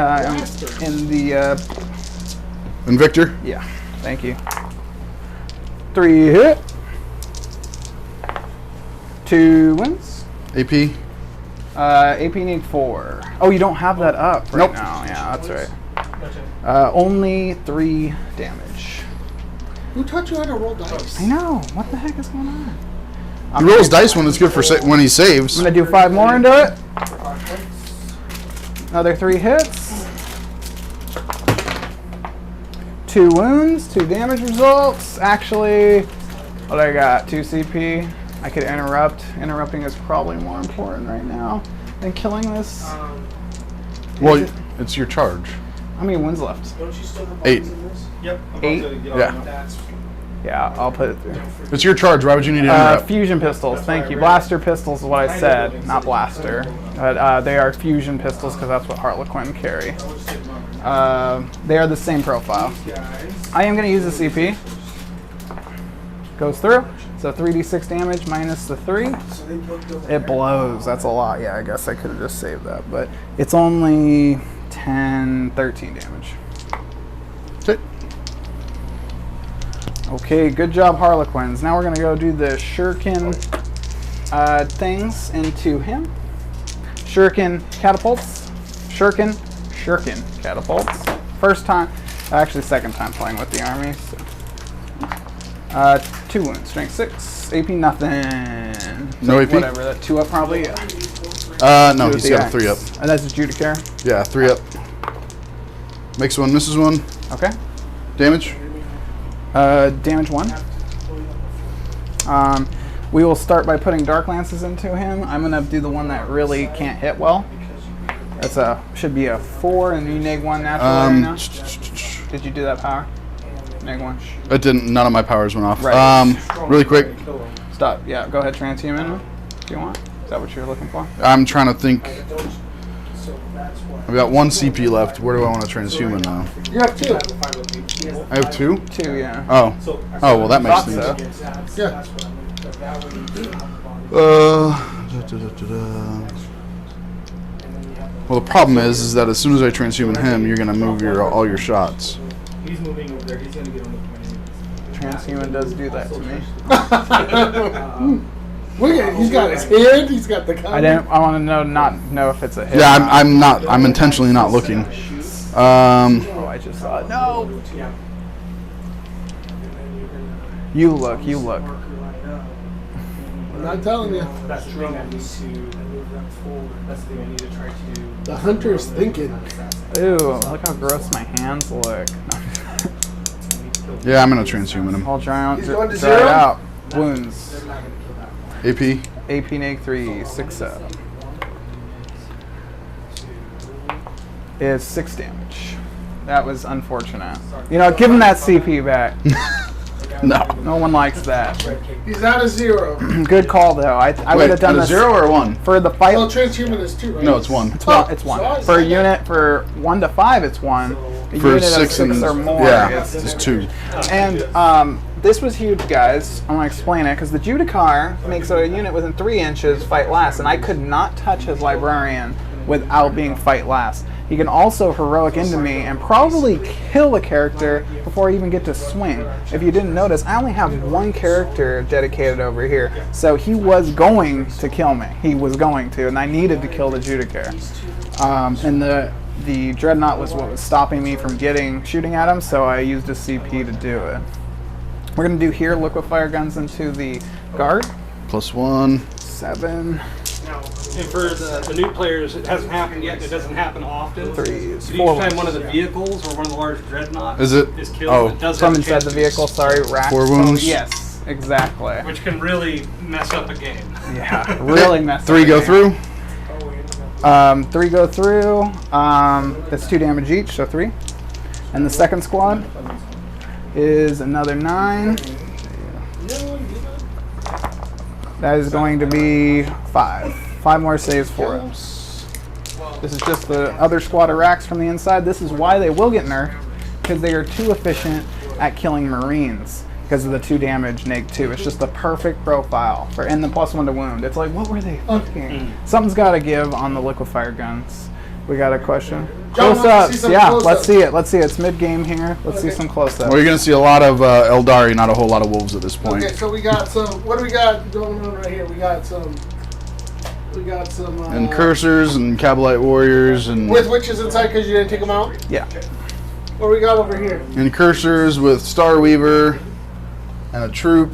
And Victor? yeah. Thank you. 3 hit. 2 wins. AP? AP need 4. Oh, you don't have that up right Nope. now. Yeah, that's right. Only 3 damage. Who taught you how to roll dice? I know. What the heck is going on? He rolls dice when it's good for when he saves. I'm gonna do 5 more into it. Another 3 hits. 2 wounds, 2 damage results. Actually, what I got? 2 CP. I could interrupt. Interrupting is probably more important right now than killing this. Well, it's your charge. How many wounds left? 8. Yep. 8? Yeah. Yeah, I'll put it through. It's your charge. Why would you need to interrupt? Fusion pistols, thank you. Blaster pistols is what I said, not blaster. But they are fusion pistols because that's what Harlequin carry. They are the same profile. I am going to use the CP. Goes through. So 3d6 damage minus the 3. It blows. That's a lot. Yeah, I guess I could have just saved that. But it's only 10, 13 damage. Okay. Okay, good job, Harlequins. Now we're going to go do the shuriken things into him. Shuriken catapults. Shuriken catapults. First time, actually second time playing with the army. So. 2 wounds, strength 6, AP nothing. No AP? Whatever, that 2 up probably, yeah. No, With he's the got a axe. 3 up. And that's Judicare. Yeah, 3 up. Makes 1, misses 1. Okay. Damage? Damage 1. We will start by putting Dark Lances into him. I'm going to do the one that really can't hit well. That's should be a 4, and you neg 1 naturally right now. Did you do that power? Neg 1. It didn't. None of my powers went off. Right. Really quick. Stop. Yeah, go ahead, transhuman if you want. Is that what you're looking for? I'm trying to think. I've got 1 CP left. Where do I want to transhuman now? You have 2. I have 2? 2, yeah. Oh. Oh, well, that makes Thought things. so. Yeah. Well, the problem is that as soon as I transhuman him, you're gonna move all your shots. He's moving over there. He's gonna get on the plane. Transhuman does do that to me. Look at it. He's got his hand. He's got the gun. I want to not know if it's a hit. Yeah, I'm not. I'm intentionally not looking. Oh, I just saw it. No. You look. I'm not telling you. That's the thing I need to move them forward. That's the thing I need to try to do. The hunter's thinking. Ooh, look how gross my hands look. Yeah, I'm gonna transhuman him. I'll try He's going to it 0? out. Wounds. AP. AP neg 3, 6 up. Is 6 damage. That was unfortunate. You know, give him that CP back. No. No one likes that. He's at a 0. Good call, though. I would Wait, have done at a this 0 or 1? for the fight. Well, transhuman is 2, right? No, it's 1. It's one. It's one. so For a I- unit for 1 to 5, it's 1. A For unit of 6 6 and or more, yeah, it's it's 2. And this was huge, guys. I want to explain it because the Judicar makes a unit within 3 inches fight last, and I could not touch his librarian without being fight last. He can also heroic into me and probably kill a character before I even get to swing. If you didn't notice, I only have 1 character dedicated over here, so he was going to kill me. He was going to, and I needed to kill the Judicar. And the Dreadnought was what was stopping me from shooting at him, so I used a CP to do it. We're going to do here liquefier guns into the guard. +1. 7. And for the new players, it hasn't happened yet. It doesn't happen often. 3s, But each 4 time one of the vehicles or one of the large dreadnoughts Is it? is killed, Oh. it does From have a inside chance the to vehicle, sorry, rack. 4 wounds? Oh, yes, exactly. which can really mess up a game. Yeah, really messed 3 up go the through. game. 3 go through. That's 2 damage each, so 3. And the second squad is another 9. That is going to be 5. 5 more saves for it. This is just the other squad of racks from the inside. This is why they will get nerfed, because they are too efficient at killing Marines because of the 2 damage neg 2. It's just the perfect profile for and the +1 to wound. It's like, what were they thinking? Something's got to give on the liquefier guns. We got a question. John wants to see Close-ups, some yeah. close-ups. Let's see it. Let's see it. It's mid-game here. Let's see some close-ups. Well, you're going to see a lot of Eldari, not a whole lot of wolves at this point. Okay, so we got some. What do we got going on right here? We got some. And cursors and Kabalite warriors and With witches inside because you didn't take them out. Yeah. What do we got over here? cursors with Starweaver and a troop.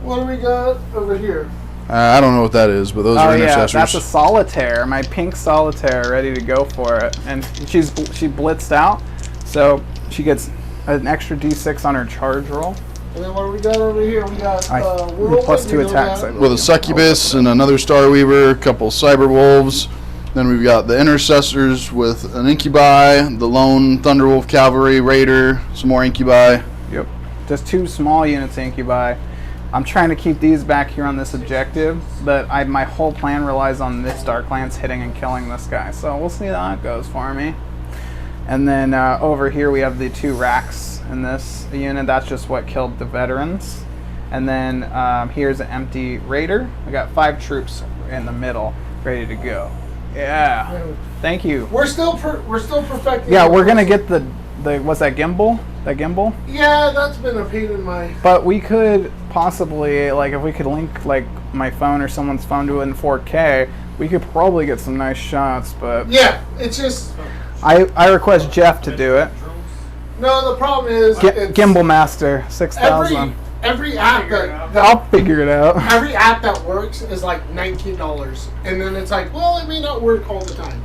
What do we got over here? I don't know what that is, but those Oh are yeah, intercessors. that's a solitaire. My pink solitaire, ready to go for it. And she blitzed out, so she gets an extra D6 on her charge roll. And then what do we got over here? We got +2 attacks. I believe. with a succubus and another Starweaver, a couple cyber wolves. Then we've got the intercessors with an incubi, the lone Thunderwolf cavalry raider, some more incubi. Yep. Just 2 small units of incubi. I'm trying to keep these back here on this objective, but my whole plan relies on this Dark Lance hitting and killing this guy. So we'll see how that goes for me. And then over here we have the 2 racks in this unit. That's just what killed the veterans. And then here's an empty raider. I got 5 troops in the middle, ready to go. Yeah. Thank you. We're still perfecting. Yeah, we're gonna get the what's that gimbal? That gimbal? Yeah, that's been a pain in my. But we could possibly, like, if we could link, like, my phone or someone's phone to it in 4K, we could probably get some nice shots, but... Yeah, it's just. I request Jeff to do it. No, the problem is. it's Gimbal Master, 6,000. Every app that I'll figure it out. every app that works is like $19, and then it's like, well, it may not work all the time.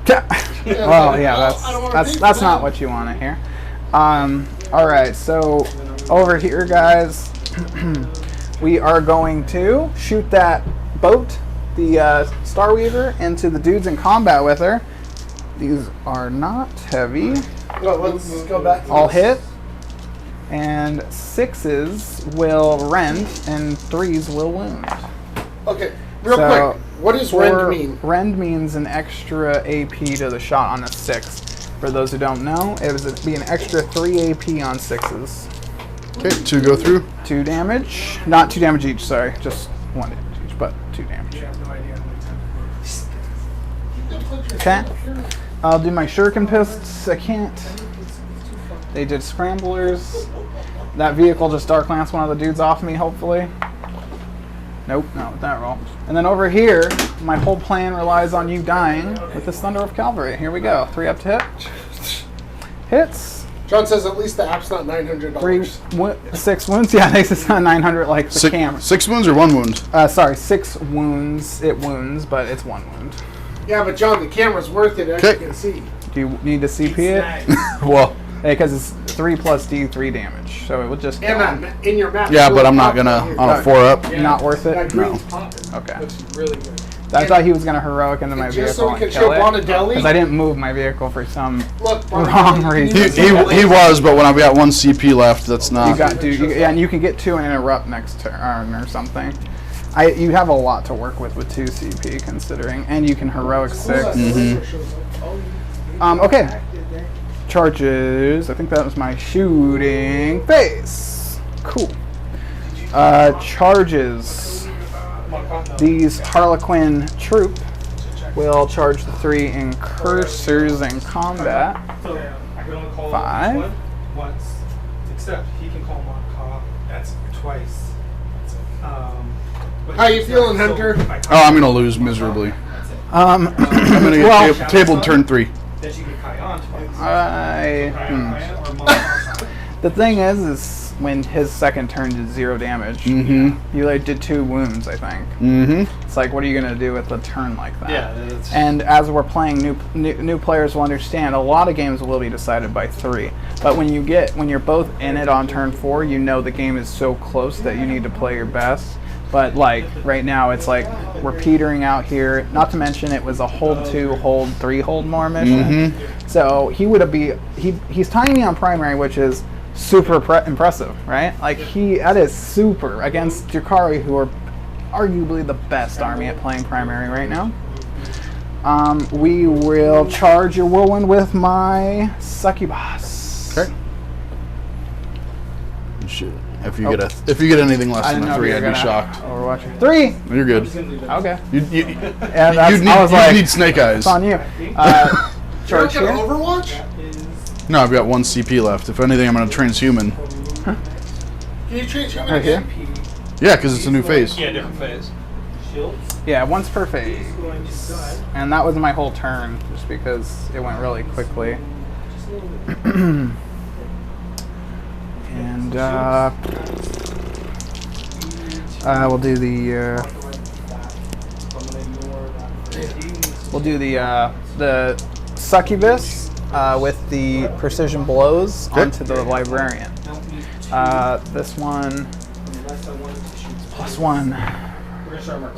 Well, yeah, I don't wanna that's pay that's for not that. what you want to hear. All right, so over here, guys, we are going to shoot that boat, the Starweaver, into the dudes in combat with her. These are not heavy. Well, let's go back. To All this. hit, and 6s will rend, and 3s will wound. Okay, real So, quick. What does rend mean? Rend means an extra AP to the shot on a 6. For those who don't know, it would be an extra 3 AP on 6s. Okay, 2 go through. 2 damage. Not 2 damage each, sorry. Just 1 damage each, but 2 damage. Okay. I'll do my shuriken pists. I can't. They did scramblers. That vehicle just Dark Lance one of the dudes off me, hopefully. Nope, not with that roll. And then over here, my whole plan relies on you dying with this Thunderwolf Cavalry. Here we go. 3 up to hit. Hits. John says at least the app's not $900. 6 wounds. Yeah, it's not 900 like the camera. 6 wounds or 1 wound? Sorry, 6 wounds. It wounds, but it's 1 wound. Yeah, but John, the camera's worth it, as Okay. you can see. Do you need to CP it? Well, Because it's 3 plus D, 3 damage. So it would just And kill him. that, in your map. yeah, it's but I'm not popping gonna right here. on a 4 up. Not worth That it? green's popping. Okay. Looks really good. I thought he was going to heroic into my Just vehicle so we and can kill show it. Bonatelli? Because I didn't move my vehicle for some Look, wrong Bonatelli, reason. He was, but when I've got 1 CP left, that's not. You got to, yeah, and you can get 2 and interrupt next turn or something. You have a lot to work with 2 CP considering, and you can heroic 6. Okay. Charges. I think that was my shooting phase. Cool. Charges. These Harlequin troop will charge the 3 incursors in combat. So I can only call 5. once, except he can call Montcalm. That's twice. How you feeling, Hunter? Oh, I'm gonna lose miserably. I'm gonna get Well- tabled turn 3. Then she can Kion twice. The thing is when his second turn did 0 damage, Mm-hmm. you like did 2 wounds, I think. Mm-hmm. It's like, what are you gonna do with a turn like that? Yeah, it's, And as we're playing, new players will understand a lot of games will be decided by 3. But when you're both in it on turn 4, you know the game is so close that you need to play your best. But like right now, it's like we're petering out here. Not to mention it was a hold 2, hold 3, hold more mission. So he's tying me on primary, which is super impressive, right? Like that is super against Drakari, who are arguably the best army at playing primary right now. We will charge your whirlwind with my succubus. Okay. Shit. If you get anything less than a 3, I'd be shocked. Overwatch 3. You're good. Okay. I need snake eyes. It's on you. You Charge don't get here. Overwatch? No, I've got 1 CP left. If anything, I'm gonna transhuman. Can you treat him Right here. again? Yeah, because it's a new phase. yeah, different phase. Yeah, once per phase. And that was my whole turn, just because it went really quickly. And we'll do the succubus with the precision blows onto the librarian. This one +1,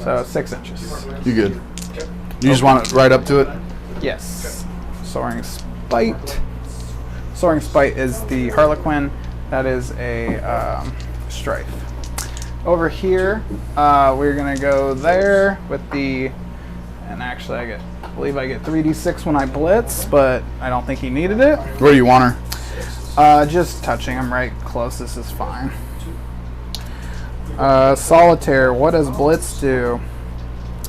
so 6 inches. You good? You just want it right up to it? Yes. Soaring Spite. Soaring Spite is the Harlequin. That is a strife. Over here, we're gonna go there with the, and actually I believe I get 3d6 when I blitz, but I don't think he needed it. Where do you want her? Just touching him right close. This is fine. Solitaire. What does Blitz do?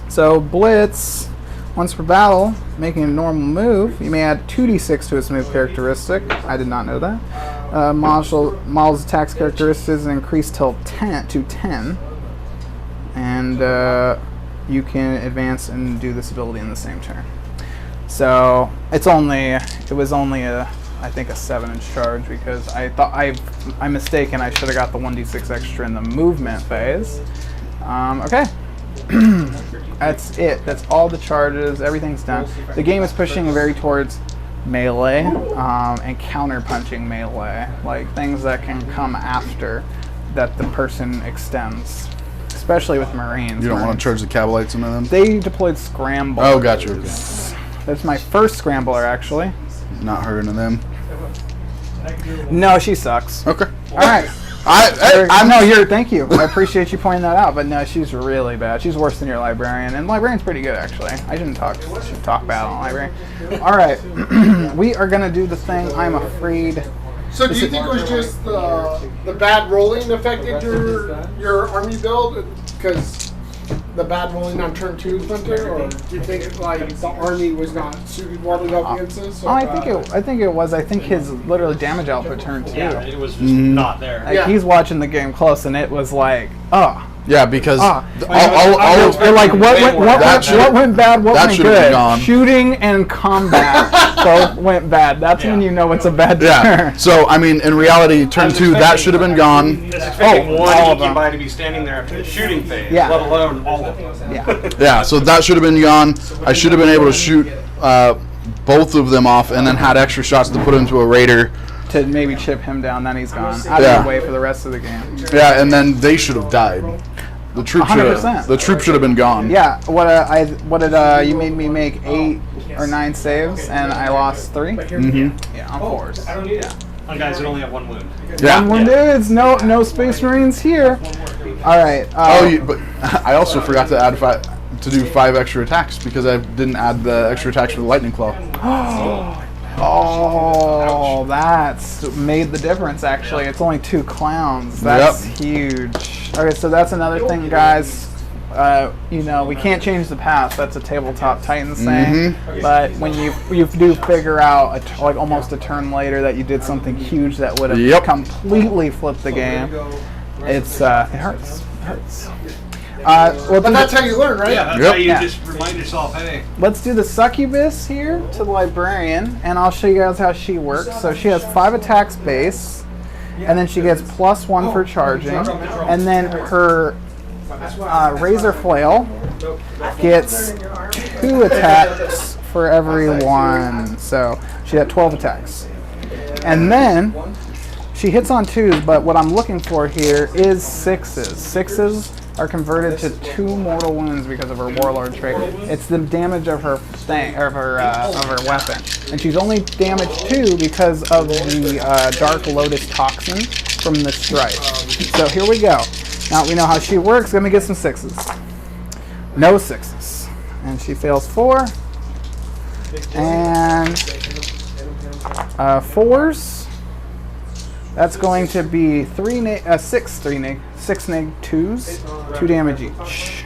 So Blitz, once per battle, making a normal move, you may add 2d6 to its move characteristic. I did not know that. Model's attacks characteristics increase till 10, and you can advance and do this ability in the same turn. So it was only I think a 7-inch charge, because I thought I'm mistaken. I should have got the 1d6 extra in the movement phase. Okay. That's it. That's all the charges. Everything's done. The game is pushing very towards melee and counter punching melee, like things that can come after that the person extends, especially with Marines. You don't want to charge the Cabalites into them? They deployed Scramble. Oh, gotcha. Okay. That's my first Scrambler, actually. Not her into them. No, she sucks. Okay. All right. Thank you. I appreciate you pointing that out. But no, she's really bad. She's worse than your librarian, and librarian's pretty good actually. I shouldn't talk bad on librarian. All right, we are gonna do the thing. I'm afraid. So do you think it was just the bad rolling affected your army build? Because the bad rolling on turn 2, Hunter, or do you think like the army was not suited well enough against this? I think it was. I think his literally damage output turn 2. Yeah, it was just not there. Like, he's watching the game close, and it was like, Yeah, because what that went bad, what that went should have been good? gone. Shooting and combat both went bad. That's when you know it's a bad yeah. turn. So I mean, in reality, turn 2 that should have been gone. I was expecting one all of Iki them. by to be standing there after the shooting phase, Yeah. let alone all of them. Yeah. Yeah, so that should have been gone. I should have been able to shoot both of them off, and then had extra shots to put into a raider. To maybe chip him down, then he's gone. Out Yeah. of the way for the rest of the game. Yeah, and then they should have died. The troop should 100%. have. The troop should have been gone. Yeah. You made me make 8 or 9 saves, and I lost 3. Mm-hmm. Yeah, on 4s. I don't need it. On guys that only have 1 wound. Yeah. One dudes, no Space Marines here. All right. But I also forgot to add 5 extra attacks because I didn't add the extra attacks for the lightning claw. Oh, that's made the difference. Actually, it's only 2 clowns. That's huge. Okay, so that's another thing, guys. We can't change the past. That's a tabletop Titans thing. But when you do figure out almost a turn later that you did something huge that would have completely flipped the game, it hurts. It hurts. But that's how you learn, right? Yeah, that's how you just remind yourself, hey. Let's do the succubus here to the librarian, and I'll show you guys how she works. So she has 5 attacks base, and then she gets +1 for charging, and then her razor flail gets 2 attacks for every 1. So she had 12 attacks. And then she hits on 2s, but what I'm looking for here is 6s. 6s are converted to 2 mortal wounds because of her warlord trait. It's the damage of her weapon, and she's only damaged 2 because of the Dark Lotus toxin from the strike. So here we go. Now we know how she works. Let me get some 6s. No 6s, and she fails 4, and 4s. That's going to be 6 neg 2s, 2 damage each.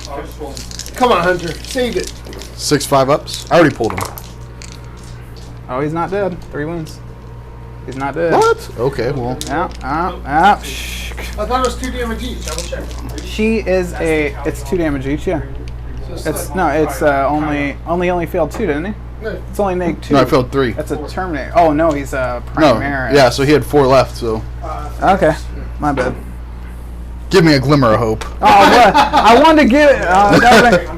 Come on, Hunter, save it. 6 5-ups. I already pulled him. Oh, he's not dead. 3 wounds. He's not dead. What? Okay, well. Shh. I thought it was 2 damage each. Double check. She is it's 2 damage each. Yeah. It's only failed 2, didn't he? No. It's only neg 2. No, I failed 3. That's a Terminator. Oh no, he's a No. Primaris. Yeah, so he had 4 left, so. Okay, my bad. Give me a glimmer of hope. Oh, what? I wanted to get it.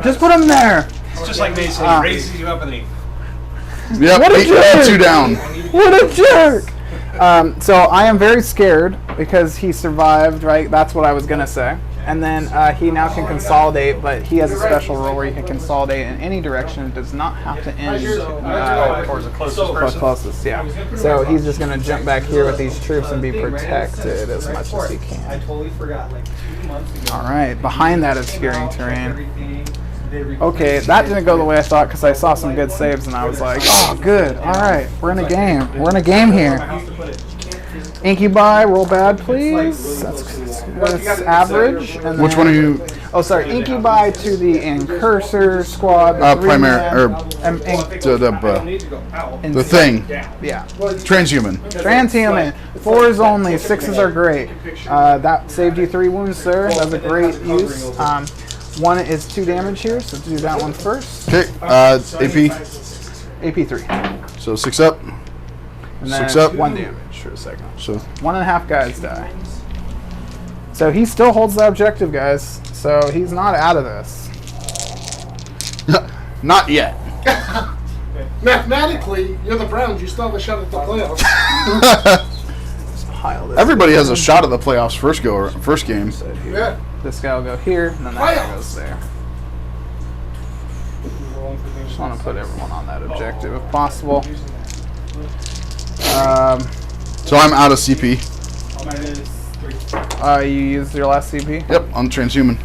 Just put him there. It's just like Mason, he raises you up and then he... Yep, What a 8 jerk! 2 down. What a jerk! So I am very scared because he survived, right? That's what I was going to say. And then he now can consolidate, but he has a special rule where he can consolidate in any direction. It does not have to end towards the closest person. closest, yeah. So he's just going to jump back here with these troops and be protected as much as he I can. totally forgot, 2 months ago. All right, behind that is obscuring terrain. Okay, that didn't go the way I thought because I saw some good saves and I was like, oh, good. All right, we're in a game. We're in a game here. Incubi, roll bad, please. That's average. And Which one are you? Oh, sorry. Incubi to the Incursor squad. The thing. Yeah. Transhuman. Transhuman. 4s only. 6s are great. That saved you 3 wounds, sir. That's a great use. 1 is 2 damage here, so do that one first. Okay, AP. AP 3. So 6 up. And then 6 up. 1 damage for a second. So 1.5 guys die. So he still holds the objective, guys. So he's not out of this. not yet. Mathematically, you're the Browns. You still have a shot at the playoffs. Pile this. Everybody has a shot at the playoffs first game. Yeah. This guy will go here, and then that guy goes there. Just want to put everyone on that objective if possible. So I'm out of CP. You used your last CP? Yep, on transhuman.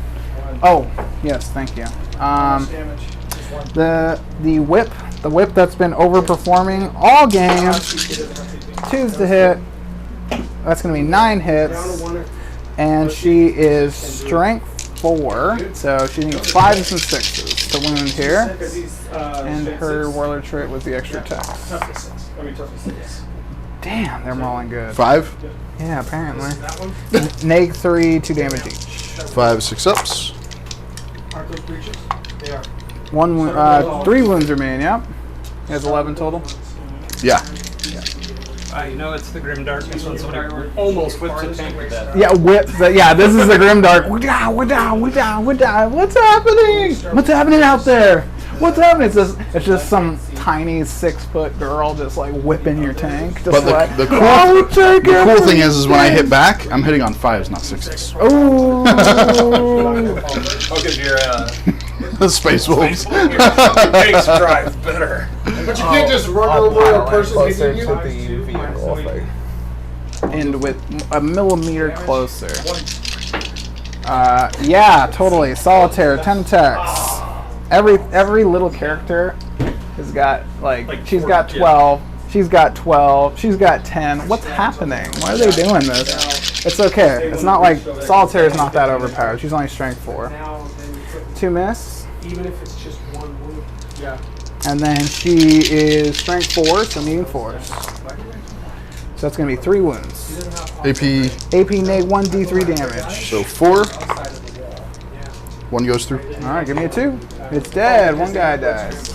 Oh, yes, thank you. The whip that's been overperforming all games. 2's to hit. That's going to be 9 hits. And she is strength 4, so she needs 5s and 6s to wound here. And her warlord trait was the extra attacks. Damn, they're rolling good. 5. Yeah, apparently. Neg 3, 2 damage each. 5 6-ups. Aren't those breaches? They are. 3 wounds remain. Yep. He has 11 total. Yeah. It's the Grim Darkness when somebody almost whips a tank with that. Yeah, yeah, this is the Grimdark. What's happening? What's happening out there? What's happening? It's just some tiny 6-foot girl just like whipping your tank. Just But like, the "I'll take cool everything." thing is when I hit back, I'm hitting on 5s, not 6s. Ooh. Oh, because you're The Space Wolves. tanks drive better. But you can't just run I'll over pile a in person closer hitting to you. the vehicle. And with a millimeter closer. Yeah, totally. Solitaire, 10 attacks. Every little character has got like she's got 12. She's got 12. She's got 10. What's happening? Why are they doing this? It's okay. It's not like Solitaire is not that overpowered. She's only strength 4. 2 miss. Even if it's just one wound. Yeah. And then she is strength 4, so needing force. So that's going to be 3 wounds. AP, AP neg 1d3 damage. so 4. 1 goes through. Alright, give me a 2. It's dead. One guy dies.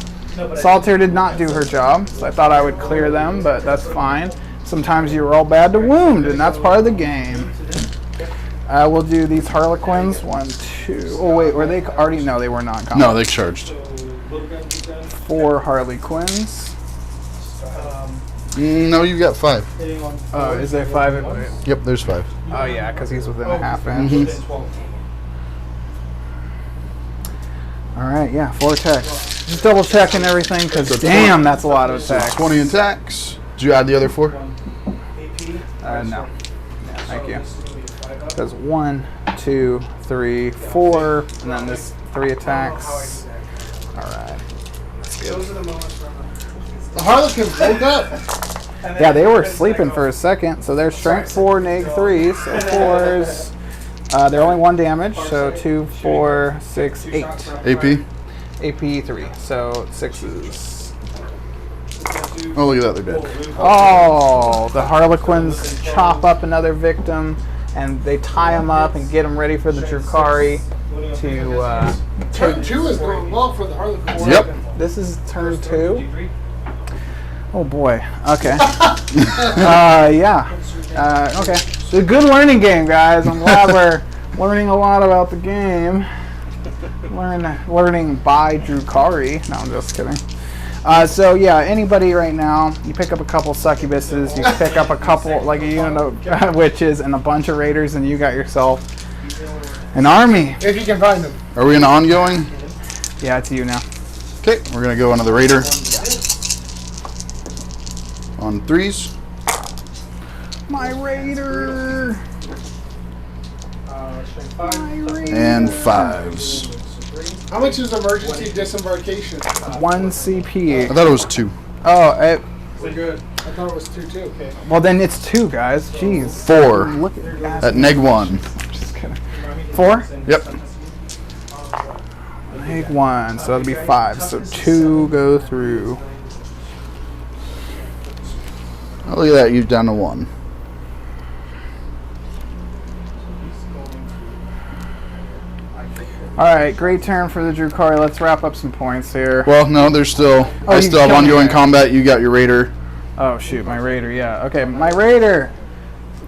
Solitaire did not do her job, so I thought I would clear them, but that's fine. Sometimes you roll bad to wound, and that's part of the game. We'll do these Harlequins. 1, 2. Oh, wait, were they already? No, they were not. No, they charged. 4 Harlequins. No, you've got 5. Oh, is there 5? Yep, there's 5. Oh, yeah, because he's within a half inch. Alright, yeah, 4 attacks. Just double checking everything, because damn, that's a lot of attacks. 20 attacks. Did you add the other 4? No. Yeah, thank you. Because 1, 2, 3, 4, and then this 3 attacks. Alright. The Harlequins woke up. Yeah, they were sleeping for a second, so they're strength 4, neg 3, so 4s. They're only 1 damage, so 2, 4, 6, 8. AP. AP 3, so 6s. Oh, look at that, they're dead. Oh, the Harlequins chop up another victim, and they tie him up and get him ready for the Drukari to Turn 2 is going well for the Harlequins. Yep. This is turn 2. Oh boy. Okay. Yeah. Okay. It's a good learning game, guys. I'm glad we're learning a lot about the game. Learning by Drukari. No, I'm just kidding. So yeah, anybody right now, you pick up a couple succubuses, you pick up a couple like a unit of witches and a bunch of raiders, and you got yourself an army. If you can find them. Are we in ongoing? Yeah, it's you now. Okay, we're going to go onto the Raider. On 3s. My raider. And 5s. How much is emergency disembarkation? 1 CP. I thought it was 2. Oh, We're good. I thought it was 2 too. Okay. well then it's 2, guys. Jeez. 4. Look at your ass. At neg 1. Just kidding. 4? Yep. Neg 1, so that'll be 5. So 2 go through. Oh, look at that, you're down to 1. Alright, great turn for the Drukari. Let's wrap up some points here. Well, no, there's still. I you still have killed me ongoing there. combat. You got your Raider. Oh shoot, my raider, yeah. Okay, my raider.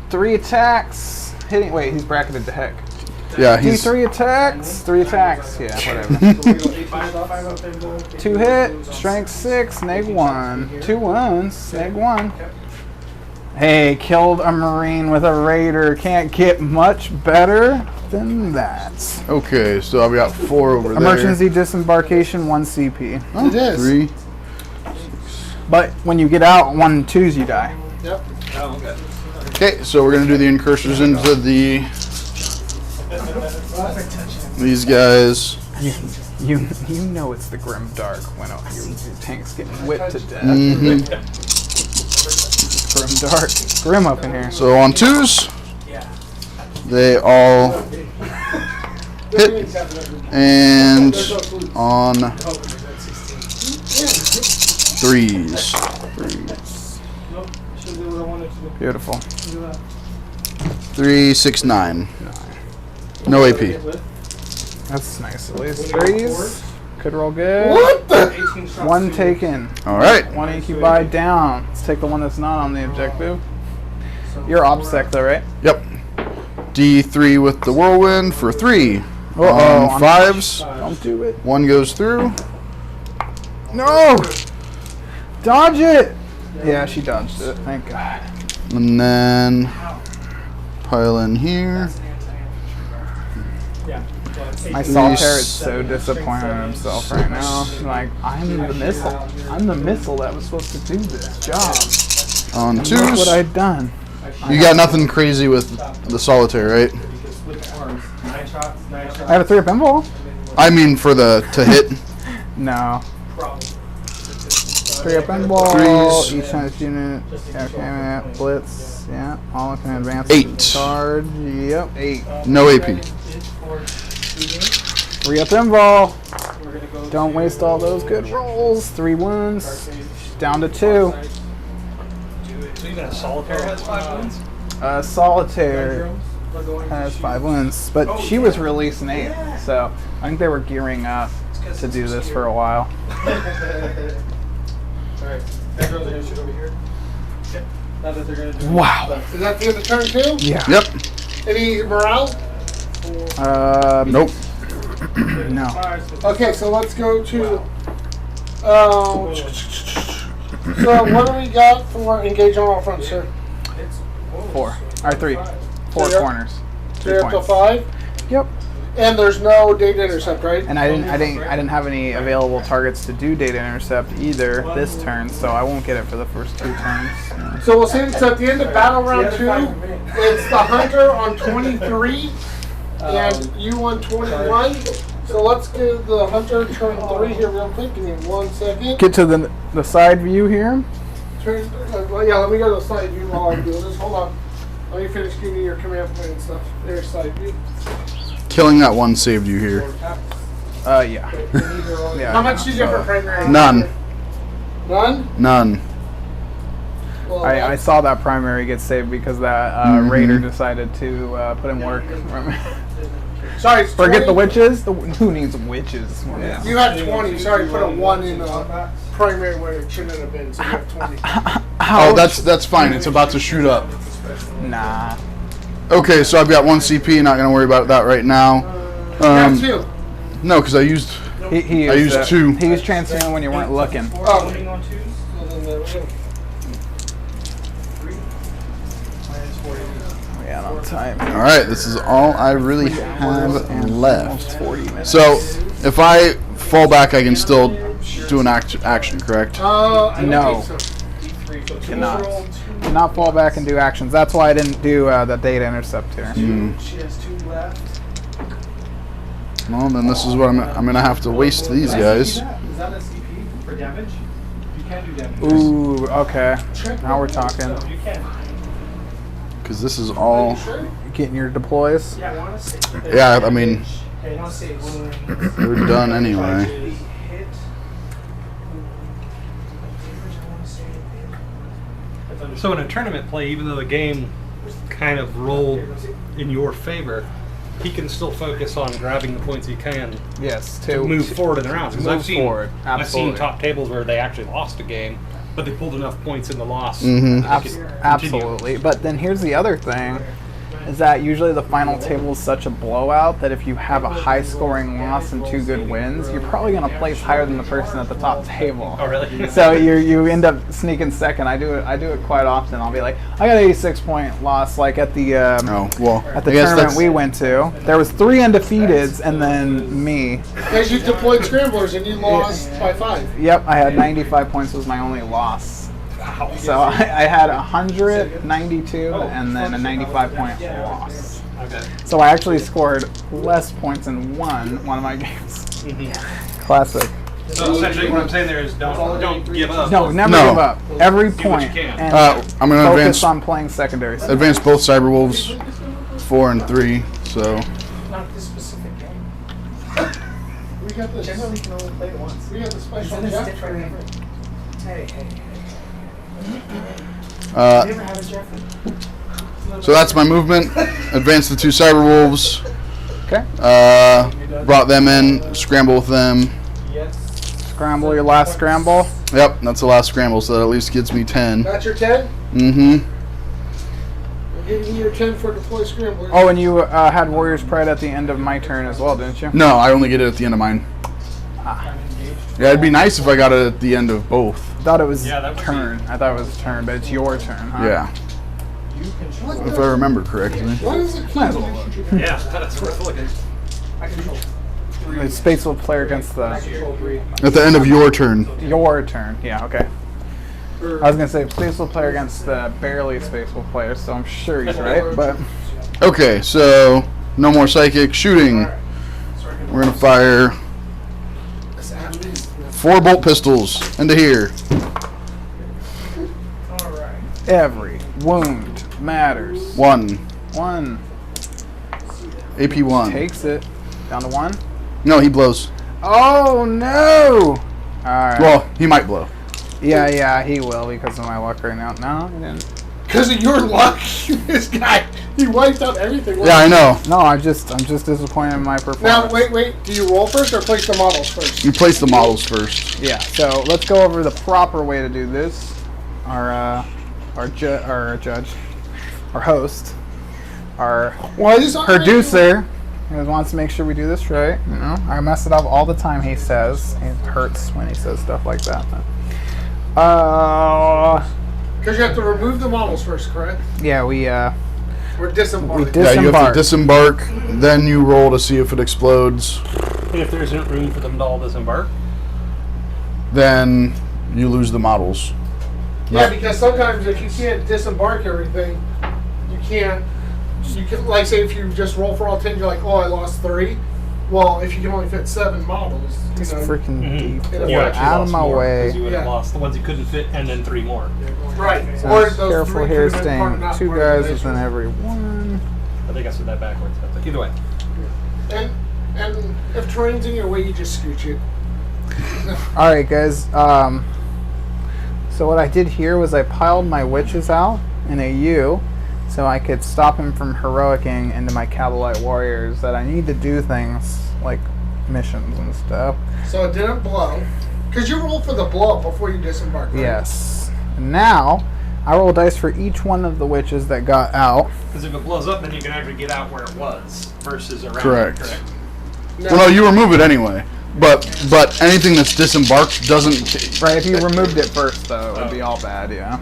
3 attacks. Hitting, wait, he's bracketed to heck. Yeah, he's. 3 attacks. 3 attacks, yeah, whatever. 2 hit, strength 6, neg 1. 2 wounds, neg 1. Hey, killed a Marine with a Raider. Can't get much better than that. Okay, so I've got 4 over there. Emergency disembarkation, 1 CP. Oh, It is. 3. But when you get out, 1 and 2s, you die. Yep. Oh, okay. Okay, so we're gonna do the incursors into these guys. You know it's the grim dark when your tank's getting whipped to death. Grim dark, grim up in here. So on 2s, they all hit, and on 3s. Beautiful. 3, 6, 9. No AP. That's nice. At least 3s. Could roll good. What the? 1 taken. All right. 1 incubi down. Let's take the one that's not on the objective. You're OPSEC though, right? Yep. D3 with the whirlwind for 3. Uh-oh. On 5s, Don't do it. 1 goes through. No! Dodge it! Yeah, she dodged it. Thank God. And then pile in here. Yeah. My solitaire is so disappointed in himself right now. Like, I'm the missile. I'm the missile that was supposed to do this job. On And look what twos. I'd done. You got nothing crazy with the solitaire, right? I have a 3-up pinball? I mean for the to hit. No. 3-up pinball. Threes. Each time this unit. Okay, blitz. Yeah. All can advance. 8. Charge. Yep. 8. No AP. 3-up pinball. Don't waste all those good rolls. 3 wounds. Down to 2. So even a solitaire has 5 wins? Solitaire has 5 wins, but she was released in 8, so I think they were gearing up to do this for a while. Alright, that girl's gonna shoot over here. Now that they're gonna do Wow. Is that the end of turn 2? Yeah. Yep. Any morale? Nope. No. Okay, so let's go to. So what do we got for engage on all fronts, sir? 4. Or 3. 4 So corners. So 3 you're up to points. 5, Yep. and there's no data intercept, right? And I didn't have any available targets to do data intercept either this turn, so I won't get it for the first 2 turns. So we'll say so at the end of battle round 2, it's the hunter on 23, and you on 21. So let's give the hunter turn 3 here real quick. Give me 1 second. Get to the side view here. Turn, yeah, let me go to the side view while I'm doing this. Hold on. Let me finish giving you your command point and stuff. There's side view. Killing that one saved you here. Yeah. Yeah. How much did you get for primary? None. None? None. Well, I saw that primary get saved because that raider decided to put in work. sorry, it's Forget 20. the witches. Who needs witches? You had 20. Sorry, put a 1 in primary where it shouldn't have been. So you have 20. Oh, that's fine. It's about to shoot up. Nah. Okay, so I've got 1 CP. Not gonna worry about that right now. You have 2. No, because I used. He I used 2. He used transferring when you weren't looking. Oh. on 2s. Well, then there we go. 3 minus 4 Yeah, no time. All right, this is all I really have left. 40 minutes. So if I fall back, I can still do an action, correct? I don't No. think so. Cannot. Cannot fall back and do actions. That's why I didn't do the data intercept here. She has 2 left. Well, then this is what I'm gonna have to waste these guys. Is that a CP for damage? You can do damage. Ooh, okay. Now we're talking. You can. Because this is all. Getting your deploys. Yeah, I want to say. Yeah, I mean, I want to say wounds. we're done anyway. Hit. So in a tournament play, even though the game kind of rolled in your favor, he can still focus on grabbing the points he can Yes, to move forward in the rounds. 'Cause move I've seen forward. I've Absolutely. seen top tables where they actually lost a game, but they pulled enough points in the loss. Mhm. that they could continue. Absolutely. But then here's the other thing, is that usually the final table is such a blowout that if you have a high scoring loss and 2 good wins, you're probably going to place higher than the person at the top table. Oh, really? So you end up sneaking second. I do it quite often. I'll be like, I got an 86-point loss, like at the Oh well. at the I guess tournament that's- we went to. There was 3 undefeateds and then me. Because you deployed scramblers and you lost by 5. Yep, I had 95 points was my only loss. So I had 192 and then a 95-point loss. Okay. So I actually scored less points and won one of my games. Classic. So essentially, what I'm saying there is don't give up. No, never No. give up. Every Do what you point. can. And I'm gonna focus advance on playing secondary. advance both Cyberwolves, 4 and 3. So Not this specific game. We got this. Generally, you can only play it once. We got the special Then it's Jeff different. training. Hey. uh, You ever have a Jeffrey? so that's my movement. Advance the 2 Cyberwolves. Okay. Brought them in. Scramble with them. Yes. Scramble your last scramble. Yep, that's the last scramble. So that at least gets me 10. That's your 10? Mm-hmm. I'm giving you your 10 for deploy scramblers. Oh, and you had Warrior's Pride at the end of my turn as well, didn't you? No, I only get it at the end of mine. Yeah, it'd be nice if I got it at the end of both. thought it was Yeah, that was turn. I thought it was turn, but it's your turn, huh? Yeah, if I remember correctly. What is it? Might as well look. Yeah, that's worth looking. The space will player against the At the end of your turn. your turn. Yeah, okay. I was gonna say space will player against the barely space will player, so I'm sure he's right. But Okay, so no more psychic shooting. We're gonna fire 4 bolt pistols into here. every wound matters. 1. 1 AP 1. takes it down to 1. No, he blows. Oh no! All right. Well, he might blow. Yeah, he will because of my luck right now. No, he didn't. Because of your luck, this guy, he wiped out everything. Yeah, I know. No, I'm just disappointed in my performance. Now, wait. Do you roll first or place the models first? You place the models first. Yeah. So let's go over the proper way to do this. Our judge, our host, our Why is producer, who wants to make sure we do this right. You know, I mess it up all the time. He says it hurts when he says stuff like that. Because you have to remove the models first, correct? Yeah, we Or disembark. Yeah, you have to disembark, then you roll to see if it explodes. And if there isn't room for them to all disembark? Then you lose the models. Yeah, because sometimes if you can't disembark everything, you can, like, say if you just roll for all 10, you're like, oh, I lost 3. Well, if you can only fit 7 models, It's you know, freaking deep. You You Get actually out of lost my more, way. 'cause you would have Yeah. lost the ones you couldn't fit and then 3 more. right. So Or those careful 3 here, could've been staying part- not 2 part of guys the within mission. every one. I think I said that backwards. But either way. And if terrain's in your way, you just scooch it. All right, guys. So what I did here was I piled my witches out in a U, so I could stop him from heroicing into my Cabalite warriors. That I need to do things like missions and stuff. So it didn't blow. Because you rolled for the blow before you disembark, right? Yes. Now I roll dice for each one of the witches that got out. Because if it blows up, then you can actually get out where it was versus around. Correct. Correct. Well, no, you remove it anyway. But anything that's disembarked doesn't. Right. If you removed it first, though, it would be all bad. Yeah.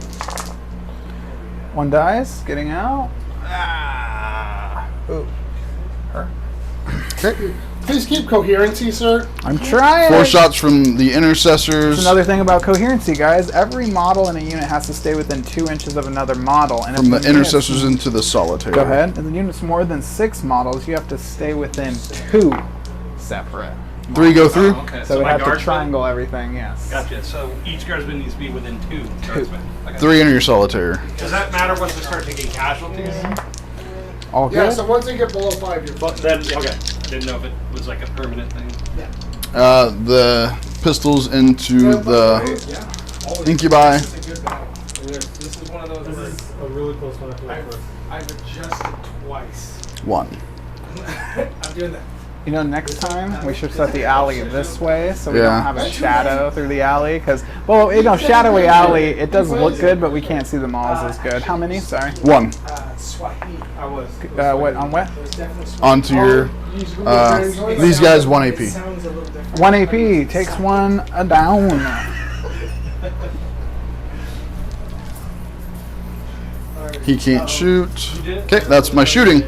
1 dice, getting out. Ooh. Her. Okay. Please keep coherency, sir. I'm trying. 4 shots from the intercessors. That's another thing about coherency, guys. Every model in a unit has to stay within 2 inches of another model. And From the if unit's- intercessors into the solitary. Go ahead. If the unit's more than 6 models, you have to stay within 2 separate. 3 go through. Oh, okay. So we my have to guardsmen- triangle everything. Yes. Gotcha. So each guardsman needs to be within 2 guardsmen. Okay. 3 into your solitaire. Does that matter once they start taking casualties? All Yeah, good. so once they get below 5, you're But then, okay. I didn't know if it was like a permanent thing. The pistols into the incubi. This is one of those. This is a really close one. I've adjusted twice. 1. I'm doing that. You know, next time we should set the alley this way so we Yeah. don't have a shadow through the alley. Because, well, you know, shadowy alley, it does look good, but we can't see the malls as good. How many? Sorry. 1. Swahili. I was. What on what? It was definitely Swahili. Onto your. These guys 1 AP. It sounds a little different. 1 AP takes 1 down. He can't shoot. Okay, that's my shooting.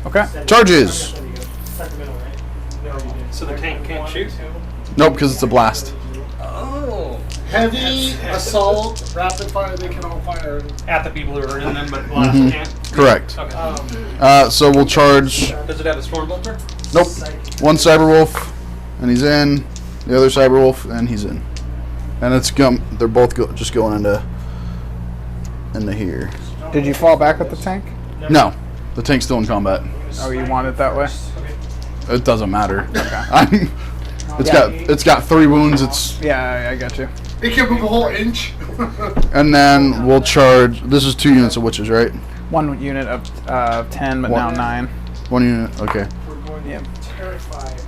Okay. Charges. So the tank can't shoot? Nope, because it's a blast. Oh. heavy, assault, rapid fire, they can all fire. At the people who are in them, but blast can't? Correct. Okay. So we'll charge. Does it have a storm bolter? Nope. 1 Cyberwolf, and he's in. The other Cyberwolf, and he's in. And it's they're both just going into here. Did you fall back with the tank? No, the tank's still in combat. Oh, you want it that way? It doesn't matter. Okay. It's got 3 wounds. It's Yeah, I got you. It can move a whole inch. and then we'll charge. This is 2 units of witches, right? 1 unit of 10, but now 9. 1 unit. Okay. We're going Yep. to terrify him,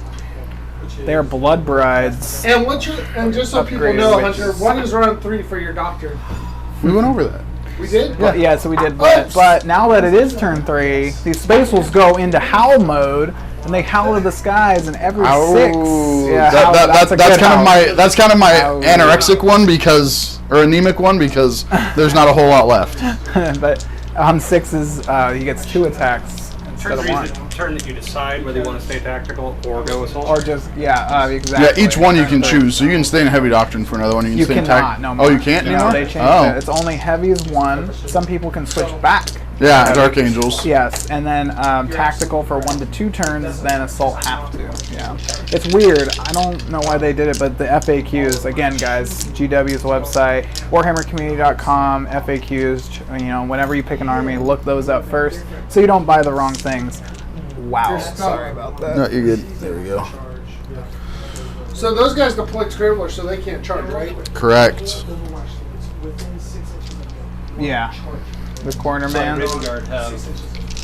which is They are blood brides. And just so people Upgraded know, witches. Hunter, 1 is round 3 for your doctor. We went over that. We did? Yeah, so we did, but now that it is turn 3, these space wolves go into howl mode, and they howl to the skies, and every Oh, six. Yeah, that's a kind good howl. of my Howl. anorexic one or anemic one because there's not a whole lot left. But on sixes, he gets 2 attacks instead Turn of 3 1. is the turn that you decide whether you want to stay tactical or go assault. Or just exactly. Yeah, each one you can choose. So you can stay in heavy doctrine for another one. You You can stay cannot. in No more. Oh, you can't No, anymore. they changed oh. it. It's only heavies 1. Some people can switch back. Yeah, Dark Angels. Yes, and then tactical for 1 to 2 turns, then assault have to. Yeah, it's weird. I don't know why they did it, but the FAQs again, guys. GW's website, WarhammerCommunity.com, FAQs. You know, whenever you pick an army, look those up first, so you don't buy the wrong things. Wow, sorry about that. No, you're good. There we go. So those guys deploy Scribbler, so they can't charge, right? Correct. Yeah, the corner man. Raven Guard have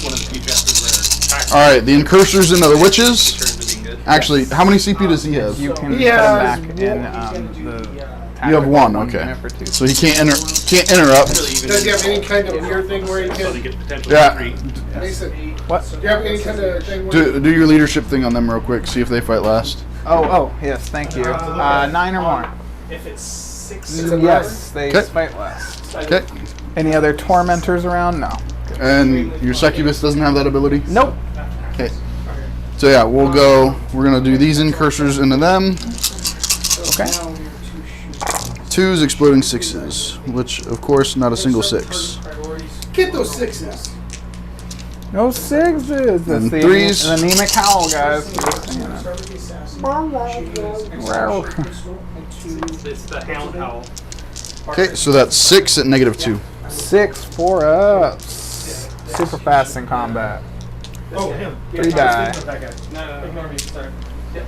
one of the few chapters where attack All right, the Incursors into the Witches. turns to being good. Actually, how many CP does he have? You can Yeah, put him back in the. You have 1. tactical Okay. for 2. So he can't interrupt. Really even Does he have any kind of weird thing where he so they can? get potentially Yeah. free. Mason, What? do you have any kind of thing where? Do your leadership thing on them real quick. See if they fight last. Oh, yes, thank you. 9 or more. If it's 6, Yes, they Okay. fight less. Okay. Any other tormentors around? No. And your Succubus doesn't have that ability? Nope. Okay. So yeah, we're gonna do these Incursors into them. Okay. 2s, exploding 6s, which of course not a single 6. Get those 6s. No 6s. That's And the 3s. the anemic howl, guys. It's the Hound Howl. Okay, so that's 6 at -2. 6 4-ups. Super fast in combat. Oh, him. 3 die. That guy. No, ignore me. Sorry. Yep.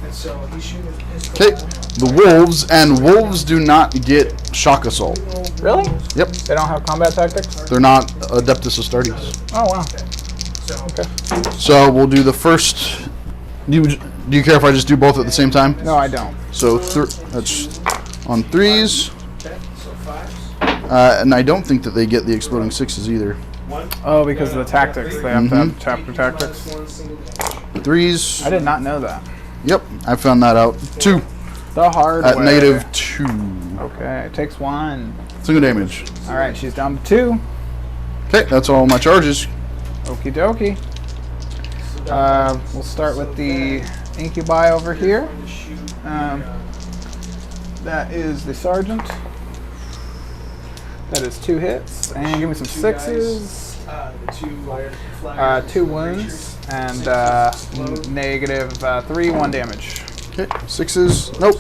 And so he's shooting his. Okay, the Wolves, and Wolves do not get Shock Assault. Really? Yep, They don't have combat tactics? they're not Adeptus Astartes. Oh, wow. So Okay. So we'll do the first. Do you care if I just do both at the same time? No, I don't. So that's on 3s, okay. So 5s. and I don't think that they get the exploding 6s either. 1. Oh, because of the tactics. They have to have chapter tactics. 1 single damage. 3s. I did not know that. Yep, I found that out. 2 The hard at way. -2. Okay, it takes 1. Single damage. All right, she's down to 2. Okay, that's all my charges. Okie dokie. We'll start with the incubi over here. That is the sergeant. That is 2 hits, and give me some 6s. The 2 2 wounds, and -3, 1 damage. Okay, 6s. Nope.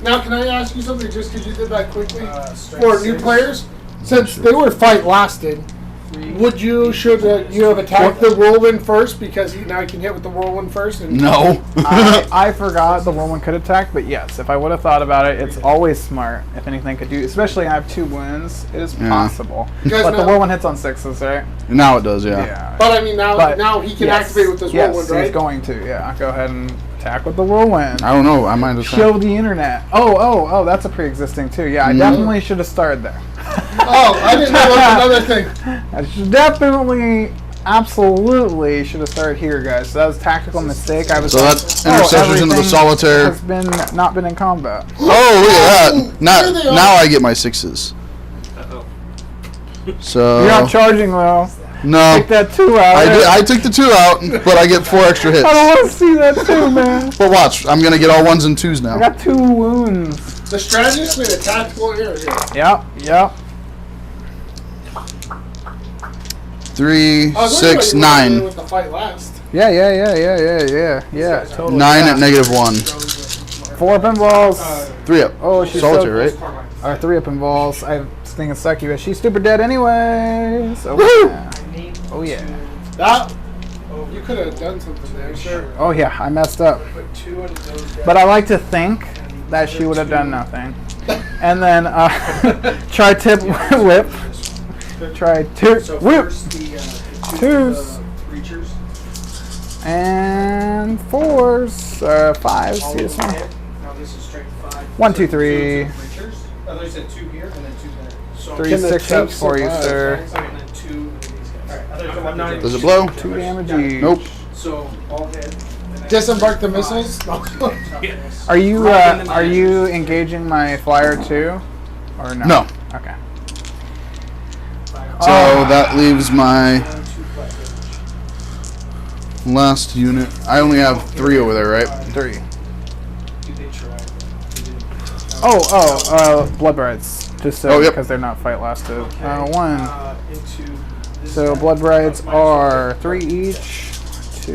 Now, can I ask you something just because you did that quickly? strength For new 6. players, since they were fight lasted, should you have attacked the whirlwind first because now he can hit with the whirlwind first? And No. I forgot the whirlwind could attack, but yes, if I would have thought about it, it's always smart. If anything could do, especially I have 2 wounds, it is Yeah. possible. You guys But the know- whirlwind hits on 6s, right? Now it does, yeah. Yeah. But I mean, now But he can yes, activate with this yes, whirlwind, right? he's going to. Yeah, go ahead and attack with the whirlwind. I don't know. I might have. Show the internet. Oh, that's a pre-existing too. Yeah, I definitely should have started there. Oh, I didn't know that was another thing. I should definitely, absolutely should have started here, guys. So that was a tactical mistake. I was. So that's intercessions into the everything solitaire. Has not been in combat. Oh, look at Here that! they are. Now I get my 6s. Uh-oh. So You're not charging though. no, Take that 2 out. I took the 2 out, but I get 4 extra hits. I don't want to see that too, man. But watch, I'm gonna get all 1s and 2s I now. got 2 wounds. The strategist made a tactical error here. Yep. 3, I was 6, wondering why you were 9. with the fight last. Yeah. Totally. 9 at -1. 4 pinballs. 3 up. Oh, she's Solitaire, so, right? Or 3 up pinballs. I was thinking Succubus. She's super dead anyways. Oh, Woo! yeah. Oh, yeah. That you could have done something there, sure. Oh, yeah. I messed up. Put 2 into those guys. But I like to think that she would have done nothing. And then tri-tip whip. Tri-tip So whip. first the 2 Twos. creatures. And 4s. 5s. All See of this them one? hit. Now this is strength 5. 1, 2, So 3. 2 creatures. Oh, there's 2 here and then 2 there. So 3 Can the 6 tape ups for you, survive? sir. Okay, and then 2 into these guys. Alright, I thought you were not even Does it blow? 2 damage each. Nope. So all hit. Disembark the missiles. Are you engaging my flyer too, or no? No. Okay. So that leaves my last unit. I only have 3 over there, right? 3. Oh, Blood Brides. Just so, Oh, yep. because they're not fight lasted. 1. So Blood Brides are 3 each. 2,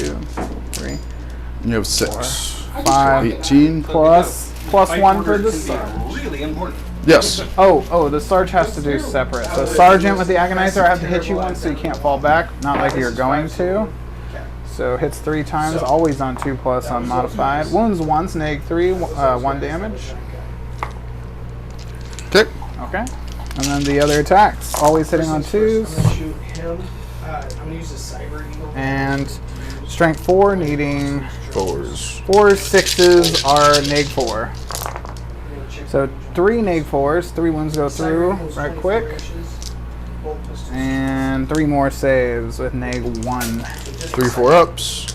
3, You have 6. 5. 18. Plus Fight 1 for order the is Sarge. really important. Yes. Oh, the Sarge has to do separate. So Sergeant with the Agonizer, I have to hit you once so you can't fall back. Not like you're going to. So hits 3 times, always on 2+ unmodified. Wounds once, neg 3, 1 damage. Okay. Okay. And then the other attacks, always hitting on 2s. I'm gonna shoot him. I'm gonna use a Cyber Eagle. And strength 4, needing 4s. 4 6s are neg 4. So 3 neg 4s, 3 wounds go through right quick. And 3 more saves with neg 1. 3 4-ups.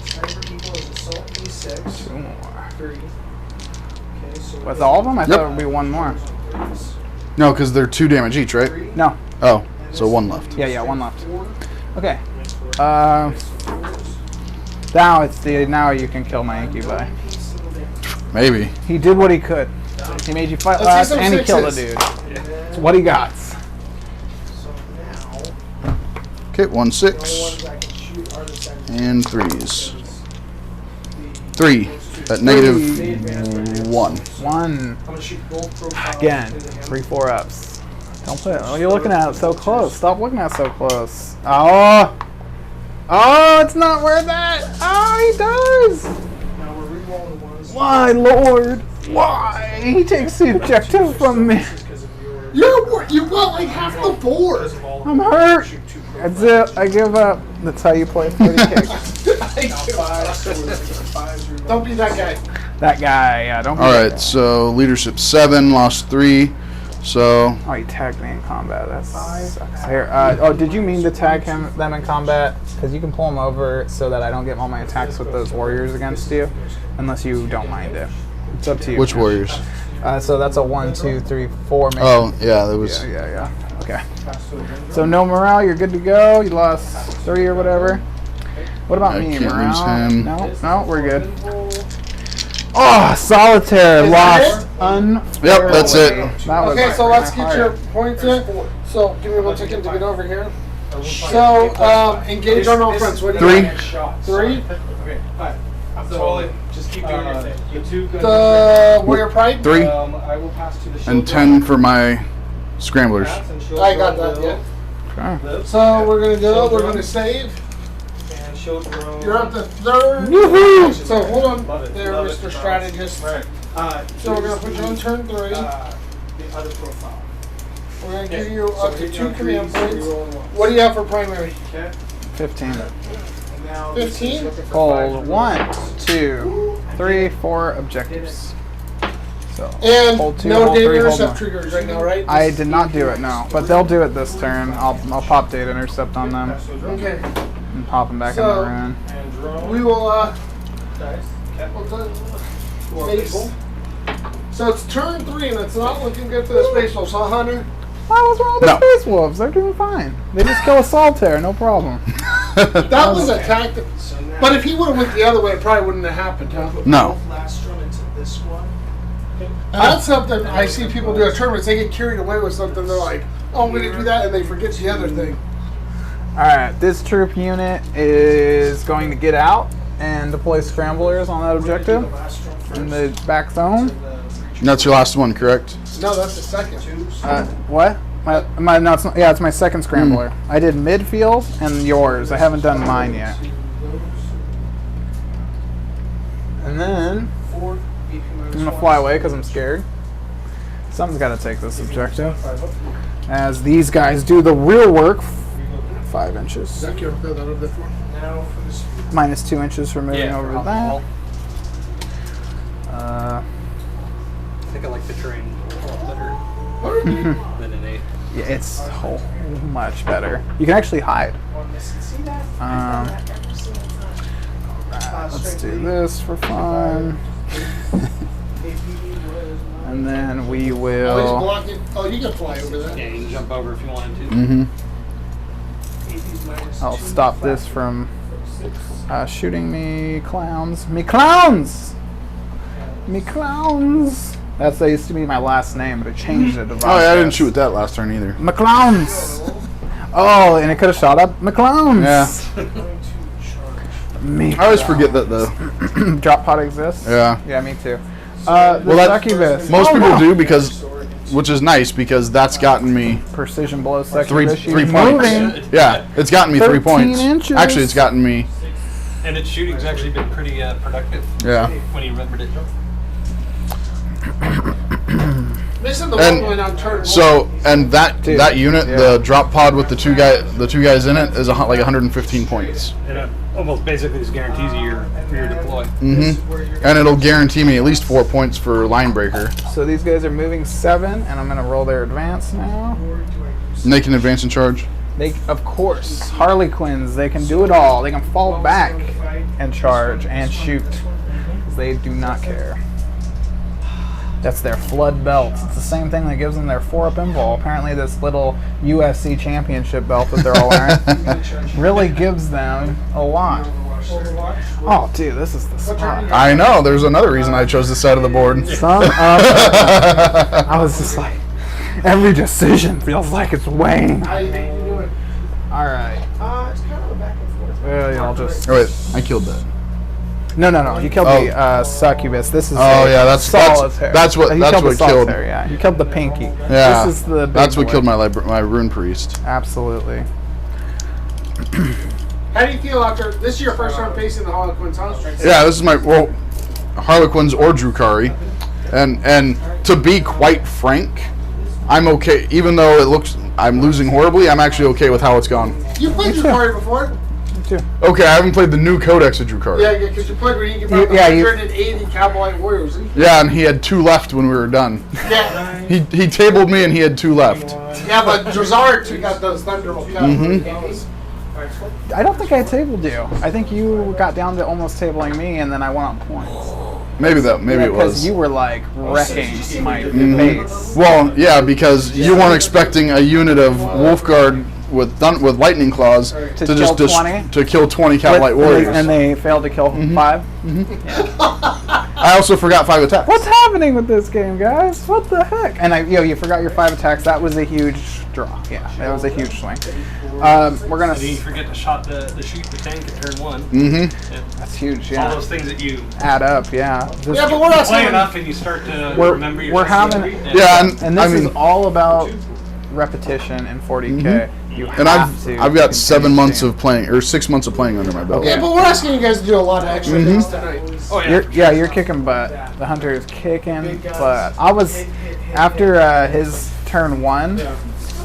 Cyber Eagle is assault D6. 2 more. 3. Okay, so With all of them? I Yep. thought it would be 1 more. No, because they're 2 damage each, right? No. Oh, so 1 left. Yeah, 1 left. Okay. Now you can kill my incubi. Maybe. He did what he could. He made you fight Let's see last some and he killed a sixes. dude. It's what he got. So now Okay, 1 the 6 only ones I can shoot are the Cyber and 3s. 3 at negative 1. 1. I'm gonna shoot both profiles Again. into him. 3 4-ups. Don't put it. Oh, you're looking at it so close. Stop looking at it so close. Oh! Oh, it's not worth that! Oh, he does! Now we're re-rolling ones. Why, Lord? Why? He takes the objective from me. Because of your You got like half the board. because of all I'm hurt. That's it. I give up. That's how you play 40 kicks. Don't be that guy. That guy, yeah, don't be All that right, guy. so leadership 7, lost 3. So Oh, he tagged me in combat. That sucks. Here, did you mean to tag them in combat? Because you can pull them over so that I don't get all my attacks with those warriors against you, unless you don't mind it. It's up to you. which warriors? So that's a 1, 2, 3, 4. Maybe. Oh, yeah, there was. Yeah. Okay. So no morale. You're good to go. You lost 3 or whatever. What about I me? can't Morale? lose him. No, we're good. Oh, solitaire Is that lost. Yep, that's it. That was Okay, so like let's get hard. your points in. So give me 1 second to get over here. So engage on all fronts. What do you 3. got? 3. Okay, fine. I'm totally just keep doing your thing. The two good. The warrior pride. 3 I will pass to the and 10 for my scramblers. I got that. Yeah. Okay. So we're gonna do it. We're gonna save. And shield drone. You're up to 3rd. Woohoo! So hold on Love it. there, Love it. Mr. Strategist. Right. So we're gonna put you on turn 3. The other profile. We're gonna give Okay. you So up to hit 2 on command threes, points. re-rolling ones. What do you have for primary? Okay. 15. And now this is 15? looking for Hold. five 1, 2, 3, 4 objectives. So And hold 2, no hold data 3, hold intercept 1. triggers right now, right? I did not do it, no. But they'll do it this turn. I'll pop data intercept on them Okay. and pop them back So- in the rune. And drone. We will Dice. Okay. Spaceful. So it's turn 3 and it's not looking good for the Space Wolves, huh, Hunter? What's wrong with No. the Space Wolves? They're doing fine. They just kill a solitaire, no problem. That was a tactic. So now But if he would have went the other way, it probably wouldn't have happened, huh? No. last drum into this one. And that's something I see people do at tournaments. They get carried away with something. They're like, oh, I'm going to do that, and they forget the other thing. Alright, this troop unit is going to get out and deploy scramblers on that objective Last drum first. in the back zone. That's your last one, correct? No, that's the second. What? No, it's not, yeah, it's my second scrambler. I did midfield and yours. I haven't done mine yet. And then I'm gonna fly away because I'm scared. Something's got to take this objective. As these guys do the real work. 5 inches. Zach, you ever throw that over there for me? Now for this. Minus 2 inches for moving Yeah, over for that. alcohol. Uh, I think I like the terrain a lot better than an 8. yeah, it's so much better. You can actually hide. One missing. See that? Um, Let's do this for fun. And then we Oh, he's will. blocking. Oh, you can fly over that. Yeah, you can jump over if you wanted to. Mm-hmm. I'll stop this from shooting me clowns. Me clowns! Me clowns! That used to be my last name, but I changed it to Oh, yeah, I didn't Vasquez. shoot with that last turn either. McClowns! Oh, and it could have shot up McClowns! Yeah. Me I always forget that the Drop pod exists? yeah. Yeah, me too. The Well, that succubus. most Oh, people no. do because, which is nice because that's gotten me Precision blow three succubus. She's points. moving. Yeah, it's gotten me 3 13 points. inches. Actually, it's gotten me. And its shooting's actually been pretty productive Yeah. when you remembered it. Missing the And one on turn one. So and that Dude, that unit, yeah. the drop pod with the two guys in it is like 115 points. And it almost basically just guarantees you your deploy. Mm-hmm. And it'll guarantee me at least 4 points for line breaker. So these guys are moving 7, and I'm going to roll their advance now. And they can advance and charge. They, of course, Harlequins, they can do it all. They can fall back and charge and shoot. 'Cause they do not care. That's their flood belt. It's the same thing that gives them their 4-up invul. Apparently this little UFC championship belt that they're all wearing really gives them a lot. Oh, dude, this is the spot. I know. There's another reason I chose this side of the board. I was just like, every decision feels like it's weighing. How you think you're doing? All right. It's kind of a back and forth. Well, y'all just. Oh, wait, I killed that. No. You killed Oh. the succubus. This is. Oh, a yeah, that's solitaire. what He that's killed what the killed. solitaire, yeah, you killed the pinky. Yeah, This is the. Big that's what boy. killed my rune priest. Absolutely. How do you feel after this is your first time facing the Harlequins, huh? Yeah, this is my Harlequins or Drukari, and to be quite frank, I'm okay. Even though it looks I'm losing horribly, I'm actually okay with how it's gone. You played Drukari before? Me too. Okay, I haven't played the new Codex of Drukari. Yeah, because you played where you get about Yeah, you- 180 Cowboy Warriors. Yeah, and he had 2 left when we were done. Yeah, He tabled me and he had 2 left. yeah, but Drazard got those Thunderbolt cuts. Mm-hmm. I don't think I tabled you. I think you got down to almost tabling me, and then I went on points. Maybe it Because was. you were like wrecking my base. Well, yeah, because you weren't expecting a unit of Wolfguard with lightning claws to kill just 20? to kill 20 Cavalight Warriors. And they failed to kill 5. I also forgot 5 attacks. What's happening with this game, guys? What the heck? And you forgot your 5 attacks. That was a huge draw. Yeah, that was a huge swing. We're gonna. And then you forget to shoot the tank at turn 1. Mm-hmm. Yeah. That's huge. It's all Yeah. those things that you Add up. Yeah. This- Yeah, but we're not play saying enough and you start to We're- remember your we're having- Yeah, And this I mean, is all about repetition in 40K. You have and I've to got continue 7 months to- of playing or 6 months of playing under my belt. Yeah, but we're asking you guys to do a lot of extra things tonight. Oh yeah. You're kicking butt. The hunter is kicking butt. I was after his turn 1.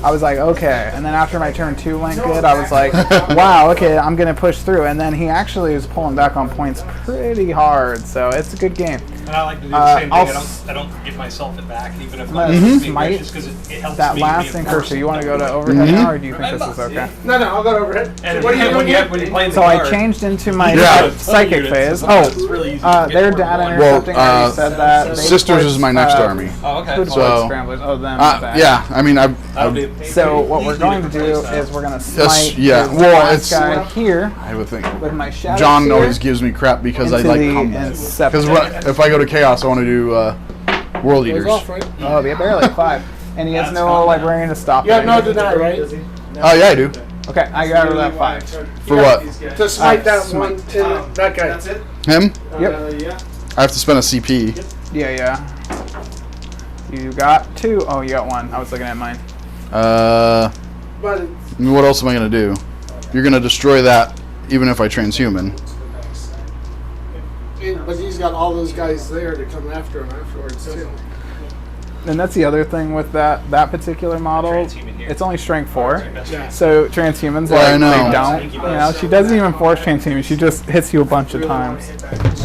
I was like, okay. And then after my turn 2 went good, I was like, wow, okay, I'm going to push through. And then he actually was pulling back on points pretty hard. So it's a good game. And I like to do the same I'll thing. I don't give myself it back, even if My- I'm my- just because it helps That me last reinforce incursion, you want to go to overhead now, or do you think this is okay? No, I'll go over it. And What are you doing when here? you're playing the So I card, changed into my Yeah. psychic phase. It's really easy to Their get data one. intercepting already said that. They Sisters put, is my next army. Oh, okay. Food So- scramblers. Oh, them. that. Yeah, I mean, That'll be- So what we're going to do is we're going to smite yeah, this well, last it's- guy here I would think. with my shadow John sphere always gives me crap because I into like the combat. Inceptor. Because if I go to Chaos, I want to do World Goes Eaters. off, right? Oh, they're barely 5. And he has That's no combat. librarian to stop You have it. no deny, right? Oh, yeah, I do. Okay, I got rid of that 5. For what? To smite that Smite. one, that guy. That's it? Him? Yep. I have to spend a CP. Yeah. You got 2. Oh, you got 1. I was looking at mine. But What else am I going to do? You're going to destroy that even if I transhuman. but he's got all those guys there to come after him afterwards too. And that's the other thing with that particular model. Transhuman here. It's only strength 4. Yeah. So transhumans, Yeah, I like, know. they don't. You know, she doesn't even force transhuman. She just hits you a bunch of times.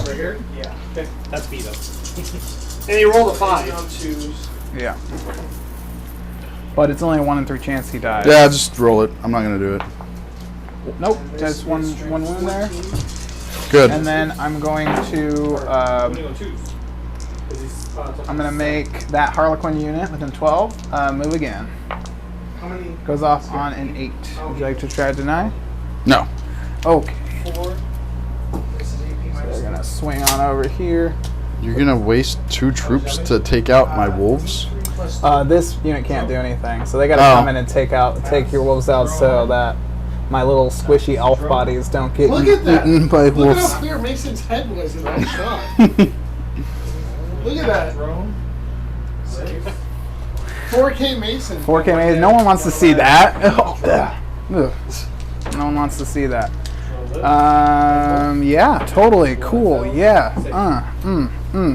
Right here. Yeah. That's Vito. And you roll a 5. On 2s. Yeah. But it's only a 1 in 3 chance he dies. Yeah, just roll it. I'm not going to do it. Nope. There's one wound there. Good. And then I'm going to I'm going to make that Harlequin unit within 12 move again. How many? Goes off on an 8. Would you like to try to deny? No. Okay. 4. This is AP minus We're going to swing on over here. You're gonna waste 2 troops to take out my wolves? This unit can't do anything, so they got to Oh. come in and take your wolves out so that my little squishy elf bodies don't get Look at that. eaten by Look at wolves. how clear Mason's head was in that shot. Look at that. 4K Mason. 4K Maze. No one wants to see that. Ugh. No one wants to see that. Yeah, totally cool. Yeah.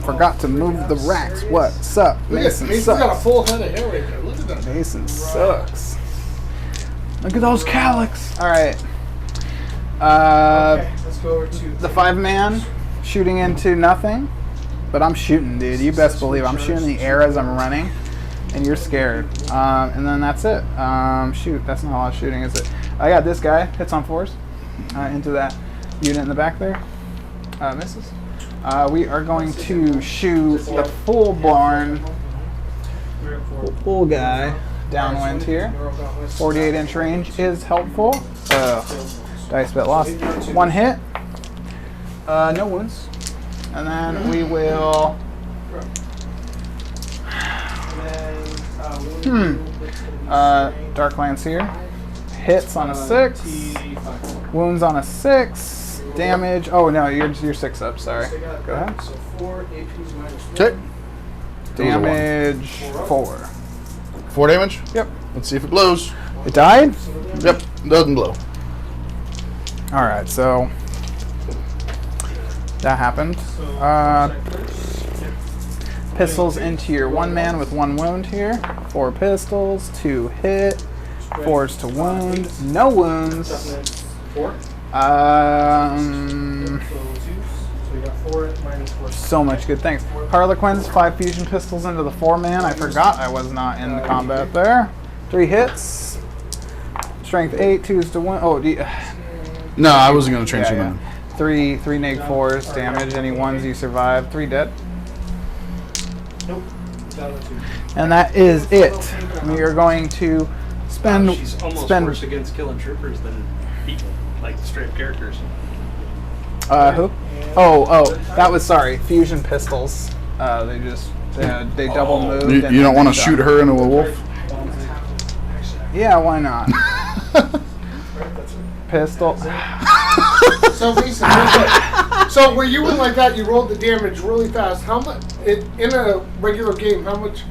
Forgot to move the racks. What's up? Look at Mason Mason's got a sucks. full head of hair right there. Look at that. Mason sucks. Look at those calyx. All right. Okay, let's go over to The 5-man shooting into nothing, but I'm shooting, dude. You best believe I'm shooting the air as I'm running, and you're scared. And then that's it. Shoot, that's not a lot of shooting, is it? I got this guy hits on 4s into that unit in the back there. Misses. We are going to shoot the full guy downwind here. 48-inch range is helpful. Dice bet lost. 1 hit. No wounds. And then we will. Dark Lance here. Hits on a 6. Wounds on a 6. Damage. Oh no, you're 6 up. Sorry. Go ahead. So 4 APs minus 1. Okay. Damage 4. 4 damage? Yep. Let's see if it blows. It died. Yep, doesn't blow. All right. So that happened. Pistols into your 1-man with 1 wound here. 4 pistols, 2 hit, 4s to wound, no wounds. 4. Um, So 2. So we got 4 minus 4. so much good things. Harlequins, 5 fusion pistols into the 4-man. I forgot I was not in the combat there. 3 hits. Strength 8, 2s to wound. Oh, No, I wasn't gonna change yeah, him. yeah. 3 neg 4s damage. Any 1s you survive. 3 dead. Nope. Down to 2. And that is it. We are going to spend She's almost worse against killing troopers than people, like straight up characters. Who? Oh, that was sorry. Fusion pistols. They double moved. You and don't then want to they shoot died. her into a wolf? Yeah, why not? Pistol. So Mason, so where you went like that, you rolled the damage really fast. How much in a regular game? How much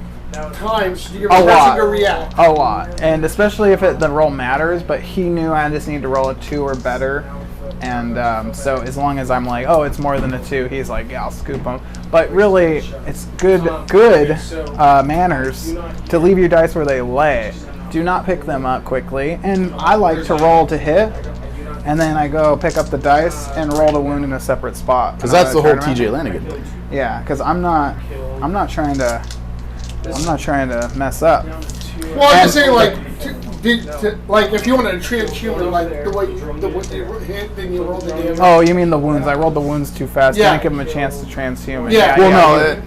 times do your A lot. messenger react? A lot, and especially if the roll matters. But he knew I just need to roll a 2 or better, and so as long as I'm like, oh, it's more than a 2, he's like, yeah, I'll scoop him. But really, it's good manners to leave your dice where they lay. Do not pick them up quickly, and I like to roll to hit, and then I go pick up the dice and roll the wound in a separate spot. Because that's the whole Tournament. TJ Lanigan. Yeah, because I'm not trying to mess up. Well, I'm just saying, like, like if you want to transhuman, like the way you hit, then you roll the damage. Oh, you mean the wounds? I rolled the wounds too fast. Yeah. Didn't give him a chance to transhuman. Yeah. Well, yeah. no.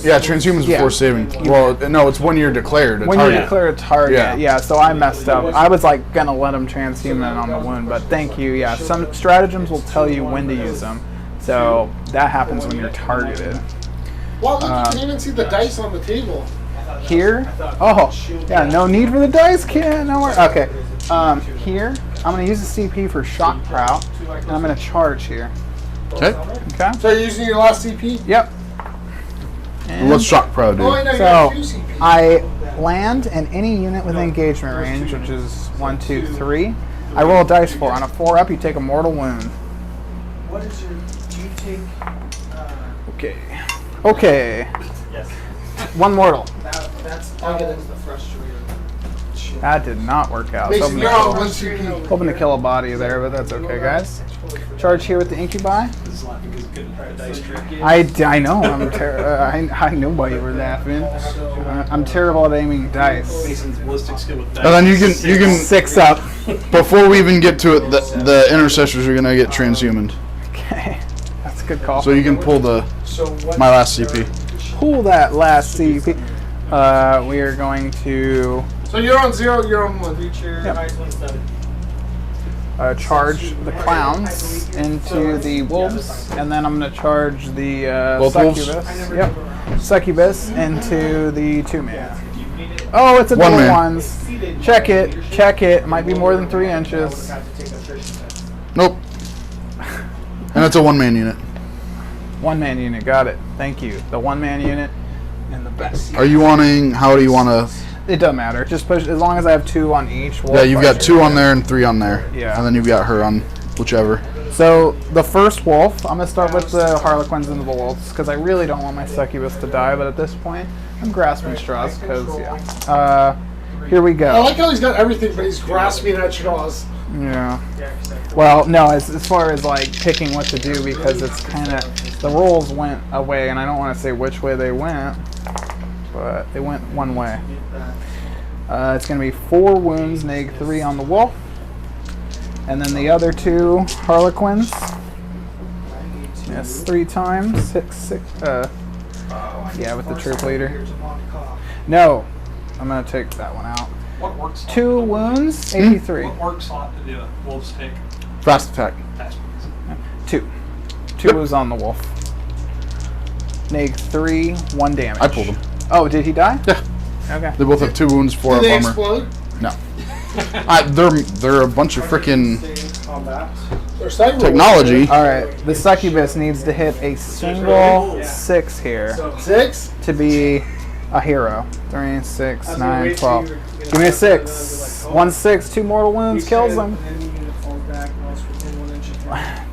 Yeah, transhumans Yeah. before saving. Well, no, it's when you're declared a When target. you declare a target, Yeah. yeah. So I messed up. I was like gonna let him transhuman on the wound, but thank you. Yeah, some stratagems will tell you when to use them. So that happens when you're targeted. Well, look, you can even see the dice on the table. Here, oh yeah, no need for the dice, kid. No worries. Okay, here I'm gonna use the CP for shock prout, and I'm gonna charge here. Okay. Okay. So you're using your last CP? Yep. Well, what's shock pro do? Oh, I know you So got 2 CP. I land in any unit with engagement range, which is 1, 2, 3. I roll a dice for. On a 4 up, you take a mortal wound. What is your? Do you take? Okay. Yes. 1 mortal. That's the frustrating. That did not work out. Mason, you're on 1 CP. Hoping to kill a body there, but that's okay, guys. Charge here with the incubi. This is laughing because couldn't try a dice trick. I know. I knew why you were laughing. I'm terrible at aiming dice. Mason's ballistic skill with dice. And then you can 6 up. before we even get to it, the intercessors are gonna get transhumaned. Okay. good call. So you can pull the So what? my last CP. Pull that last CP. We are going to So you're on 0, you're on 1. Creature, Yep. highest 1/7. charge the clowns into the wolves, and then I'm going to charge the Both wolves? succubus. Yep, succubus into the 2-man. Oh, it's a One double man. ones. Check it. Check it. Might be more than 3 inches. Nope. And it's a 1-man unit. 1-man unit. Got it. Thank you. The 1-man unit and the best. Are you wanting? How do you want to? It doesn't matter. Just push as long as I have 2 on each. Yeah, you've got 2 on there and 3 on there. Yeah. And then you've got her on whichever. So the first wolf, I'm gonna start with the harlequins and the wolves because I really don't want my succubus to die. But at this point, I'm grasping straws because yeah. Here we I go. like how he's got everything, but he's grasping at straws. Yeah. Well, no, as far as like picking what to do because it's kind of the rolls went away, and I don't want to say which way they went, but they went one way. It's gonna be 4 wounds, neg 3 on the wolf, and then the other 2 harlequins. Yes, 3 times. 6. Yeah, with the troop leader. No, I'm gonna take that one out. What work slot? 2 wounds, 83. What work slot to do it? Wolves take. Fast attack. Fast ones. 2. 2 was on the wolf. Neg 3, 1 damage. I pulled him. Oh, did he die? Yeah. Okay. They both have 2 wounds, 4 Do they armor. explode? No. They're a bunch of freaking They're cyber technology. All right. The succubus needs to hit a single 6 here 6? to be a hero. 3, 6, 9, 12. Give me a 6. 1 6, 2 mortal wounds, kills him.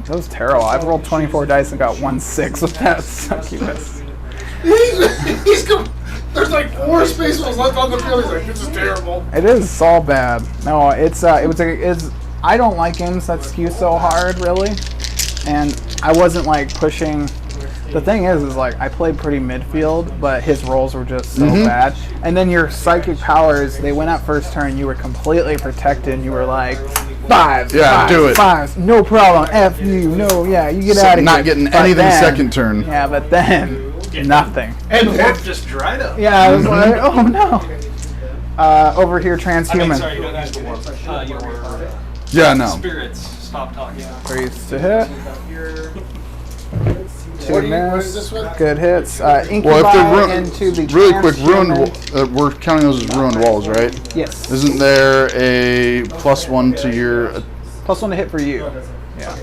That was terrible. I've rolled 24 dice and got 1 6 with that succubus. He's there's like 4 space balls left on the field. He's like, this is terrible. It is all bad. No, it's I don't like games that skew so hard, really, and I wasn't like pushing. The thing is like I played pretty midfield, but his rolls were just so bad. And then your psychic powers, they went up first turn. You were completely protected. And you were like 5, Yeah, 5, do it. 5s, no problem. F you, no, yeah, you get out of here. Not getting But anything then- second turn. Yeah, but then nothing. And the wolf just dried up. Yeah, I was like, oh no. Over here, I mean, transhuman. sorry, you don't use the wolf. Your Yeah, no. spirits. Stop talking. 3s to hit. 2 What is miss. this with? Good hits. Incubi Well, if they're into the really quick, ruined. transhuman. We're counting those as ruined walls, right? Yes. Isn't there a +1 to your? +1 to hit for you. Yeah.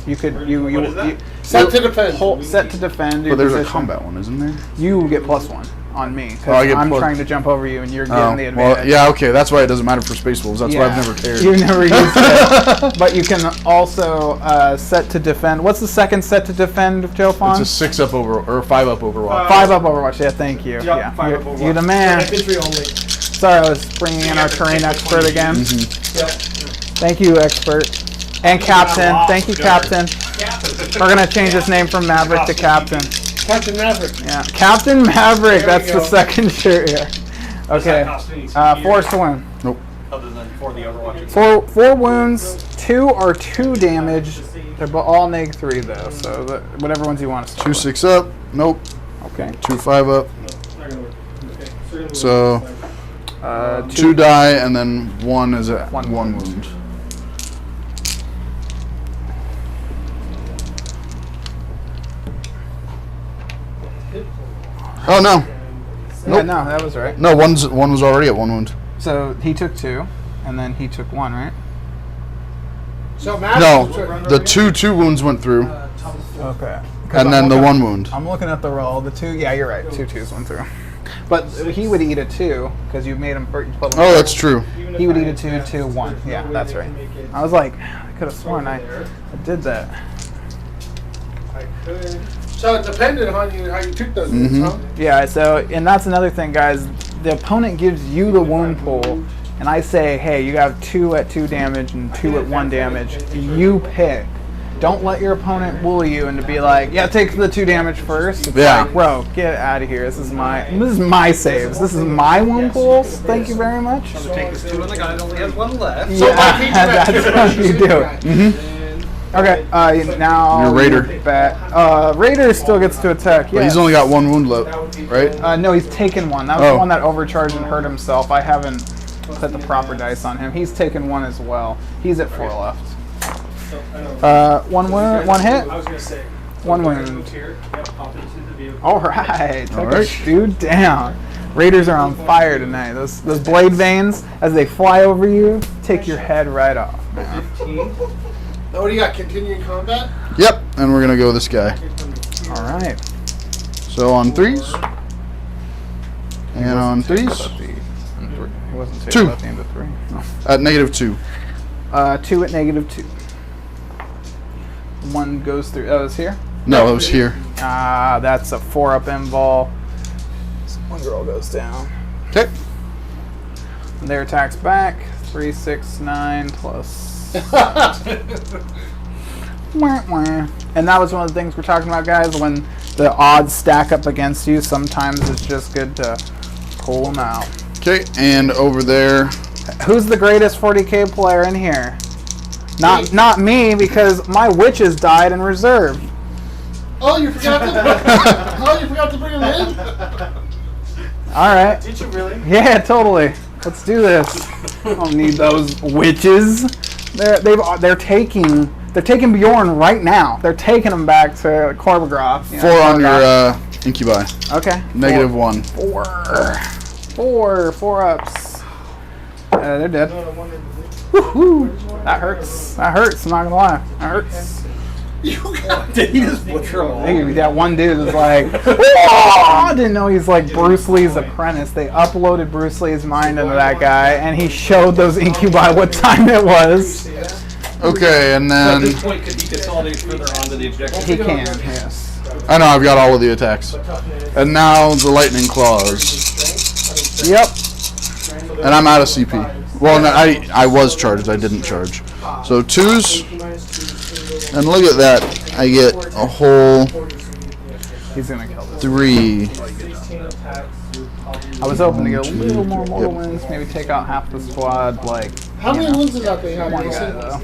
You could you Set to defend. hold, set to defend. Your But there's a position. combat one, isn't there? You get +1 on me Oh, I because get I'm plus- trying to jump over you and you're getting Oh, the advantage. well, yeah, okay. That's why it doesn't matter for Space Wolves. That's why I've never cared. You never used it. But you can also set to defend. What's the second set to defend, Joe Fon? It's a 6 up over or 5 up Overwatch. 5 up Overwatch. Yeah, thank you. Yeah, 5 you're, up Overwatch. you're the man. Infantry only. Sorry, I was bringing in our terrain expert again. Yep. Thank you, expert. And Captain. Thank you, Captain. We're going to change his name from Maverick to Captain. Captain Maverick. Yeah, Captain Maverick. There we That's the go. second shirt here. Okay. Force to win. Nope. Other than for the Overwatch. 4 wounds. 2 are 2 damage. They're all neg 3 though, so whatever ones you want to start 2 with. 6 up. Nope. Okay. 2 5 up. Not gonna work. Okay. So we're gonna So move 2 die, and then 1 is at One 1 wound. Oh no, Yeah, Nope. no, that was right. no, one was already at 1 wound. So he took 2, and then he took 1, right? So Maverick. No, the 2 wounds went through, Okay. and then the 1 wound. I'm looking at the roll. The 2, yeah, you're right. 2 2s went through. But he would eat a 2 because you made him. You put him Oh, that's true. He would eat a 2 2 1. Yeah, that's right. I was like, I could have sworn I did that. I could. So it depended on you how you took those moves, huh? Yeah. So, and that's another thing, guys. The opponent gives you the wound pool, and I say, hey, you have 2 at 2 damage and 2 at 1 damage. You pick. Don't let your opponent bully you into be like, yeah, take the 2 damage first. It's Yeah. like, bro, get out of here. This is my saves. This is my wound pools. Thank you very much. So take this 2 and the guy that only has 1 left. So by Yeah, keeping that that's two, how you do right. it. Okay, now Your Raider. Raider still gets to attack. But Yeah. he's only got one wound left, right? No, he's taken one. That was Oh. the one that overcharged and hurt himself. I haven't put the proper dice on him. He's taken one as well. He's at 4 left. One wound, one hit, I was gonna say. one wound. Here, pop into the vehicle. All right, took a Alright. dude down. Raiders are on fire tonight. Those blade veins, as they fly over you, take your head right off. Man. 15. Now, what do you got? Continuing combat? Yep, and we're gonna go this guy. All right. So on 3s. And on 3s. He wasn't 2. at the end of 3. No. At -2. 2 at -2. One goes through. Oh, it's here? No, it was here. Ah, that's a 4-up invul. One girl goes down. Okay. Their attacks back. 3, 6, 9 plus. Wah, wah. And that was one of the things we're talking about, guys. When the odds stack up against you, sometimes it's just good to pull them out. Okay, and over there. Who's the greatest 40k player in here? Not me, because my witches died in reserve. Oh, you forgot to bring him in? All right. Did you really? Yeah, totally. Let's do this. I don't need those witches. They're taking Bjorn right now. They're taking him back to Korbagroth. 4 on your incubi. Okay. -1. 4 ups. They're dead. Woohoo! That hurts. That hurts. I'm not gonna lie. That hurts. Did he just butcher them all? Hey, that one dude is like, "Oh!" I didn't know he's like Bruce Lee's apprentice. They uploaded Bruce Lee's mind into that guy, and he showed those incubi what time it was. Okay, and So at then this point, could he consolidate further onto the objective? He can, yes. I know I've got all of the attacks. And now the lightning claws. Yep. And I'm out of CP. Well, no, I was charged. I didn't charge. So 2s. And look at that. I get a whole He's gonna kill this. 3. I was hoping to get a little more mortal wounds, maybe take out half the squad, like How many wounds does that thing have, one guy Mason? though.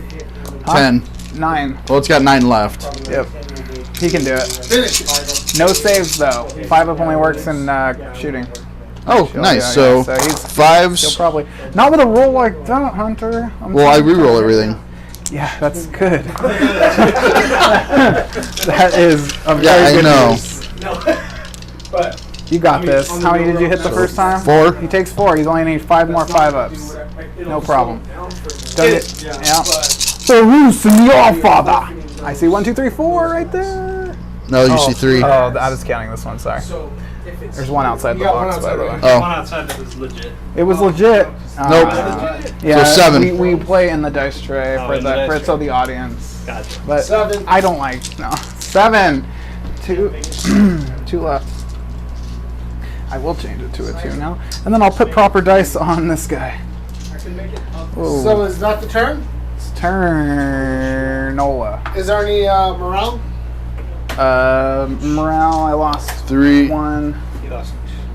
10. 9. Well, it's got 9 left. Yep. He can do it. Finish it. No saves though. 5 up only works in shooting. Oh, Yeah, nice. yeah, So he's, he'll 5s. probably not with a roll like that, Hunter. Well, I reroll everything. Yeah, that's good. That is a very Yeah, I good know. news. But You got this. How many did you hit the first time? 4. He takes 4. He's only need 5 more 5-ups. No problem. Done it. Yeah. So who's your father? I see 1, 2, 3, 4 right there. No, you see 3. Oh, I was counting this one. Sorry. so if it's There's one outside the got one box, by outside, the way. right? One Oh, outside that was legit. It was legit. Nope. Yeah, So 7. We play in the dice tray Oh, for in the dice so tray. the audience. Gotcha. But 7. I don't like 7. 2 left. I will change it to a 2 now, and then I'll put proper dice on this guy. Ooh. So is that the turn? It's Turnola. Is there any morale? Morale. I lost 3. 1. He lost.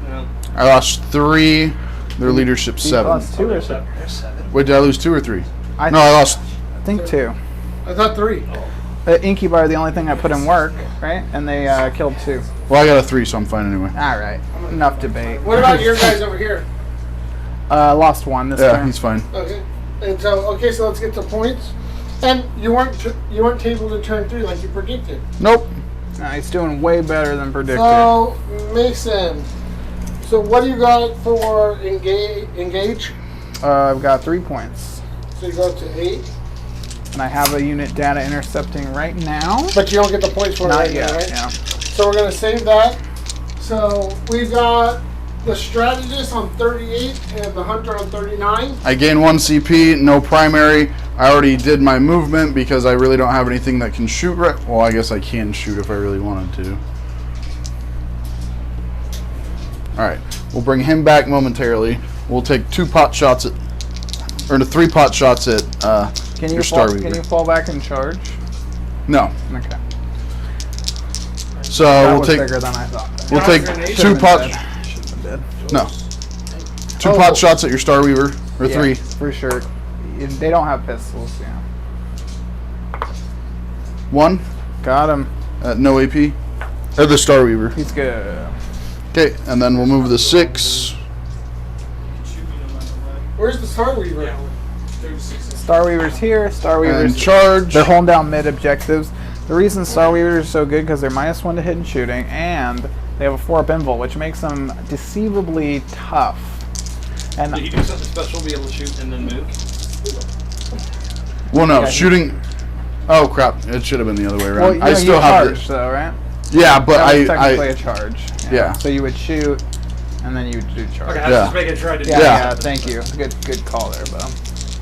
No. I lost 3. Their leadership He 7. lost 2 or 7. There's 7. Wait, did I lose 2 or 3? I No, I lost. think 2. I thought 3. Incubi are the only thing I put in work, right? And they killed 2. Well, I got a 3, so I'm fine anyway. All right, enough debate. What about your guys over here? Lost 1 this Yeah, turn. he's fine. Okay. And so so let's get to points. And you weren't tabled to turn 3 like you predicted. Nope. He's doing way better than predicted. So Mason, so what do you got for engage? I've got 3 points, So you go to 8, and I have a unit data intercepting right now. but you don't get the points for it Not right yet. now, right? Yeah. So we're gonna save that. So we've got the strategist on 38 and the hunter on 39. I gain 1 CP, no primary. I already did my movement because I really don't have anything that can shoot right. Well, I guess I can shoot if I really wanted to. Alright, we'll bring him back momentarily. We'll take 2 pot shots at, or 3 pot shots at Can you your fall, Star Weaver. Can you fall back and charge? No. Okay. So That we'll was take bigger than I thought. we'll take Should've 2 been pot dead. Should've been dead. no. 2 Oh. pot shots at your Star Weaver, or Yeah, 3. for sure. They don't have pistols. Yeah. 1 Got him. at no AP. Or the Star Weaver. He's good. Okay, and then we'll move the 6. Where's the Star Weaver? Star Weaver's here. Star And Weaver's charge. They're holding down mid objectives. The reason Star Weavers are so good because they're -1 to hit and shooting, and they have a 4-up invul, which makes them deceivably tough. And Did you do something special to be able to shoot and then move? Well, no, Yeah. shooting. Oh crap! It should have been the other way around. well, you I know, still you have charge, though, right? Yeah, but That was technically I a charge. Yeah. So you would shoot, and then you would do charge. Okay, I was Yeah. just making sure I didn't Yeah, do yeah, something thank you. special. Good call there, Bo.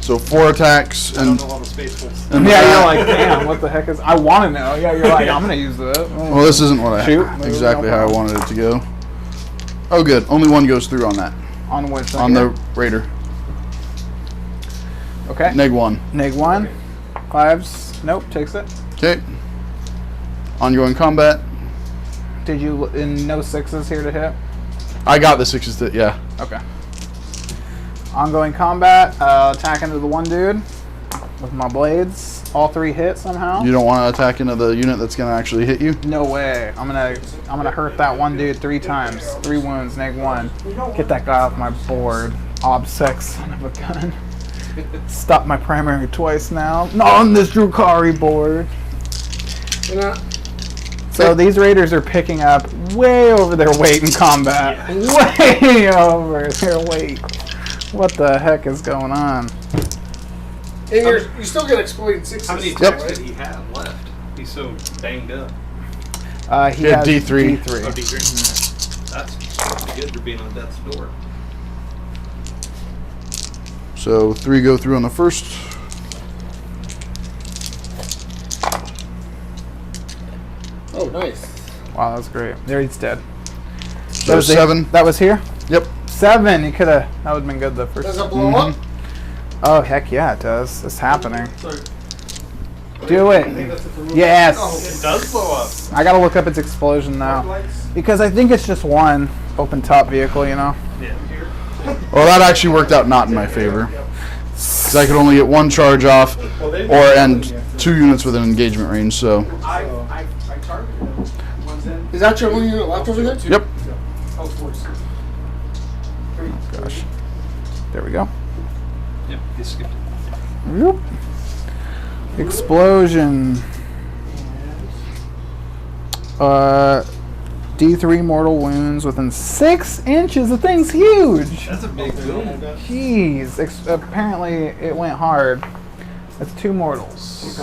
so 4 attacks I and don't know all the spacefuls. and Yeah, that- you're like, damn, what the heck is? I want to know. Yeah, you're like, I'm gonna use it. Well, this isn't what Shoot. exactly No how I problem. wanted it to go. Oh, good. Only one goes through on that. On which thing On the here? Raider. Okay. -1. -1. 5s. Nope, takes it. Okay. Ongoing combat. Did you in no 6s here to hit? I got the 6s. Yeah. Okay. Ongoing combat. Attack into the one dude with my blades. All 3 hit somehow. You don't want to attack into the unit that's gonna actually hit you. No way. I'm gonna hurt that one dude 3 times. 3 wounds, -1. Get that guy off my board. Obsec, son of a gun. Stop my primary twice now. Not on this Drukari board. You know, So these raiders are picking up way over their weight in combat. Way over their weight. What the heck is going on? and you still get exploding 6s. How many Yep. attacks did he have left? He's so banged up. He Yeah, has D3. D3. Oh, D3. That's pretty good for being on death's door. So 3 go through on the first. Oh, nice. Wow, that was great. There, he's dead. So was the- 7. That was here? Yep. 7. He could have. That would have been good the first. Does it blow up? Oh heck yeah, it does. It's happening. Do it. Yes. It does blow up. I gotta look up its explosion now because I think it's just one open top vehicle. You know. Yeah. Well, that actually worked out not in my favor. Because I could only get 1 charge off, and 2 units within engagement range. So. Is that your only unit left over there? Yep. Gosh. There we go. Yep. He skipped it. Whoop. Explosion. D3 mortal wounds within 6 inches. The thing's huge. That's a big deal. Jeez. Apparently it went hard. That's 2 mortals.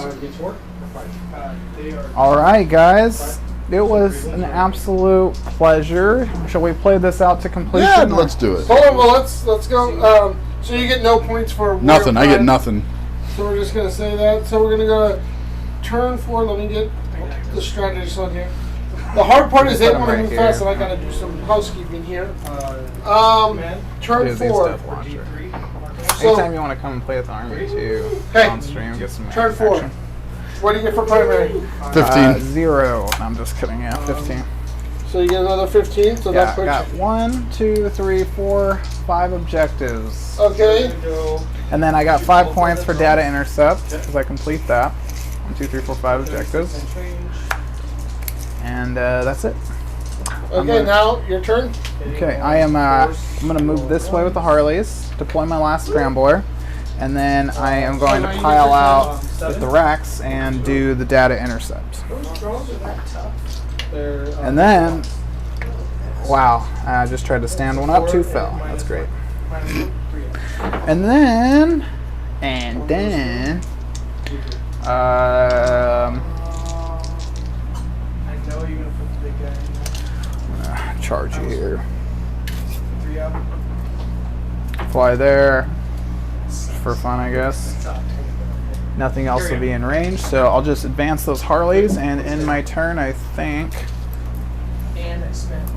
All right, guys. It was an absolute pleasure. Shall we play this out to completion? Yeah, let's do it. Hold on, well, let's go. So you get no points for Nothing. I get Warhammer. nothing. So we're just gonna say that. So we're gonna go to turn 4. Let me get the strategist on here. The hard part is they Put 'em want to right move here. fast, and I gotta do some housekeeping here. Turn Here's the 4. stuff launcher. So Anytime you want to come and play with the army too, Hey, on stream, get some turn 4. action. What do you get for primary? 15. 0. I'm just kidding. Yeah, 15. So you get another 15. So Yeah, that puts got you. 1, 2, 3, 4, 5 objectives. Okay. And then I got 5 points for data intercept because I complete that. 1, 2, 3, 4, 5 objectives. And that's it. Okay. Now your turn. Okay, I'm gonna move this way with the Harleys, deploy my last scrambler, and then I am going to pile out with the Rex and do the data intercept. And then, wow, I just tried to stand one up, 2 fell. That's great. And then, charge you here. Fly there. For fun, I guess. Nothing else will be in range, so I'll just advance those Harleys, and in my turn, I think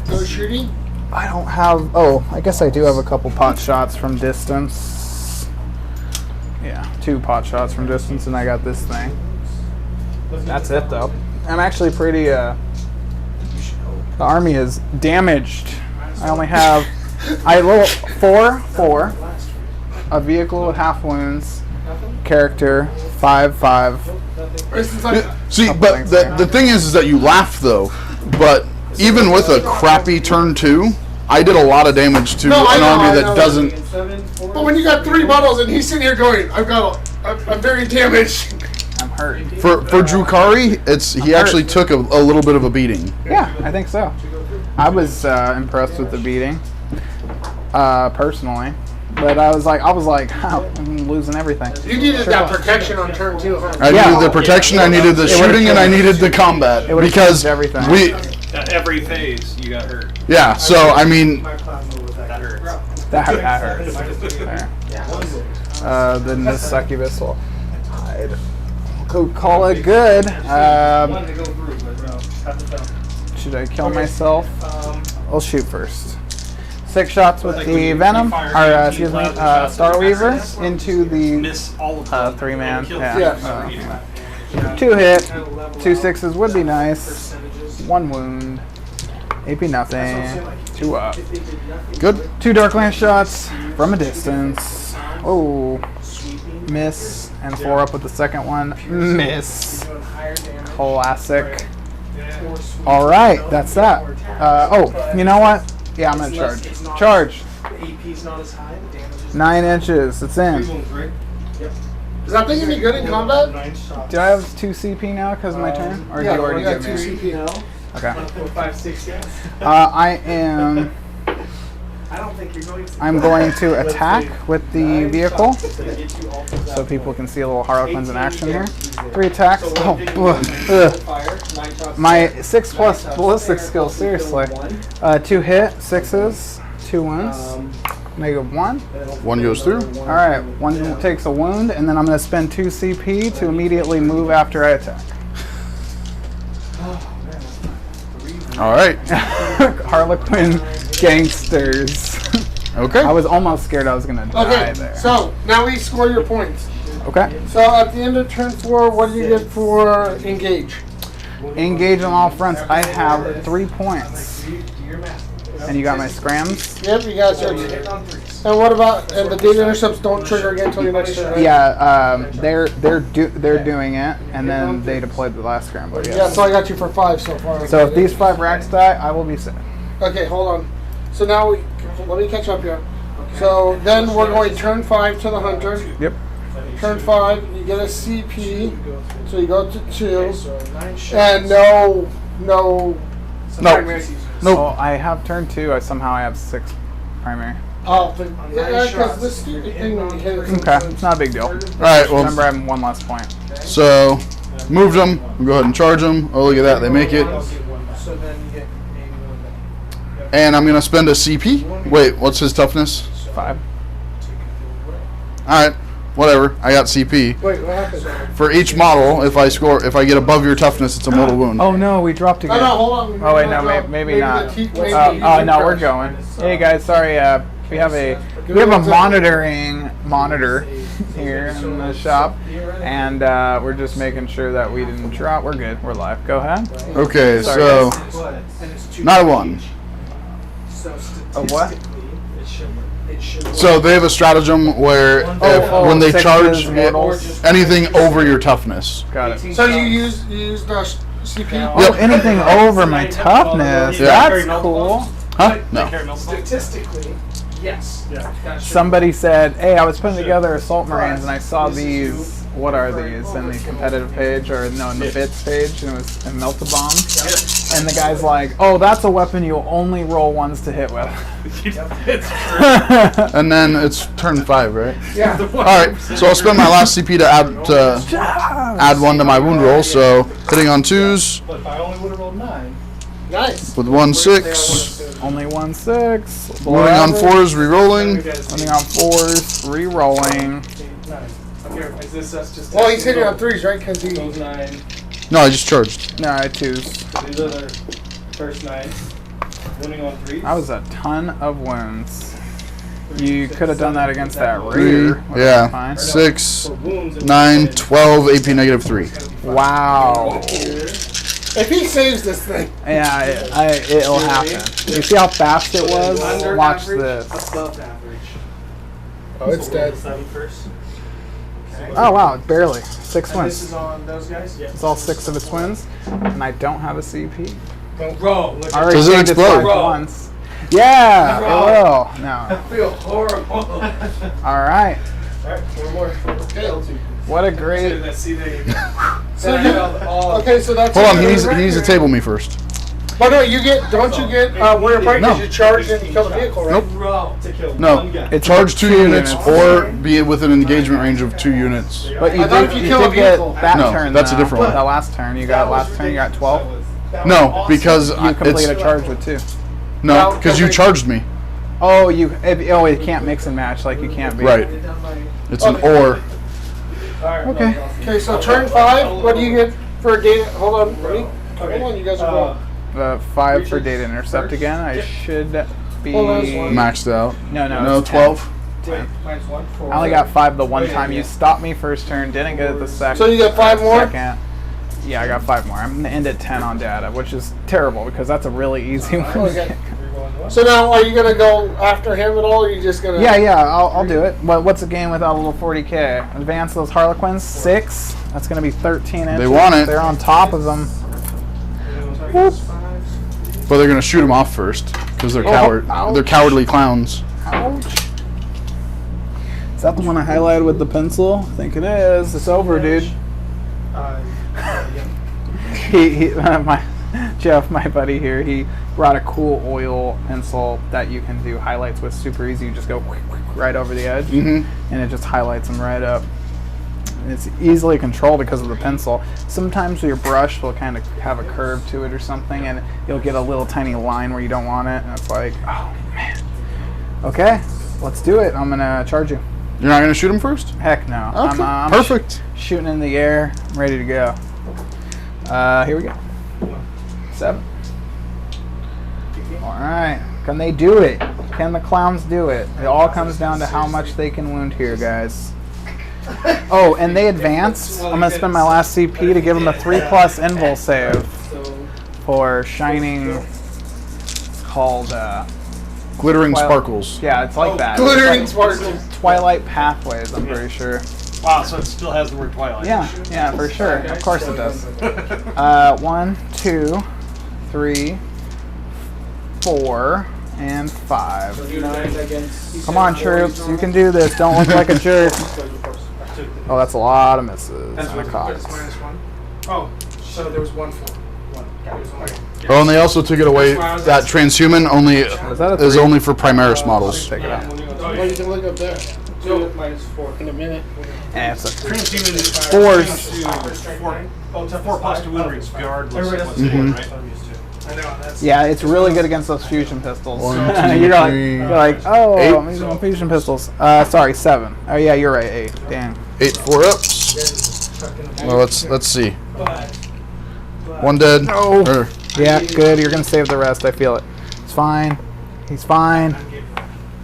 Go shooting. I don't have. Oh, I guess I do have a couple pot shots from distance. Yeah, 2 pot shots from distance, and I got this thing. That's it, though. I'm actually pretty. The army is damaged. I only have. I roll 4, a vehicle with half wounds, character, 5/5. It's like, See, but the thing is that you laugh though. But even with a crappy turn 2, I did a lot of damage to No, I an know, army I that know. doesn't. but when you got 3 models and he's sitting here going, I'm very damaged. I'm hurt. For Drukari, he actually took a little bit of a beating. Yeah, I think so. I was impressed with the beating, personally. But I was like, I'm losing everything. You needed that protection on turn 2, huh? I needed the protection, I needed the shooting, and I needed the combat because everything. At every phase, you got hurt. Yeah. So I mean, That hurts. That hurts. There. Then this succubus will hide. We'll call it good. Should I kill myself? I'll shoot first. 6 shots with the Venom, or excuse me, Starweaver into the Miss all of them. 3-man. Yeah. 2 hit, 2 6s would be nice. 1 wound. AP nothing. 2 up. good. 2 Darkland shots from a distance. Oh, miss, and 4 up with the second one. Miss. Classic. All right, that's that. Oh, you know what? Yeah, I'm gonna charge. Charge. AP's not as high, the damage is 9 inches. It's in. Is that thing any good in combat? 9 shots. Do I have 2 CP now because of my turn, or do you already got give 2 me? CP. No. Okay. 560. I am. I don't think you're going to. I'm going to attack with the vehicle, so people can see a little Harlequins in action here. 3 attacks. Oh, ugh. My 6+ ballistic skill. Seriously. 2 hit, 6s, 2 wounds. -1. 1 goes through. All right. 1 takes a wound, and then I'm going to spend 2 CP to immediately move after I attack. All right. Harlequin gangsters. Okay. I was almost scared I was gonna die Okay, there. so now we score your points. Okay. So at the end of turn 4, what do you get for engage? Engage on all fronts. I have 3 points. And you got my scrams? Yep, you guys are. And what about and the data intercepts don't trigger again until your next turn, right? Yeah, they're doing it, and then they deployed the last scrambler. Yes. Yeah, so I got you for 5 so far. So if these 5 racks die, I will be sad. Okay, hold on. So now let me catch up here. So then we're going turn 5 to the hunter. Yep. Turn 5, you get a CP, so you go to 2, and no. Oh, I have turn 2. I have 6 primary. Oh, because this stupid thing when you hit it. Okay, it's not a big deal. All right. Well, Remember, I have 1 less point. so moved them. We'll go ahead and charge them. Oh, look at that. They make it. So then you get maybe 1 And I'm gonna spend a CP. Wait, what's his toughness? 5. All right. Whatever. I got CP. Wait, what happened? For each model, if I get above your toughness, it's a mortal wound. Oh no, we dropped again. No, hold on. Oh wait, no, maybe not. Oh no, we're going. Hey guys, sorry. We have a monitor here in the shop, and we're just making sure that we didn't drop. We're good. We're live. Go ahead. Okay, Sorry, so guys. not a 1. So A what? it should So they have a stratagem where when they 6s, charge mortals. anything over your toughness. Got it. So you used the CP? Oh, anything over my toughness. Yeah. That's cool. Huh? No. statistically, yes. Somebody said, "Hey, I was putting together Assault Marines, and I saw these. What are these?" In the competitive page, or no, in the bits page, and it was a melt-a-bomb. And the guy's like, "Oh, that's a weapon you'll only roll 1s to hit with." And then it's turn 5, right? Yeah. All right. So I'll spend my last CP to add 1 to my wound roll. So hitting on 2s But if I only would have rolled 9, Nice. with 1 6. Only 1 6. Wounding on 4s, re-rolling. Wounding on 4s, re-rolling. 9. Okay, is this us just? Well, he's hitting on 3s, right? Because he. Those 9. No, I just charged. No, I 2s. These are the first 9. Wounding on 3. That was a ton of wounds. You could have done that against that 3, raider. yeah, Fine. 6, For wounds, it 9, was 12, AP -3. Wow. If he saves this thing. Yeah, it'll happen. You see how fast it was? under Watch average, this. above average. Oh, it's dead. First. Oh wow, barely 6 And this wins. is on those guys? Yeah. It's all 6 of its wins, and I don't have a CP. Bro, look I already Does it saved its explode? life Bro. once. Yeah, it will. No. I feel horrible. All right. Alright, one more. What a great. Let's see the. So you, okay, so that's. Hold on, he it. needs to table me first. But no, you get. Don't you get warrior point because No. you charge and kill the vehicle, right? Nope. To kill No, one guy. It's charge 2 units units. or be within an engagement range of 2 units. But you I thought did, if you you kill a did get vehicle- that No, turn. that's a though. different one. The last turn you got. Last turn you got 12. No, because You complete a it's charge with 2. no, because you charged me. Oh, it can't mix and match like you can't be. Right. It's an or. Okay. Okay, so turn 5. What do you get for data? Hold on, ready? Hold on, you guys are going. 5 for data intercept again. I should be. Hold on, one. Maxed out. No, No, 12. 10. I only got 5 the one time you stopped me first turn. Didn't get it the second. So you got 5 more? Second. Yeah, I got 5 more. I'm gonna end at 10 on data, which is terrible because that's a really easy one. Okay. So now, are you gonna go after him at all, or are you just gonna? Yeah, I'll do it. What's a game without a little 40k? Advance those Harlequins. 6. That's gonna be 13 inches. They want it. They're on top of them. But they're gonna shoot him off first because they're ouch. They're cowardly clowns. Ouch. Is that the one I highlighted with the pencil? I think it is. It's over, dude. Jeff, my buddy here, he brought a cool oil pencil that you can do highlights with super easy. You just go right over the edge, and it just highlights them right up. And it's easily controlled because of the pencil. Sometimes your brush will kind of have a curve to it or something, and you'll get a little tiny line where you don't want it, and it's like, oh man. Okay, let's do it. I'm gonna charge you. You're not gonna shoot him first? Heck no. Okay, I'm perfect. Shooting in the air. I'm ready to go. Here we go. 7. All right. Can they do it? Can the clowns do it? It all comes down to how much they can wound here, guys. Oh, and they advance. I'm going to spend my last CP to give them a 3+ invul save for shining. It's called Glittering Twilight- sparkles. Yeah, it's like that. Glittering It's like sparkles. Twilight Pathways, I'm pretty sure. Wow, so it still has the word Twilight. Yeah, for sure. Of course it does. 1, 2, 3, 4, and 5. Come on, troops. You can do this. Don't look like a jerk. Oh, that's a lot of misses. And a cost. Oh, so there was 1 4. Oh, and they also took it away. That transhuman only that a is 3? only for Primaris models. Take it out. Well, you can look up there. So -4 In a minute. And it's a Transhuman is 4s. 4+ to win regardless of what's going, right? I know, that's. Yeah, it's really good against those fusion pistols. 1, 2, you're like, oh, 8. I'm using my fusion pistols. Sorry, 7. Oh yeah, you're right, 8. Dang. 8 4-ups. Well, let's see. 1 dead. No. Or- Yeah, good. You're gonna save the rest. I feel it. It's fine. He's fine.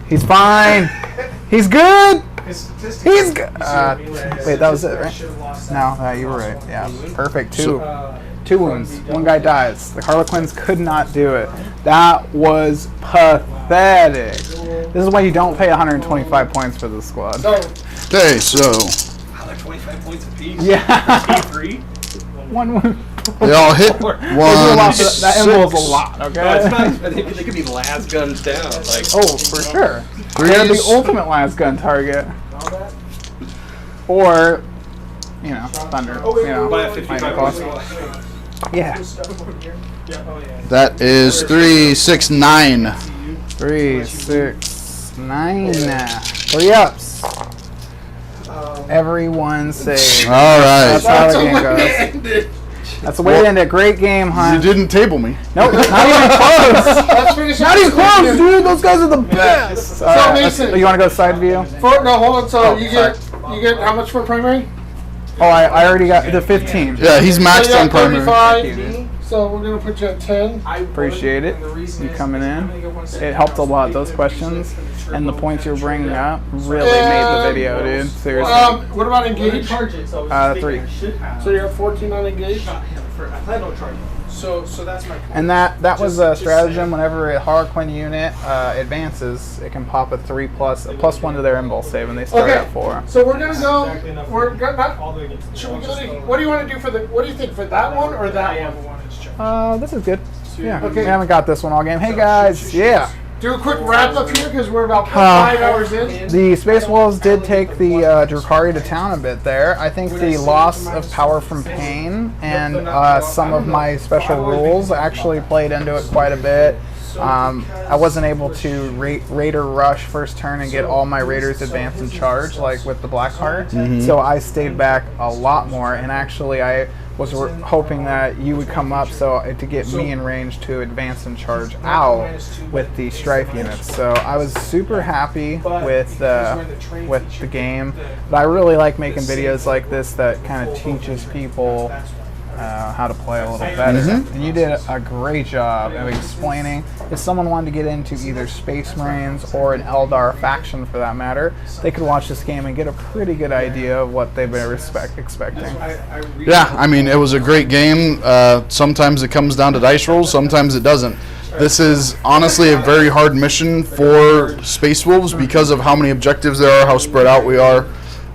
He's fine. He's good. He's good. Wait, that was it, right? No, you were right. Yeah, perfect. 2. 2 wounds. 1 guy dies. The Harlequins could not do it. That was pathetic. This is why you don't pay 125 points for this squad. Okay, so Wow, they're 25 points apiece. Yeah. P3? 1 wound. they all hit They do a lot for that involves a 1, 6. lot, No, it's okay? not. They could be last guns down. Like, Oh, for sure. 3 They're the heads. ultimate last gun target. Or, thunder. by a 55 points. Yeah. That is 3, 6, 9. 3, 6, 9. 3-ups. Everyone save. All That's right. how the game goes. That's the way to end it. Great game, You Hunt. didn't table me. Nope, not even close. Let's finish Not up even this close, weekend. dude. Those guys are the best. Mason- You want to go side view? No, hold on. So Oh, you get how much for primary? Oh, I already got the 15. Yeah, he's So maxed you on got primary. 35. So we're gonna put you at 10. Appreciate it. You coming in. It helped a lot. Those questions and the points you're bringing up really made the video, dude. Seriously. What about engage? 3. So you're at 14 on engage. So that's my point. And that was a Just stratagem. saying. Whenever a Harlequin unit advances, it can pop a 3+1 to their impulse save, and they start Okay, at 4. so we're gonna go. Exactly enough We're for gonna. all the way against the Should we wall, go just to, go- what do you want to do for the? What do you think for that one or that one? one is charged. This is good. Yeah, Okay. we haven't got this one all game. Hey guys, yeah. Do a quick wrap up here because we're about 5 hours in. The Space Wolves did take the Drukhari to town a bit there. I think the loss of power from pain and some of my special rules actually played into it quite a bit. I wasn't able to Raider rush first turn and get all my Raiders advance and charge like with the Blackheart. So I stayed back a lot more, and actually I was hoping that you would come up to get me in range to advance and charge out with the Strife units. So I was super happy with the game, but I really like making videos like this that kind of teaches people how to play a little better. And you did a great job of explaining. If someone wanted to get into either Space Marines or an Eldar faction for that matter, they could watch this game and get a pretty good idea of what they've been expecting. Yeah, I mean, it was a great game. Sometimes it comes down to dice rolls, sometimes it doesn't. This is honestly a very hard mission for Space Wolves because of how many objectives there are, how spread out we are,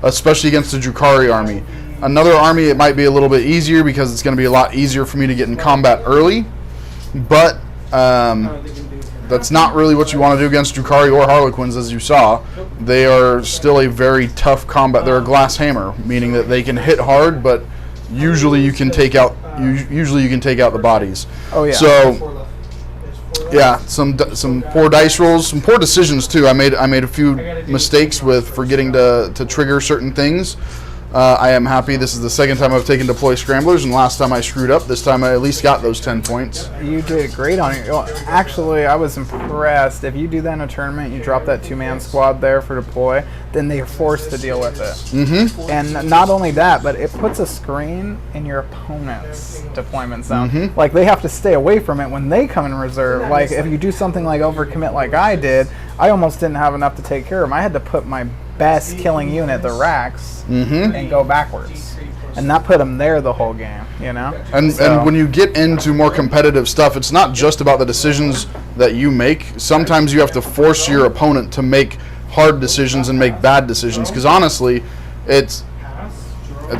especially against the Drukhari army. Another army, it might be a little bit easier because it's going to be a lot easier for me to get in combat early, but that's not really what you want to do against Drukhari or Harlequins, as you saw. They are still a very tough combat. They're a glass hammer, meaning that they can hit hard, but usually you can take out the bodies. Oh yeah. So yeah, some poor dice rolls, some poor decisions too. I made a few mistakes with forgetting to trigger certain things. I am happy. This is the second time I've taken deploy scramblers, and last time I screwed up. This time I at least got those 10 points. You did great on it. Well, actually, I was impressed. If you do that in a tournament, you drop that 2-man squad there for deploy, then they're forced to deal with it. And not only that, but it puts a screen in your opponent's deployment zone. Like, they have to stay away from it when they come in reserve. Like, if you do something like overcommit like I did, I almost didn't have enough to take care of them. I had to put my best killing unit, the Rax, and go backwards. And that put them there the whole game, you know? And when you get into more competitive stuff, it's not just about the decisions that you make. Sometimes you have to force your opponent to make hard decisions and make bad decisions, because honestly, it's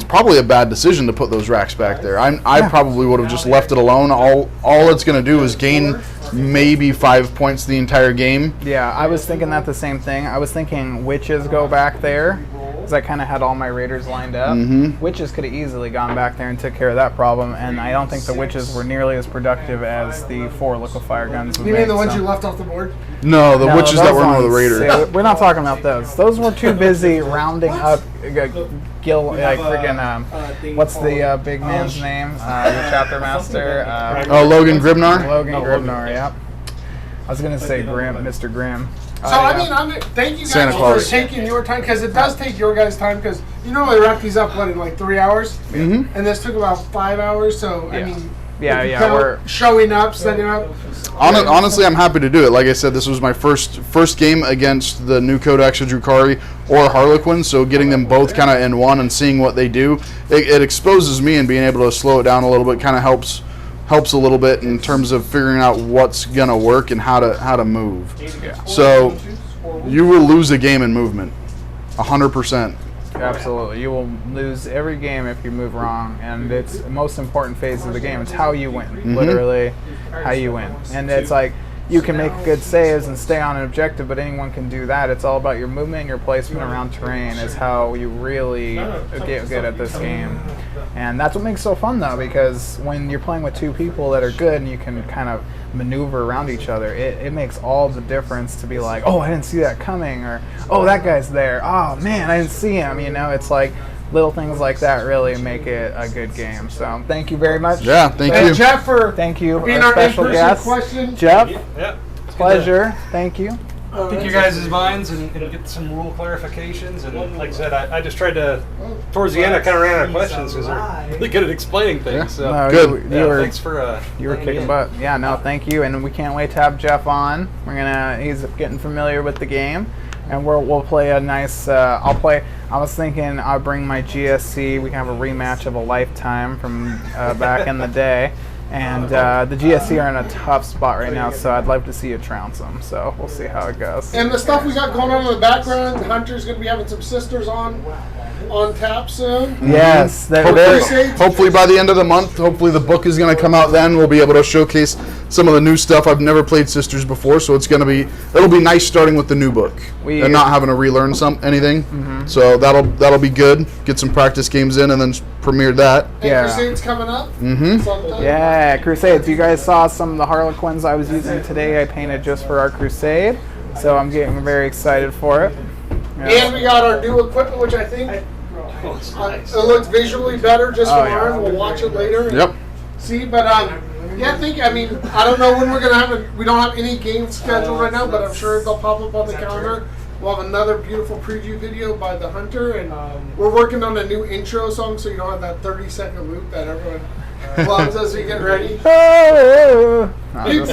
probably a bad decision to put those racks back there. I probably would have just left it alone. All it's going to do is gain maybe 5 points the entire game. Yeah, I was thinking that the same thing. I was thinking witches go back there, because I kind of had all my raiders lined up. Witches could have easily gone back there and took care of that problem, and I don't think the witches were nearly as productive as the 4 liquefier guns would You make, mean the ones so. you left off the board? No, the witches that those were with the ones, raider. yeah, we're not talking about those. Those were too busy rounding up Gil, like freaking, what's the big man's name? Your chapter master? Logan Grimnar? Logan Grimnar, yep. I was going to say Grim, Mr. Grimm. So I mean, thank you guys Santa for Claus. taking your time, because it does take your guys' time, because you normally wrap these up in like 3 hours, and this took about 5 hours. So I mean, Yeah, we're showing up, setting up. Honestly, I'm happy to do it. Like I said, this was my first game against the new Codex of Drukhari or Harlequin, so getting them both kind of in one and seeing what they do, it exposes me, and being able to slow it down a little bit kind of helps a little bit in terms of figuring out what's gonna work and how to move. So you will lose a game in movement, 100%. Absolutely. You will lose every game if you move wrong, and it's the most important phase of the game. It's how you win, literally how you win. And it's like, you can make good saves and stay on an objective, but anyone can do that. It's all about your movement and your placement around terrain is how you really get good at this game. And that's what makes it so fun, though, because when you're playing with 2 people that are good and you can kind of maneuver around each other, it makes all the difference to be like, oh, I didn't see that coming, or oh, that guy's there, oh man, I didn't see him. You know, it's like little things like that really make it a good game. So thank you very much. Yeah, thank And you. Jeff for Thank you, being our our special in-person guest, question. Jeff. Yeah. Pleasure. Thank you. Pick your guys' minds and get some rule clarifications. And like I said, I just tried to, towards the end, I kind of ran out of questions because they're really good at explaining things. Yeah. So, No, Good. You were, thanks for you were kicking butt. Yeah, no, thank you, and we can't wait to have Jeff on. He's getting familiar with the game, and we'll play a nice. I was thinking I'll bring my GSC. We can have a rematch of a lifetime from back in the day, And the GSC are in a tough spot right now, so I'd love to see you trounce them. So we'll see how it goes. And the stuff we got going on in the background, Hunter's going to be having some sisters on tap soon. Yes, Hopefully by the end of the month, hopefully the book is going to come out then. We'll be able to showcase some of the new stuff. I've never played Sisters before, so it'll be nice starting with the new book and not having to relearn anything. So that'll be good. Get some practice games in and then premiere that. And Crusade's coming up. Yeah, Crusades. You guys saw some of the Harlequins I was using today. I painted just for our Crusade, so I'm getting very excited for it. And we got our new equipment, which I think it looks visually better just from ours. We'll watch it later. And see, but yeah, I don't know when we're gonna have we don't have any games scheduled right now, but I'm sure they'll pop up on the calendar. We'll have another beautiful preview video by The Hunter, and we're working on a new intro song, so you don't have that 30-second loop that everyone loves as we get ready. Oh, People